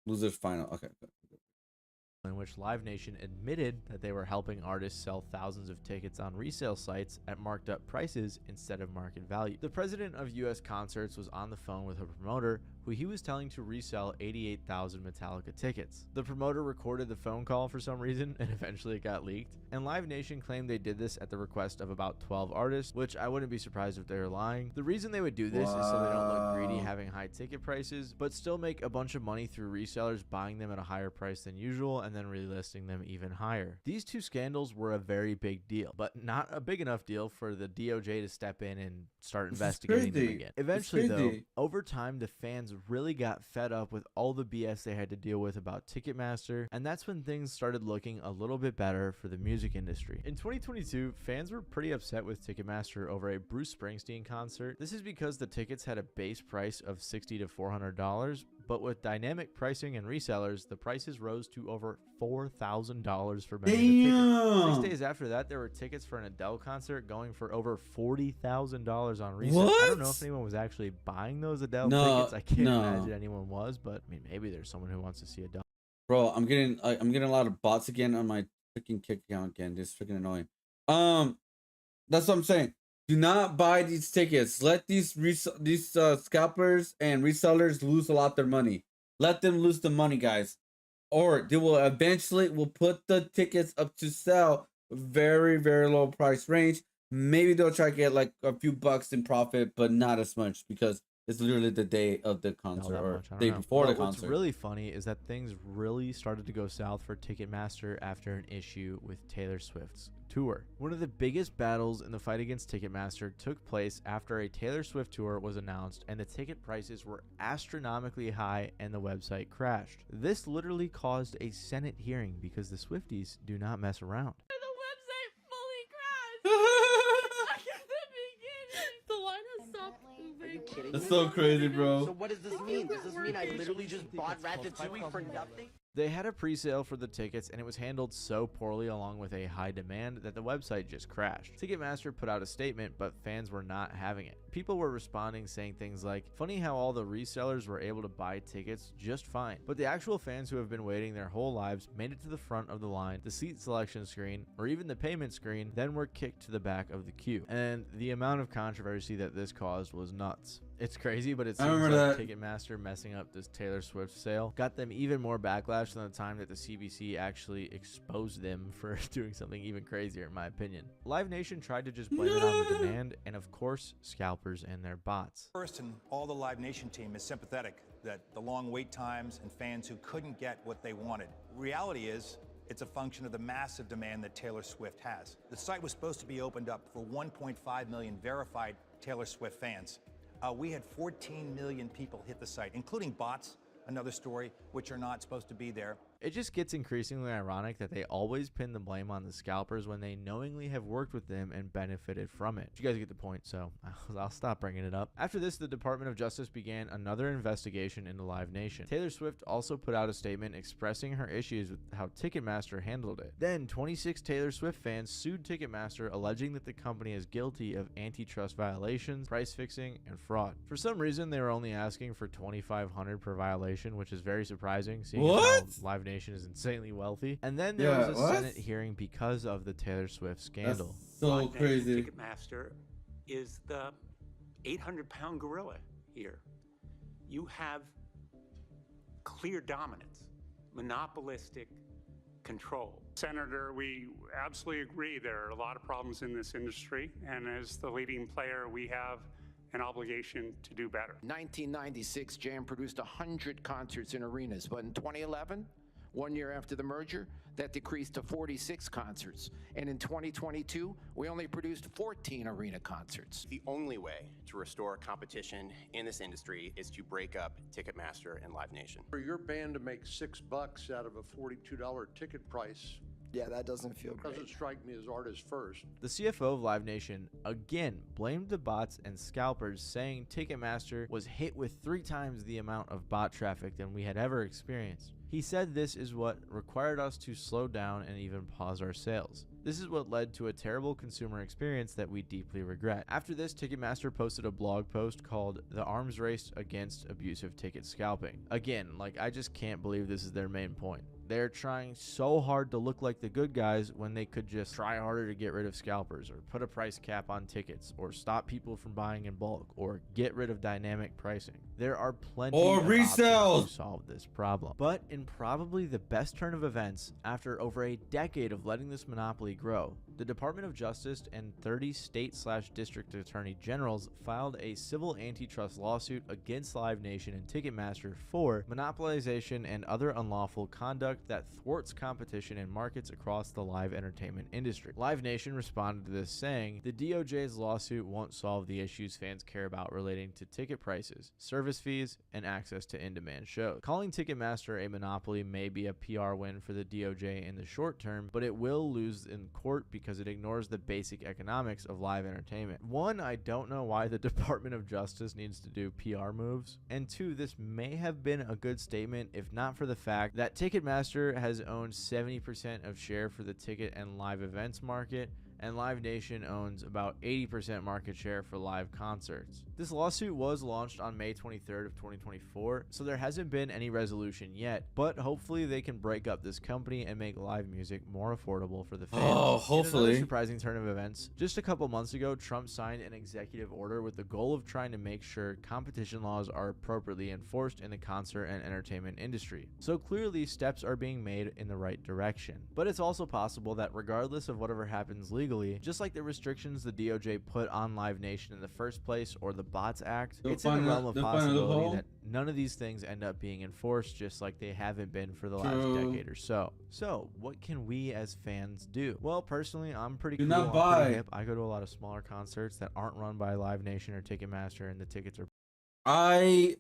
Losers final. Okay. in which Live Nation admitted that they were helping artists sell thousands of tickets on resale sites at marked up prices instead of market value. The president of US Concerts was on the phone with a promoter who he was telling to resell 88,000 Metallica tickets. The promoter recorded the phone call for some reason, and eventually it got leaked. And Live Nation claimed they did this at the request of about 12 artists, which I wouldn't be surprised if they were lying. The reason they would do this is so they don't look greedy having high ticket prices, but still make a bunch of money through resellers buying them at a higher price than usual and and then relisting them even higher. These two scandals were a very big deal, but not a big enough deal for the DOJ to step in and start investigating them again. Eventually, though, over time, the fans really got fed up with all the BS they had to deal with about Ticketmaster, and that's when things started looking a little bit better for the music industry. In 2022, fans were pretty upset with Ticketmaster over a Bruce Springsteen concert. This is because the tickets had a base price of $60 to $400, but with dynamic pricing and resellers, the prices rose to over $4,000 for many of the tickets. 6 days after that, there were tickets for an Adele concert going for over $40,000 on resale. I don't know if anyone was actually buying those Adele tickets. I can't imagine anyone was, but I mean, maybe there's someone who wants to see Adele. Bro, I'm getting a lot of bots again on my freaking Kick account again. It's freaking annoying. That's what I'm saying. Do not buy these tickets. Let these scalpers and resellers lose a lot of their money. Let them lose the money, guys. Or they will eventually put the tickets up to sell very, very low price range. Maybe they'll try to get like a few bucks in profit, but not as much because it's literally the day of the concert or day before the concert. What's really funny is that things really started to go south for Ticketmaster after an issue with Taylor Swift's tour. One of the biggest battles in the fight against Ticketmaster took place after a Taylor Swift tour was announced and the ticket prices were astronomically high and the website crashed. This literally caused a Senate hearing because the Swifties do not mess around. That's so crazy, bro. So what does this mean? Does this mean I literally just bought Ratatouille for nothing? They had a pre-sale for the tickets and it was handled so poorly along with a high demand that the website just crashed. Ticketmaster put out a statement, but fans were not having it. People were responding saying things like, funny how all the resellers were able to buy tickets just fine, but the actual fans who have been waiting their whole lives made it to the front of the line, the seat selection screen, or even the payment screen, then were kicked to the back of the queue. And the amount of controversy that this caused was nuts. It's crazy, but it seems like Ticketmaster messing up this Taylor Swift sale got them even more backlash than the time that the CBC actually exposed them for doing something even crazier, in my opinion. Live Nation tried to just blame it on the demand, and of course, scalpers and their bots. First, and all the Live Nation team is sympathetic that the long wait times and fans who couldn't get what they wanted. Reality is, it's a function of the massive demand that Taylor Swift has. The site was supposed to be opened up for 1.5 million verified Taylor Swift fans. We had 14 million people hit the site, including bots, another story, which are not supposed to be there. It just gets increasingly ironic that they always pin the blame on the scalpers when they knowingly have worked with them and benefited from it. You guys get the point, so I'll stop bringing it up. After this, the Department of Justice began another investigation into Live Nation. Taylor Swift also put out a statement expressing her issues with how Ticketmaster handled it. Then, 26 Taylor Swift fans sued Ticketmaster, alleging that the company is guilty of antitrust violations, price fixing, and fraud. For some reason, they were only asking for $2,500 per violation, which is very surprising, seeing how Live Nation is insanely wealthy. And then there was a Senate hearing because of the Taylor Swift scandal. That's so crazy. Ticketmaster is the 800-pound gorilla here. You have clear dominance, monopolistic control. Senator, we absolutely agree there are a lot of problems in this industry, and as the leading player, we have an obligation to do better. 1996, Jam produced 100 concerts in arenas, but in 2011, 1 year after the merger, that decreased to 46 concerts. And in 2022, we only produced 14 arena concerts. The only way to restore competition in this industry is to break up Ticketmaster and Live Nation. For your band to make $6 out of a $42 ticket price, yeah, that doesn't feel great. Doesn't strike me as artist first. The CFO of Live Nation again blamed the bots and scalpers, saying Ticketmaster was hit with 3 times the amount of bot traffic than we had ever experienced. He said this is what required us to slow down and even pause our sales. This is what led to a terrible consumer experience that we deeply regret. After this, Ticketmaster posted a blog post called The Arms Race Against Abusive Ticket Scalping. Again, I just can't believe this is their main point. They're trying so hard to look like the good guys when they could just try harder to get rid of scalpers, or put a price cap on tickets, or stop people from buying in bulk, or get rid of dynamic pricing. There are plenty of options to solve this problem. But in probably the best turn of events, after over a decade of letting this monopoly grow, The Department of Justice and 30 state/district attorney generals filed a civil antitrust lawsuit against Live Nation and Ticketmaster for monopolization and other unlawful conduct that thwarts competition in markets across the live entertainment industry. Live Nation responded to this saying, the DOJ's lawsuit won't solve the issues fans care about relating to ticket prices, service fees, and access to in-demand shows. Calling Ticketmaster a monopoly may be a PR win for the DOJ in the short term, but it will lose in court because it ignores the basic economics of live entertainment. One, I don't know why the Department of Justice needs to do PR moves, and two, this may have been a good statement if not for the fact that Ticketmaster has owned 70% of share for the ticket and live events market, and Live Nation owns about 80% market share for live concerts. This lawsuit was launched on May 23rd of 2024, so there hasn't been any resolution yet, but hopefully they can break up this company and make live music more affordable for the fans. Oh, hopefully. In another surprising turn of events, just a couple months ago, Trump signed an executive order with the goal of trying to make sure competition laws are appropriately enforced in the concert and entertainment industry. So clearly steps are being made in the right direction. But it's also possible that regardless of whatever happens legally, just like the restrictions the DOJ put on Live Nation in the first place or the Bots Act, it's in the realm of possibility that none of these things end up being enforced, just like they haven't been for the last decade or so. So what can we as fans do? Well, personally, I'm pretty cool. I'm pretty hip. I go to a lot of smaller concerts that aren't run by Live Nation or Ticketmaster, and the tickets are I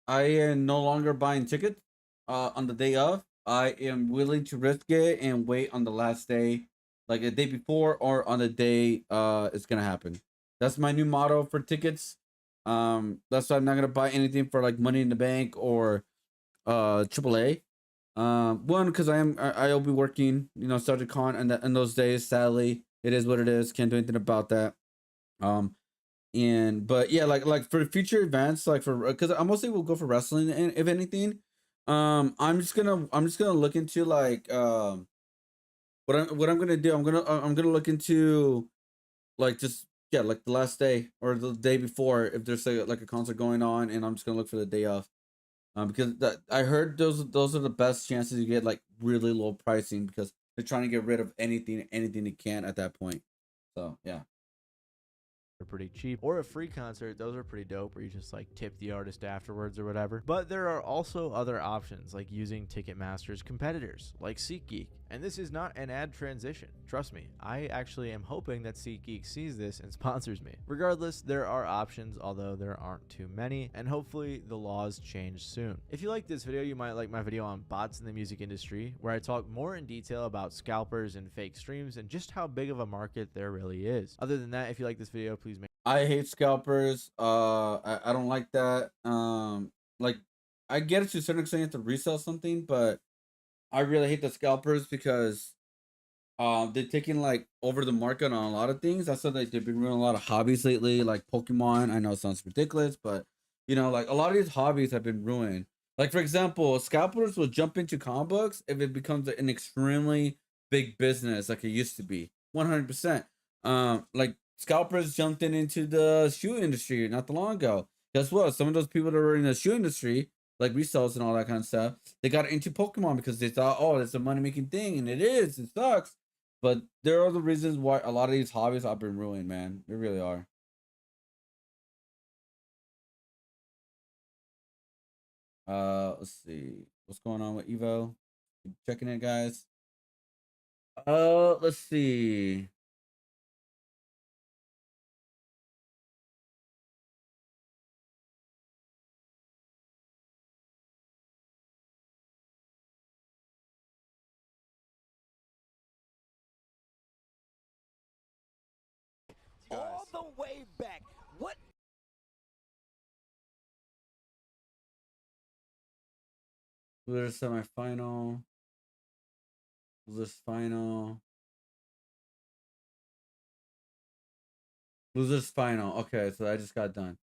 am no longer buying tickets on the day of. I am willing to risk it and wait on the last day, like the day before or on the day it's gonna happen. That's my new motto for tickets. That's why I'm not gonna buy anything for like Money in the Bank or AAA. One, because I'll be working, you know, Sergeant Con and those days. Sadly, it is what it is. Can't do anything about that. But yeah, like for future events, like for because I mostly will go for wrestling, and if anything, I'm just gonna look into like what I'm gonna do. I'm gonna look into like just like the last day or the day before if there's like a concert going on, and I'm just gonna look for the day off. Because I heard those are the best chances you get like really low pricing because they're trying to get rid of anything they can at that point. So yeah. are pretty cheap, or a free concert, those are pretty dope, where you just like tip the artist afterwards or whatever. But there are also other options like using Ticketmaster's competitors like SeatGeek, and this is not an ad transition, trust me. I actually am hoping that SeatGeek sees this and sponsors me. Regardless, there are options, although there aren't too many, and hopefully the laws change soon. If you like this video, you might like my video on bots in the music industry, where I talk more in detail about scalpers and fake streams and just how big of a market there really is. Other than that, if you like this video, please make I hate scalpers. I don't like that. Like I get it to a certain extent you have to resell something, but I really hate the scalpers because they're taking like over the market on a lot of things. That's why they've been ruining a lot of hobbies lately, like Pokemon. I know it sounds ridiculous, but you know, like a lot of these hobbies have been ruined. Like for example, scalpers will jump into comic books if it becomes an extremely big business like it used to be. 100%. Like scalpers jumped into the shoe industry not too long ago. Guess what? Some of those people that were in the shoe industry, like resellers and all that kind of stuff, they got into Pokemon because they thought, oh, it's a money making thing, and it is. It sucks, but there are the reasons why a lot of these hobbies have been ruined, man. They really are. Let's see what's going on with Evo. Keep checking it, guys. Let's see. All the way back. What? Losers semifinal. Losers final. Losers final. Okay, so I just got done.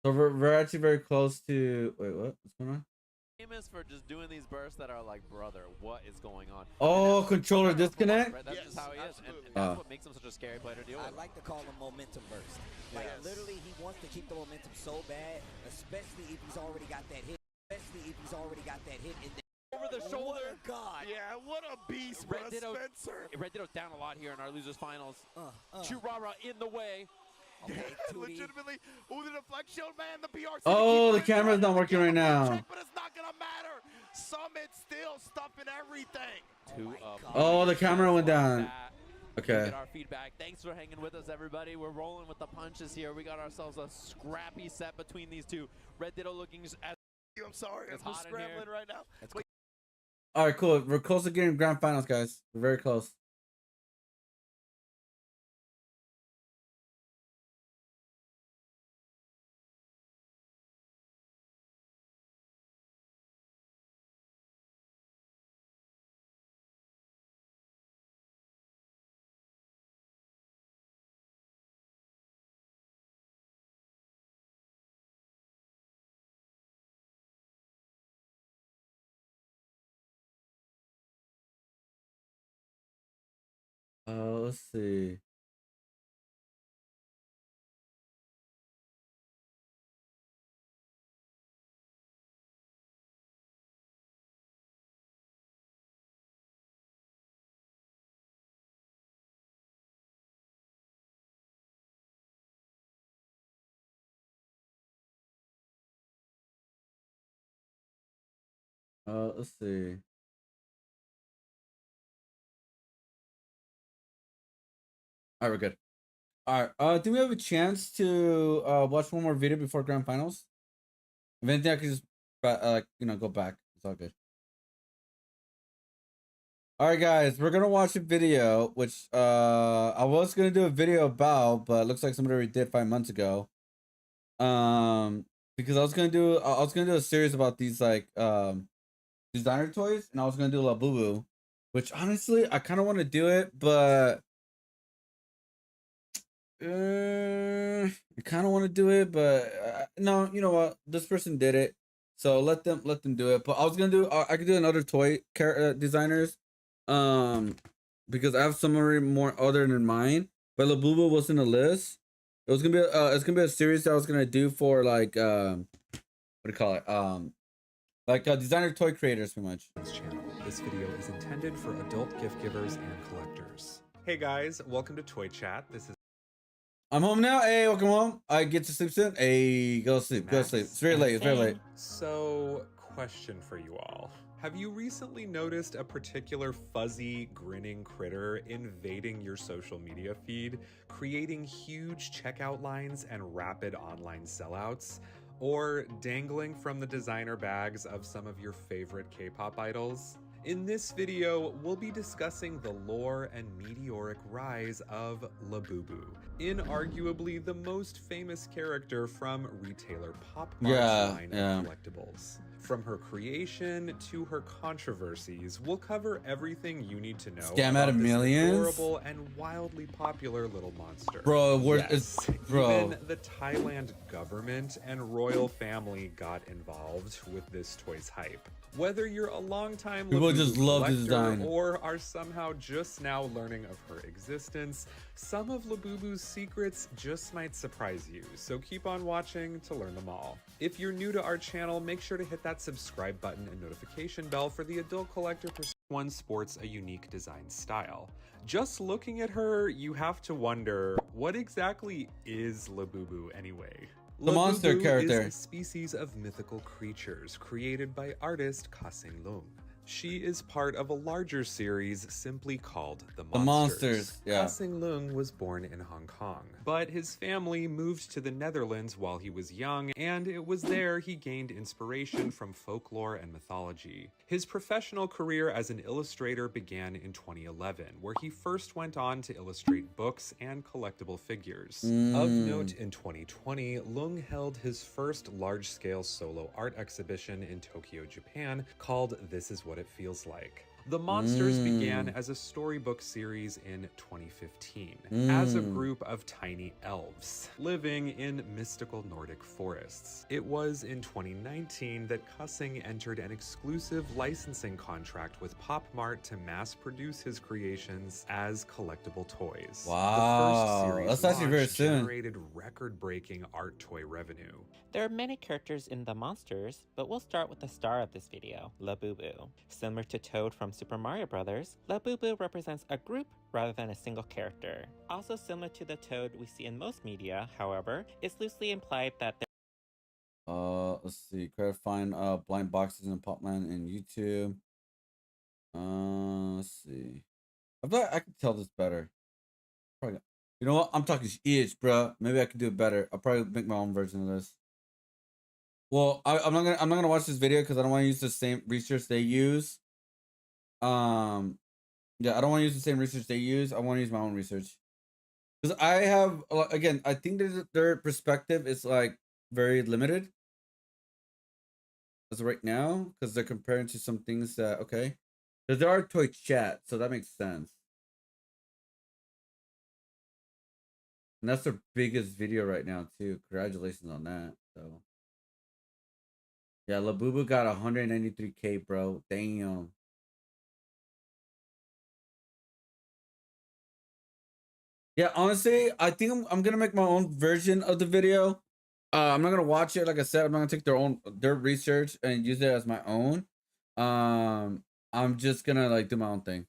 So we're actually very close to. Wait, what? What's going on? Famous for just doing these bursts that are like, brother, what is going on? Oh, controller disconnect. Right? That's just how he is, and that's what makes him such a scary player to deal with. I like to call him momentum burst. Like literally, he wants to keep the momentum so bad, especially if he's already got that hit. Especially if he's already got that hit in there. over the shoulder. What a god. Yeah, what a beast, Red what a Ditto, Spencer. Red Ditto down a lot here in our losers finals. Churara in the way. Legitimately, ooh, the deflection, man, the BRC. Oh, the camera's not working right now. But it's not gonna matter. Summit still stuffing everything. Oh, the camera went down. Okay. Get our feedback. Thanks for hanging with us, everybody. We're rolling with the punches here. We got ourselves a scrappy set between these two. Red Ditto looking as I'm sorry, I'm just scrambling right now. All right, cool. We're close to getting grand finals, guys. We're very close. Let's see. Let's see. All right, we're good. All right. Do we have a chance to watch one more video before grand finals? If anything, I can just go back. It's all good. All right, guys, we're gonna watch a video, which I was gonna do a video about, but it looks like somebody already did 5 months ago. Because I was gonna do a series about these designer toys, and I was gonna do Labubu, which honestly I kind of want to do it, but I kind of want to do it, but no, you know what? This person did it, so let them do it. But I was gonna do I could do another toy designers, because I have some more other than mine. But Labubu was in the list. It was gonna be a series that I was gonna do for like what do you call it, designer toy creators, pretty much. This channel. This video is intended for adult gift givers and collectors. Hey guys, welcome to Toy Chat. This is I'm home now. Hey, welcome home. I get to sleep soon. Hey, go sleep. Go sleep. It's very late. It's very late. So, question for you all. Have you recently noticed a particular fuzzy, grinning critter invading your social media feed, creating huge checkout lines and rapid online sellouts? Or dangling from the designer bags of some of your favorite K-pop idols? In this video, we'll be discussing the lore and meteoric rise of Labubu, inarguably the most famous character from retailer Pop Mart's line of collectibles. From her creation to her controversies, we'll cover everything you need to know Scam out of millions? adorable and wildly popular little monster. Bro, Even the Thailand government and royal family got involved with this toy's hype. Whether you're a long-time people just love the collector design, or are somehow just now learning of her existence, some of Labubu's secrets just might surprise you, so keep on watching to learn them all. If you're new to our channel, make sure to hit that subscribe button and notification bell for the adult collector one sports a unique design style. Just looking at her, you have to wonder, what exactly is Labubu anyway? The monster character. Is a species of mythical creatures created by artist Ka-Sing Lung. She is part of a larger series simply called The Monsters. Yeah. Ka-Sing Lung was born in Hong Kong, but his family moved to the Netherlands while he was young, and it was there he gained inspiration from folklore and mythology. His professional career as an illustrator began in 2011, where he first went on to illustrate books and collectible figures. Of note, in 2020, Lung held his first large-scale solo art exhibition in Tokyo, Japan, called This Is What It Feels Like. The Monsters began as a storybook series in 2015 as a group of tiny elves living in mystical Nordic forests. It was in 2019 that Cussing entered an exclusive licensing contract with Pop Mart to mass produce his creations as collectible toys. Wow, the first series that's actually very launch soon. generated record-breaking art toy revenue. There are many characters in The Monsters, but we'll start with the star of this video, Labubu. Similar to Toad from Super Mario Bros., Labubu represents a group rather than a single character. Also similar to the Toad we see in most media, however, it's loosely implied that Let's see. Try to find blind boxes in Popland and YouTube. Let's see. I feel like I can tell this better. Probably. You know what? I'm talking shit, bro. Maybe I can do it better. I'll probably make my own version of this. Well, I'm not gonna watch this video because I don't want to use the same research they use. Yeah, I don't want to use the same research they use. I want to use my own research because I have again. I think their perspective is like very limited as of right now because they're comparing to some things that okay. Because there are toy chat, so that makes sense. And that's their biggest video right now too. Congratulations on that. So yeah, Labubu got 193K, bro. Damn. Yeah, honestly, I think I'm gonna make my own version of the video. I'm not gonna watch it. Like I said, I'm not gonna take their research and use it as my own. I'm just gonna like do my own thing.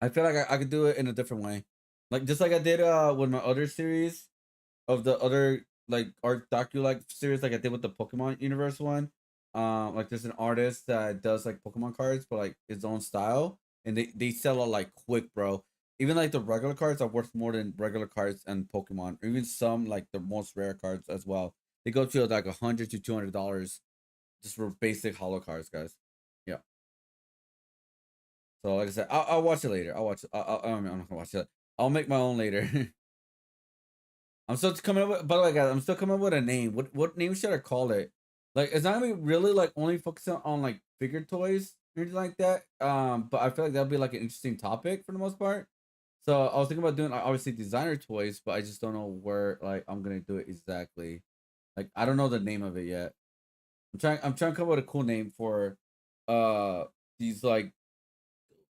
I feel like I could do it in a different way, like just like I did with my other series of the other like art docu like series, like I did with the Pokemon universe one. Like there's an artist that does like Pokemon cards, but like his own style, and they sell it like quick, bro. Even like the regular cards are worth more than regular cards and Pokemon, or even some like the most rare cards as well. They go to like $100 to $200 just for basic holo cards, guys. Yeah. So like I said, I'll watch it later. I'll watch it. I'm not gonna watch it. I'll make my own later. I'm still coming up with, by the way, guys, I'm still coming up with a name. What name should I call it? Like, it's not gonna be really like only focusing on like figure toys or anything like that. But I feel like that'd be like an interesting topic for the most part. So I was thinking about doing like obviously designer toys, but I just don't know where like I'm gonna do it exactly. Like I don't know the name of it yet. I'm trying to come up with a cool name for these like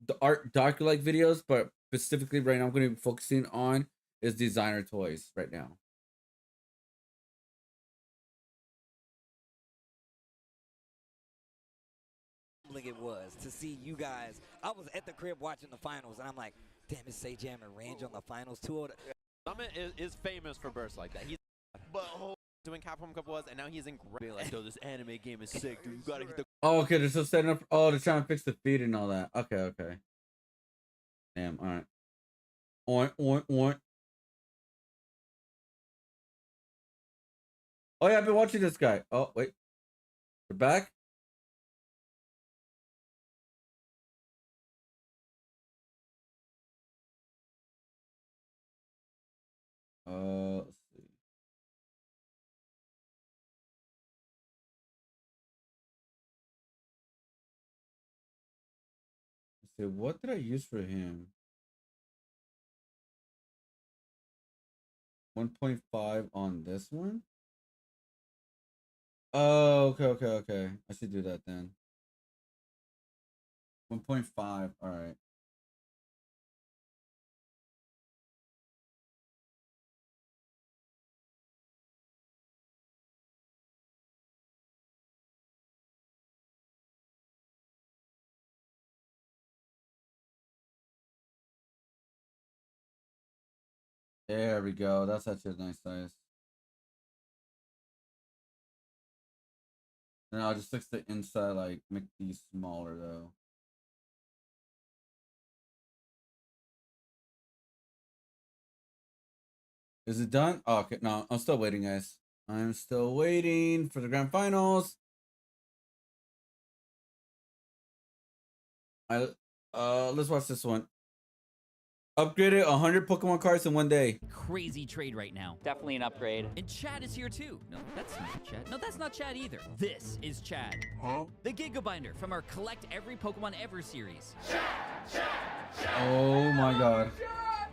the art docu like videos, but specifically right now I'm gonna be focusing on is designer toys right now. It was to see you guys. I was at the crib watching the finals, and I'm like, damn, it's Say Jam and Range on the finals too. Summit is famous for bursts like that. He's doing Capcom Cup was, and now he's in like, yo, this anime game is sick, dude. You gotta get the. Oh, okay. They're still setting up. Oh, they're trying to fix the feed and all that. Okay, okay. Damn. All right. Oink. Oh yeah, I've been watching this guy. Oh wait, we're back. Let's see. Let's see. What did I use for him? 1.5 on this one. Oh, okay. I should do that then. 1.5. All right. There we go. That's actually a nice size. And I'll just fix the inside, like make these smaller though. Is it done? Oh, okay, no, I'm still waiting, guys. I'm still waiting for the grand finals. Let's watch this one. Upgraded 100 Pokemon cards in one day. Crazy trade right now. Definitely an upgrade. And Chad is here too. No, that's not Chad. No, that's not Chad either. This is Chad. Huh? The Giga Binder from our Collect Every Pokemon Ever series. Oh my god.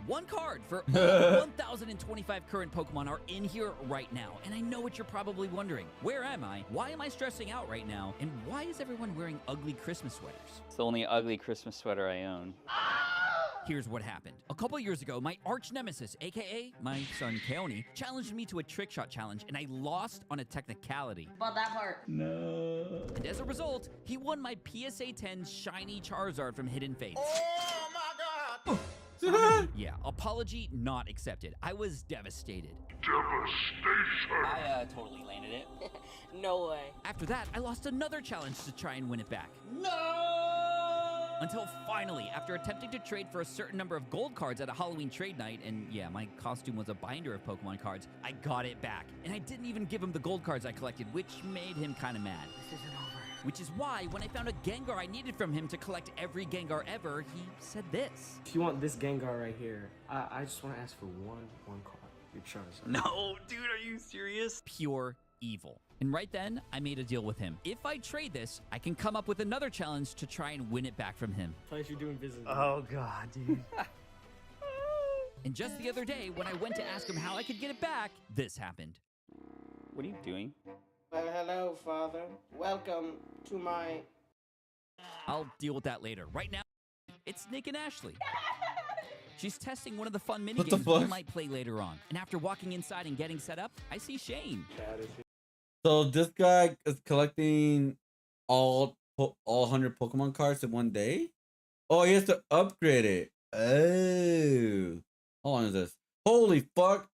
One card for all 1,025 current Pokemon are in here right now. And I know what you're probably wondering. Where am I? Why am I stressing out right now? And why is everyone wearing ugly Christmas sweaters? It's the only ugly Christmas sweater I own. Here's what happened. A couple years ago, my arch nemesis, aka my son Keone, challenged me to a trick shot challenge, and I lost on a technicality. About that part. No. And as a result, he won my PSA 10 shiny Charizard from Hidden Fates. Oh my God! Yeah, apology not accepted. I was devastated. Devastation. I totally landed it. No way. After that, I lost another challenge to try and win it back. No! Until finally, after attempting to trade for a certain number of gold cards at a Halloween trade night, and yeah, my costume was a binder of Pokemon cards, I got it back. And I didn't even give him the gold cards I collected, which made him kind of mad. This isn't over. Which is why, when I found a Gengar I needed from him to collect every Gengar ever, he said this. If you want this Gengar right here, I just want to ask for one card. Your Charizard. No, dude, are you serious? Pure evil. And right then, I made a deal with him. If I trade this, I can come up with another challenge to try and win it back from him. Plus you're doing business. Oh, God, dude. And just the other day, when I went to ask him how I could get it back, this happened. What are you doing? Well, hello, Father. Welcome to my... I'll deal with that later. Right now, it's Nick and Ashley. She's testing one of the fun What the minigames fuck? we might play later on. And after walking inside and getting set up, I see Shane. So this guy is collecting all 100 Pokemon cards in one day? Oh, he has to upgrade it. Oh. How long is this? Holy fuck.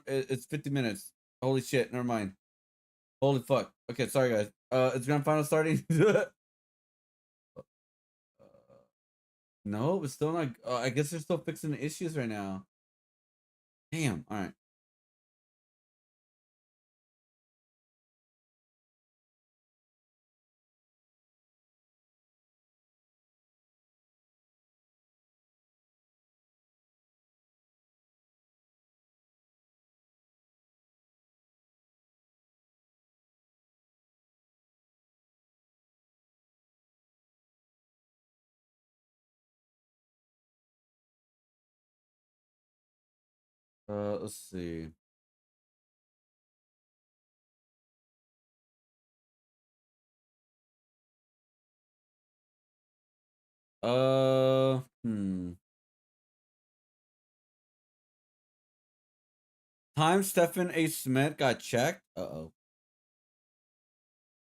It's 50 minutes. Holy shit. Never mind. Holy fuck. Okay, sorry guys. Is grand final starting? No, it's still not. I guess they're still fixing the issues right now. Damn. All right. Let's see. Time Stephen A. Smith got checked. Uh-oh.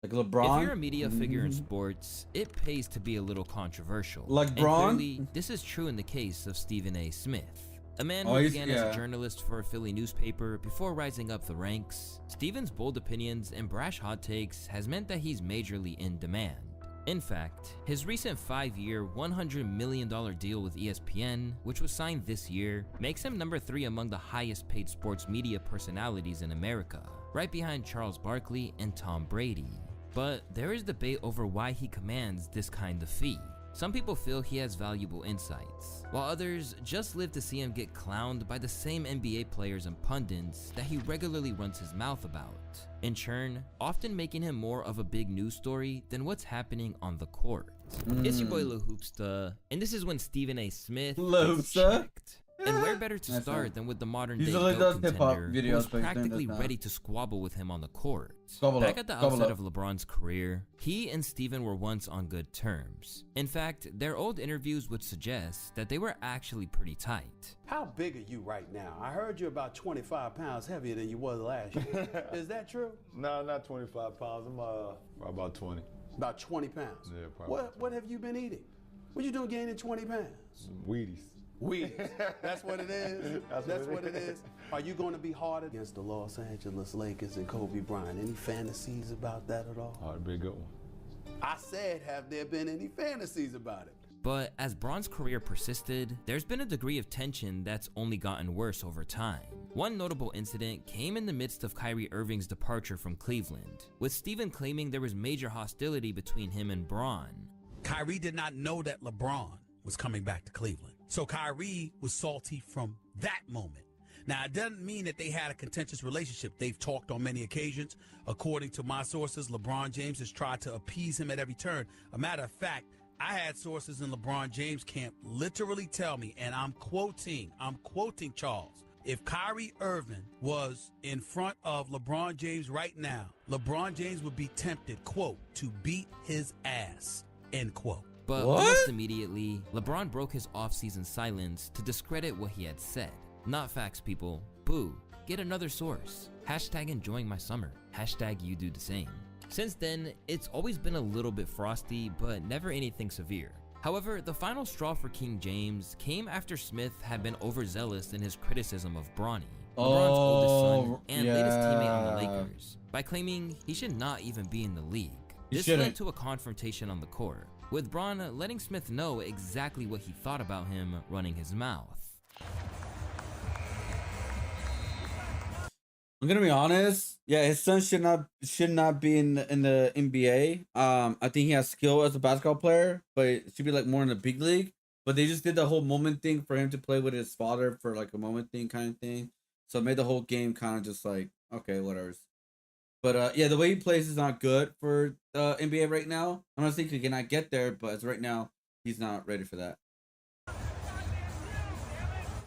Like LeBron? If you're a media figure in sports, it pays to be a little controversial. Like And Braun? clearly, this is true in the case of Stephen A. Smith. A man Oh, who he's- began as a journalist for a Philly newspaper before rising up the ranks, Stephen's bold opinions and brash hot takes has meant that he's majorly in demand. In fact, his recent 5-year, $100 million deal with ESPN, which was signed this year, makes him number 3 among the highest paid sports media personalities in America, right behind Charles Barkley and Tom Brady. But there is debate over why he commands this kind of fee. Some people feel he has valuable insights, while others just live to see him get clowned by the same NBA players and pundits that he regularly runs his mouth about, in turn, often making him more of a big news story than what's happening on the court. It's your boy Lil Hoopsta, and this is when Stephen A. Smith Lil gets Hoopsta? checked. And where better to Nice start one. than with the modern He day usually GOAT does hip-hop contender who videos, was but he's doing practically this now. ready to squabble with him on the court. Squabble Back up, at the squabble outset up. of LeBron's career, he and Stephen were once on good terms. In fact, their old interviews would suggest that they were actually pretty tight. How big are you right now? I heard you're about 25 pounds heavier than you was last year. Is that true? No, not 25 pounds. I'm about 20. About 20 pounds? Yeah, probably. What have you been eating? What you doing gaining 20 pounds? Wheaties. Wheaties. That's what it is? That's what it is? Are you going to be hard against the Los Angeles Lakers and Kobe Bryant? Any fantasies about that at all? Oh, it'd be a good one. I said, have there been any fantasies about it? But as Bron's career persisted, there's been a degree of tension that's only gotten worse over time. One notable incident came in the midst of Kyrie Irving's departure from Cleveland, with Stephen claiming there was major hostility between him and Bron. Kyrie did not know that LeBron was coming back to Cleveland. So Kyrie was salty from that moment. Now, it doesn't mean that they had a contentious relationship. They've talked on many occasions. According to my sources, LeBron James has tried to appease him at every turn. A matter of fact, I had sources in LeBron James camp literally tell me, and I'm quoting Charles, if Kyrie Irving was in front of LeBron James right now, LeBron James would be tempted, quote, to beat his ass, end quote. But almost immediately, LeBron broke his off-season silence to discredit what he had said. Not facts, people. Boo. Get another source. Hashtag enjoying my summer. Hashtag you do the same. Since then, it's always been a little bit frosty, but never anything severe. However, the final straw for King James came after Smith had been overzealous in his criticism of Bronny, LeBron's oldest son and latest teammate on the Lakers, by claiming he should not even be in the league. This led to a confrontation on the court, with Bron letting Smith know exactly what he thought about him running his mouth. I'm gonna be honest. Yeah, his son should not be in the NBA. I think he has skill as a basketball player, but it should be like more in the big league. But they just did the whole moment thing for him to play with his father for like a moment thing kind of thing. So it made the whole game kind of just like, okay, whatever. But yeah, the way he plays is not good for NBA right now. I'm not saying he cannot get there, but as right now, he's not ready for that.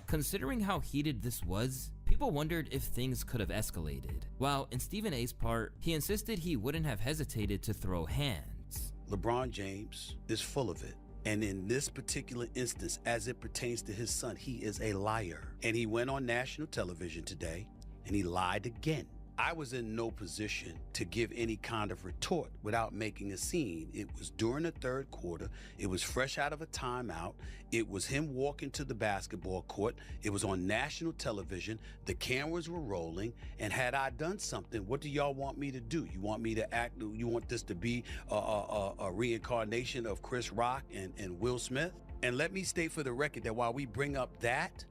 Considering how heated this was, people wondered if things could have escalated. While in Stephen A's part, he insisted he wouldn't have hesitated to throw hands. LeBron James is full of it. And in this particular instance, as it pertains to his son, he is a liar. And he went on national television today and he lied again. I was in no position to give any kind of retort without making a scene. It was during the third quarter. It was fresh out of a timeout. It was him walking to the basketball court. It was on national television. The cameras were rolling. And had I done something, what do y'all want me to do? You want me to act? You want this to be a reincarnation of Chris Rock and Will Smith? And let me state for the record that while we bring up that,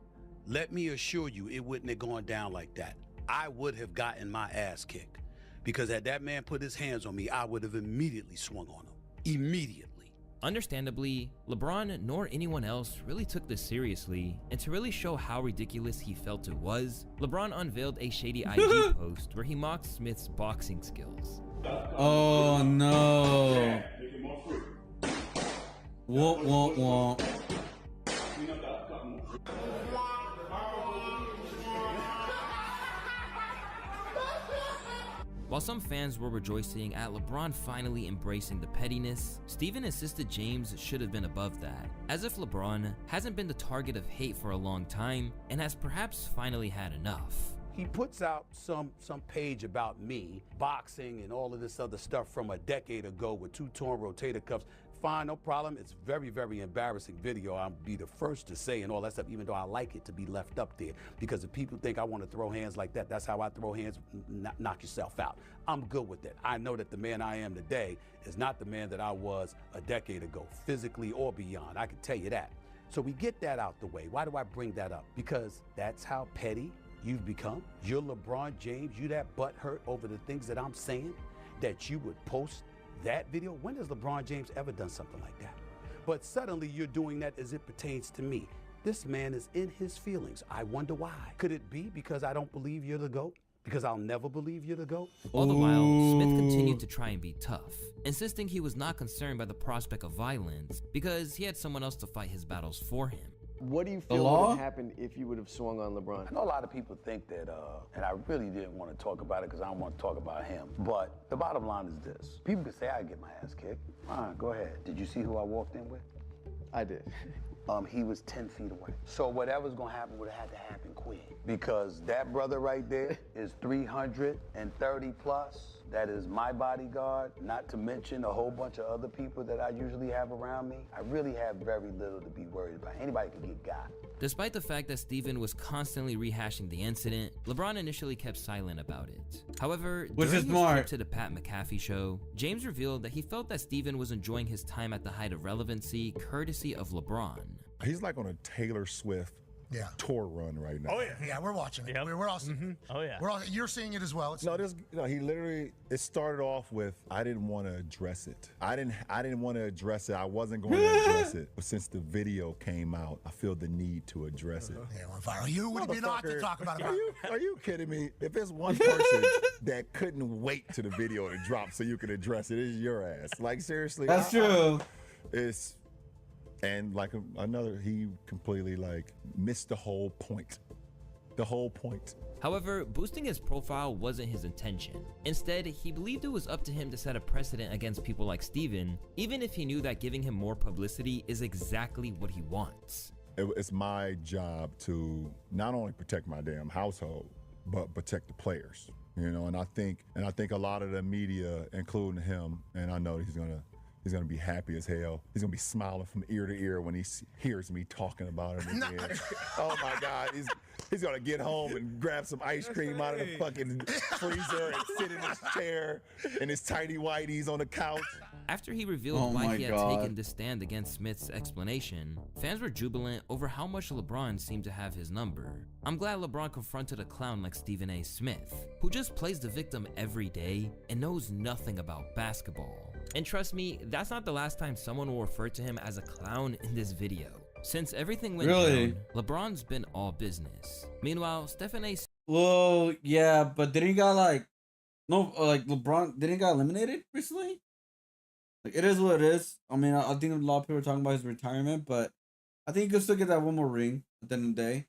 let me assure you it wouldn't have gone down like that. I would have gotten my ass kicked, because had that man put his hands on me, I would have immediately swung on him. Immediately. Understandably, LeBron nor anyone else really took this seriously, and to really show how ridiculous he felt it was, LeBron unveiled a shady IG post where he mocked Smith's boxing skills. Oh no. Womp womp womp. While some fans were rejoicing at LeBron finally embracing the pettiness, Stephen insisted James should have been above that, as if LeBron hasn't been the target of hate for a long time and has perhaps finally had enough. He puts out some page about me, boxing and all of this other stuff from a decade ago with 2 torn rotator cuffs. Fine, no problem. It's very, very embarrassing video. I'll be the first to say and all that stuff, even though I like it to be left up there. Because if people think I want to throw hands like that, that's how I throw hands, knock yourself out. I'm good with it. I know that the man I am today is not the man that I was a decade ago, physically or beyond. I can tell you that. So we get that out the way. Why do I bring that up? Because that's how petty you've become. You're LeBron James. You that butthurt over the things that I'm saying, that you would post that video? When has LeBron James ever done something like that? But suddenly you're doing that as it pertains to me. This man is in his feelings. I wonder why. Could it be because I don't believe you're the GOAT? Because I'll never believe you're the GOAT? All the while, Smith continued to try and be tough, insisting he was not concerned by the prospect of violence because he had someone else to fight his battles for him. What do you feel would have happened if you would have swung on LeBron? I know a lot of people think that, and I really didn't want to talk about it because I don't want to talk about him, but the bottom line is this. People can say I get my ass kicked. Fine, go ahead. Did you see who I walked in with? I did. He was 10 feet away. So whatever's gonna happen would have had to happen quick, because that brother right there is 330 plus. That is my bodyguard, not to mention a whole bunch of other people that I usually have around me. I really have very little to be worried about. Anybody can get got. Despite the fact that Stephen was constantly rehashing the incident, LeBron initially kept silent about it. However, during his trip to the Pat McAfee show, James revealed that he felt that Stephen was enjoying his time at the height of relevancy courtesy of LeBron. He's like on a Taylor Swift tour run right now. Oh yeah, yeah, we're watching it. We're all seeing it. Oh yeah. We're all. You're seeing it as well. It's, No, he literally. It started off with I didn't want to address it. I didn't want to address it. I wasn't going to address it. But since the video came out, I feel the need to address it. Yeah, went viral. You would be not to talk about it. Are you kidding me? If there's one person that couldn't wait to the video to drop so you could address it, it's your ass. Like seriously. That's true. It's and like another, he completely like missed the whole point. The whole point. However, boosting his profile wasn't his intention. Instead, he believed it was up to him to set a precedent against people like Steven, even if he knew that giving him more publicity is exactly what he wants. It's my job to not only protect my damn household, but protect the players. You know, and I think a lot of the media, including him, and I know he's gonna be happy as hell. He's gonna be smiling from ear to ear when he hears me talking about it again. Oh my God, he's gonna get home and grab some ice cream out of the fucking freezer and sit in his chair and his tighty whities on the couch. After he revealed why he had taken this stand against Smith's explanation, fans were jubilant over how much LeBron seemed to have his number. I'm glad LeBron confronted a clown like Stephen A. Smith, who just plays the victim every day and knows nothing about basketball. And trust me, that's not the last time someone will refer to him as a clown in this video. Since everything went down, LeBron's been all business. Meanwhile, Stephen A. Well, yeah, but didn't he got LeBron didn't he got eliminated recently? Like, it is what it is. I mean, I think a lot of people are talking about his retirement, but I think he could still get that one more ring at the end of the day.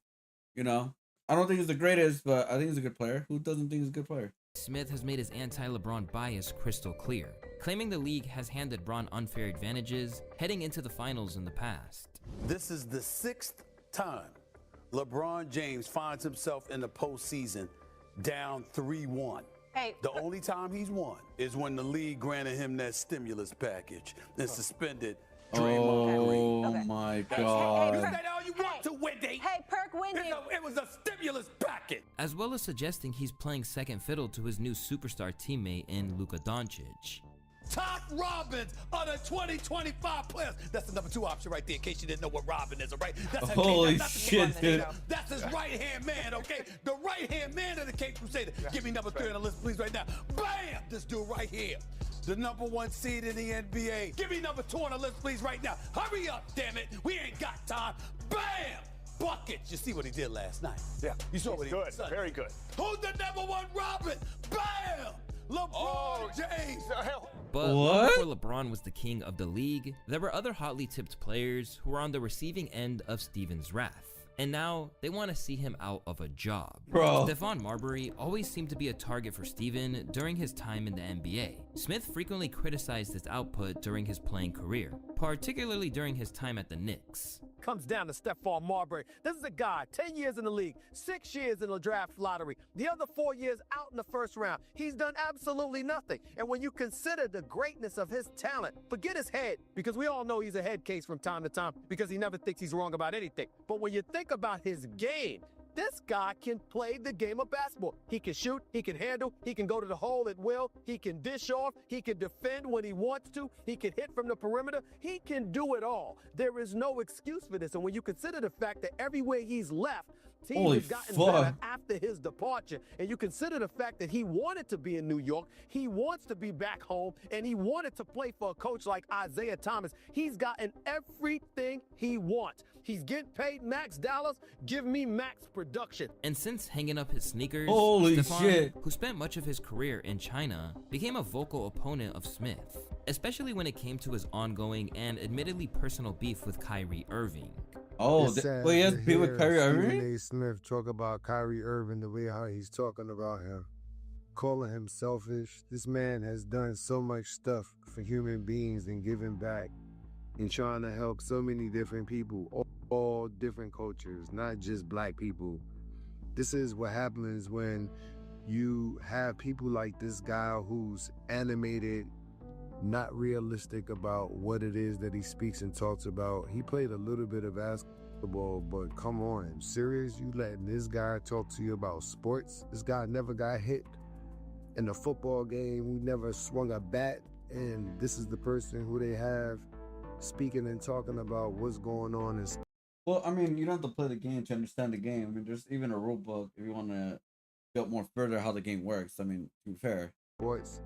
You know, I don't think he's the greatest, but I think he's a good player. Who doesn't think he's a good player? Smith has made his anti-LeBron bias crystal clear, claiming the league has handed LeBron unfair advantages heading into the finals in the past. This is the 6th time LeBron James finds himself in the postseason down 3-1. Hey, the only time he's won is when the league granted him that stimulus package and suspended Draymond Green. Oh my God. You said all you want to, Wendy. Hey, Perk, Wendy. It was a stimulus package. As well as suggesting he's playing second fiddle to his new superstar teammate in Luka Doncic. Top Robins are the 2025 players. That's the number 2 option right there, in case you didn't know what Robin is, all right? That's holy shit, dude. That's his right-hand man, okay? The right-hand man of the Cape Crusader. Give me number 3 on the list, please, right now. Bam! This dude right here. The number 1 seed in the NBA. Give me number 2 on the list, please, right now. Hurry up, damn it. We ain't got time. Bam! Buckets. You see what he did last night? Yeah. You saw what he did. Good. Very good. Who's the number 1 Robin? Bam! LeBron James. But long before LeBron was the king of the league, there were other hotly tipped players who were on the receiving end of Steven's wrath. And now they want to see him out of a job. Stephon Marbury always seemed to be a target for Steven during his time in the NBA. Smith frequently criticized his output during his playing career, particularly during his time at the Knicks. Comes down to Stephon Marbury. This is a guy, 10 years in the league, 6 years in the draft lottery, the other 4 years out in the first round. He's done absolutely nothing. And when you consider the greatness of his talent, forget his head, because we all know he's a head case from time to time because he never thinks he's wrong about anything. But when you think about his game, this guy can play the game of basketball. He can shoot, he can handle, he can go to the hole at will, he can dish off, he can defend when he wants to, he can hit from the perimeter, he can do it all. There is no excuse for this. And when you consider the fact that everywhere he's left, teams have gotten better after his departure, and you consider the fact that he wanted to be in New York, he wants to be back home, and he wanted to play for a coach like Isaiah Thomas. He's gotten everything he wants. He's getting paid max dollars. Give me max production. And since hanging up his sneakers, Holy Stephon, shit. who spent much of his career in China, became a vocal opponent of Smith, especially when it came to his ongoing and admittedly personal beef with Kyrie Irving. Oh, well, he has beef with Kyrie Irving? Stephen A. Smith talk about Kyrie Irving the way how he's talking about him, calling him selfish. This man has done so much stuff for human beings and giving back and trying to help so many different people, all different cultures, not just black people. This is what happens when you have people like this guy who's animated, not realistic about what it is that he speaks and talks about. He played a little bit of basketball, but come on, serious? You letting this guy talk to you about sports? This guy never got hit in a football game. We never swung a bat, and this is the person who they have speaking and talking about what's going on in Well, I mean, you don't have to play the game to understand the game. I mean, there's even a rule book if you want to go more further how the game works. I mean, to be fair. Voice.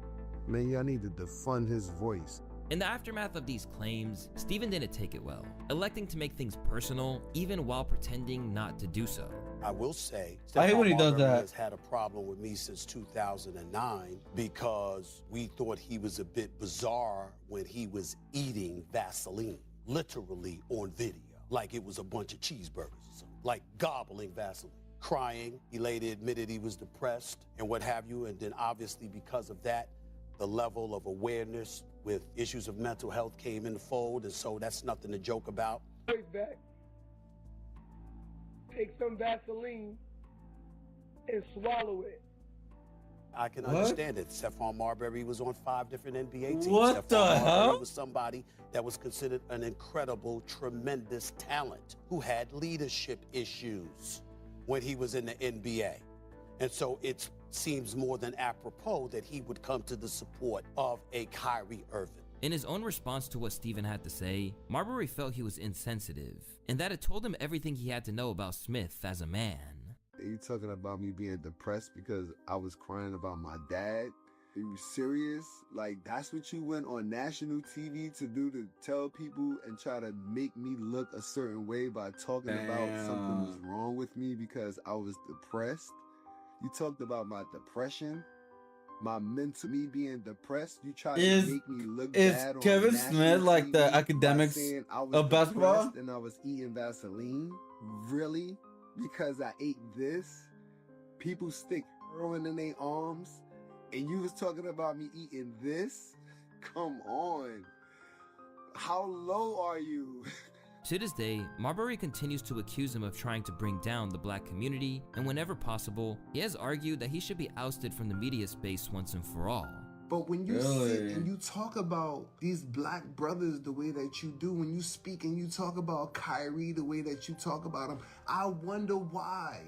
Man, y'all need to defund his voice. In the aftermath of these claims, Steven didn't take it well, electing to make things personal even while pretending not to do so. I will say, I hate when he does Marbury that. has had a problem with me since 2009 because we thought he was a bit bizarre when he was eating Vaseline, literally on video, like it was a bunch of cheeseburgers or something, like gobbling Vaseline. Crying, he later admitted he was depressed and what have you, and then obviously because of that, the level of awareness with issues of mental health came in the fold, and so that's nothing to joke about. Back. Take some Vaseline and swallow it. I can What? understand it. Stephon Marbury was on 5 different NBA teams. What the Stephon Marbury hell? was somebody that was considered an incredible, tremendous talent who had leadership issues when he was in the NBA. And so it seems more than apropos that he would come to the support of a Kyrie Irving. In his own response to what Steven had to say, Marbury felt he was insensitive, and that it told him everything he had to know about Smith as a man. Are you talking about me being depressed because I was crying about my dad? Are you serious? Like, that's what you went on national TV to do, to tell people and try to make me look a certain way by talking about something was wrong with me because I was depressed? You talked about my depression, my mental, me being depressed. You tried to make me look bad on Kevin national Smith like the TV by academics saying I was of basketball? depressed and I was eating Vaseline? Really? Because I ate this? People stick heroin in their arms, and you was talking about me eating this? Come on. How low are you? To this day, Marbury continues to accuse him of trying to bring down the black community, and whenever possible, he has argued that he should be ousted from the media space once and for all. But when you sit and you talk about these black brothers the way that you do, when you speak and you talk about Kyrie the way that you talk about him, I wonder why.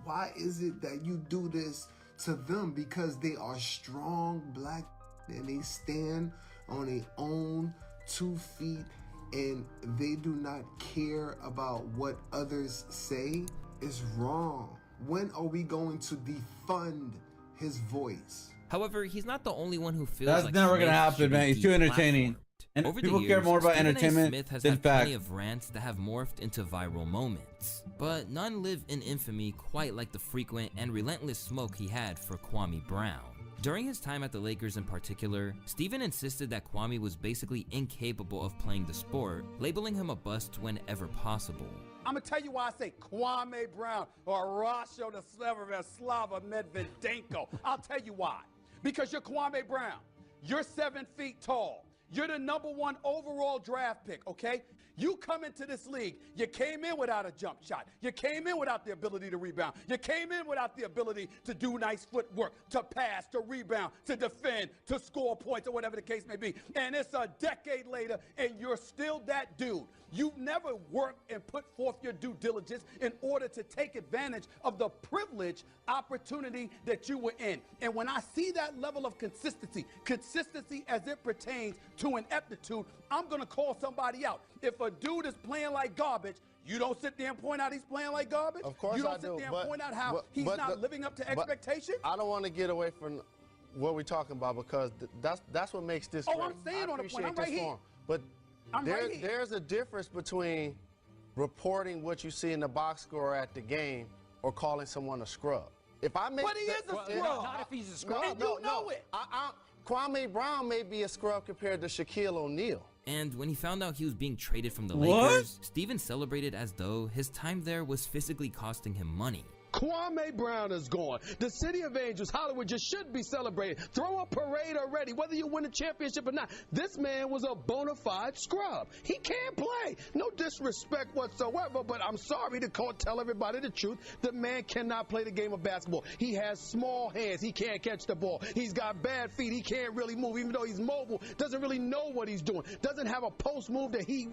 Why is it that you do this to them? Because they are strong black and they stand on their own 2 feet and they do not care about what others say? It's wrong. When are we going to defund his voice? However, he's not the only one who feels That's like never Smith gonna happen, should be man. He's too entertaining. deplatformed. And Over people the care years, more about Stephen A. entertainment Smith has than had plenty facts. of rants that have morphed into viral moments, but none live in infamy quite like the frequent and relentless smoke he had for Kwame Brown. During his time at the Lakers in particular, Steven insisted that Kwame was basically incapable of playing the sport, labeling him a bust whenever possible. I'm gonna tell you why I say Kwame Brown or Rasho the Slava Medvedenko. I'll tell you why. Because you're Kwame Brown. You're 7 feet tall. You're the #1 overall draft pick, okay? You come into this league, you came in without a jump shot. You came in without the ability to rebound. You came in without the ability to do nice footwork, to pass, to rebound, to defend, to score points, or whatever the case may be. And it's a decade later, and you're still that dude. You've never worked and put forth your due diligence in order to take advantage of the privileged opportunity that you were in. And when I see that level of consistency as it pertains to ineptitude, I'm going to call somebody out. If a dude is playing like garbage, you don't sit there and point out he's playing like garbage? Of course you don't I sit do, there but- and point out how but- he's but not the- living up to but expectation? I don't want to get away from what we're talking about because that's what makes this. Oh, great. I'm staying I on the point. appreciate I'm right this here. forum. But there's a difference between reporting what you see in the box score at the game or calling someone a scrub. If I make But he is a scrub. Not if he's a scrub. And you know it. Kwame Brown may be a scrub compared to Shaquille O'Neal. And when he found out he was being traded from the What? Lakers, Steven celebrated as though his time there was physically costing him money. Kwame Brown is gone. The City of Angels, Hollywood, just should be celebrated. Throw a parade already, whether you win a championship or not. This man was a bona fide scrub. He can't play. No disrespect whatsoever, but I'm sorry to tell everybody the truth. The man cannot play the game of basketball. He has small hands. He can't catch the ball. He's got bad feet. He can't really move, even though he's mobile. Doesn't really know what he's doing. Doesn't have a post move that he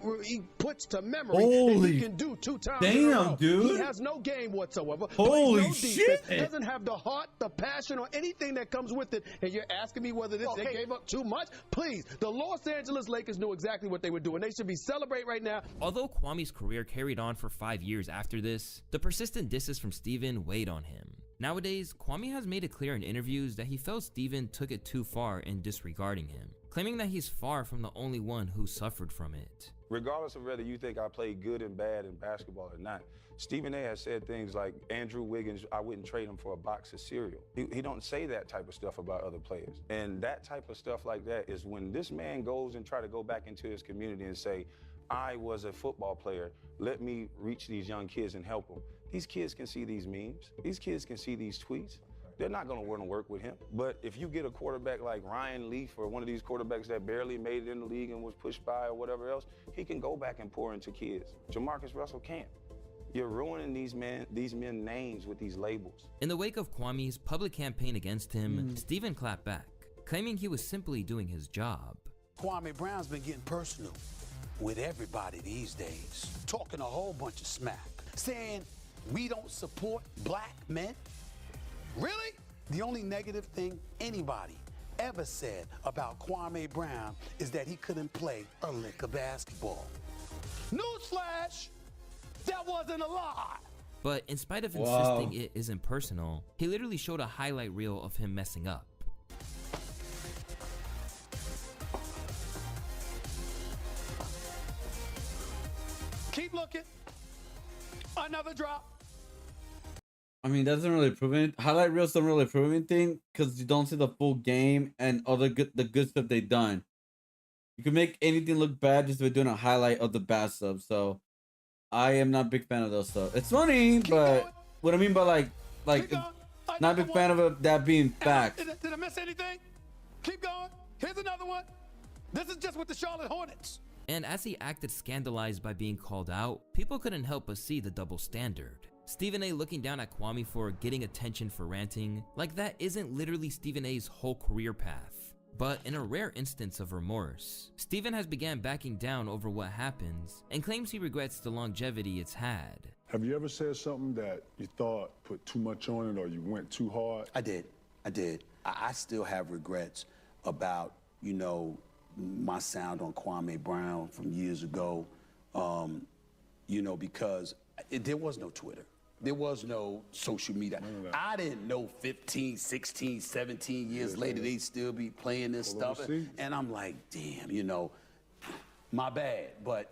puts to memory. And Holy he can do 2 times in a damn, row. dude. He has no game whatsoever. Holy Holy plays no defense, shit. doesn't have the heart, the passion, or anything that comes with it, and you're asking me whether they gave up too much? Please, the Los Angeles Lakers knew exactly what they were doing. They should be celebrating right now. Although Kwame's career carried on for 5 years after this, the persistent disses from Steven weighed on him. Nowadays, Kwame has made it clear in interviews that he felt Steven took it too far in disregarding him, claiming that he's far from the only one who suffered from it. Regardless of whether you think I played good and bad in basketball or not, Stephen A. has said things like, Andrew Wiggins, I wouldn't trade him for a box of cereal. He don't say that type of stuff about other players. And that type of stuff like that is when this man goes and try to go back into his community and say, I was a football player, let me reach these young kids and help them. These kids can see these memes. These kids can see these tweets. They're not going to want to work with him. But if you get a quarterback like Ryan Leaf or one of these quarterbacks that barely made it in the league and was pushed by or whatever else, he can go back and pour into kids. Jamarcus Russell can't. You're ruining these men names with these labels. In the wake of Kwame's public campaign against him, Steven clapped back, claiming he was simply doing his job. Kwame Brown's been getting personal with everybody these days, talking a whole bunch of smack, saying we don't support black men. Really? The only negative thing anybody ever said about Kwame Brown is that he couldn't play a lick of basketball. Newsflash! That wasn't a lie! But in spite of insisting it isn't personal, he literally showed a highlight reel of him messing up. Keep looking. Another drop. I mean, that doesn't really prove anything. Highlight reels don't really prove anything because you don't see the full game and all the good stuff they've done. You can make anything look bad just by doing a highlight of the bad stuff. So I am not a big fan of those stuff. It's funny, but what I mean by like not a big fan of it, that being fact. Did I miss anything? Keep going. Here's another one. This is just with the Charlotte Hornets. And as he acted scandalized by being called out, people couldn't help but see the double standard. Stephen A. looking down at Kwame for getting attention for ranting, like that isn't literally Stephen A.'s whole career path. But in a rare instance of remorse, Stephen has began backing down over what happens and claims he regrets the longevity it's had. Have you ever said something that you thought put too much on it or you went too hard? I did. I still have regrets about, my sound on Kwame Brown from years ago, because there was no Twitter. There was no social media. I didn't know 15, 16, 17 years later they'd still be playing this stuff. And I'm like, damn, my bad. But,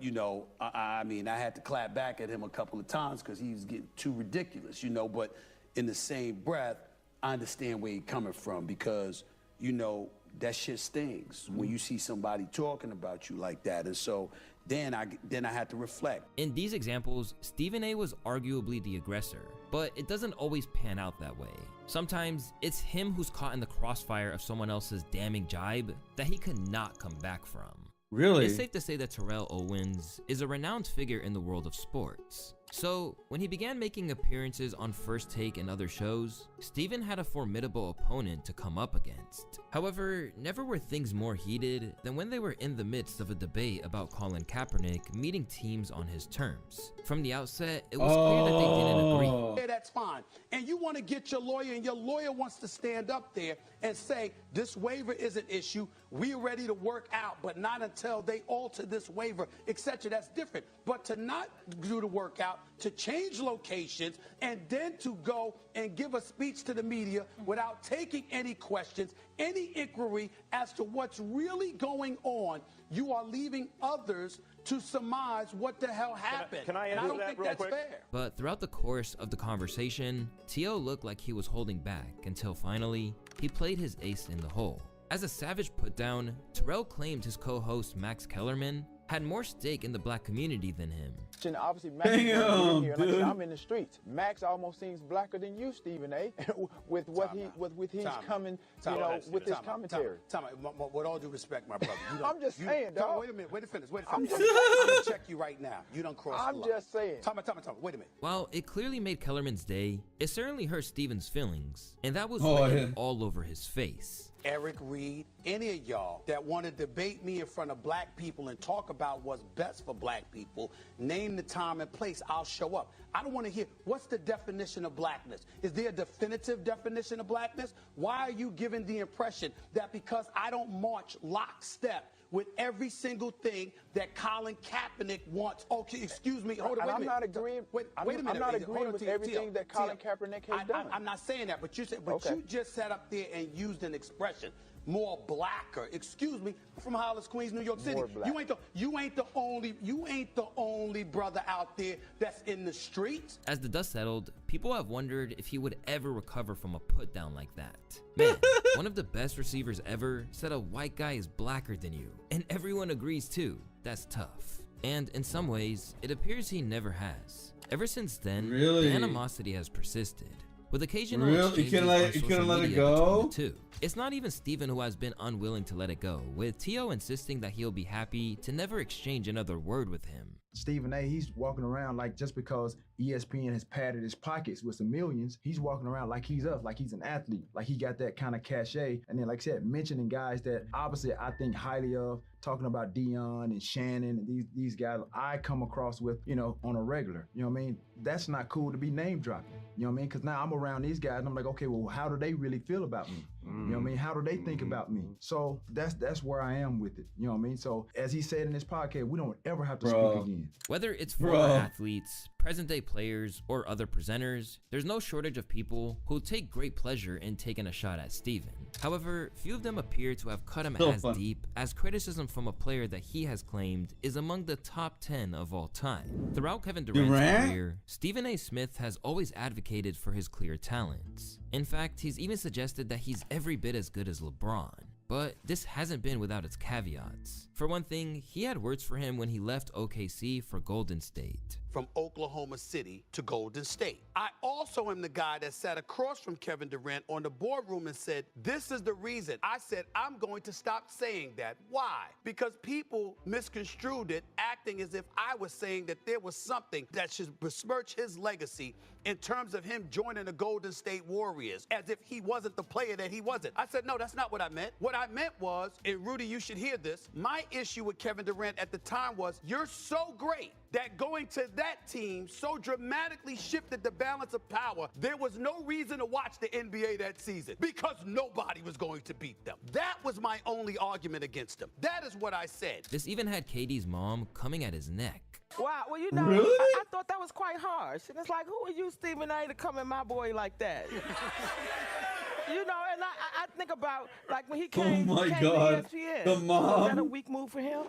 I mean, I had to clap back at him a couple of times because he was getting too ridiculous, but in the same breath, I understand where he's coming from because, that shit stings when you see somebody talking about you like that. And so then I had to reflect. In these examples, Stephen A. was arguably the aggressor, but it doesn't always pan out that way. Sometimes it's him who's caught in the crossfire of someone else's damning jibe that he could not come back from. Really? It's safe to say that Terrell Owens is a renowned figure in the world of sports. So, when he began making appearances on First Take and other shows, Steven had a formidable opponent to come up against. However, never were things more heated than when they were in the midst of a debate about Colin Kaepernick meeting teams on his terms. From the outset, it was clear that they didn't agree. Yeah, that's fine. And you want to get your lawyer, and your lawyer wants to stand up there and say, this waiver is an issue, we're ready to work out, but not until they alter this waiver, etc. That's different. But to not do the workout, to change locations, and then to go and give a speech to the media without taking any questions, any inquiry as to what's really going on, you are leaving others to surmise what the hell happened. Can I and I answer don't that think real that's quick? fair. But throughout the course of the conversation, T.O. looked like he was holding back until finally, he played his ace in the hole. As a savage putdown, Terrell claimed his co-host Max Kellerman had more stake in the black community than him. Obviously, Max is here. Like I said, I'm in the streets. Max almost seems blacker than you, Stephen A. with what with his coming, with his commentary. With all due respect, my brother. I'm just saying, dog. Wait a minute. Wait to finish. I'm gonna check you right now. You done crossed the line. I'm just saying. Time. Wait a minute. While it clearly made Kellerman's day, it certainly hurt Steven's feelings, and that was Oh, written yeah. all over his face. Eric Reed, any of y'all that want to debate me in front of black people and talk about what's best for black people, name the time and place, I'll show up. I don't want to hear, what's the definition of blackness? Is there a definitive definition of blackness? Why are you giving the impression that because I don't march lockstep with every single thing that Colin Kaepernick wants? Okay, excuse me. Hold on, wait a minute. I'm not agreeing. Wait a minute. I'm not agreeing with everything that Colin Kaepernick has done. I'm not saying that, but you just sat up there and used an expression. More blacker, excuse me, from Hollis, Queens, New York City. You ain't the only brother out there that's in the streets. As the dust settled, people have wondered if he would ever recover from a put down like that. Man, one of the best receivers ever said a white guy is blacker than you, and everyone agrees too. That's tough. And in some ways, it appears he never has. Ever since then, the animosity has persisted, with occasional exchanges on social media between the two. It's not even Steven who has been unwilling to let it go, with T.O. insisting that he'll be happy to never exchange another word with him. Stephen A., he's walking around like just because ESPN has padded his pockets with some millions, he's walking around like he's us, like he's an athlete, like he got that kind of cachet. And then, like I said, mentioning guys that obviously I think highly of, talking about Dion and Shannon and these guys I come across with, on a regular. You know what I mean? That's not cool to be name dropping. You know what I mean? Because now I'm around these guys and I'm like, okay, well, how do they really feel about me? You know what I mean? How do they think about me? So that's where I am with it. You know what I mean? So as he said in his podcast, we don't ever have to speak again. Whether it's former athletes, present-day players, or other presenters, there's no shortage of people who take great pleasure in taking a shot at Steven. However, few of them appear to have cut him as deep as criticism from a player that he has claimed is among the top 10 of all time. Throughout Kevin Durant's career, Stephen A. Smith has always advocated for his clear talents. In fact, he's even suggested that he's every bit as good as LeBron. But this hasn't been without its caveats. For one thing, he had words for him when he left OKC for Golden State. From Oklahoma City to Golden State. I also am the guy that sat across from Kevin Durant on the boardroom and said, this is the reason. I said, I'm going to stop saying that. Why? Because people misconstrued it, acting as if I was saying that there was something that should besmirch his legacy in terms of him joining the Golden State Warriors, as if he wasn't the player that he wasn't. I said, no, that's not what I meant. What I meant was, and Rudy, you should hear this, my issue with Kevin Durant at the time was, you're so great that going to that team so dramatically shifted the balance of power, there was no reason to watch the NBA that season because nobody was going to beat them. That was my only argument against them. That is what I said. This even had KD's mom coming at his neck. Wow, well, I thought that was quite harsh. And it's like, who are you, Stephen A., to come at my boy like that? And I think about, like, when he came, oh my he came God. to ESPN. The mom. Was that a weak move for him?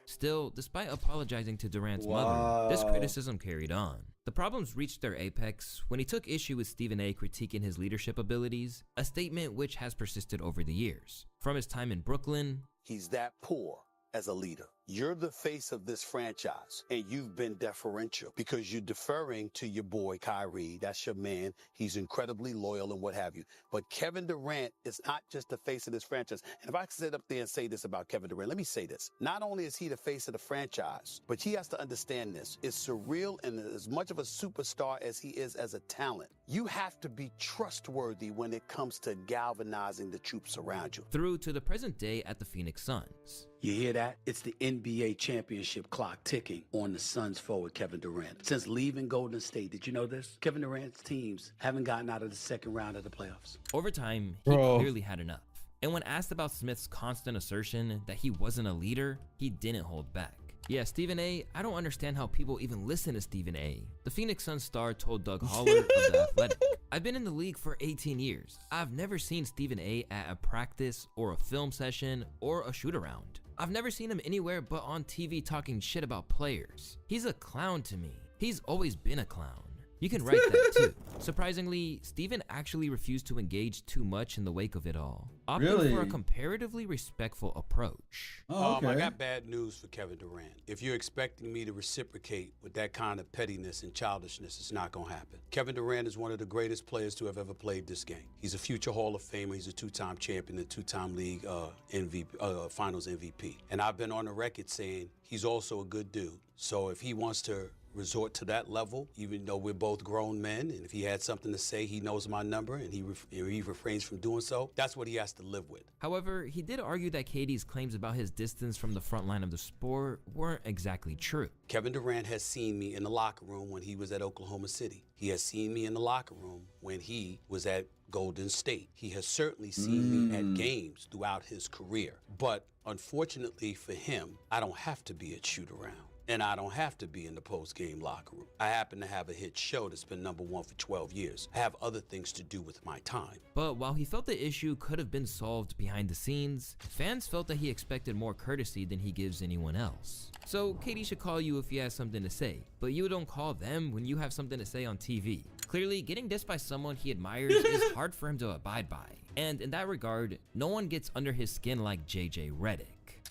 Still, despite apologizing to Durant's mother, this criticism carried on. The problems reached their apex when he took issue with Stephen A. critiquing his leadership abilities, a statement which has persisted over the years. From his time in Brooklyn, he's that poor as a leader. You're the face of this franchise, and you've been deferential because you're deferring to your boy Kyrie. That's your man. He's incredibly loyal and what have you. But Kevin Durant is not just the face of this franchise. And if I sit up there and say this about Kevin Durant, let me say this. Not only is he the face of the franchise, but he has to understand this. It's surreal, and as much of a superstar as he is as a talent, you have to be trustworthy when it comes to galvanizing the troops around you. Through to the present day at the Phoenix Suns. You hear that? It's the NBA championship clock ticking on the Suns forward Kevin Durant. Since leaving Golden State, did you know this? Kevin Durant's teams haven't gotten out of the second round of the playoffs. Over time, he clearly had enough. And when asked about Smith's constant assertion that he wasn't a leader, he didn't hold back. Yeah, Stephen A., I don't understand how people even listen to Stephen A. The Phoenix Suns star told Doug Holler of The Athletic, I've been in the league for 18 years. I've never seen Stephen A. at a practice or a film session or a shoot-around. I've never seen him anywhere but on TV talking shit about players. He's a clown to me. He's always been a clown. You can write that too. Surprisingly, Steven actually refused to engage too much in the wake of it all, opting for a comparatively respectful approach. I got bad news for Kevin Durant. If you're expecting me to reciprocate with that kind of pettiness and childishness, it's not gonna happen. Kevin Durant is one of the greatest players to have ever played this game. He's a future Hall of Famer. He's a two-time champion, a two-time league Finals MVP. And I've been on the record saying he's also a good dude. So if he wants to resort to that level, even though we're both grown men. And if he had something to say, he knows my number, and he refrains from doing so. That's what he has to live with. However, he did argue that KD's claims about his distance from the front line of the sport weren't exactly true. Kevin Durant has seen me in the locker room when he was at Oklahoma City. He has seen me in the locker room when he was at Golden State. He has certainly seen me at games throughout his career. But unfortunately for him, I don't have to be at shoot-around. And I don't have to be in the post-game locker room. I happen to have a hit show that's been #1 for 12 years. I have other things to do with my time. But while he felt the issue could have been solved behind the scenes, fans felt that he expected more courtesy than he gives anyone else. So KD should call you if he has something to say, but you don't call them when you have something to say on TV. Clearly, getting dissed by someone he admires is hard for him to abide by. And in that regard, no one gets under his skin like JJ Redick.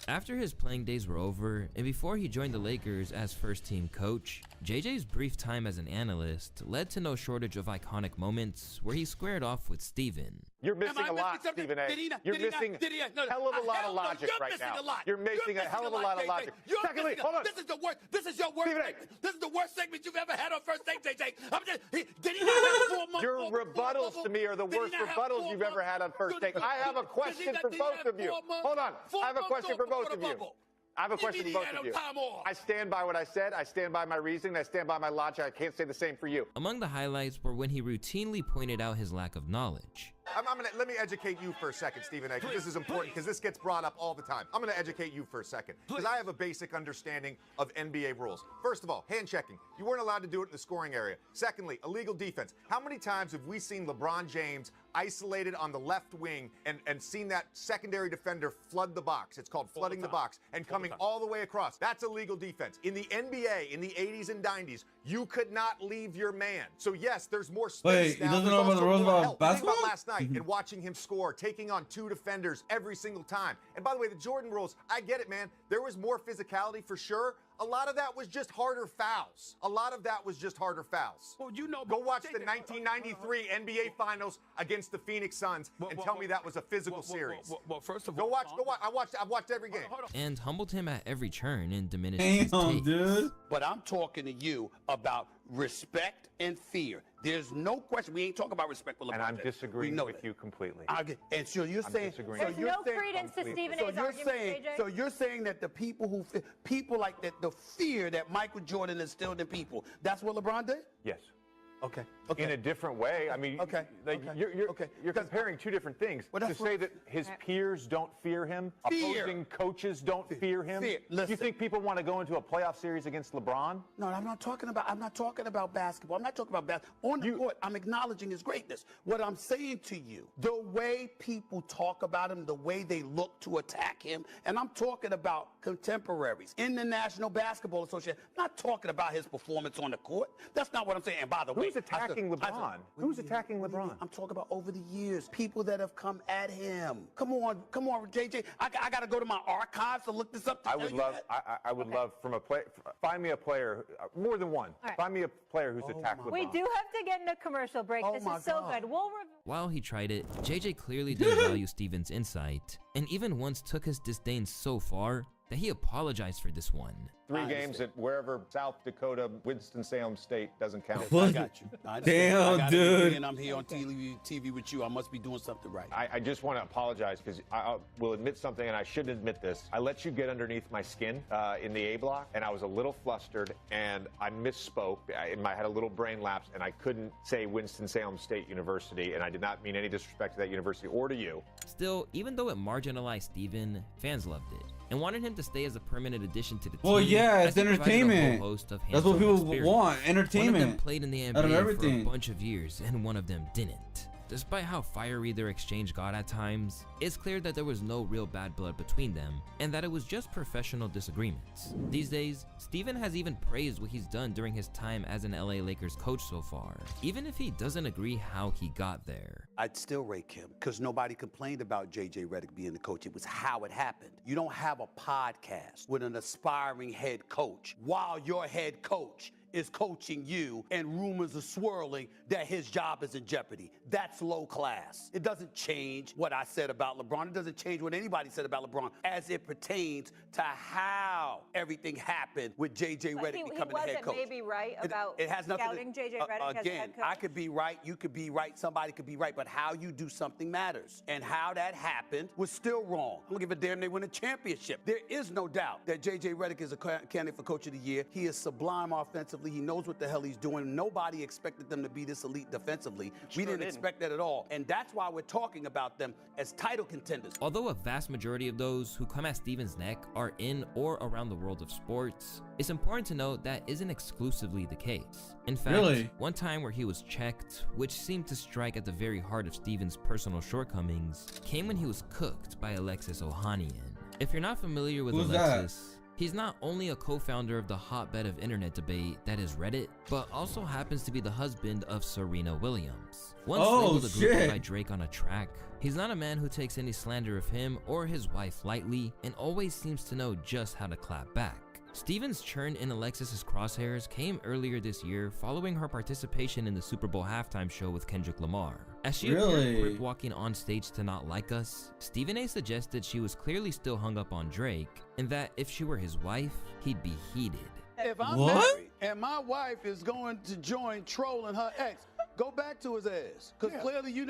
After his playing days were over, and before he joined the Lakers as first-team coach, JJ's brief time as an analyst led to no shortage of iconic moments where he squared off with Steven. You're missing a lot, Stephen A. You're missing a hell of a lot of logic right now. You're missing a hell of a lot of logic. Secondly, hold on. This is the worst. This is your worst segment. This is the worst segment you've ever had on First Take, JJ. Did he not have 4 months? Your rebuttals to me are the worst rebuttals you've ever had on First Take. I have a question for both of you. Hold on. I have a question for both of you. I have a question for both of you. I stand by what I said. I stand by my reasoning. I stand by my logic. I can't say the same for you. Among the highlights were when he routinely pointed out his lack of knowledge. Let me educate you for a second, Stephen A, because this is important, because this gets brought up all the time. I'm going to educate you for a second, because I have a basic understanding of NBA rules. First of all, hand checking. You weren't allowed to do it in the scoring area. Secondly, illegal defense. How many times have we seen LeBron James isolated on the left wing and seen that secondary defender flood the box? It's called flooding the box and coming all the way across. That's illegal defense. In the NBA, in the 80s and 90s, you could not leave your man. So yes, there's more space. Wait, now. he doesn't There's know about also the rules more about help. basketball? Think about last night and watching him score, taking on 2 defenders every single time. And by the way, the Jordan rules, I get it, man. There was more physicality for sure. A lot of that was just harder fouls. Well, you know, go watch the 1993 NBA Finals against the Phoenix Suns and tell me that was a physical series. Well, first of all, go watch. I've watched every game. And humbled him at every turn and diminished his takes. Dude. But I'm talking to you about respect and fear. There's no question. We ain't talking about respect with LeBron. And I'm disagreeing with you completely. And so you're saying There's no credence to Stephen A's argument, JJ. So you're saying that the people like that, the fear that Michael Jordan instilled in people, that's what LeBron did? Yes. Okay. In a different way. I mean, you're comparing 2 different things. To say that his peers don't fear him, opposing coaches don't fear him. You think people want to go into a playoff series against LeBron? No, I'm not talking about basketball. I'm not talking about basketball. On the court, I'm acknowledging his greatness. What I'm saying to you, the way people talk about him, the way they look to attack him, and I'm talking about contemporaries in the National Basketball Association. I'm not talking about his performance on the court. That's not what I'm saying. And by the way, who's attacking LeBron? Who's attacking LeBron? I'm talking about over the years, people that have come at him. Come on, JJ. I got to go to my archives to look this up. I would love from a player. Find me a player, more than one. Right. Find me a player who's attacked LeBron. We do have to get in a commercial break. This is so good. While he tried it, JJ clearly didn't value Steven's insight, and even once took his disdain so far that he apologized for this one. 3 games at wherever South Dakota, Winston-Salem State doesn't count. I got you. Damn, dude. And I'm here on TV with you. I must be doing something right. I just want to apologize because I will admit something, and I shouldn't admit this. I let you get underneath my skin in the A block, and I was a little flustered, and I misspoke. I had a little brain lapse, and I couldn't say Winston-Salem State University, and I did not mean any disrespect to that university or to you. Still, even though it marginalized Steven, fans loved it and wanted him to stay as a permanent addition to the team. Well, yeah, it's entertainment. That's what people want, entertainment. One of them played in the out of NBA everything. for a bunch of years, and one of them didn't. Despite how fiery their exchange got at times, it's clear that there was no real bad blood between them, and that it was just professional disagreements. These days, Steven has even praised what he's done during his time as an LA Lakers coach so far, even if he doesn't agree how he got there. I'd still rake him because nobody complained about JJ Redick being the coach. It was how it happened. You don't have a podcast with an aspiring head coach while your head coach is coaching you and rumors are swirling that his job is in jeopardy. That's low class. It doesn't change what I said about LeBron. It doesn't change what anybody said about LeBron as it pertains to how everything happened with J.J. Redick becoming the head coach. He maybe right about It has nothing scouting J.J. Redick as again, head coach? I could be right, you could be right, somebody could be right, but how you do something matters. And how that happened was still wrong. I don't give a damn they win a championship. There is no doubt that J.J. Redick is a candidate for Coach of the Year. He is sublime offensively. He knows what the hell he's doing. Nobody expected them to be this elite defensively. We didn't expect that at all. And that's why we're talking about them as title contenders. Although a vast majority of those who come at Steven's neck are in or around the world of sports, it's important to note that isn't exclusively the case. In fact, one time where he was checked, which seemed to strike at the very heart of Steven's personal shortcomings, came when he was cooked by Alexis Ohanian. If you're not familiar with Alexis, he's not only a co-founder of the hotbed of internet debate that is Reddit, but also happens to be the husband of Serena Williams. Once labeled a groupie by Drake on a track, he's not a man who takes any slander of him or his wife lightly and always seems to know just how to clap back. Steven's churn in Alexis's crosshairs came earlier this year following her participation in the Super Bowl halftime show with Kendrick Lamar. As she appeared quick walking on stage to Not Like Us, Stephen A suggested she was clearly still hung up on Drake and that if she were his wife, he'd be heated. If I'm married and my wife is going to join trolling her ex, go back to his ass. Because clearly you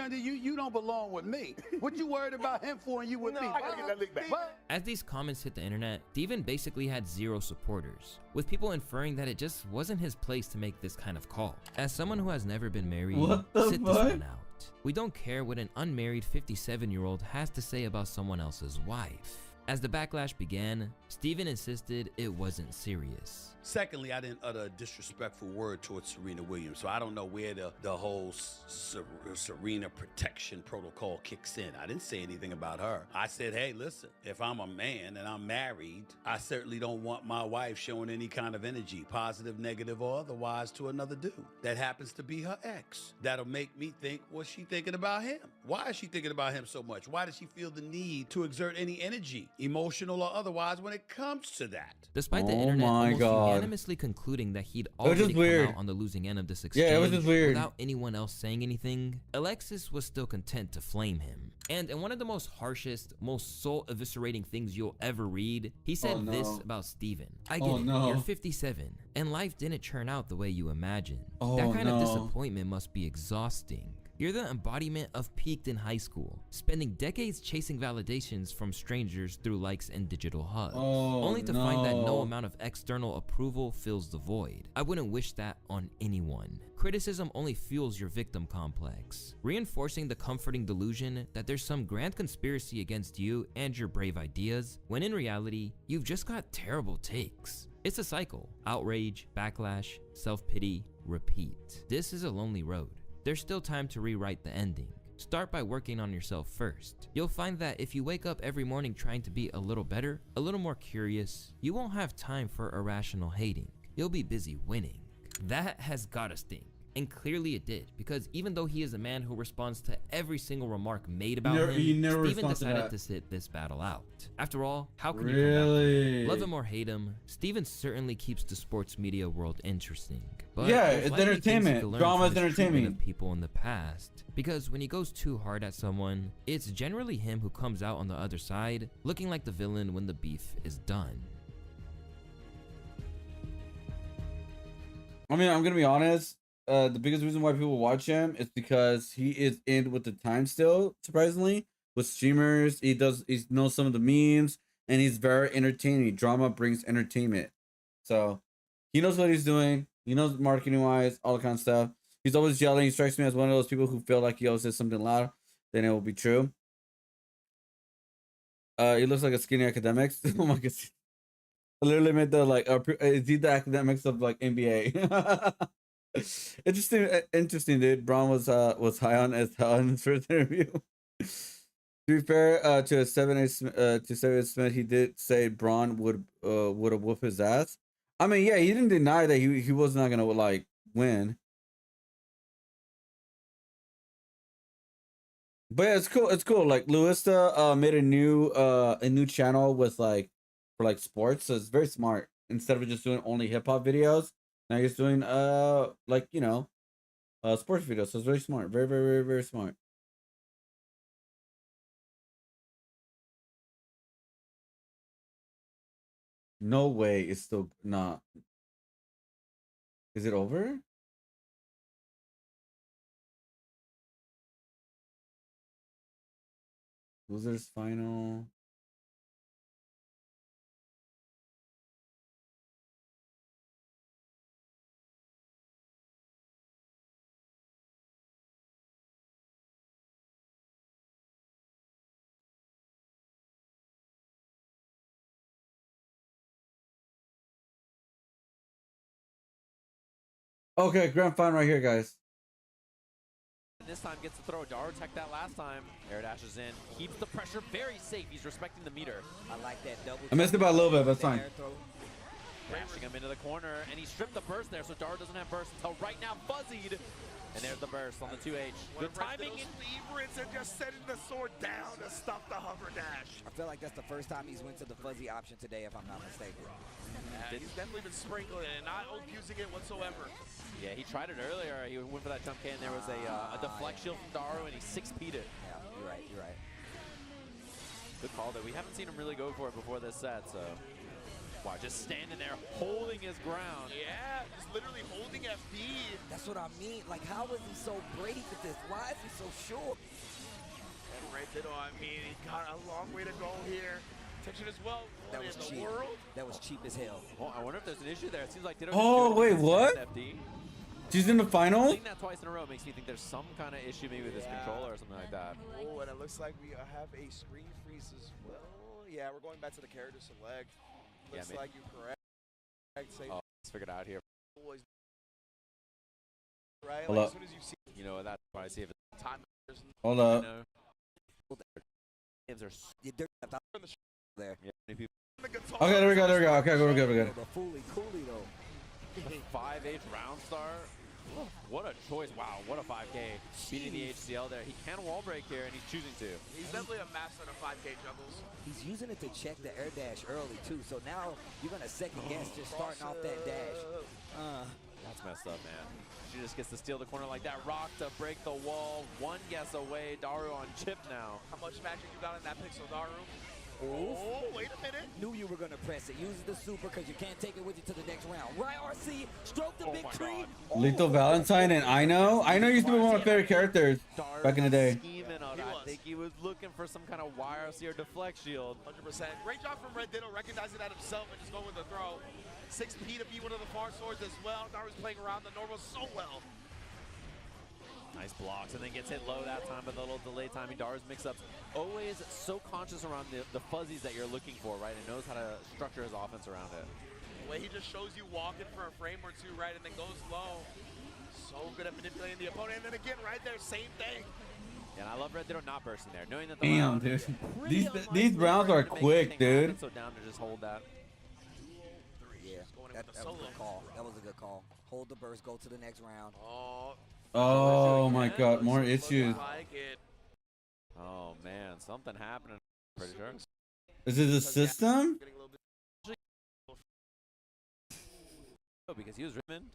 don't belong with me. What you worried about him for and you with me? I gotta get that lick back. As these comments hit the internet, Steven basically had zero supporters, with people inferring that it just wasn't his place to make this kind of call. As someone who has never been married, sit this one out. We don't care what an unmarried 57-year-old has to say about someone else's wife. As the backlash began, Steven insisted it wasn't serious. Secondly, I didn't utter a disrespectful word towards Serena Williams, so I don't know where the whole Serena protection protocol kicks in. I didn't say anything about her. I said, hey, listen, if I'm a man and I'm married, I certainly don't want my wife showing any kind of energy, positive, negative, or otherwise, to another dude that happens to be her ex. That'll make me think, what's she thinking about him? Why is she thinking about him so much? Why does she feel the need to exert any energy, emotional or otherwise, when it comes to that? Despite the internet almost unanimously concluding that he'd already come out on the losing end of this exchange without anyone else saying anything, Alexis was still content to flame him. And in one of the most harshest, most soul-eviscerating things you'll ever read, he said this about Steven. I get it, you're 57, and life didn't turn out the way you imagined. That kind of disappointment must be exhausting. You're the embodiment of peaked in high school, spending decades chasing validations from strangers through likes and digital hugs, only to find that no amount of external approval fills the void. I wouldn't wish that on anyone. Criticism only fuels your victim complex, reinforcing the comforting delusion that there's some grand conspiracy against you and your brave ideas, when in reality, you've just got terrible takes. It's a cycle: outrage, backlash, self-pity, repeat. This is a lonely road. There's still time to rewrite the ending. Start by working on yourself first. You'll find that if you wake up every morning trying to be a little better, a little more curious, you won't have time for irrational hating. You'll be busy winning. That has gotta sting. And clearly it did, because even though he is a man who responds to every single remark made about him, Steven decided to sit this battle out. After all, how can you come back from that? Love him or hate him, Steven certainly keeps the sports media world interesting. But it's entertainment. Drama's entertainment. People in the past, because when he goes too hard at someone, it's generally him who comes out on the other side, looking like the villain when the beef is done. I mean, I'm gonna be honest. The biggest reason why people watch him is because he is in with the time still, surprisingly, with streamers. He knows some of the memes, and he's very entertaining. Drama brings entertainment. So he knows what he's doing. He knows marketing wise, all the kind of stuff. He's always yelling. He strikes me as one of those people who feel like he always says something loud, then it will be true. He looks like a skinny academics. Oh my god. I literally made the is he the academics of like NBA? Interesting, dude. Braun was high on as hell in his first interview. To be fair, to 7 Smith, he did say Braun would have whooped his ass. I mean, yeah, he didn't deny that he was not gonna like win. But yeah, it's cool. It's cool. Like Luista made a new channel with for sports, so it's very smart. Instead of just doing only hip hop videos, Now he's doing like sports videos. So it's very smart. Very, very, very, very smart. No way it's still not. Is it over? Losers final. Okay, grand final right here, guys. This time gets to throw. Daru tech that last time. Air dashes in. Keeps the pressure very safe. He's respecting the meter. I like that double. I missed it by a little bit, but it's fine. Crashing him into the corner, and he stripped the burst there, so Daru doesn't have burst until right now. Fuzzied. And there's the burst on the 2H. Good timing. Favorites are just setting the sword down to stop the hover dash. I feel like that's the first time he's went to the fuzzy option today, if I'm not mistaken. He's definitely been sprinkling it and not abusing it whatsoever. Yeah, he tried it earlier. He went for that jump K, and there was a deflect shield from Daru, and he 6P'd it. Yeah, you're right, you're right. Good call, though. We haven't seen him really go for it before this set, so... Wow, just standing there, holding his ground. Yeah, just literally holding FD. That's what I mean. Like, how is he so brave with this? Why is he so sure? And Red Ditto, I mean, he got a long way to go here. Tension as well. That was cheap. That was cheap as hell. Well, I wonder if there's an issue there. It seems like Ditto Oh, wait, what? FD. She's in the final? Seeing that twice in a row makes me think there's some kind of issue maybe with this controller or something like that. Oh, and it looks like we have a screen freeze as well. Yeah, we're going back to the character select. Looks like you're correct. Oh, let's figure it out here. Right? Hold like, up. as soon as you see That's why I see if it's time. Hold up. Games are there. Yeah, people. Okay, there we go. There we go. Okay, we're good. We're good. The Fooly Cooley, though. 5H round start. What a choice. Wow, what a 5K. Beating the HCL there. He can wall break here, and he's choosing to. He's definitely a master of 5K juggles. He's using it to check the air dash early, too. So now you're going to second guess just starting off that dash. That's messed up, man. She just gets to steal the corner like that. Rock to break the wall. One guess away. Daru on chip now. How much magic you got in that pixel, Daru? Oh, wait a minute. Knew you were going to press it. Use the super because you can't take it with you to the next round. Right, RC? Stroke the big tree. Lethal Valentine and I know used to be one of my favorite characters back in the day. I think he was looking for some kind of YRC or deflect shield. 100%. Great job from Red Ditto recognizing that himself and just going with the throw. 6P to be one of the far swords as well. Daru's playing around the normal so well. Nice blocks, and then gets hit low that time, but a little delay timing. Daru's mix-ups. Always so conscious around the fuzzies that you're looking for, right? And knows how to structure his offense around it. The way he just shows you walking for a frame or two, right, and then goes low. So good at manipulating the opponent, and then again, right there, same thing. Yeah, and I love Red Ditto not bursting there, knowing that the Damn, dude. These rounds are quick, dude. So down to just hold that. Yeah, that was a good call. That was a good call. Hold the burst, go to the next round. Oh my God, more issues. Oh man, something happening. Pretty sure. Is it the system? Because he was Rimmon.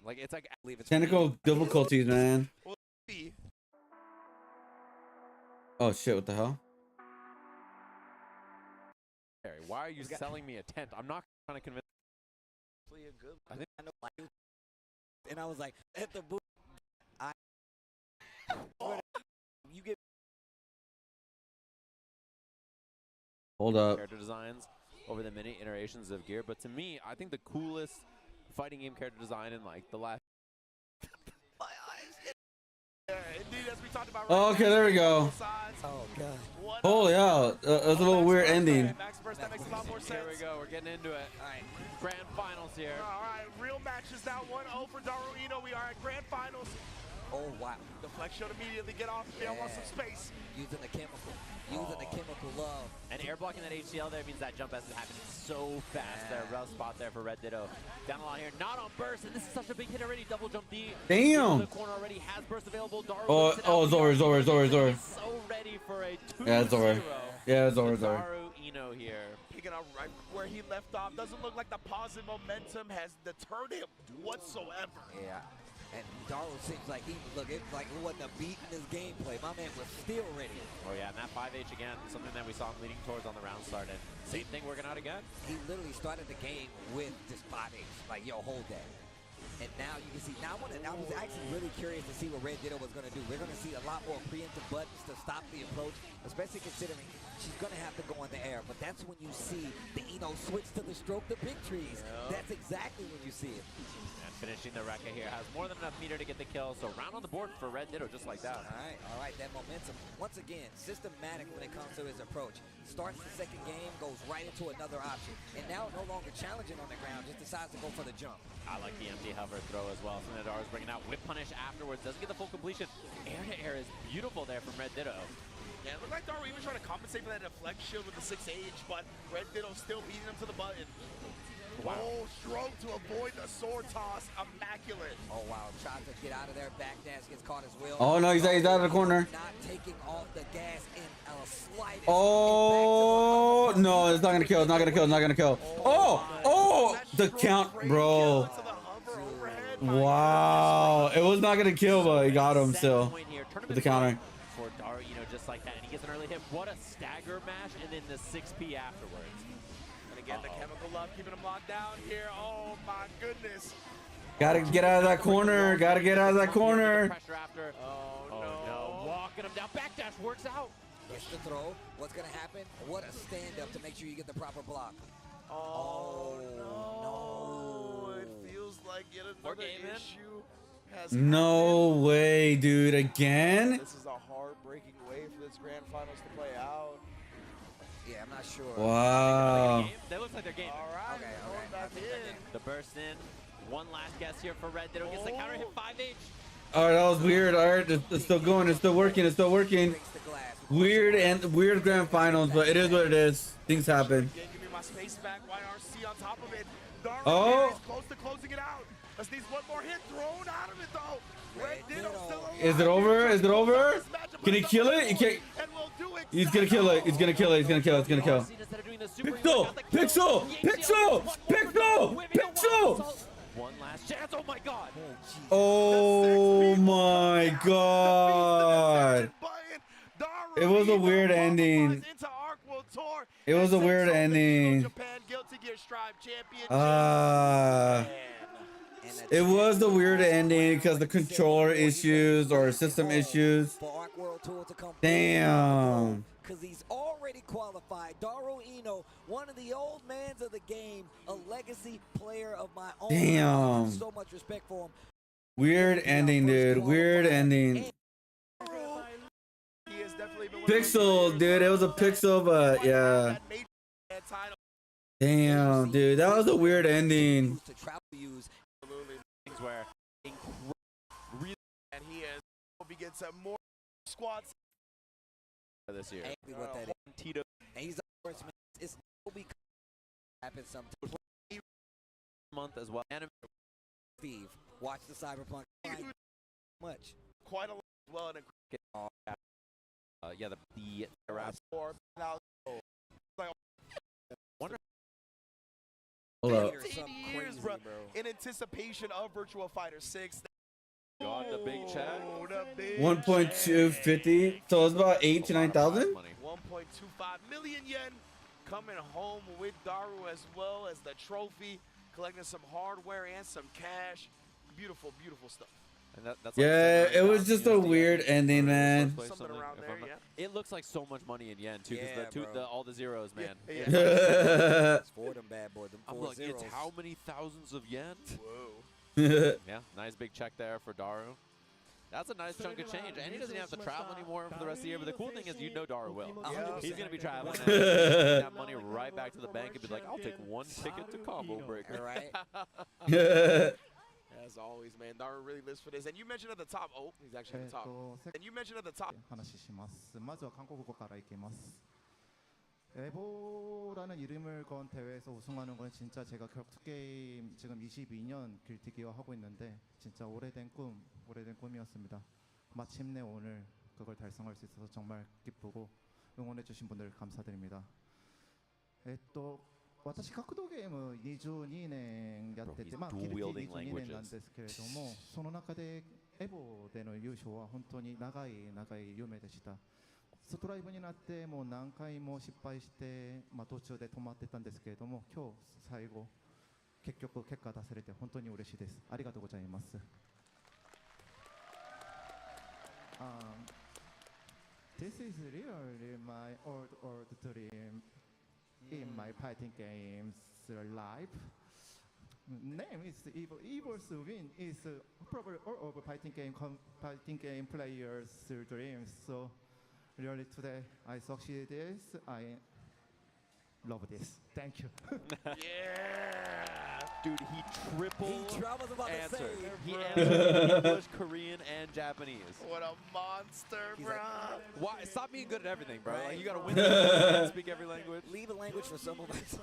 Like it's like Technical difficulties, man. Oh shit! What the hell? Why are you selling me a tent? I'm not trying to convince. I think I know. And I was like, at the booth, you get. Hold up. Character designs over the many iterations of gear, but to me, I think the coolest fighting game character design in like the last. Indeed, as we talked about. Oh, okay, there we go. Oh god. Holy hell! It was a little weird ending. That makes a lot more sense. Here we go. We're getting into it. All right. Grand finals here. All right. Real matches now. 1-0 for Daru Ino. We are at grand finals. Oh wow. The flex should immediately get off. They want some space. Using the chemical. Using the chemical love. And air blocking that HCL there means that jump has to happen so fast there. Rough spot there for Red Ditto. Down a lot here. Not on burst. And this is such a big hit already. Double jump D. Damn. The corner already has burst available. Daru It's over. It's over. It's over. It's over. So ready for a 2-0. Yeah, it's over. Yeah, it's over. It's over. Daru Ino here. picking up right where he left off. Doesn't look like the positive momentum has deterred him whatsoever. Yeah. And Darrow seems like it's like it wasn't a beat in his gameplay. My man was still ready. Oh yeah, and that 5H again, something that we saw him leading towards on the round start. And same thing working out again. He literally started the game with just 5H, like, yo, hold that. And now you can see, I was actually really curious to see what Red Ditto was going to do. We're going to see a lot more preemptive buttons to stop the approach, especially considering she's going to have to go in the air. But that's when you see the Eno switch to the stroke the big trees. Yep. That's exactly when you see it. And finishing the Rekka here has more than enough meter to get the kill. So round on the board for Red Ditto just like that. All right, that momentum. Once again, systematic when it comes to his approach. Starts the second game, goes right into another option. And now no longer challenging on the ground, just decides to go for the jump. I like the empty hover throw as well. Sinadar is bringing out whip punish afterwards. Doesn't get the full completion. Air to air is beautiful there from Red Ditto. Yeah, it looked like Daru even trying to compensate for that deflect shield with the 6H, but Red Ditto still beating him to the button. Wow. Oh, stroke to avoid the sword toss. Immaculate. Oh, wow. Tries to get out of there. Backdash gets caught as well. Oh, no, he's out of the corner. Not taking off the gas in a slightest. Oh, no, it's not going to kill. It's not going to kill. It's not going to kill. Oh, the count, bro. Wow. It was not going to kill, but he got him still with the counter. For Daru, just like that. And he gets an early hit. What a stagger mash, and then the 6P afterwards. And again, the chemical love keeping him locked down here. Oh, my goodness. Gotta get out of that corner. Gotta get out of that corner. Pressure after. Oh, no. Walking him down. Backdash works out. Gets the throw. What's going to happen? What a stand-up to make sure you get the proper block. Oh, no. It feels like yet another issue has No way, dude. Again? This is a heartbreaking way for this grand finals to play out. Yeah, I'm not sure. Wow. That looks like their game. All right, going back in. The burst in. One last guess here for Red Ditto. Gets the counter hit 5H. All right, that was weird. All right, it's still going. It's still working. It's still working. Weird grand finals, but it is what it is. Things happen. Give me my space back. YRC on top of it. Oh. Is close to closing it out. Let's need one more hit thrown out of it though. Red Ditto still alive. Is it over? Is it over? Can he kill it? He can't. He's gonna kill it. He's gonna kill it. He's gonna kill it. He's gonna kill. Pixel! One last chance. Oh my god. Oh my god. It was a weird ending. It was a weird ending. It was the weird ending because the controller issues or system issues. Damn. Because he's already qualified. Daru Eno, one of the old mans of the game, a legacy player of my own. Damn. So much respect for him. Weird ending, dude. Weird ending. Pixel, dude. It was a pixel, but yeah. Damn, dude. That was a weird ending. Where and he has begins some more squads this year. What that is. Tito. And he's the first man. It's happens sometimes. Month as well. And Steve, watch the Cyberpunk. Much. Quite a lot as well. Yeah, the rap. Hold up. 15 years, bro, in anticipation of Virtua Fighter 6. Got the big check. 1.250. So it's about 8 to 9,000. 1.25 million yen coming home with Daru as well as the trophy, collecting some hardware and some cash. Beautiful, beautiful stuff. And that's Yeah, it was just a weird ending, man. Something around there, yeah. It looks like so much money in yen too, because all the zeros, man. It's for them bad boy. Them I'm like, it's how many thousands of yen? Whoa. Yeah, nice big check there for Daru. That's a nice chunk of change, and he doesn't even have to travel anymore for the rest of the year. But the cool thing is, Daru will. He's going to be traveling and that money right back to the bank and be like, I'll take one ticket to Combo Breaker. Right? As always, man, Daru really lives for this. And you mentioned at the top, he's actually at the top. And you mentioned at the top. まずは韓国語からいきます。에보라는 이름을 건 대회에서 우승하는 건 진짜 제가 격투게임 지금 22년 길티 기어 하고 있는데 진짜 오래된 꿈이었습니다. 마침내 오늘 그걸 달성할 수 있어서 정말 기쁘고 응원해 주신 분들 감사드립니다. 私格闘ゲーム22年やってて、まあ、ギルティ22年なんですけれども、その中でエボでの優勝は本当に長い夢でした。ストライブになってもう何回も失敗して、まあ、途中で止まってたんですけれども、今日最後結局結果出せれて本当に嬉しいです。ありがとうございます。This is really my old dream in my fighting games life. Name is Evil. Evil's win is probably all of fighting game players' dreams. So really today I succeeded. I love this. Thank you. Yeah, dude, he triple answered. He bro. answered English, Korean, and Japanese. What a monster, bro. Why? Stop being good at everything, bro. Right. Like, you gotta win and speak every language. Leave a language for some of us.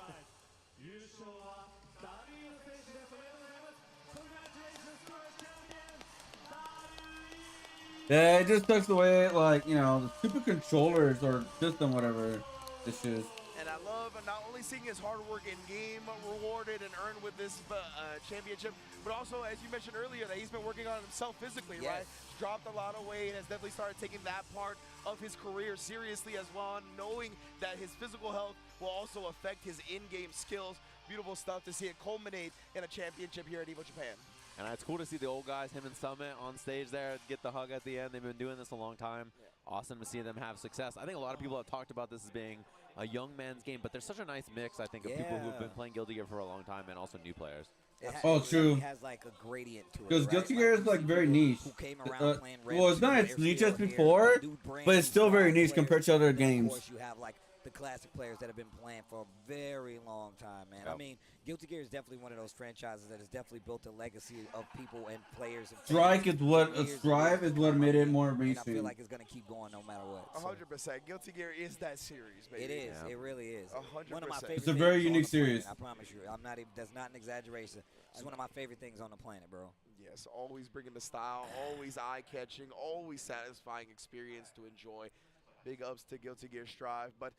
Yeah, it just sucks the way, like, you know, the stupid controllers or system, whatever this is. And I love not only seeing his hard work in game rewarded and earned with this championship, but also, as you mentioned earlier, that he's been working on himself physically, right? He's dropped a lot of weight and has definitely started taking that part of his career seriously as well, knowing that his physical health will also affect his in-game skills. Beautiful stuff to see it culminate in a championship here at EVO Japan. And it's cool to see the old guys, him and Summit, on stage there, get the hug at the end. They've been doing this a long time. Awesome to see them have success. I think a lot of people have talked about this as being a young man's game, but there's such a nice mix, I think, of people who've been playing Guilty Gear for a long time and also new players. True. It has like a gradient to it. Because Guilty Gear is like very niche. Well, it's not as niche as before, but it's still very niche compared to other games. Of course, you have like the classic players that have been playing for a very long time, man. I mean, Guilty Gear is definitely one of those franchises that has definitely built a legacy of people and players. And Strive is what made it more mainstream. I feel mainstream. like it's gonna keep going no matter what. 100%. Guilty Gear is that series, baby. It is. It really is. 100%. One of my favorite. It's a very things on unique the planet, series. I promise you. I'm not even. That's not an exaggeration. It's one of my favorite things on the planet, bro. Yes, always bringing the style, always eye-catching, always satisfying experience to enjoy. Big ups to Guilty Gear Strive, but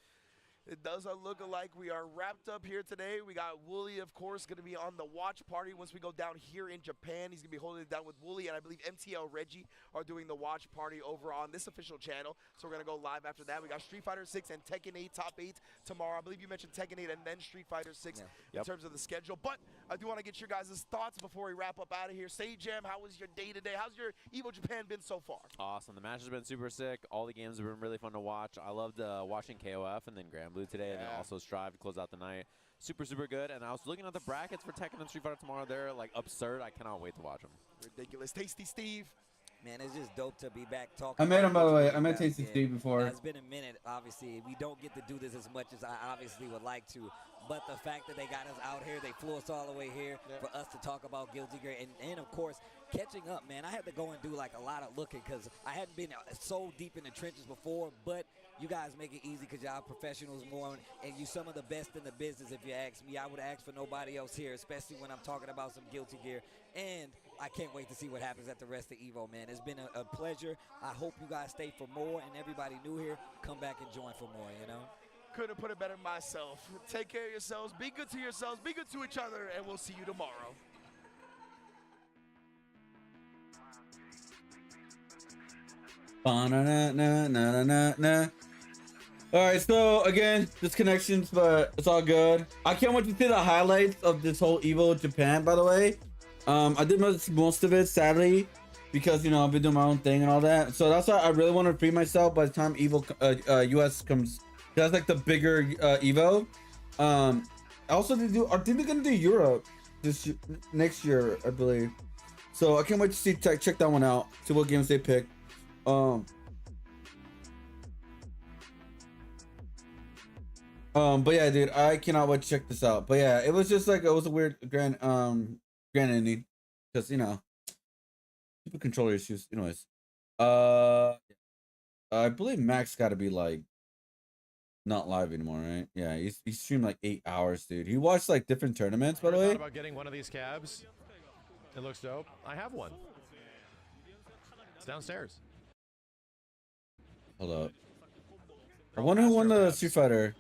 it does look like we are wrapped up here today. We got Wooly, of course, going to be on the watch party once we go down here in Japan. He's going to be holding it down with Wooly, and I believe MTL Reggie are doing the watch party over on this official channel. So we're going to go live after that. We got Street Fighter 6 and Tekken 8 top 8 tomorrow. I believe you mentioned Tekken 8 and then Street Fighter 6 in terms of the schedule. But I do want to get your guys' thoughts before we wrap up out of here. Say, Jam, how was your day today? How's your EVO Japan been so far? Awesome. The match has been super sick. All the games have been really fun to watch. I loved watching KOF and then Grand Blue today, and then also Strive to close out the night. Super, super good. And I was looking at the brackets for Tekken and Street Fighter tomorrow. They're like absurd. I cannot wait to watch them. Ridiculous. Tasty Steve. Man, it's just dope to be back talking. I met him, by the way. I met Tasty Tasty Steve before. It's been a minute, obviously. We don't get to do this as much as I obviously would like to. But the fact that they got us out here, they flew us all the way here for us to talk about Guilty Gear. And of course, catching up, man. I had to go and do like a lot of looking because I hadn't been so deep in the trenches before. But you guys make it easy because y'all professionals more, and you some of the best in the business. If you ask me, I would ask for nobody else here, especially when I'm talking about some Guilty Gear. And I can't wait to see what happens at the rest of EVO, man. It's been a pleasure. I hope you guys stay for more, and everybody new here, come back and join for more, you know? Couldn't put it better myself. Take care of yourselves. Be good to yourselves. Be good to each other, and we'll see you tomorrow. Ba-na-na-na-na-na-na. All right, so again, disconnections, but it's all good. I can't wait to see the highlights of this whole EVO Japan, by the way. I did most of it, sadly, because, you know, I've been doing my own thing and all that. So that's why I really want to free myself by the time EVO US comes. That's like the bigger EVO. Also, I think they're gonna do Europe next year, I believe. So I can't wait to see check that one out. See what games they pick. But yeah, dude, I cannot wait to check this out. But yeah, it was just like it was a weird grand ending because, you know, stupid controller issues. Anyways, I believe Max got to be like not live anymore, right? Yeah, he streamed like 8 hours, dude. He watched like different tournaments, by the way. Thought about getting one of these cabs. It looks dope. I have one. It's downstairs. Hold up. I wonder who won the Street Fighter.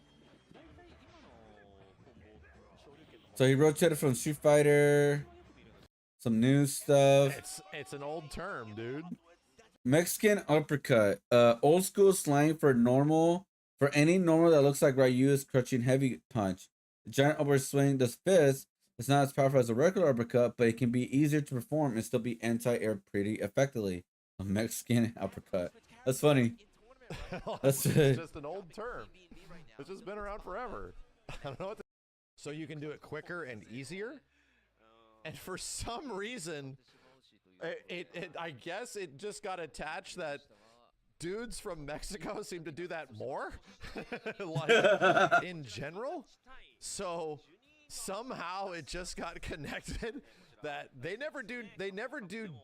So he rotated from Street Fighter, some new stuff. It's an old term, dude. Mexican uppercut. Old school slang for normal. For any normal that looks like Ryu's crushing heavy punch. The giant upward swing, this fist, is not as powerful as a regular uppercut, but it can be easier to perform and still be anti-air pretty effectively. A Mexican uppercut. That's funny. That's just an old term. It's just been around forever. I don't know what to... So you can do it quicker and easier? And for some reason, I guess it just got attached that dudes from Mexico seem to do that more, like in general. So somehow it just got connected that they never do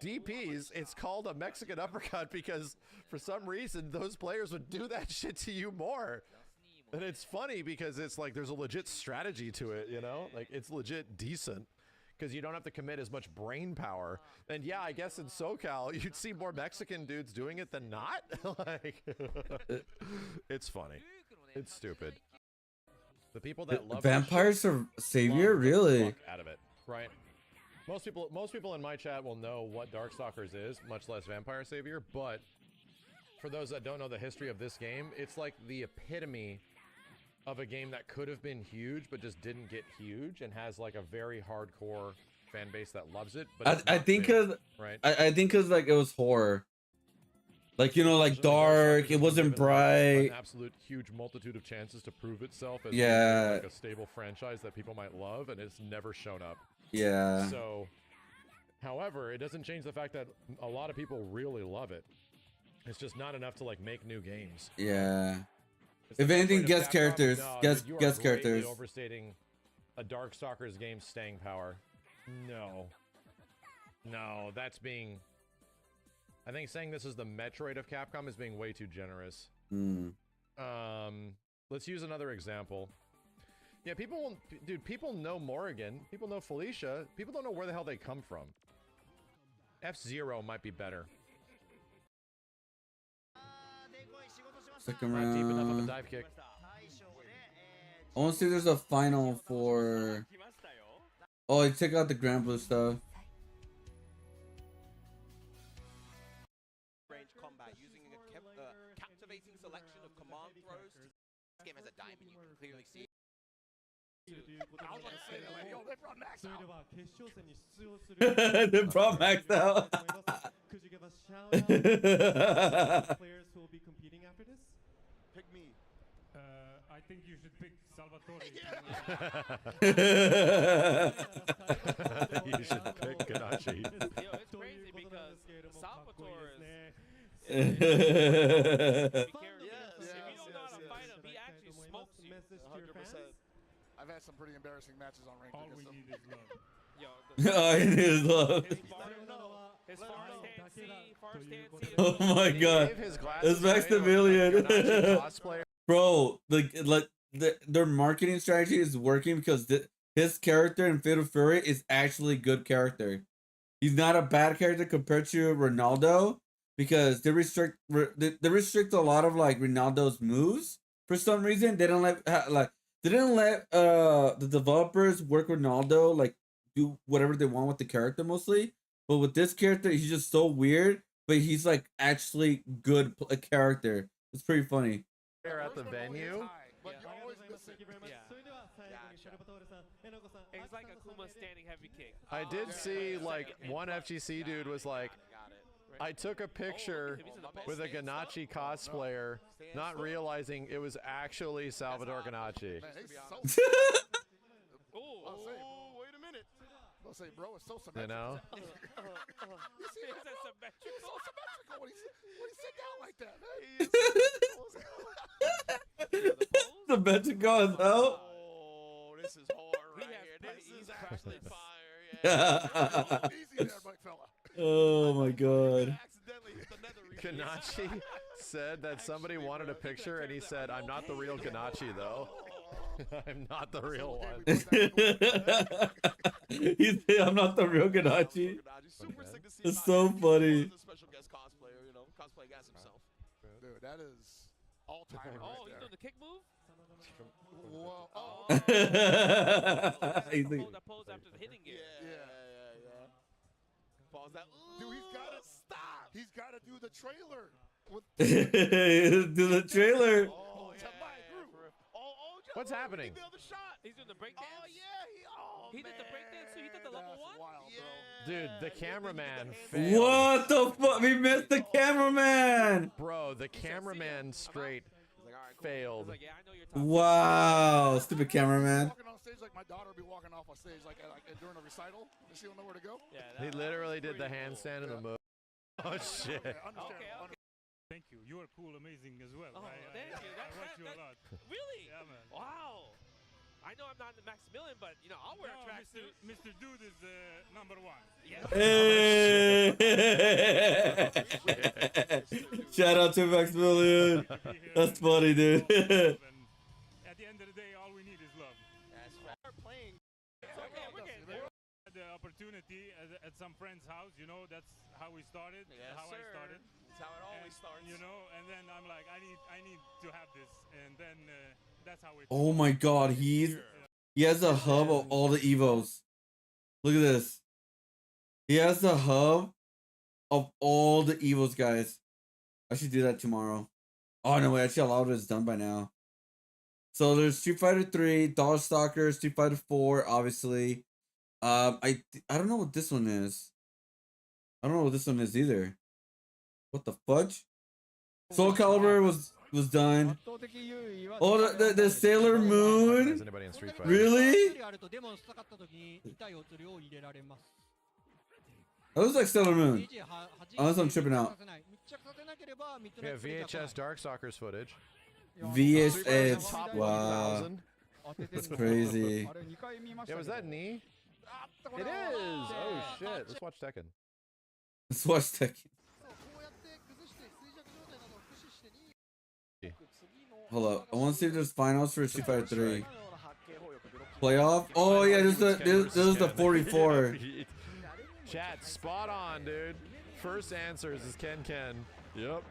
DPs. It's called a Mexican uppercut because for some reason those players would do that shit to you more. And it's funny because it's like there's a legit strategy to it, you know? Like it's legit decent. Because you don't have to commit as much brain power. And yeah, I guess in SoCal, you'd see more Mexican dudes doing it than not. Like, it's funny. It's stupid. The people that love Vampires are savior, really? Fuck out of it, right? Most people in my chat will know what Darkstalkers is, much less Vampire Savior. But for those that don't know the history of this game, it's like the epitome of a game that could have been huge but just didn't get huge and has like a very hardcore fan base that loves it. But I think because right? I think because like it was horror, like, you know, like dark. It wasn't bright. An absolute huge multitude of chances to prove itself as Yeah, like a stable franchise that people might love, and it's never shown up. Yeah. So, however, it doesn't change the fact that a lot of people really love it. It's just not enough to like make new games. Yeah. If anything, guest characters. Guest characters. Overstating a Darkstalkers game's staying power. No, that's being... I think saying this is the Metroid of Capcom is being way too generous. Let's use another example. Yeah, people know Morrigan. People know Felicia. People don't know where the hell they come from. F-Zero might be better. Second Not deep enough of a round. dive kick. I want to see if there's a final for... Oh, I took out the Grand Blue stuff. Range combat using a captivating selection of command throws. This game has a diamond, you can clearly see. I was about to say that, like, yo, they brought Max out. They brought Max out. Could you give us shout-outs players who will be competing after this? Pick me. I think you should pick Salvatore. You should pick Ganache. Yo, it's crazy because Salvatore is... Yes. If you don't know how to fight him, he actually smokes you. 100%. I've had some pretty embarrassing matches on ranked. All we need is love. Yo, All I need is love. His first hand C. Oh my god. It's Maximilian. Bro, their marketing strategy is working because his character in Fatal Fury is actually good character. He's not a bad character compared to Ronaldo because they restrict a lot of like Ronaldo's moves for some reason. They don't let the developers work with Ronaldo, like do whatever they want with the character mostly. But with this character, he's just so weird, but he's like actually good a character. It's pretty funny. They're at the venue. It's like Akuma standing heavy kick. I did see like one FGC dude was like, I took a picture with a Ganache cosplayer, not realizing it was actually Salvador Ganache. Oh, wait a minute. I'll say, bro, it's so symmetrical. You know? You see that, bro? It's so symmetrical when he sit down like that. The Bentico is out. Oh, this is hard right here. This is actually fire. Yeah. Easy there, big fella. Oh my god. Ganache said that somebody wanted a picture and he said, I'm not the real Ganache though. I'm not the real one. He said, I'm not the real Ganache. It's so funny. Special guest cosplayer, you know, cosplay as himself. Dude, that is All time. Oh, he's doing the kick move. Whoa. Oh. He's like- That pose after the hitting gear. Yeah. Pause that. Dude, he's gotta stop. He's gotta do the trailer. Do the trailer. Oh, yeah. What's happening? He's doing the breakdance. Oh, yeah. He did the breakdance, so he did the level 1? Wild, bro. Dude, the cameraman failed. What the fuck? We missed the cameraman. Bro, the cameraman straight failed. Wow, stupid cameraman. Walking on stage like my daughter would be walking off on stage like during a recital, and she don't know where to go. He literally did the handstand in the move. Oh shit. Okay. Thank you. You are cool, amazing as well. Oh, thank you. I watch you a lot. Really? Yeah, man. Wow. I know I'm not in the Maximilian, but, you know, I'll wear a tracksuit. Mr. Dude is number 1. Yes. Hey. Shout out to Maximilian. That's funny, dude. At the end of the day, all we need is love. That's right. We're playing. It's okay, we're getting there. The opportunity at some friend's house, you know, that's how we started. Yes, how I started. That's how it always starts. You know, and then I'm like, I need to have this, and then that's how it. Oh my God, he has a hub of all the Evos. Look at this. He has the hub of all the Evos, guys. I should do that tomorrow. Oh no, wait, actually a lot of it is done by now. So there's Street Fighter 3, Dollar Stalker, Street Fighter 4, obviously. I don't know what this one is. I don't know what this one is either. What the fudge? Soul Calibur was done. Oh, the Sailor Moon. Is anybody in Street Fighter? Really? That looks like Sailor Moon. Unless I'm tripping out. Yeah, VHS Darkstalkers footage. VHS. Wow. That's crazy. Yeah, was that knee? It is. Oh shit. Let's watch Tekken. Let's watch Tekken. Hold up. I want to see if there's finals for Street Fighter 3. Playoff? Oh yeah, there's the 44. Chat, spot on, dude. First answers is Ken. Yep.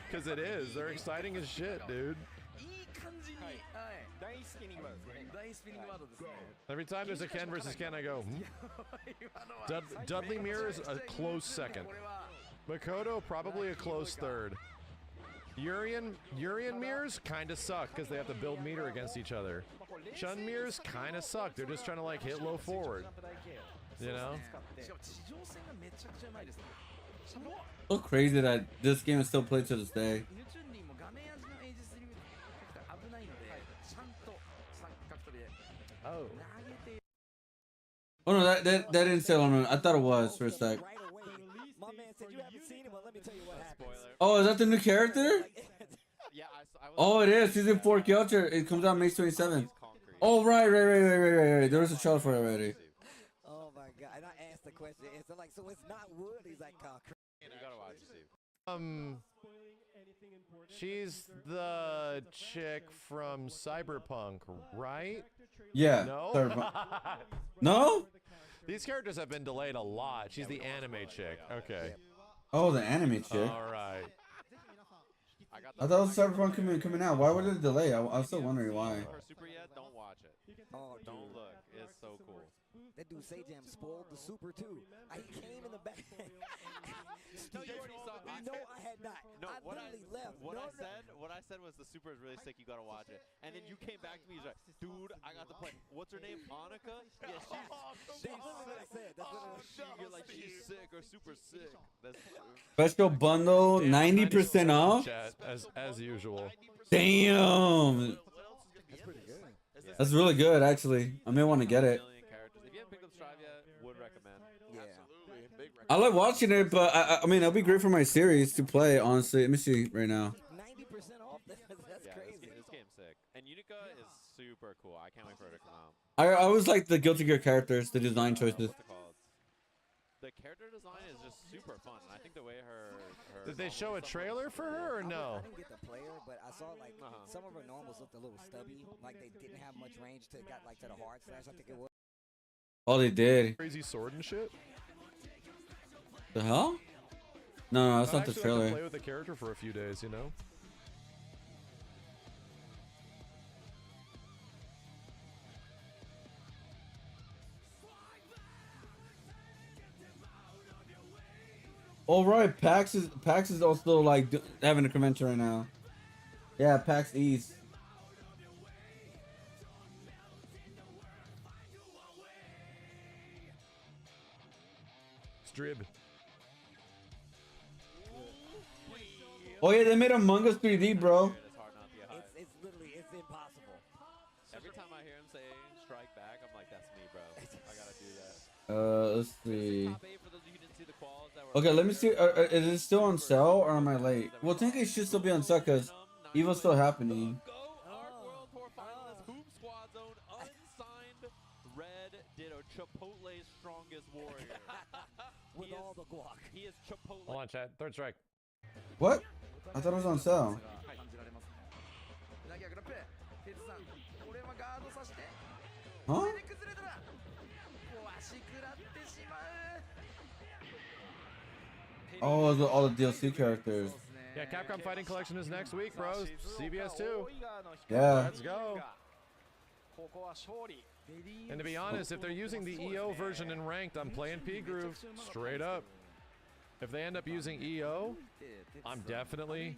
Because it is. They're exciting as shit, dude. Every time there's a Ken versus Ken, I go, Dudley Mirrors, a close second. Makoto, probably a close third. Urian mirrors kind of suck because they have to build meter against each other. Chun mirrors kind of suck. They're just trying to like hit low forward. You know? So crazy that this game is still played to this day. Oh. Oh no, that didn't say Sailor Moon. I thought it was for a sec. Oh, is that the new character? Oh, it is. Season 4 character. It comes out May 27th. Oh, right. There was a trailer for it already. Oh my God! And I asked the question. It's like, so it's not wood. He's like, concrete. You gotta watch it, Steve. She's the chick from Cyberpunk, right? Yeah. No? Cyberpunk. No? These characters have been delayed a lot. She's the anime chick. Okay. Oh, the anime chick. All right. I thought it was Cyberpunk coming out. Why would it delay? I was still wondering why. Her super yet? Don't watch it. Oh, don't look. It's so cool. That dude Sajam spoiled the super too. He came in the back. No, you already saw. No, I had not. No, I literally left. What I said was the super is really sick. You gotta watch it. And then you came back to me. He's like, dude, I got to play. What's her name? Annika? Yeah, she's what I said. That's what you're like, she's sick or super sick. That's Special bundle, 90% off. Chat, as usual. Damn. That's pretty good. That's really good, actually. I may want to get it. If you haven't picked up Strive yet, would recommend. Yeah. I like watching it, but I mean, it'll be great for my series to play, honestly. Let me see right now. 90% off? That's crazy. This game's sick. And Unica is super cool. I can't wait for it to come out. I always like the Guilty Gear characters, the design choices. What's it called? The character design is just super fun. And I think the way her Did they show a trailer for her or no? I didn't get the player, but I saw like some of her normals looked a little stubby, like they didn't have much range to got like to the hard slash. I think it was. Oh, they did. Crazy sword and shit. The hell? No, that's I'd not the actually like to trailer. play with the character for a few days, you know? All right, PAX is also like having a convention right now. Yeah, PAX East. Strib. Oh yeah, they made Among Us 3D, bro. It's literally, it's impossible. Every time I hear him say strike back, I'm like, that's me, bro. I gotta do that. Let's see. Top 8 for those of you who didn't see the quals that were Okay, let me see. Is it still on sale or am I late? Well, I think it should still be on sale because Evo's still happening. World Tour finalist, Hoop Squad's own unsigned Red Ditto, Chipotle's strongest warrior. With all the guac. He is Chipotle. Hold on, chat. Third strike. What? I thought it was on sale. Huh? Oh, all the DLC characters. Yeah, Capcom Fighting Collection is next week, bros. CBS 2. Yeah. Let's go. And to be honest, if they're using the EO version in ranked, I'm playing P Groove straight up. If they end up using EO, I'm definitely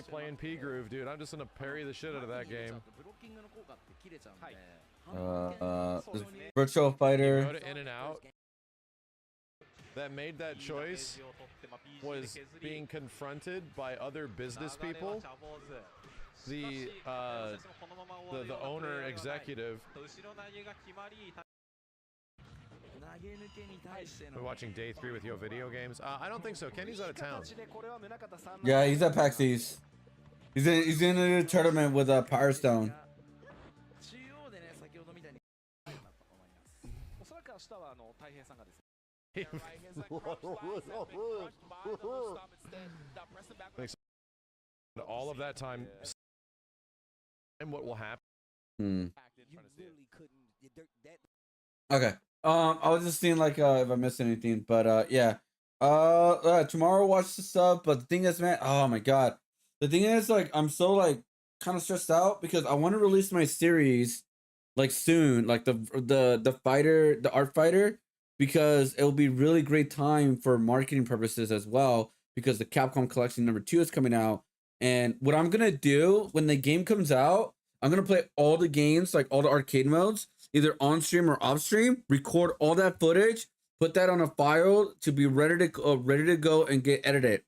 playing P Groove, dude. I'm just gonna parry the shit out of that game. This Virtual Fighter. You go to In-N-Out. That made that choice was being confronted by other business people. The owner executive. We're watching day 3 with Yo Video Games. I don't think so. Kenny's out of town. Yeah, he's at PAX East. He's in a tournament with Power Stone. All of that time, and what will happen? Okay. I was just seeing like if I missed anything, but yeah. Tomorrow watch the stuff, but the thing is, man, oh my god. The thing is, like, I'm so like kind of stressed out because I want to release my series like soon, like the fighter, the art fighter, because it will be really great time for marketing purposes as well, because the Capcom Collection #2 is coming out. And what I'm gonna do when the game comes out, I'm gonna play all the games, like all the arcade modes, either on stream or off stream, record all that footage, put that on a file to be ready to go and get edited.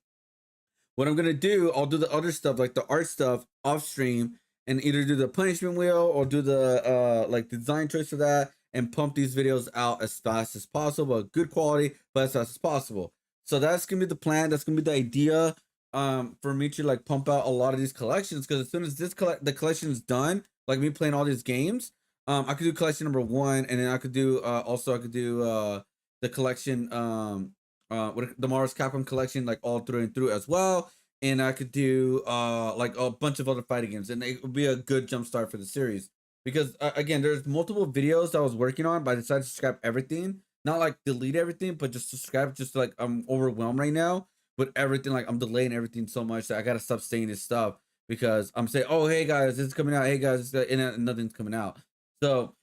What I'm gonna do, I'll do the other stuff, like the art stuff, off stream, and either do the punishment wheel or do the like design choice for that, and pump these videos out as fast as possible, good quality, but as fast as possible. So that's gonna be the plan. That's gonna be the idea. For me to like pump out a lot of these collections, because as soon as the collection is done, like me playing all these games, I could do collection #1, and then I could do the collection the Mars Capcom collection, like all through and through as well, and I could do like a bunch of other fighting games, and it would be a good jump start for the series. Because again, there's multiple videos that I was working on, but I decided to scrap everything, not like delete everything, but just to scrap, just like I'm overwhelmed right now with everything. Like I'm delaying everything so much that I gotta stop saying this stuff, because I'm saying, oh hey guys, this is coming out, hey guys, and nothing's coming out. So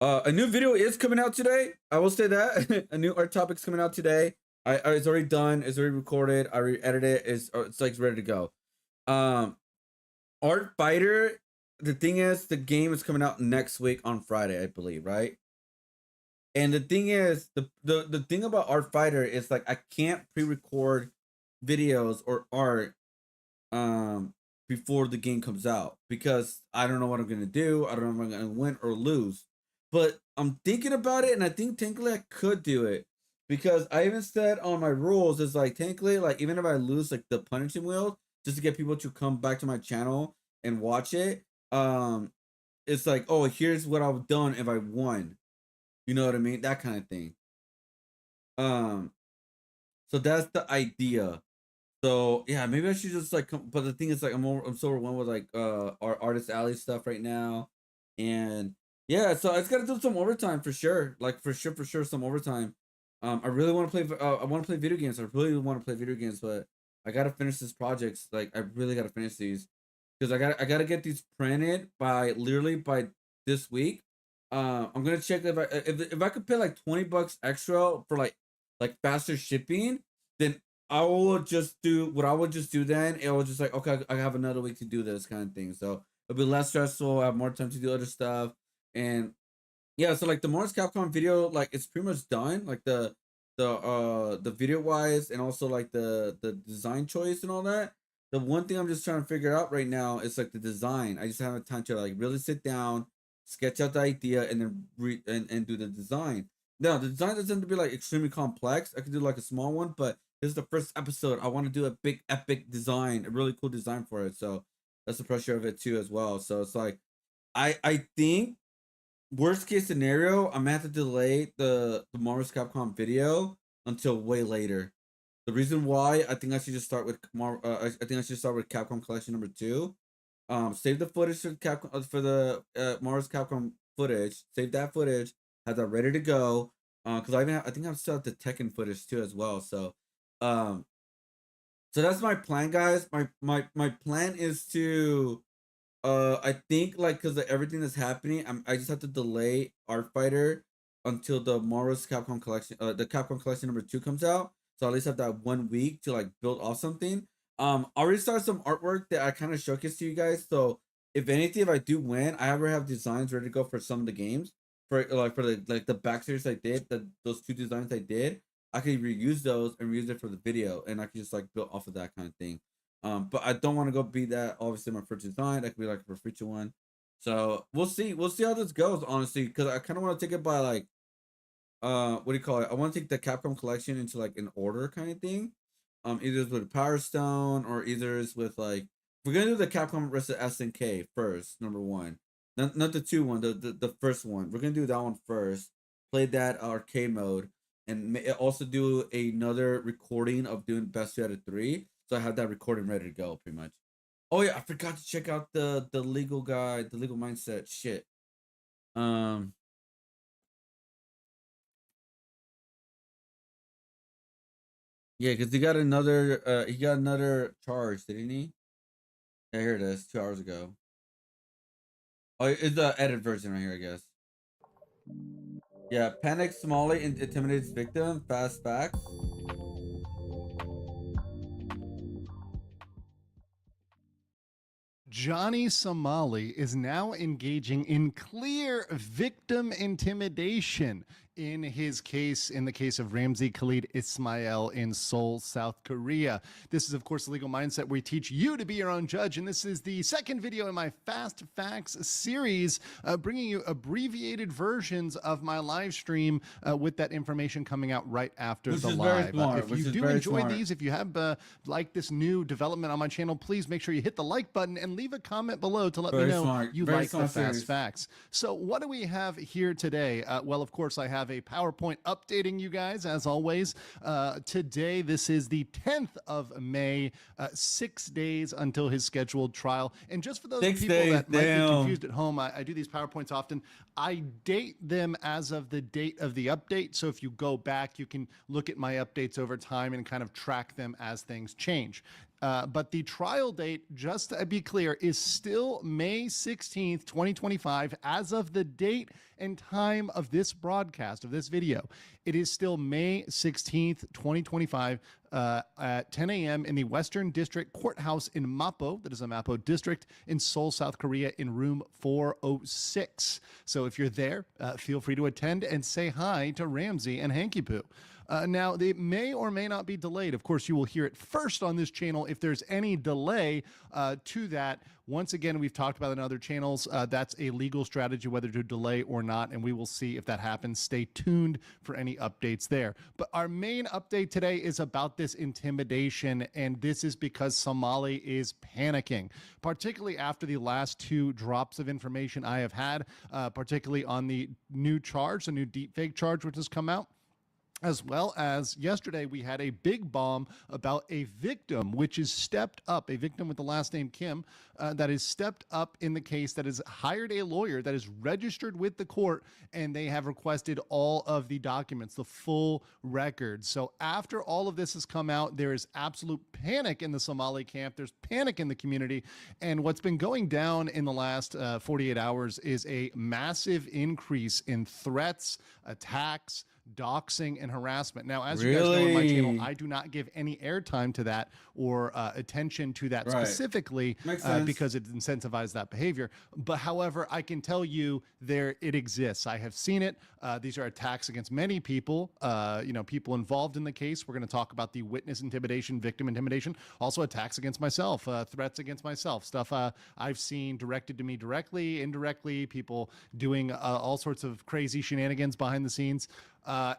a new video is coming out today, I will say that. A new art topic's coming out today. It's already done, it's already recorded, I already edited it, it's like ready to go. Art Fighter, the thing is, the game is coming out next week on Friday, I believe, right? And the thing is, the thing about Art Fighter is like I can't pre-record videos or art before the game comes out, because I don't know what I'm gonna do. I don't know if I'm gonna win or lose. But I'm thinking about it, and I think technically I could do it, because I even said on my rules is like technically, like even if I lose like the punishing wheel, just to get people to come back to my channel and watch it, it's like, oh, here's what I've done if I won. You know what I mean? That kind of thing. So that's the idea. So yeah, maybe I should just like but the thing is, like I'm so overwhelmed with like our Artist Alley stuff right now. And yeah, so it's gotta do some overtime for sure. Like for sure some overtime. I really want to play. I want to play video games. I really want to play video games, but I gotta finish this projects. Like I really gotta finish these because I gotta get these printed by literally by this week. I'm gonna check if I could pay like $20 extra for like faster shipping, then I will just do what I would just do then. It was just like, okay, I have another week to do this kind of thing. So it'll be less stressful. I have more time to do other stuff. And yeah, so like the Morris Capcom video, like it's pretty much done. Like the video wise and also like the design choice and all that. The one thing I'm just trying to figure out right now is like the design. I just haven't time to like really sit down, sketch out the idea, and then and do the design. Now the design doesn't have to be like extremely complex. I could do like a small one, but this is the first episode. I want to do a big epic design, a really cool design for it. So that's the pressure of it too as well. So it's like I think worst case scenario, I'm gonna have to delay the Marvel's Capcom video until way later. The reason why I think I should just start with I think I should start with Capcom Collection number 2. Save the footage for Capcom for the Marvel's Capcom footage. Save that footage. Have that ready to go. Because I think I've still have the Tekken footage too as well. So, so that's my plan, guys. My plan is to I think like because of everything that's happening, I just have to delay Art Fighter until the Marvel's Capcom collection, the Capcom collection number 2 comes out. So at least have that 1 week to like build off something. I already started some artwork that I kind of showcased to you guys. So if anything, if I do win, I already have designs ready to go for some of the games. For the back series I did, those 2 designs I did, I could reuse those and reuse it for the video, and I could just like build off of that kind of thing. But I don't want to go be that obviously my first design. That could be like a future one. So we'll see. We'll see how this goes, honestly, because I kind of want to take it by like what do you call it? I want to take the Capcom collection into like an order kind of thing. Either it's with Power Stone or either it's with like we're gonna do the Capcom versus SNK first, number 1. Not the 2 one, the first one. We're gonna do that one first. Play that arcade mode and also do another recording of doing best 2 out of 3. So I have that recording ready to go, pretty much. Oh yeah, I forgot to check out the legal guide, the legal mindset shit. Yeah, because he got another charge, didn't he? Yeah, here it is, 2 hours ago. Oh, it's the edit version right here, I guess. Yeah, panic Somali intimidates victim, fast facts. Johnny Somali is now engaging in clear victim intimidation in his case, in the case of Ramzi Khalid Ismail in Seoul, South Korea. This is, of course, the Legal Mindset, where we teach you to be your own judge. And this is the second video in my Fast Facts series, bringing you abbreviated versions of my live stream with that information coming out right after the live. If you do enjoy these, if you have liked this new development on my channel, please make sure you hit the like button and leave a comment below to let me know you like the Fast Facts. So what do we have here today? Well, of course, I have a PowerPoint updating you guys, as always. Today, this is the 10th of May, 6 days until his scheduled trial. And just for those people that might be confused at home, I do these PowerPoints often. I date them as of the date of the update. So if you go back, you can look at my updates over time and kind of track them as things change. But the trial date, just to be clear, is still May 16th, 2025, as of the date and time of this broadcast, of this video. It is still May 16th, 2025, at 10 a.m. in the Western District Courthouse in Mapo, that is a Mapo district, in Seoul, South Korea, in room 406. So if you're there, feel free to attend and say hi to Ramzi and Hanky Poo. Now, they may or may not be delayed. Of course, you will hear it first on this channel. If there's any delay to that, once again, we've talked about in other channels, that's a legal strategy, whether to delay or not, and we will see if that happens. Stay tuned for any updates there. But our main update today is about this intimidation, and this is because Somali is panicking, particularly after the last 2 drops of information I have had, particularly on the new charge, the new deepfake charge, which has come out. As well as yesterday, we had a big bomb about a victim, which is stepped up, a victim with the last name Kim, that is stepped up in the case, that has hired a lawyer, that is registered with the court, and they have requested all of the documents, the full record. So after all of this has come out, there is absolute panic in the Somali camp. There's panic in the community. And what's been going down in the last 48 hours is a massive increase in threats, attacks, doxing, and harassment. Now, as you guys know on my channel, I do not give any airtime to that or attention to that specifically because it incentivizes that behavior. But however, I can tell you it exists. I have seen it. These are attacks against many people, people involved in the case. We're going to talk about the witness intimidation, victim intimidation, also attacks against myself, threats against myself, stuff I've seen directed to me directly, indirectly, people doing all sorts of crazy shenanigans behind the scenes.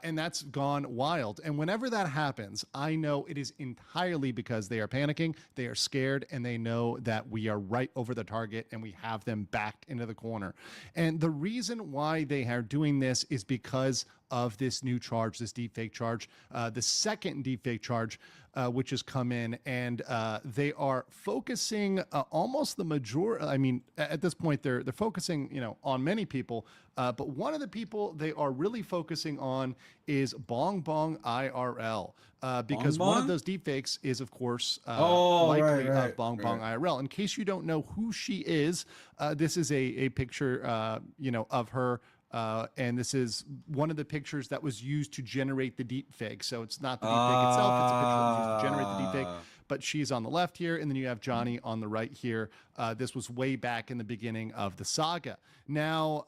And that's gone wild. And whenever that happens, I know it is entirely because they are panicking, they are scared, and they know that we are right over the target and we have them backed into the corner. And the reason why they are doing this is because of this new charge, this deepfake charge, the second deepfake charge, which has come in, and they are focusing almost the majority. I mean, at this point, they're focusing, on many people, but one of the people they are really focusing on is Bong Bong IRL, because one of those deepfakes is, of course, likely of Bong Bong IRL. In case you don't know who she is, this is a picture, of her. And this is one of the pictures that was used to generate the deep fake. So it's not the deep fake itself. It's a picture that was used to generate the deep fake. But she's on the left here, and then you have Johnny on the right here. This was way back in the beginning of the saga. Now,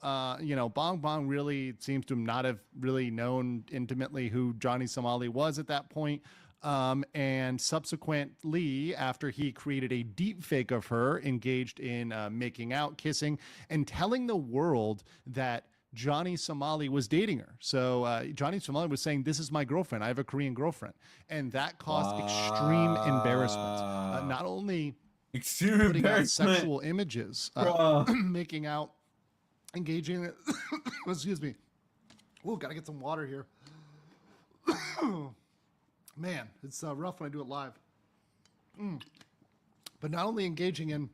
Bong Bong really seems to not have really known intimately who Johnny Somali was at that point. And subsequently, after he created a deep fake of her, engaged in making out, kissing, and telling the world that Johnny Somali was dating her. So Johnny Somali was saying, "This is my girlfriend. I have a Korean girlfriend." And that caused extreme embarrassment. Not only putting out sexual images, making out, engaging, excuse me. Oh, gotta get some water here. Man, it's rough when I do it live. But not only engaging in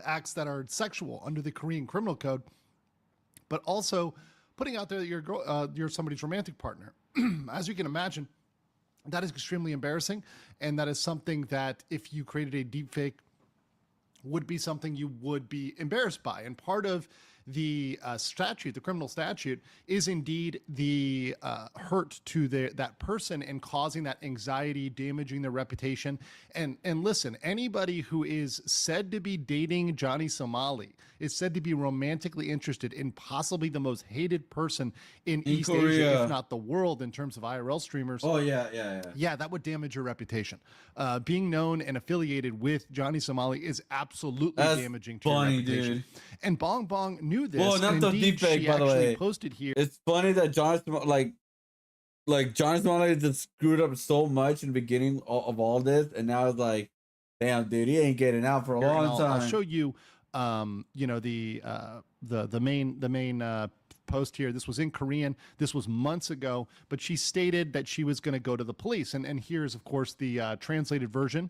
acts that are sexual under the Korean criminal code, but also putting out there that you're somebody's romantic partner. As you can imagine, that is extremely embarrassing, and that is something that if you created a deep fake would be something you would be embarrassed by. And part of the statute, the criminal statute, is indeed the hurt to that person and causing that anxiety, damaging their reputation. And listen, anybody who is said to be dating Johnny Somali is said to be romantically interested in possibly the most hated person in East Asia, if not the world, in terms of IRL streamers. Oh, yeah. Yeah, that would damage your reputation. Being known and affiliated with Johnny Somali is absolutely damaging to your reputation. Dude. And Bong Bong knew this. Well, not the deepfake, by the way. Posted here. It's funny that Johnny Somali just screwed up so much in the beginning of all this, and now it's like, damn, dude, he ain't getting out for a long time. I'll show you, the main post here. This was in Korean. This was months ago, but she stated that she was going to go to the police. And here's, of course, the translated version,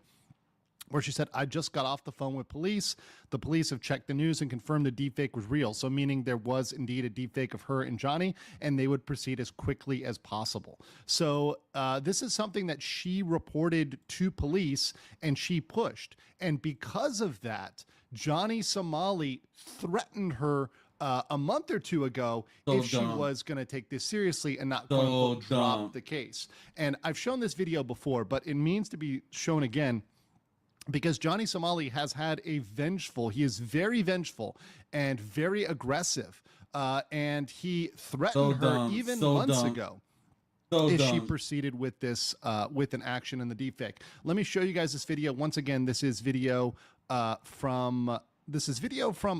where she said, "I just got off the phone with police. The police have checked the news and confirmed the deepfake was real." So meaning there was indeed a deepfake of her and Johnny, and they would proceed as quickly as possible. So this is something that she reported to police and she pushed. And because of that, Johnny Somali threatened her a month or two ago she was going to take this seriously and not drop the case. And I've shown this video before, but it means to be shown again, because Johnny Somali has had he is very vengeful and very aggressive. And he threatened her even months ago if she proceeded with this, with an action in the deepfake. Let me show you guys this video. Once again, this is video from,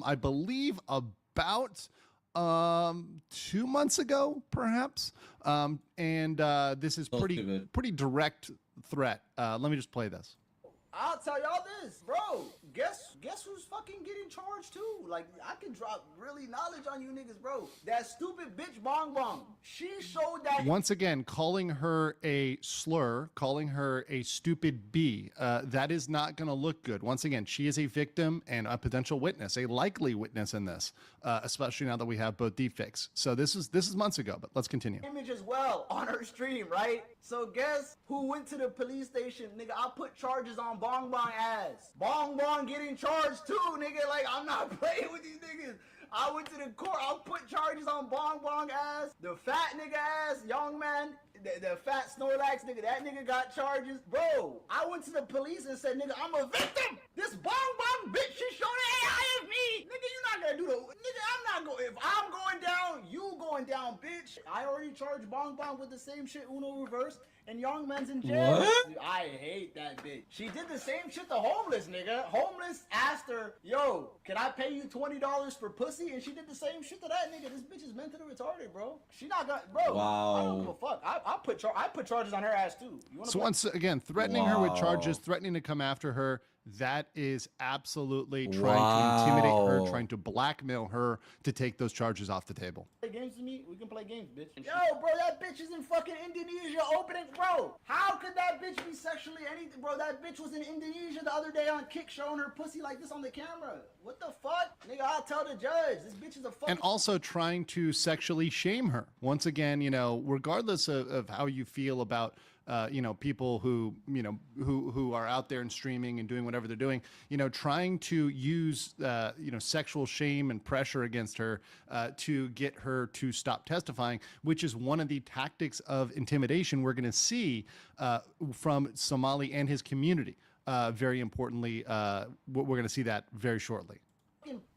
I believe, about 2 months ago, perhaps. And this is pretty direct threat. Let me just play this. I'll tell y'all this, bro. guess who's fucking getting charged too? Like, I can drop really knowledge on you niggas, bro. That stupid bitch Bong Bong. She showed that. Once again, calling her a slur, calling her a stupid B, that is not going to look good. Once again, she is a victim and a potential witness, a likely witness in this, especially now that we have both deepfakes. So this is months ago, but let's continue. Image as well on her stream, right? So guess who went to the police station? Nigga, I put charges on Bong Bong ass. Bong Bong getting charged too, nigga. Like, I'm not playing with these niggas. I went to the court. I'll put charges on Bong Bong ass, the fat nigga ass, young man, the fat Snorlax nigga. That nigga got charges. Bro, I went to the police and said, nigga, I'm a victim. This Bong Bong bitch, she showed AI of me. Nigga, you're not gonna do the, nigga, I'm not going, if I'm going down, you going down, bitch. I already charged Bong Bong with the same shit, Uno reverse. And Young Man's in jail. What? Dude, I hate that bitch. She did the same shit to Homeless, nigga. Homeless asked her, yo, can I pay you $20 for pussy? And she did the same shit to that nigga. This bitch is mentally retarded, bro. She not got, bro. Wow. I don't give a fuck. I put charges on her ass too. You wanna So once again, threatening her with charges, threatening to come after her, that is absolutely trying to intimidate her, trying to blackmail her to take those charges off the table. Play games with me? We can play games, bitch. Yo, bro, that bitch is in fucking Indonesia opening, bro. How could that bitch be sexually anything, bro? That bitch was in Indonesia the other day on Kick showing her pussy like this on the camera. What the fuck? Nigga, I'll tell the judge. This bitch is a fucking... And also trying to sexually shame her. Once again, you know, regardless of how you feel about you know, people who, you know, who are out there and streaming and doing whatever they're doing, you know, trying to use, you know, sexual shame and pressure against her to get her to stop testifying, which is one of the tactics of intimidation we're going to see from Somali and his community. Very importantly, we're going to see that very shortly.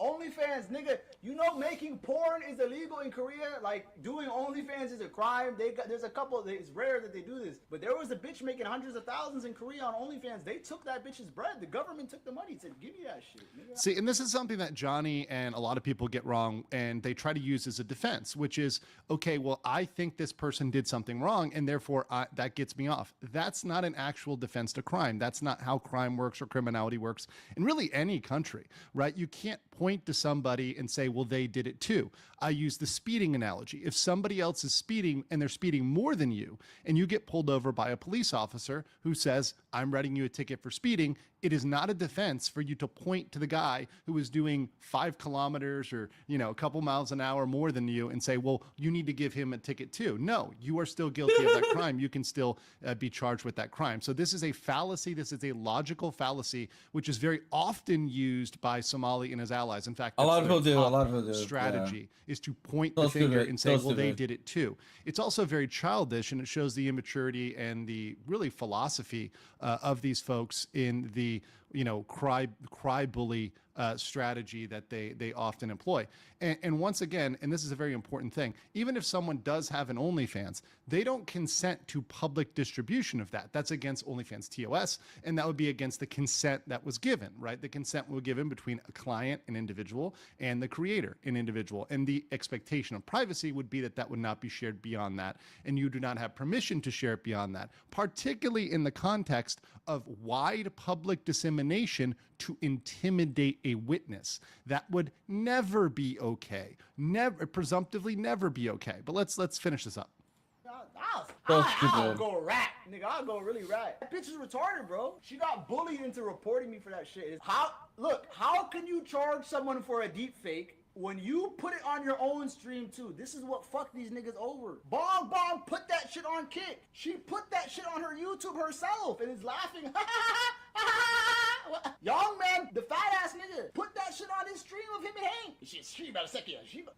OnlyFans, nigga, you know making porn is illegal in Korea. Like, doing OnlyFans is a crime. There's a couple, it's rare that they do this, but there was a bitch making hundreds of thousands in Korea on OnlyFans. They took that bitch's bread. The government took the money and said, give me that shit, nigga. See, and this is something that Johnny and a lot of people get wrong, and they try to use as a defense, which is, okay, well, I think this person did something wrong, and therefore that gets me off. That's not an actual defense to crime. That's not how crime works or criminality works in really any country, right? You can't point to somebody and say, well, they did it too. I use the speeding analogy. If somebody else is speeding and they're speeding more than you, and you get pulled over by a police officer who says, I'm writing you a ticket for speeding, it is not a defense for you to point to the guy who is doing 5 kilometers or, you know, a couple miles an hour more than you and say, well, you need to give him a ticket too. No, you are still guilty of that crime. You can still be charged with that crime. So this is a fallacy. This is a logical fallacy, which is very often used by Somali and his allies. In fact, a lot of people do. A lot of people do. Strategy is to point the finger and say, well, they did it too. It's also very childish, and it shows the immaturity and the really philosophy of these folks in the, you know, cry bully strategy that they often employ. And once again, and this is a very important thing, even if someone does have an OnlyFans, they don't consent to public distribution of that. That's against OnlyFans TOS, and that would be against the consent that was given, right? The consent was given between a client, an individual, and the creator, an individual. And the expectation of privacy would be that that would not be shared beyond that, and you do not have permission to share it beyond that, particularly in the context of wide public dissemination to intimidate a witness. That would never be okay. Never, presumptively never be okay. But let's finish this up. I'll go rat, nigga. I'll go really rat. That bitch is retarded, bro. She got bullied into reporting me for that shit. How can you charge someone for a deep fake when you put it on your own stream too? This is what fucked these niggas over. Bong Bong put that shit on Kick. She put that shit on her YouTube herself and is laughing. Young Man, the fat ass nigga, put that shit on his stream of him and Hank.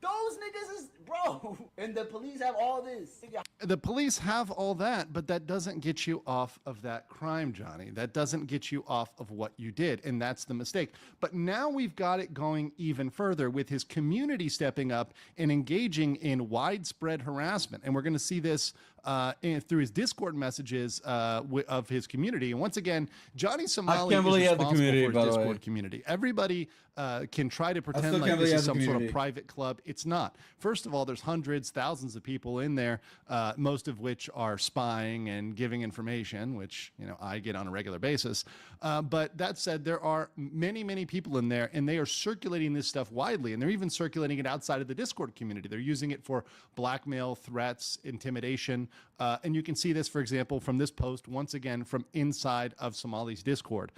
Those niggas is, bro. And the police have all this. The police have all that, but that doesn't get you off of that crime, Johnny. That doesn't get you off of what you did, and that's the mistake. But now we've got it going even further with his community stepping up and engaging in widespread harassment. And we're going to see this through his Discord messages of his community. And once again, Johnny Somali can't is believe he has a responsible community, for by his the way. Discord community. Everybody can try to pretend still like can't this believe he is has a some sort of community. private club. It's not. First of all, there's hundreds, thousands of people in there, most of which are spying and giving information, which I get on a regular basis. But that said, there are many, many people in there, and they are circulating this stuff widely, and they're even circulating it outside of the Discord community. They're using it for blackmail, threats, intimidation, and you can see this, for example, from this post, once again, from inside of Somali's Discord.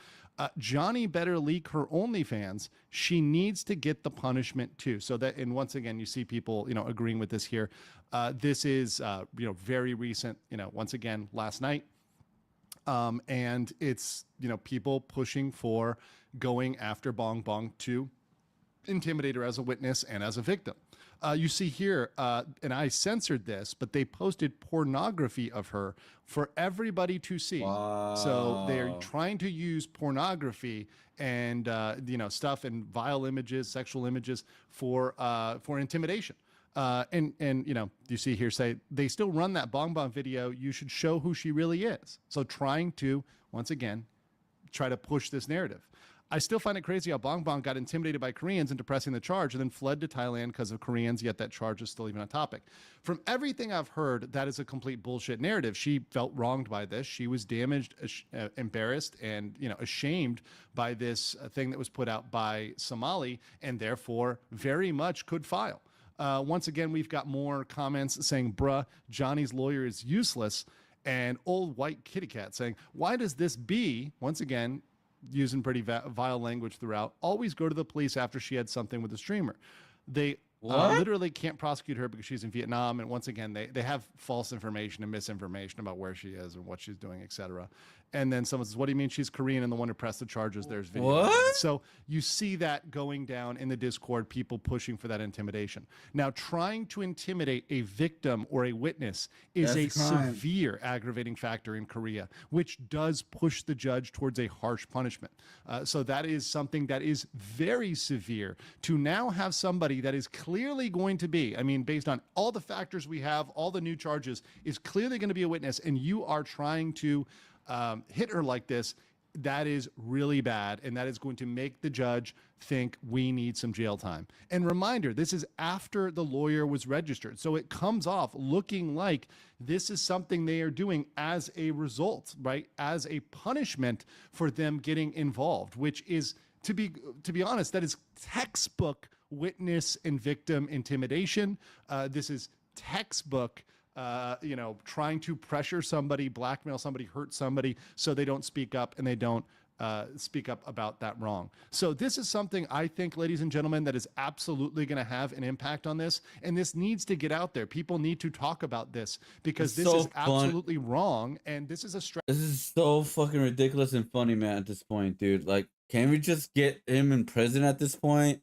Johnny better leak her OnlyFans. She needs to get the punishment too. So that, and once again, you see people, agreeing with this here. This is, very recent, once again, last night. And it's, people pushing for going after Bong Bong to intimidate her as a witness and as a victim. You see here, and I censored this, but they posted pornography of her for everybody to see. Wow. So they're trying to use pornography and stuff and vile images, sexual images for intimidation. And you see here, say they still run that Bong Bong video. You should show who she really is. So trying to, once again, try to push this narrative. I still find it crazy how Bong Bong got intimidated by Koreans into pressing the charge and then fled to Thailand because of Koreans, yet that charge is still even on topic. From everything I've heard, that is a complete bullshit narrative. She felt wronged by this. She was damaged, embarrassed, and ashamed by this thing that was put out by Somali, and therefore very much could file. Once again, we've got more comments saying, bruh, Johnny's lawyer is useless. And old white kitty cat saying, why does this be, once again, using pretty vile language throughout, always go to the police after she had something with the streamer? They literally can't prosecute her because she's in Vietnam. And once again, they have false information and misinformation about where she is and what she's doing, etc. And then someone says, what do you mean she's Korean? And the one who pressed the charges, there's video. What? So you see that going down in the Discord, people pushing for that intimidation. Now, trying to intimidate a victim or a witness is That's a a crime. severe aggravating factor in Korea, which does push the judge towards a harsh punishment. So that is something that is very severe. To now have somebody that is clearly going to be, based on all the factors we have, all the new charges, is clearly going to be a witness, and you are trying to hit her like this, that is really bad, and that is going to make the judge think we need some jail time. And reminder, this is after the lawyer was registered, so it comes off looking like this is something they are doing as a result, right? As a punishment for them getting involved, which is, to be honest, that is textbook witness and victim intimidation. This is textbook trying to pressure somebody, blackmail somebody, hurt somebody so they don't speak up and they don't speak up about that wrong. So this is something I think, ladies and gentlemen, that is absolutely going to have an impact on this. And this needs to get out there. People need to talk about this because It's this so is fun. absolutely wrong. And this is a This is so fucking ridiculous and funny, man, at this point, dude. Like, can we just get him in prison at this point?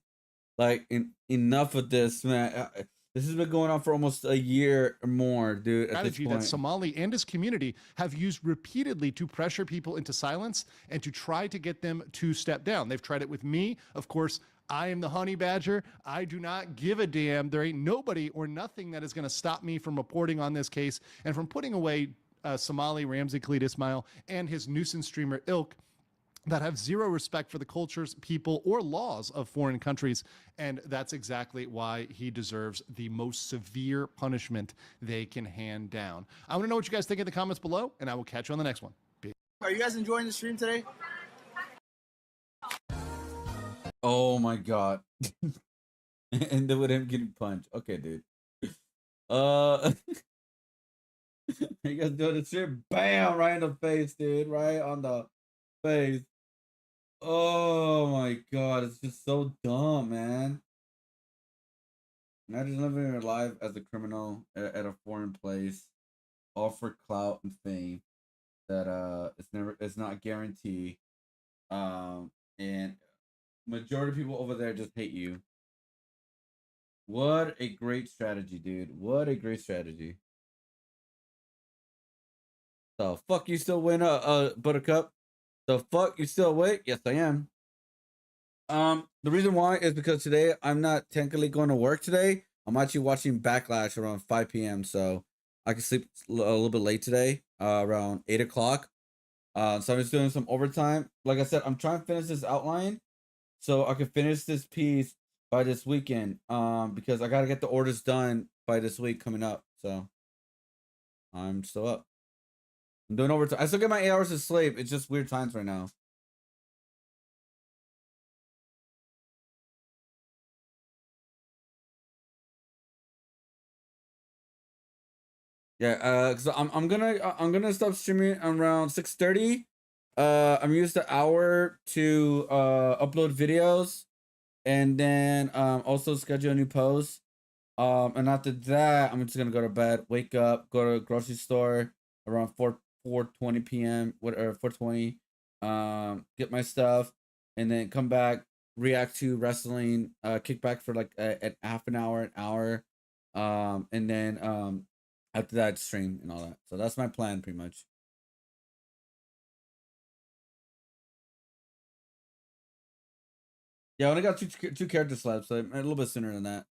Like, enough of this, man. This has been going on for almost a year or more, dude. At this strategy that point. Somali and his community have used repeatedly to pressure people into silence and to try to get them to step down. They've tried it with me. Of course, I am the honey badger. I do not give a damn. There ain't nobody or nothing that is going to stop me from reporting on this case and from putting away Somali, Ramsey Khalid Ismail, and his nuisance streamer ilk that have zero respect for the cultures, people, or laws of foreign countries. And that's exactly why he deserves the most severe punishment they can hand down. I want to know what you guys think in the comments below, and I will catch you on the next one. Peace. Are you guys enjoying the stream today? Oh my god. And then with him getting punched. Okay, dude. You guys doing the shit? Bam! Right in the face, dude. Right on the face. Oh my god, it's just so dumb, man. Imagine living your life as a criminal at a foreign place, all for clout and fame. That it's not guaranteed. And majority of people over there just hate you. What a great strategy, dude. What a great strategy. The fuck you still win Buttercup? The fuck you still awake? Yes, I am. The reason why is because today I'm not technically going to work today. I'm actually watching Backlash around 5 p.m. So I can sleep a little bit late today, around 8 o'clock. So I'm just doing some overtime. Like I said, I'm trying to finish this outline so I can finish this piece by this weekend. Because I gotta get the orders done by this week coming up. So I'm still up. I'm doing overtime. I still get my 8 hours of sleep. It's just weird times right now. Yeah, cause I'm gonna stop streaming around 6:30. I'm used an hour to upload videos, and then also schedule a new post. And after that, I'm just gonna go to bed, wake up, go to the grocery store around 4:20 p.m. or 4:20. Get my stuff, and then come back, react to wrestling, kick back for like a half an hour, and then after that stream and all that. So that's my plan pretty much. Yeah, I only got two character slaps, so a little bit sooner than that.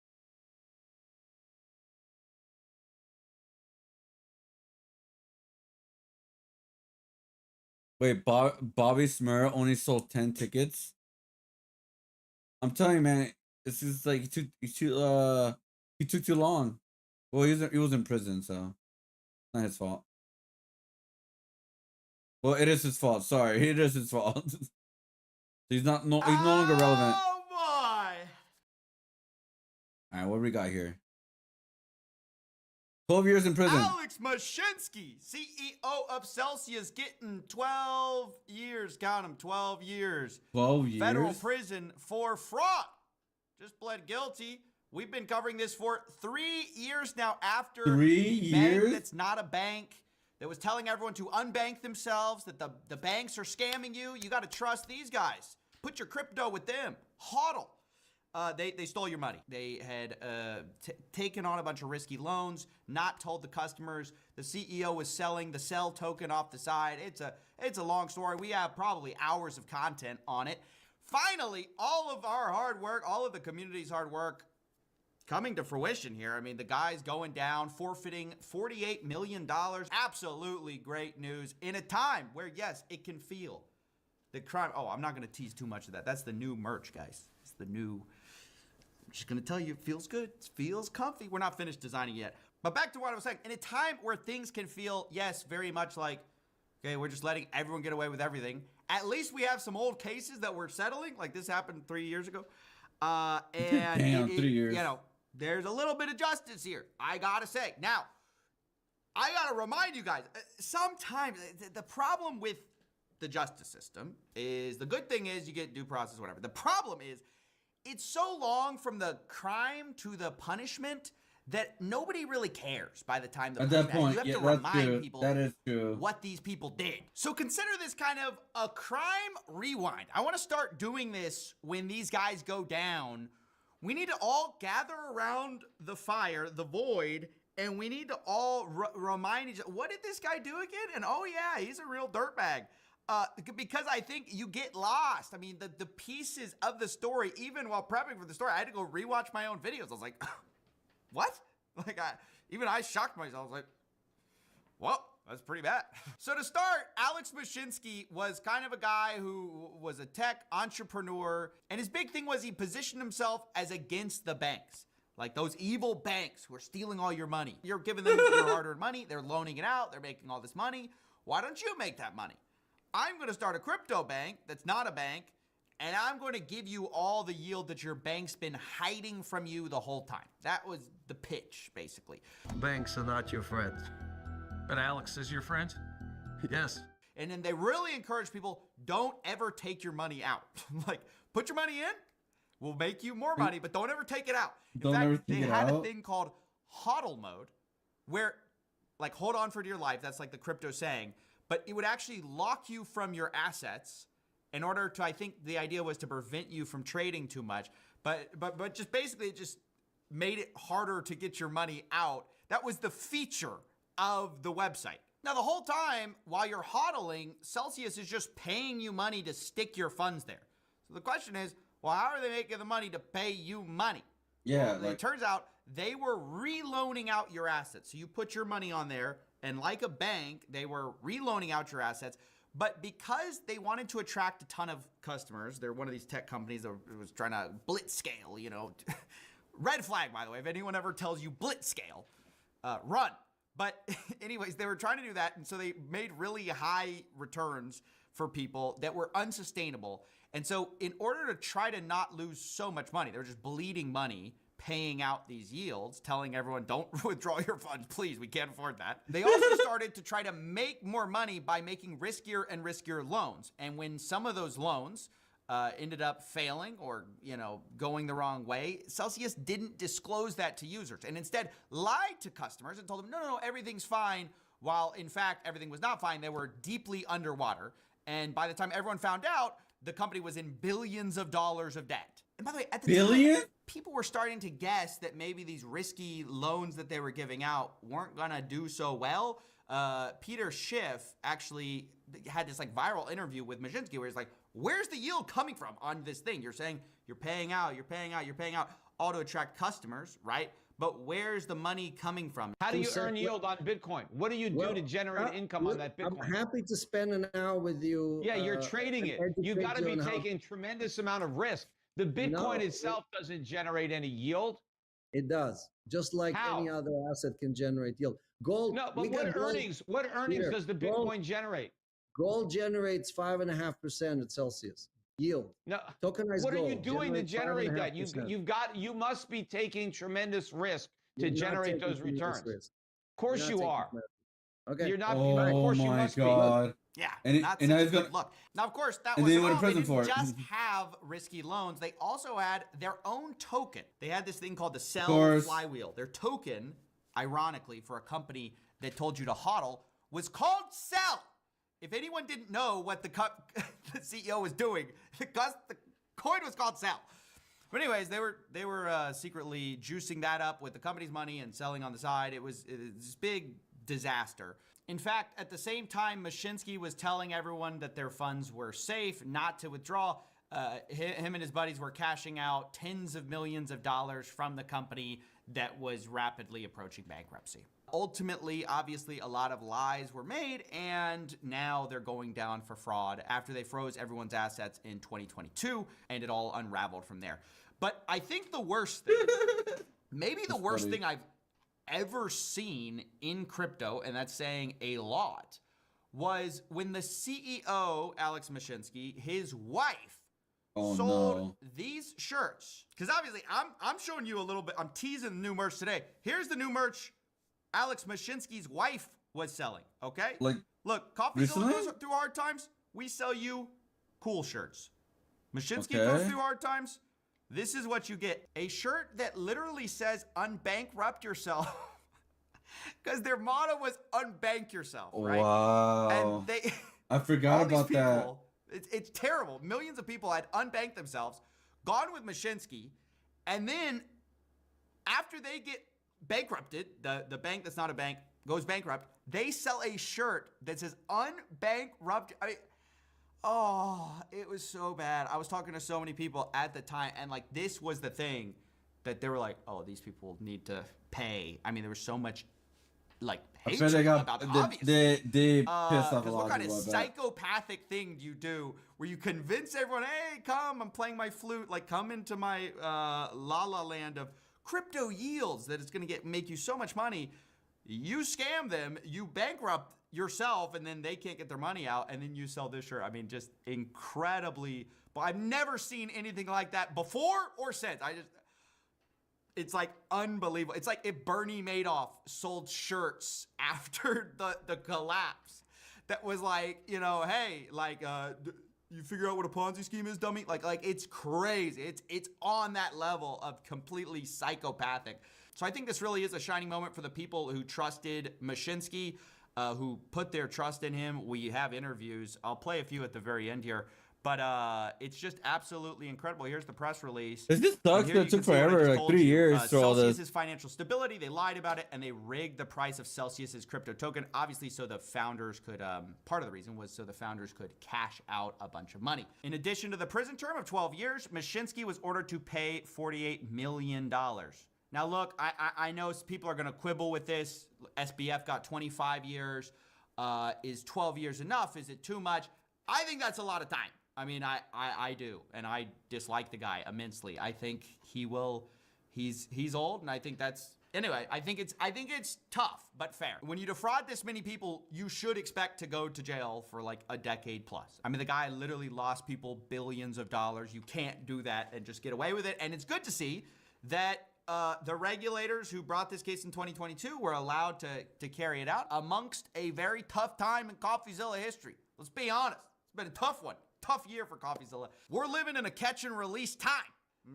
Wait, Bobby Smurl only sold 10 tickets. I'm telling you, man, this is like he took too long. Well, he was in prison, so not his fault. Well, it is his fault. Sorry, it is his fault. He's no longer relevant. Oh boy! All right, what do we got here? 12 years in prison. Alex Mashinsky, CEO of Celsius, getting 12 years. Count them, 12 years. 12 years? Federal prison for fraud. Just pled guilty. We've been covering this for 3 years now after 3 the bank years? that's not a bank that was telling everyone to unbank themselves, that the banks are scamming you. You got to trust these guys. Put your crypto with them. HODL. They stole your money. They had taken on a bunch of risky loans, not told the customers. The CEO was selling the Cell token off the side. It's a long story. We have probably hours of content on it. Finally, all of our hard work, all of the community's hard work coming to fruition here. I mean, the guy's going down, forfeiting $48 million. Absolutely great news in a time where, yes, it can feel the crime. Oh, I'm not going to tease too much of that. That's the new merch, guys. It's the new... I'm just going to tell you, it feels good. It feels comfy. We're not finished designing yet. But back to what I was saying. In a time where things can feel, yes, very much like, okay, we're just letting everyone get away with everything. At least we have some old cases that we're settling. Like this happened 3 years ago. And Damn, 3 years. You know, there's a little bit of justice here, I got to say. Now, I got to remind you guys, sometimes the problem with the justice system is, the good thing is you get due process, whatever. The problem is, it's so long from the crime to the punishment that nobody really cares by the time the At that point, you have yeah, to that's remind true. people That is true. what these people did. So consider this kind of a crime rewind. I want to start doing this when these guys go down. We need to all gather around the fire, the void, and we need to all remind each other, what did this guy do again? And oh yeah, he's a real dirtbag. Because I think you get lost. I mean, the pieces of the story, even while prepping for the story, I had to go rewatch my own videos. I was like, what? Like, even I shocked myself. I was like, well, that's pretty bad. So to start, Alex Mashinsky was kind of a guy who was a tech entrepreneur. And his big thing was he positioned himself as against the banks. Like those evil banks who are stealing all your money. You're giving them your hard-earned money. They're loaning it out. They're making all this money. Why don't you make that money? I'm going to start a crypto bank that's not a bank, and I'm going to give you all the yield that your bank's been hiding from you the whole time. That was the pitch, basically. Banks are not your friends. But Alex is your friend? Yes. And then they really encourage people, don't ever take your money out. Like, put your money in, we'll make you more money, but don't ever take it out. In fact, they had a thing called HODL mode, where, like, hold on for dear life, that's like the crypto saying, but it would actually lock you from your assets in order to, I think the idea was to prevent you from trading too much. But just basically it just made it harder to get your money out. That was the feature of the website. Now the whole time while you're hodling, Celsius is just paying you money to stick your funds there. So the question is, well, how are they making the money to pay you money? Yeah, Well, it turns out they were reloaning out your assets. So you put your money on there, and like a bank, they were reloaning out your assets. But because they wanted to attract a ton of customers, they're one of these tech companies that was trying to blitz scale, you know. Red flag, by the way. If anyone ever tells you blitz scale, run. But anyways, they were trying to do that, and so they made really high returns for people that were unsustainable. And so in order to try to not lose so much money, they were just bleeding money, paying out these yields, telling everyone, don't withdraw your funds, please, we can't afford that. They also started to try to make more money by making riskier and riskier loans. And when some of those loans ended up failing or, you know, going the wrong way, Celsius didn't disclose that to users and instead lied to customers and told them, no, everything's fine, while in fact, everything was not fine. They were deeply underwater. And by the time everyone found out, the company was in billions of dollars of debt. And by the way, at the time, people were starting to guess that maybe these risky loans that they were giving out weren't gonna do so well. Peter Schiff actually had this like viral interview with Mashinsky where he's like, where's the yield coming from on this thing? You're saying you're paying out all to attract customers, right? But where's the money coming from? How do you earn yield on Bitcoin? What do you do to generate income on that Bitcoin? I'm happy to spend an hour with you. Yeah, you're trading it. You got to be taking tremendous amount of risk. The Bitcoin itself doesn't generate any yield. It does, just like any other asset can generate yield. Gold. No, but what earnings does the Bitcoin generate? Gold generates 5.5% at Celsius. Yield. No, tokenized what gold. are you doing to generate that? You must be taking tremendous risk to generate those returns. Of course you are. Okay. You're not. Oh of course you my must God. be. Yeah, And not and such I a was good gonna, look. Now, of course, that and was they went to they prison didn't for it. just have risky loans. They also had their own token. They had this thing called the Cell course. Flywheel. Their token, ironically, for a company that told you to hodl, was called Cell. If anyone didn't know what the CEO was doing, the coin was called Cell. But anyways, they were secretly juicing that up with the company's money and selling on the side. It was this big disaster. In fact, at the same time, Mashinsky was telling everyone that their funds were safe, not to withdraw. Him and his buddies were cashing out tens of millions of dollars from the company that was rapidly approaching bankruptcy. Ultimately, obviously, a lot of lies were made, and now they're going down for fraud after they froze everyone's assets in 2022, and it all unraveled from there. But I think the worst thing, maybe the worst thing I've ever seen in crypto, and that's saying a lot, was when the CEO, Alex Mashinsky, his wife, sold these shirts. Because obviously, I'm showing you a little bit, I'm teasing the new merch today. Here's the new merch Alex Mashinsky's wife was selling, okay? Like, look, Coffee Zilla goes through hard times. We sell you cool shirts. Mashinsky goes through hard times. This is what you get. A shirt that literally says unbankrupt yourself. Because their motto was unbank yourself, right? Wow. And I forgot about that. It's terrible. Millions of people had unbanked themselves, gone with Mashinsky, and then after they get bankrupted, the bank that's not a bank goes bankrupt, they sell a shirt that says unbankrupt. I mean, oh, it was so bad. I was talking to so many people at the time, and like this was the thing that they were like, oh, these people need to pay. I mean, there was so much like hatred about the obvious. They pissed off a lot of what kind of people. psychopathic thing do you do where you convince everyone, hey, come, I'm playing my flute, like come into my la la land of crypto yields that it's going to make you so much money. You scam them, you bankrupt yourself, and then they can't get their money out, and then you sell this shirt. I mean, just incredibly. But I've never seen anything like that before or since. It's like unbelievable. It's like if Bernie Madoff sold shirts after the collapse. That was like, you know, hey, like, you figure out what a Ponzi scheme is, dummy? Like it's crazy. It's on that level of completely psychopathic. So I think this really is a shining moment for the people who trusted Mashinsky, who put their trust in him. We have interviews. I'll play a few at the very end here. But it's just absolutely incredible. Here's the press release. This just sucks that it took forever, like 3 years for all this. Celsius's financial stability, they lied about it, and they rigged the price of Celsius's crypto token, obviously so the founders could, part of the reason was so the founders could cash out a bunch of money. In addition to the prison term of 12 years, Mashinsky was ordered to pay $48 million. Now, look, I know people are going to quibble with this. SBF got 25 years. Is 12 years enough? Is it too much? I think that's a lot of time. I mean, I do, and I dislike the guy immensely. I think he's old, and I think that's anyway. I think it's tough but fair. When you defraud this many people, you should expect to go to jail for like a decade plus. I mean, the guy literally lost people billions of dollars. You can't do that and just get away with it. And it's good to see that the regulators who brought this case in 2022 were allowed to carry it out amongst a very tough time in CoffeeZilla history. Let's be honest. It's been a tough one. Tough year for CoffeeZilla. We're living in a catch and release time.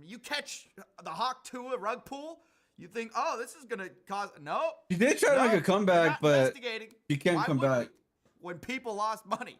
You catch the Hawk Tua rug pull, you think, oh, this is going to cause... No. He did try to make a comeback, but he can't come back. When people lost money,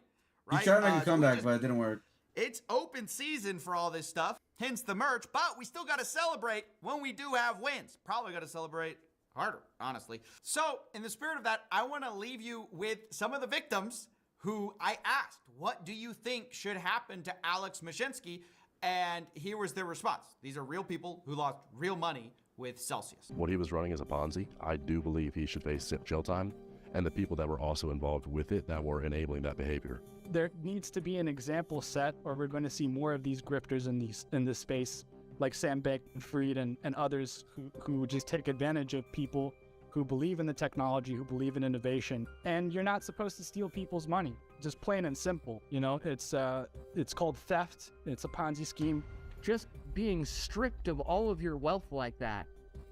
right? He tried to make a comeback, but it didn't work. It's open season for all this stuff, hence the merch, but we still got to celebrate when we do have wins. Probably got to celebrate harder, honestly. So, in the spirit of that, I want to leave you with some of the victims who I asked, what do you think should happen to Alex Mashinsky? And here was their response. These are real people who lost real money with Celsius. What he was running as a Ponzi, I do believe he should face jail time, and the people that were also involved with it that were enabling that behavior. There needs to be an example set, or we're going to see more of these grifters in this space, like Sam Bankman-Fried and others who just take advantage of people who believe in the technology, who believe in innovation. And you're not supposed to steal people's money, just plain and simple. You know, it's called theft. It's a Ponzi scheme. Just being stripped of all of your wealth like that,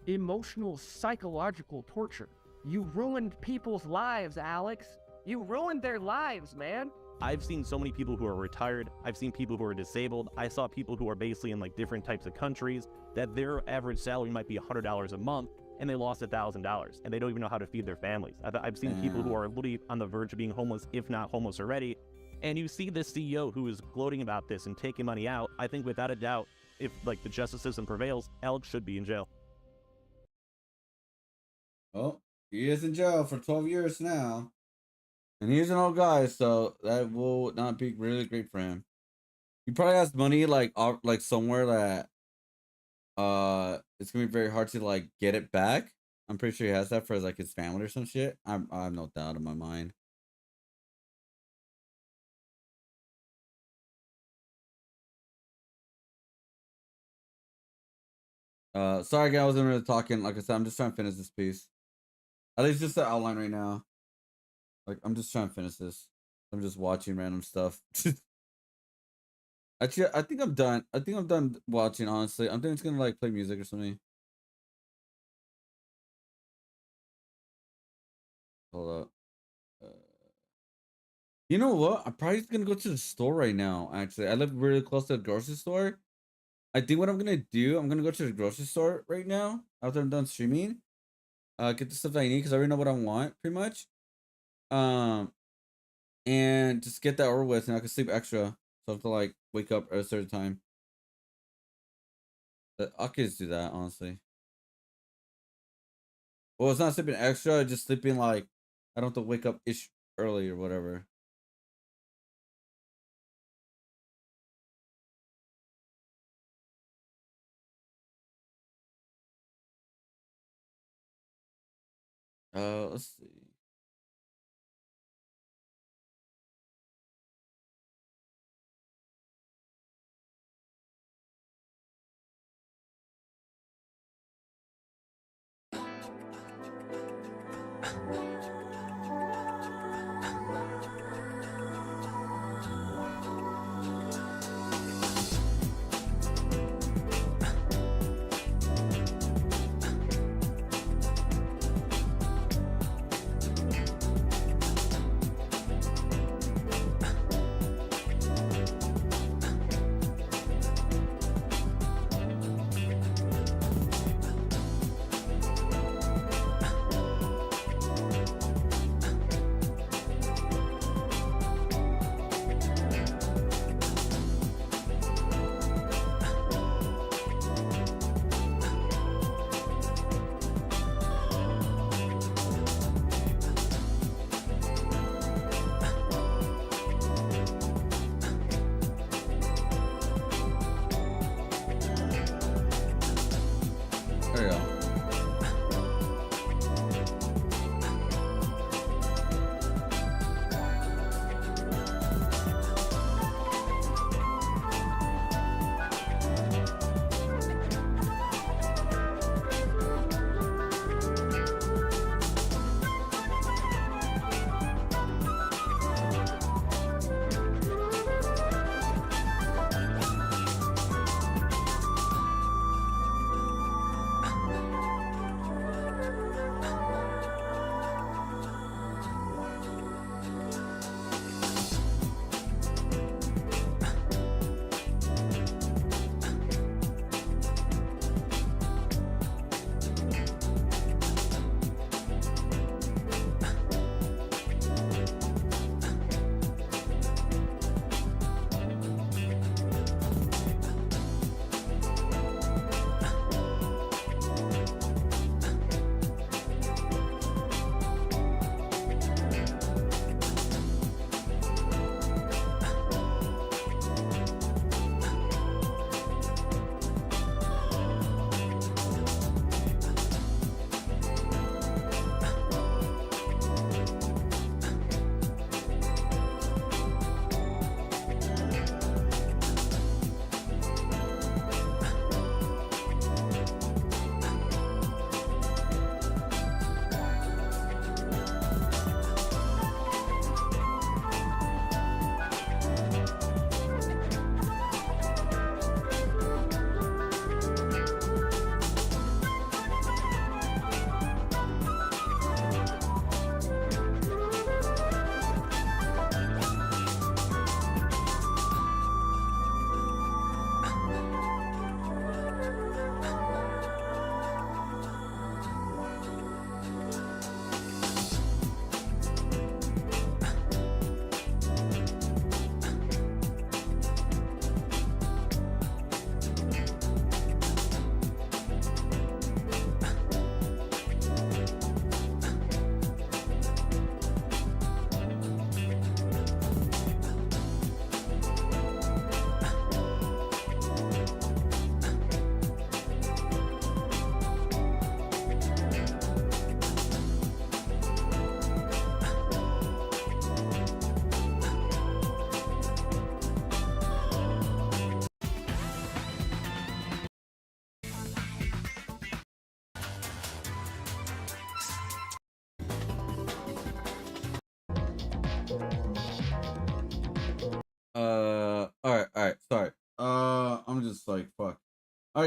emotional, psychological torture. You ruined people's lives, Alex. You ruined their lives, man. I've seen so many people who are retired. I've seen people who are disabled. I saw people who are basically in like different types of countries that their average salary might be $100 a month, and they lost $1,000, and they don't even know how to feed their families. I've seen people who are literally on the verge of being homeless, if not homeless already. And you see this CEO who is gloating about this and taking money out. I think without a doubt, if like the justice system prevails, Alex should be in jail. Well, he is in jail for 12 years now. And he's an old guy, so that will not be really great for him. He probably has money like somewhere that it's gonna be very hard to like get it back. I'm pretty sure he has that for like his family or some shit. I have no doubt in my mind. Sorry guys, I wasn't really talking. Like I said, I'm just trying to finish this piece. At least just the outline right now. Like I'm just trying to finish this. I'm just watching random stuff. Actually, I think I'm done. I think I'm done watching, honestly. I'm just gonna like play music or something. Hold up. You know what? I'm probably just gonna go to the store right now, actually. I live really close to the grocery store. I think what I'm gonna do, I'm gonna go to the grocery store right now after I'm done streaming. Get the stuff that I need because I already know what I want, pretty much. And just get that over with, and I can sleep extra. So I have to like wake up at a certain time. But I could just do that, honestly. Well, it's not sleeping extra, just sleeping like I don't have to wake up ish early or whatever. Let's see. There you go.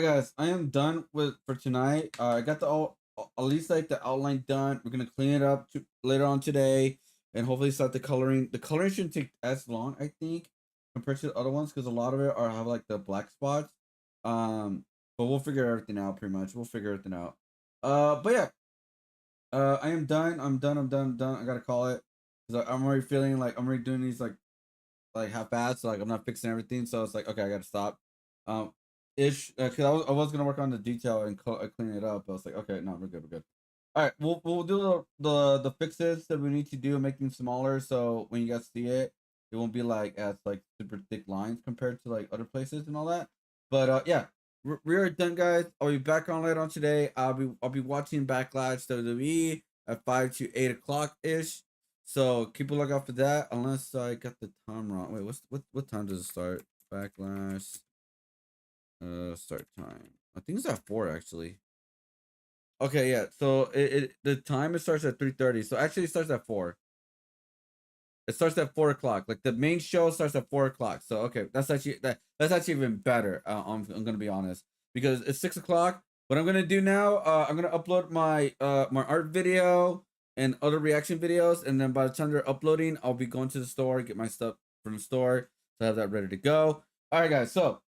guys, I am done for tonight. I got at least like the outline done. We're gonna clean it up later on today, and hopefully start the coloring. The coloring shouldn't take as long, I think, compared to the other ones, because a lot of it have like the black spots. But we'll figure everything out pretty much. We'll figure everything out. But yeah, I am done. I'm done. I gotta call it, because I'm already feeling like I'm already doing these like half-assed. So like I'm not fixing everything. So it's like, okay, I gotta stop. Because I was gonna work on the detail and clean it up. But I was like, okay, no, we're good. All right, we'll do the fixes that we need to do, making smaller, so when you guys see it, it won't be like as like super thick lines compared to like other places and all that. But yeah, we are done, guys. I'll be back on later on today. I'll be watching Backlash WWE at 5 to 8 o'clock ish. So keep a lookout for that. Unless I got the time wrong. Wait, what time does it start? Backlash. Start time. I think it's at 4 actually. Okay, yeah. So the time starts at 3:30. So actually it starts at 4. It starts at 4 o'clock. Like the main show starts at 4 o'clock. So okay, that's actually even better. I'm gonna be honest, because it's 6 o'clock. What I'm gonna do now, I'm gonna upload my my art video and other reaction videos, and then by the time they're uploading, I'll be going to the store, get my stuff from the store, so I have that ready to go. All right, guys. So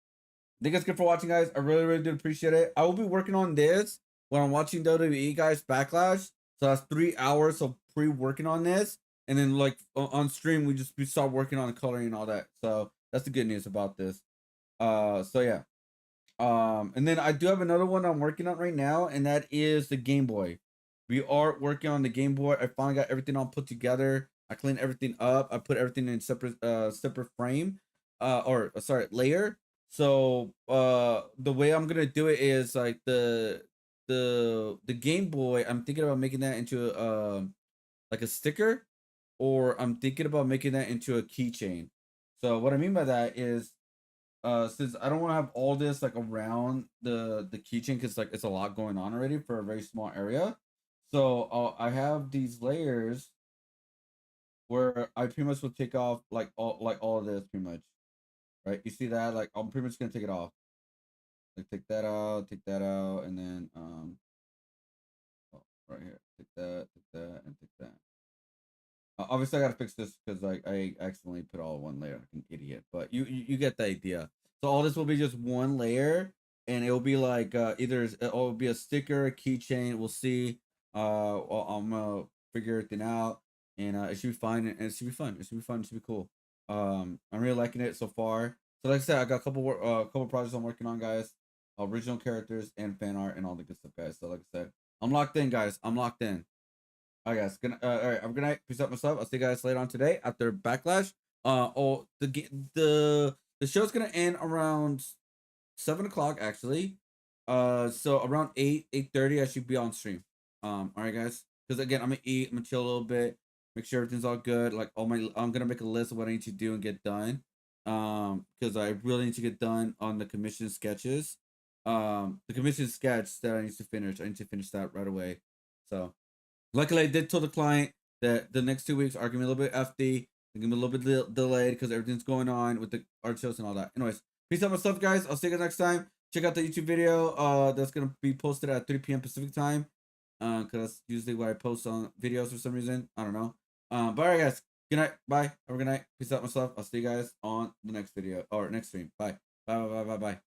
thank you guys good for watching, guys. I really do appreciate it. I will be working on this when I'm watching WWE, guys, Backlash. So that's 3 hours of pre-working on this, and then like on stream we start working on the coloring and all that. So that's the good news about this. So yeah. And then I do have another one I'm working on right now, and that is the Game Boy. We are working on the Game Boy. I finally got everything all put together. I cleaned everything up. I put everything in separate frame, layer. So the way I'm gonna do it is like the Game Boy. I'm thinking about making that into like a sticker, or I'm thinking about making that into a keychain. So what I mean by that is, since I don't want to have all this like around the keychain, because like it's a lot going on already for a very small area. So I have these layers where I pretty much will take off like all of this pretty much, right? You see that? Like I'm pretty much gonna take it off. Like take that out, and then right here, take that, and take that. Obviously, I gotta fix this because I accidentally put all one layer like an idiot. But you get the idea. So all this will be just one layer, and it will be like either it will be a sticker, a keychain. We'll see. I'm gonna figure everything out, and it should be fine. And it should be fun. It should be fun. It should be cool. I'm really liking it so far. So like I said, I got a couple projects I'm working on, guys. Original characters and fan art and all the good stuff, guys. So like I said, I'm locked in, guys. I'm locked in. All right, guys. All right, have a good night. Peace out, myself. I'll see you guys later on today after Backlash. The show's gonna end around 7 o'clock actually. So around 8:30, I should be on stream. All right, guys. Because again, I'm gonna eat. I'm gonna chill a little bit. Make sure everything's all good. Like I'm gonna make a list of what I need to do and get done. Because I really need to get done on the commission sketches. The commission sketch that I need to finish. I need to finish that right away. So. Luckily, I did tell the client that the next 2 weeks are gonna be a little bit FD. They're gonna be a little bit delayed because everything's going on with the art shows and all that. Anyways, peace out, my stuff, guys. I'll see you guys next time. Check out the YouTube video. That's gonna be posted at 3 p.m. Pacific time. Cause that's usually where I post on videos for some reason. I don't know. But alright, guys. Good night. Bye. Have a good night. Peace out, my stuff. I'll see you guys on the next video or next stream. Bye. Bye.